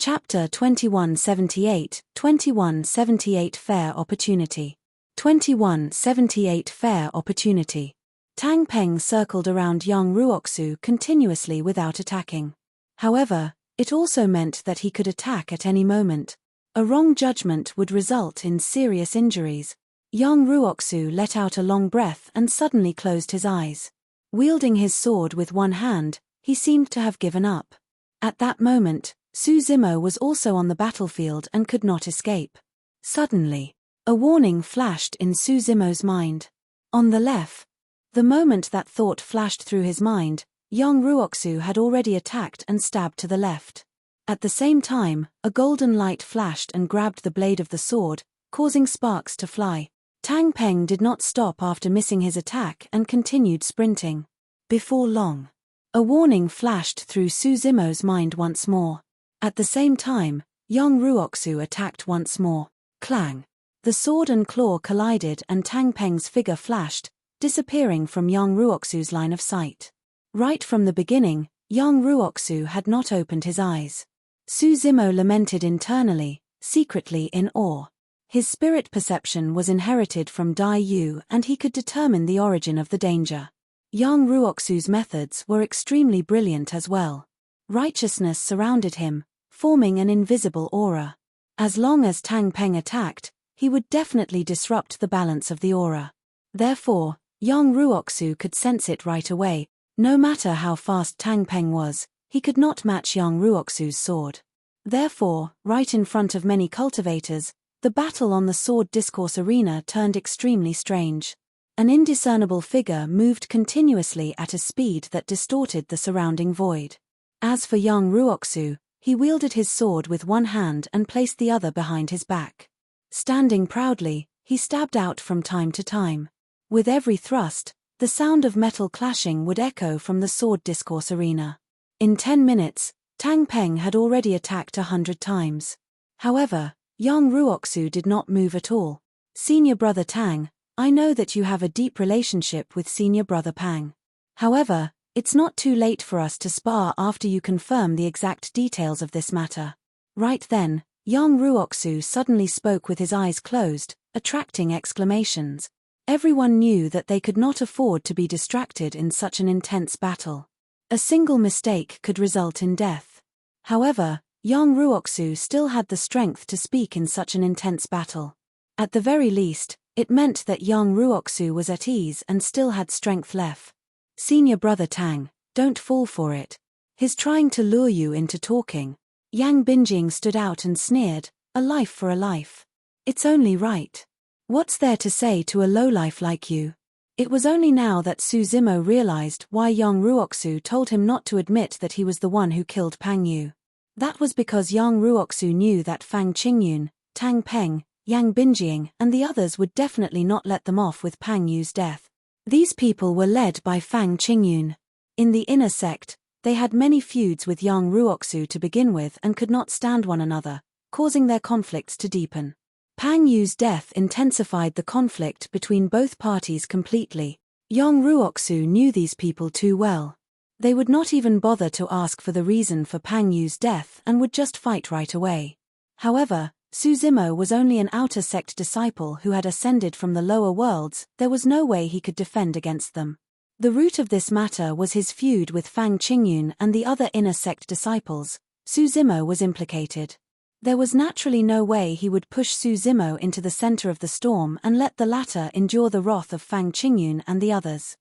Chapter 2178, 2178 Fair Opportunity. 2178 Fair Opportunity. Tang Peng circled around young Ruoxu continuously without attacking. However, it also meant that he could attack at any moment. A wrong judgment would result in serious injuries. Young Ruoxu let out a long breath and suddenly closed his eyes. Wielding his sword with one hand, he seemed to have given up. At that moment, Su Zimo was also on the battlefield and could not escape. Suddenly, a warning flashed in Su Zimo's mind. On the left. The moment that thought flashed through his mind, young Ruoxu had already attacked and stabbed to the left. At the same time, a golden light flashed and grabbed the blade of the sword, causing sparks to fly. Tang Peng did not stop after missing his attack and continued sprinting. Before long, a warning flashed through Su Zimo's mind once more. At the same time, young Ruoxu attacked once more. Clang! The sword and claw collided and Tang Peng's figure flashed, disappearing from young Ruoxu's line of sight. Right from the beginning, young Ruoxu had not opened his eyes. Su Zimo lamented internally, secretly in awe. His spirit perception was inherited from Dai Yu and he could determine the origin of the danger. Young Ruoxu's methods were extremely brilliant as well. Righteousness surrounded him, forming an invisible aura. As long as Tang Peng attacked, he would definitely disrupt the balance of the aura. Therefore, young Ruoxu could sense it right away. No matter how fast Tang Peng was, he could not match young Ruoxu's sword. Therefore, right in front of many cultivators, the battle on the sword discourse arena turned extremely strange. An indiscernible figure moved continuously at a speed that distorted the surrounding void. As for young Ruoxu, he wielded his sword with one hand and placed the other behind his back. Standing proudly, he stabbed out from time to time. With every thrust, the sound of metal clashing would echo from the sword discourse arena. In 10 minutes, Tang Peng had already attacked 100 times. However, young Ruoxu did not move at all. Senior brother Tang, I know that you have a deep relationship with senior brother Pang. However, it's not too late for us to spar after you confirm the exact details of this matter. Right then, young Ruoxu suddenly spoke with his eyes closed, attracting exclamations. Everyone knew that they could not afford to be distracted in such an intense battle. A single mistake could result in death. However, young Ruoxu still had the strength to speak in such an intense battle. At the very least, it meant that young Ruoxu was at ease and still had strength left. Senior brother Tang, don't fall for it. He's trying to lure you into talking. Yang Binjing stood out and sneered, a life for a life. It's only right. What's there to say to a lowlife like you? It was only now that Su Zimo realized why young Ruoxu told him not to admit that he was the one who killed Pang Yu. That was because young Ruoxu knew that Fang Qingyun, Tang Peng, Yang Binjing and the others would definitely not let them off with Pang Yu's death. These people were led by Fang Qingyun. In the inner sect, they had many feuds with young Ruoxu to begin with and could not stand one another, causing their conflicts to deepen. Pang Yu's death intensified the conflict between both parties completely. Young Ruoxu knew these people too well. They would not even bother to ask for the reason for Pang Yu's death and would just fight right away. However, Su Zimo was only an outer sect disciple who had ascended from the lower worlds. There was no way he could defend against them. The root of this matter was his feud with Fang Qingyun and the other inner sect disciples. Su Zimo was implicated. There was naturally no way he would push Su Zimo into the center of the storm and let the latter endure the wrath of Fang Qingyun and the others.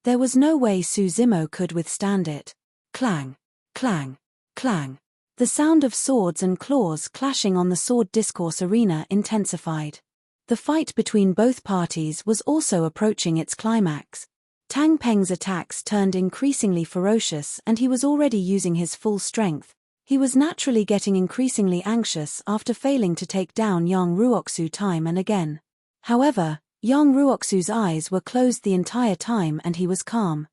There was no way Su Zimo could withstand it. Clang, clang, clang. The sound of swords and claws clashing on the sword discourse arena intensified. The fight between both parties was also approaching its climax. Tang Peng's attacks turned increasingly ferocious and he was already using his full strength. He was naturally getting increasingly anxious after failing to take down young Ruoxu time and again. However, young Ruoxu's eyes were closed the entire time and he was calm.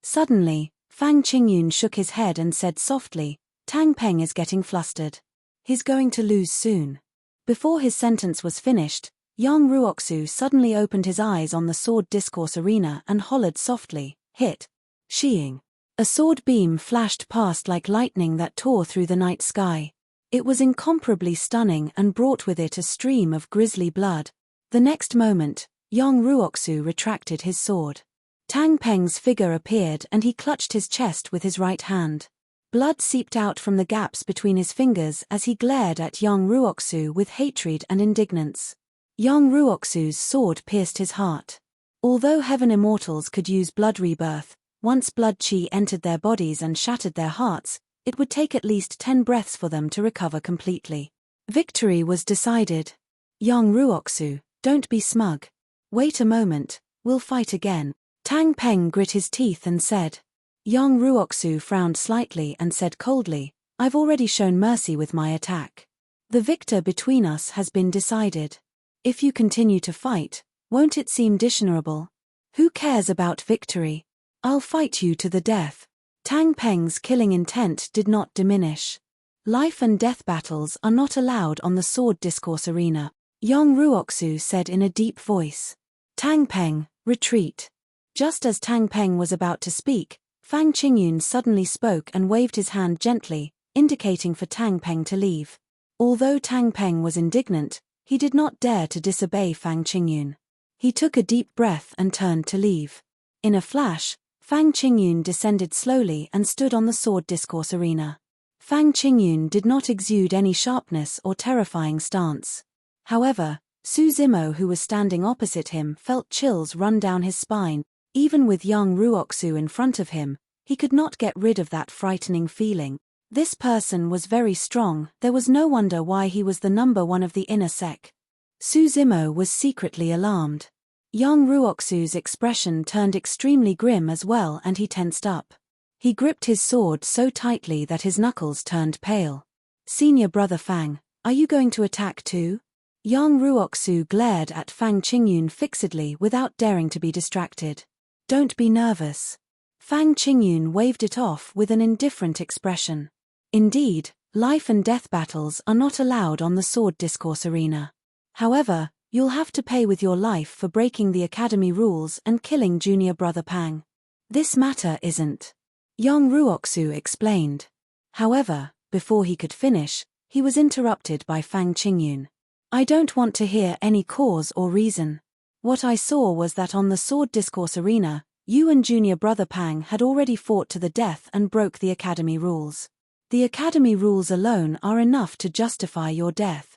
Suddenly, Fang Qingyun shook his head and said softly, Tang Peng is getting flustered. He's going to lose soon. Before his sentence was finished, young Ruoxu suddenly opened his eyes on the sword discourse arena and hollered softly, hit. Sheeing. A sword beam flashed past like lightning that tore through the night sky. It was incomparably stunning and brought with it a stream of grisly blood. The next moment, Yang Ruoxu retracted his sword. Tang Peng's figure appeared and he clutched his chest with his right hand. Blood seeped out from the gaps between his fingers as he glared at Yang Ruoxu with hatred and indignance. Yang Ruoxu's sword pierced his heart. Although heaven immortals could use blood rebirth, once blood qi entered their bodies and shattered their hearts, it would take at least 10 breaths for them to recover completely. Victory was decided. Yang Ruoxu, don't be smug. Wait a moment, we'll fight again. Tang Peng grit his teeth and said. Yang Ruoxu frowned slightly and said coldly, I've already shown mercy with my attack. The victor between us has been decided. If you continue to fight, won't it seem dishonorable? Who cares about victory? I'll fight you to the death. Tang Peng's killing intent did not diminish. Life and death battles are not allowed on the sword discourse arena, Yang Ruoxu said in a deep voice. Tang Peng, retreat. Just as Tang Peng was about to speak, Fang Qingyun suddenly spoke and waved his hand gently, indicating for Tang Peng to leave. Although Tang Peng was indignant, he did not dare to disobey Fang Qingyun. He took a deep breath and turned to leave. In a flash, Fang Qingyun descended slowly and stood on the sword discourse arena. Fang Qingyun did not exude any sharpness or terrifying stance. However, Su Zimo, who was standing opposite him, felt chills run down his spine. Even with Yang Ruoxu in front of him, he could not get rid of that frightening feeling. This person was very strong, there was no wonder why he was the number one of the inner sect. Su Zimo was secretly alarmed. Yang Ruoxu's expression turned extremely grim as well and he tensed up. He gripped his sword so tightly that his knuckles turned pale. Senior brother Fang, are you going to attack too? Yang Ruoxu glared at Fang Qingyun fixedly without daring to be distracted. Don't be nervous. Fang Qingyun waved it off with an indifferent expression. Indeed, life and death battles are not allowed on the sword discourse arena. However, you'll have to pay with your life for breaking the academy rules and killing junior brother Pang. This matter isn't. Yang Ruoxu explained. However, before he could finish, he was interrupted by Fang Qingyun. I don't want to hear any cause or reason. What I saw was that on the sword discourse arena, you and junior brother Pang had already fought to the death and broke the academy rules. The academy rules alone are enough to justify your death.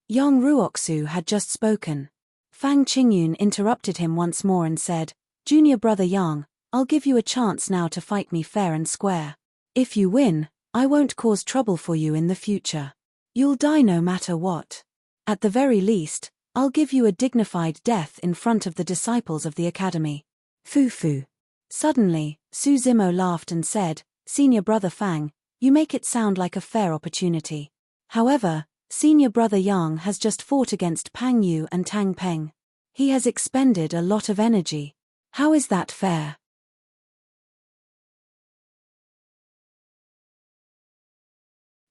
Yang Ruoxu had just spoken. Fang Qingyun interrupted him once more and said, Junior brother Yang, I'll give you a chance now to fight me fair and square. If you win, I won't cause trouble for you in the future. You'll die no matter what. At the very least, I'll give you a dignified death in front of the disciples of the academy. Fu. Suddenly, Su Zimo laughed and said, Senior brother Fang, you make it sound like a fair opportunity. However, Senior brother Yang has just fought against Pang Yu and Tang Peng. He has expended a lot of energy. How is that fair?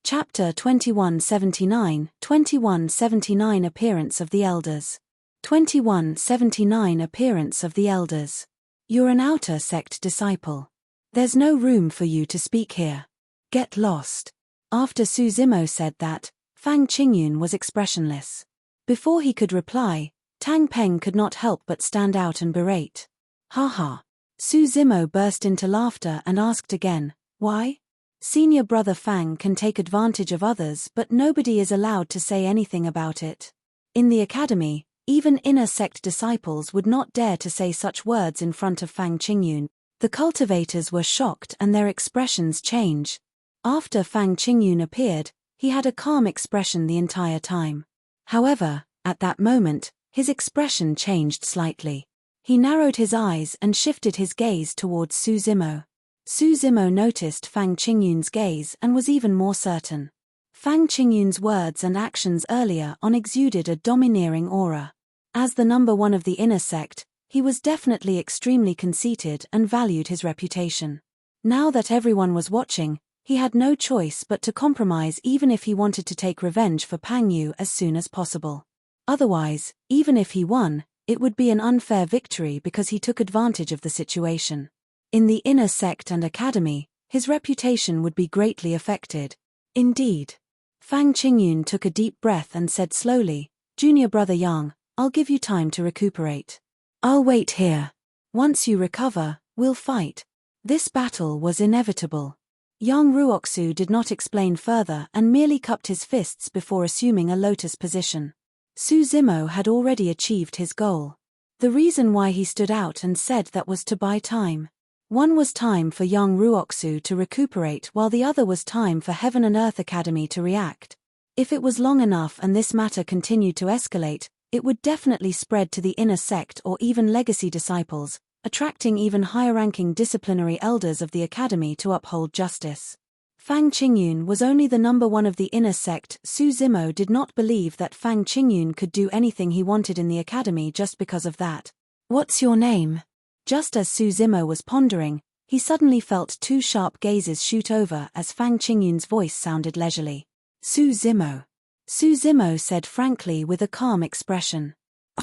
Chapter 2179 Appearance of the Elders. 2179 Appearance of the Elders. You're an outer sect disciple. There's no room for you to speak here. Get lost. After Su Zimo said that, Fang Qingyun was expressionless. Before he could reply, Tang Peng could not help but stand out and berate. Ha. Su Zimo burst into laughter and asked again, why? Senior brother Fang can take advantage of others but nobody is allowed to say anything about it. In the academy, even inner sect disciples would not dare to say such words in front of Fang Qingyun. The cultivators were shocked and their expressions changed. After Fang Qingyun appeared, he had a calm expression the entire time. However, at that moment, his expression changed slightly. He narrowed his eyes and shifted his gaze towards Su Zimo. Su Zimo noticed Fang Qingyun's gaze and was even more certain. Fang Qingyun's words and actions earlier on exuded a domineering aura. As the number one of the inner sect, he was definitely extremely conceited and valued his reputation. Now that everyone was watching, he had no choice but to compromise even if he wanted to take revenge for Pang Yu as soon as possible. Otherwise, even if he won, it would be an unfair victory because he took advantage of the situation. In the inner sect and academy, his reputation would be greatly affected. Indeed. Fang Qingyun took a deep breath and said slowly, "Junior brother Yang, I'll give you time to recuperate. I'll wait here. Once you recover, we'll fight." This battle was inevitable. Yang Ruoxu did not explain further and merely cupped his fists before assuming a lotus position. Su Zimo had already achieved his goal. The reason why he stood out and said that was to buy time. One was time for Yang Ruoxu to recuperate while the other was time for Heaven and Earth Academy to react. If it was long enough and this matter continued to escalate, it would definitely spread to the inner sect or even legacy disciples, attracting even higher-ranking disciplinary elders of the academy to uphold justice. Fang Qingyun was only the number one of the inner sect. Su Zimo did not believe that Fang Qingyun could do anything he wanted in the academy just because of that. "What's your name?" Just as Su Zimo was pondering, he suddenly felt two sharp gazes shoot over as Fang Qingyun's voice sounded leisurely. "Su Zimo." Su Zimo said frankly with a calm expression.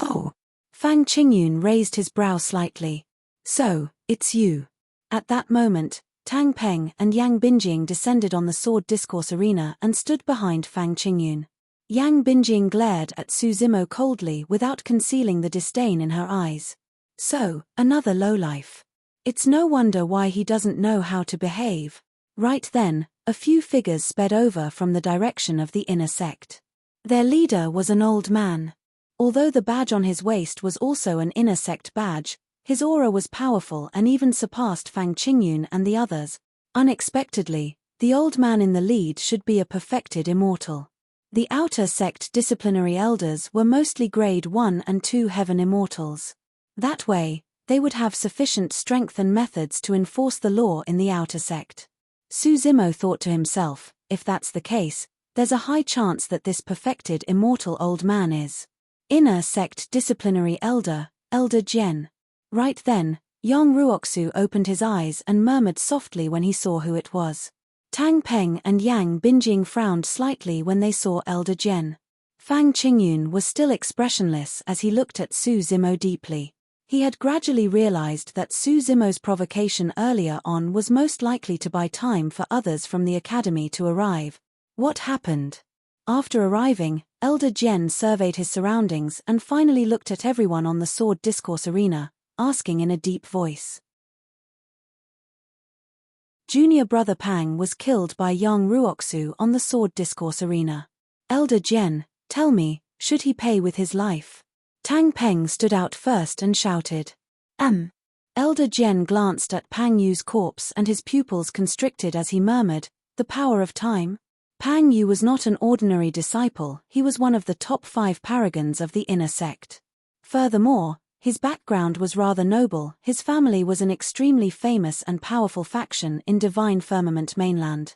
"Oh." Fang Qingyun raised his brow slightly. "So, it's you." At that moment, Tang Peng and Yang Binjing descended on the sword discourse arena and stood behind Fang Qingyun. Yang Binjing glared at Su Zimo coldly without concealing the disdain in her eyes. "So, another lowlife. It's no wonder why he doesn't know how to behave." Right then, a few figures sped over from the direction of the inner sect. Their leader was an old man. Although the badge on his waist was also an inner sect badge, his aura was powerful and even surpassed Fang Qingyun and the others. Unexpectedly, the old man in the lead should be a perfected immortal. The outer sect disciplinary elders were mostly grade 1 and 2 heaven immortals. That way, they would have sufficient strength and methods to enforce the law in the outer sect. Su Zimo thought to himself, if that's the case, there's a high chance that this perfected immortal old man is inner sect disciplinary elder, Elder Jian. Right then, Yang Ruoxu opened his eyes and murmured softly when he saw who it was. Tang Peng and Yang Binjing frowned slightly when they saw Elder Jian. Fang Qingyun was still expressionless as he looked at Su Zimo deeply. He had gradually realized that Su Zimo's provocation earlier on was most likely to buy time for others from the academy to arrive. What happened? After arriving, Elder Jian surveyed his surroundings and finally looked at everyone on the sword discourse arena, asking in a deep voice. Junior brother Pang was killed by Yang Ruoxu on the sword discourse arena. Elder Jian, tell me, should he pay with his life? Tang Peng stood out first and shouted. Elder Jian glanced at Pang Yu's corpse and his pupils constricted as he murmured, "The power of time?" Pang Yu was not an ordinary disciple, he was one of the top 5 paragons of the inner sect. Furthermore, his background was rather noble, his family was an extremely famous and powerful faction in Divine Firmament mainland.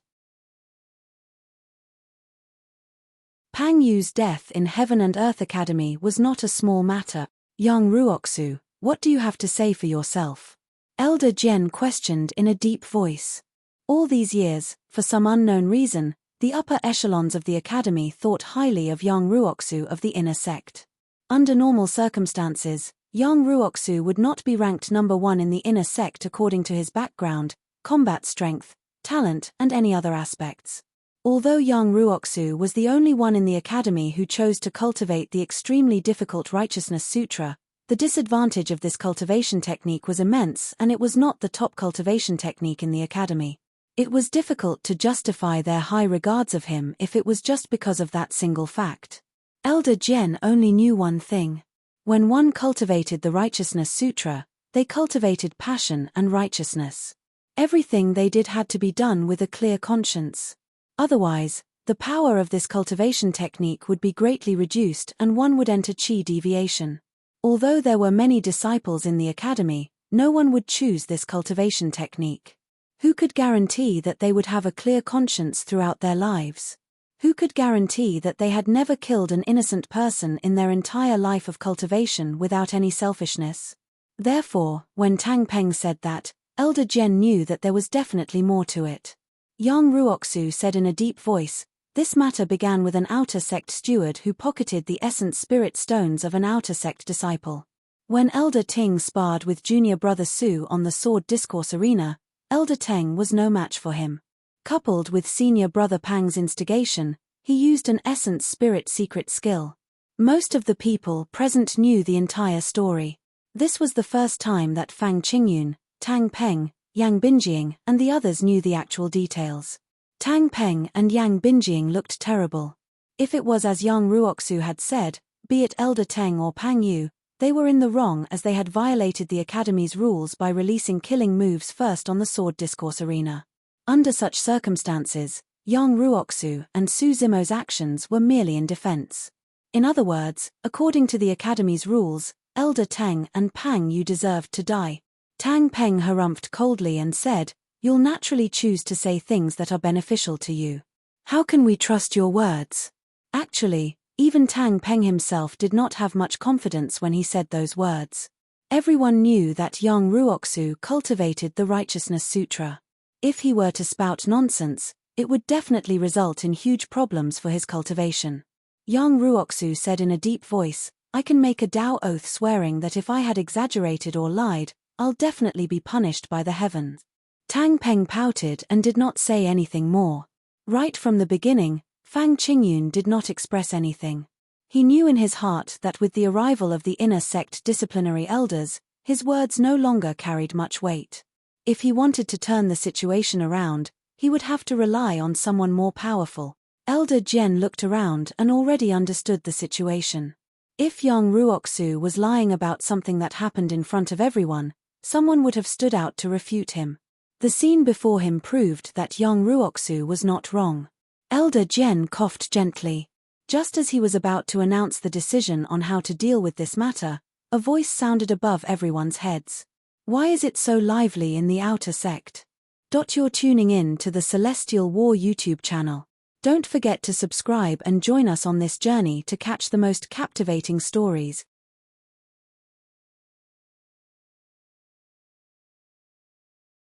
Pang Yu's death in Heaven and Earth Academy was not a small matter. Yang Ruoxu, what do you have to say for yourself? Elder Jian questioned in a deep voice. All these years, for some unknown reason, the upper echelons of the academy thought highly of Yang Ruoxu of the inner sect. Under normal circumstances, Yang Ruoxu would not be ranked number 1 in the inner sect according to his background, combat strength, talent and any other aspects. Although Yang Ruoxu was the only one in the academy who chose to cultivate the extremely difficult Righteousness Sutra, the disadvantage of this cultivation technique was immense and it was not the top cultivation technique in the academy. It was difficult to justify their high regards of him if it was just because of that single fact. Elder Jian only knew one thing. When one cultivated the Righteousness Sutra, they cultivated passion and righteousness. Everything they did had to be done with a clear conscience. Otherwise, the power of this cultivation technique would be greatly reduced and one would enter chi deviation. Although there were many disciples in the academy, no one would choose this cultivation technique. Who could guarantee that they would have a clear conscience throughout their lives? Who could guarantee that they had never killed an innocent person in their entire life of cultivation without any selfishness? Therefore, when Tang Peng said that, Elder Jian knew that there was definitely more to it. Yang Ruoxu said in a deep voice, "This matter began with an outer sect steward who pocketed the essence spirit stones of an outer sect disciple. When Elder Ting sparred with junior brother Su on the sword discourse arena, Elder Teng was no match for him. Coupled with senior brother Pang's instigation, he used an essence spirit secret skill. Most of the people present knew the entire story. This was the first time that Fang Qingyun, Tang Peng, Yang Binjing and the others knew the actual details. Tang Peng and Yang Binjing looked terrible. If it was as Yang Ruoxu had said, be it Elder Teng or Pang Yu, they were in the wrong as they had violated the Academy's rules by releasing killing moves first on the sword discourse arena. Under such circumstances, Yang Ruoxu and Su Zimo's actions were merely in defense. In other words, according to the Academy's rules, Elder Teng and Pang Yu deserved to die. Tang Peng harumphed coldly and said, "You'll naturally choose to say things that are beneficial to you. How can we trust your words?" Actually, even Tang Peng himself did not have much confidence when he said those words. Everyone knew that Yang Ruoxu cultivated the Righteousness Sutra. If he were to spout nonsense, it would definitely result in huge problems for his cultivation. Yang Ruoxu said in a deep voice, "I can make a Tao oath swearing that if I had exaggerated or lied, I'll definitely be punished by the heavens." Tang Peng pouted and did not say anything more. Right from the beginning, Fang Qingyun did not express anything. He knew in his heart that with the arrival of the inner sect disciplinary elders, his words no longer carried much weight. If he wanted to turn the situation around, he would have to rely on someone more powerful. Elder Jian looked around and already understood the situation. If Yang Ruoxu was lying about something that happened in front of everyone, someone would have stood out to refute him. The scene before him proved that Yang Ruoxu was not wrong. Elder Jian coughed gently. Just as he was about to announce the decision on how to deal with this matter, a voice sounded above everyone's heads. "Why is it so lively in the outer sect?" You're tuning in to the Celestial War YouTube channel. Don't forget to subscribe and join us on this journey to catch the most captivating stories.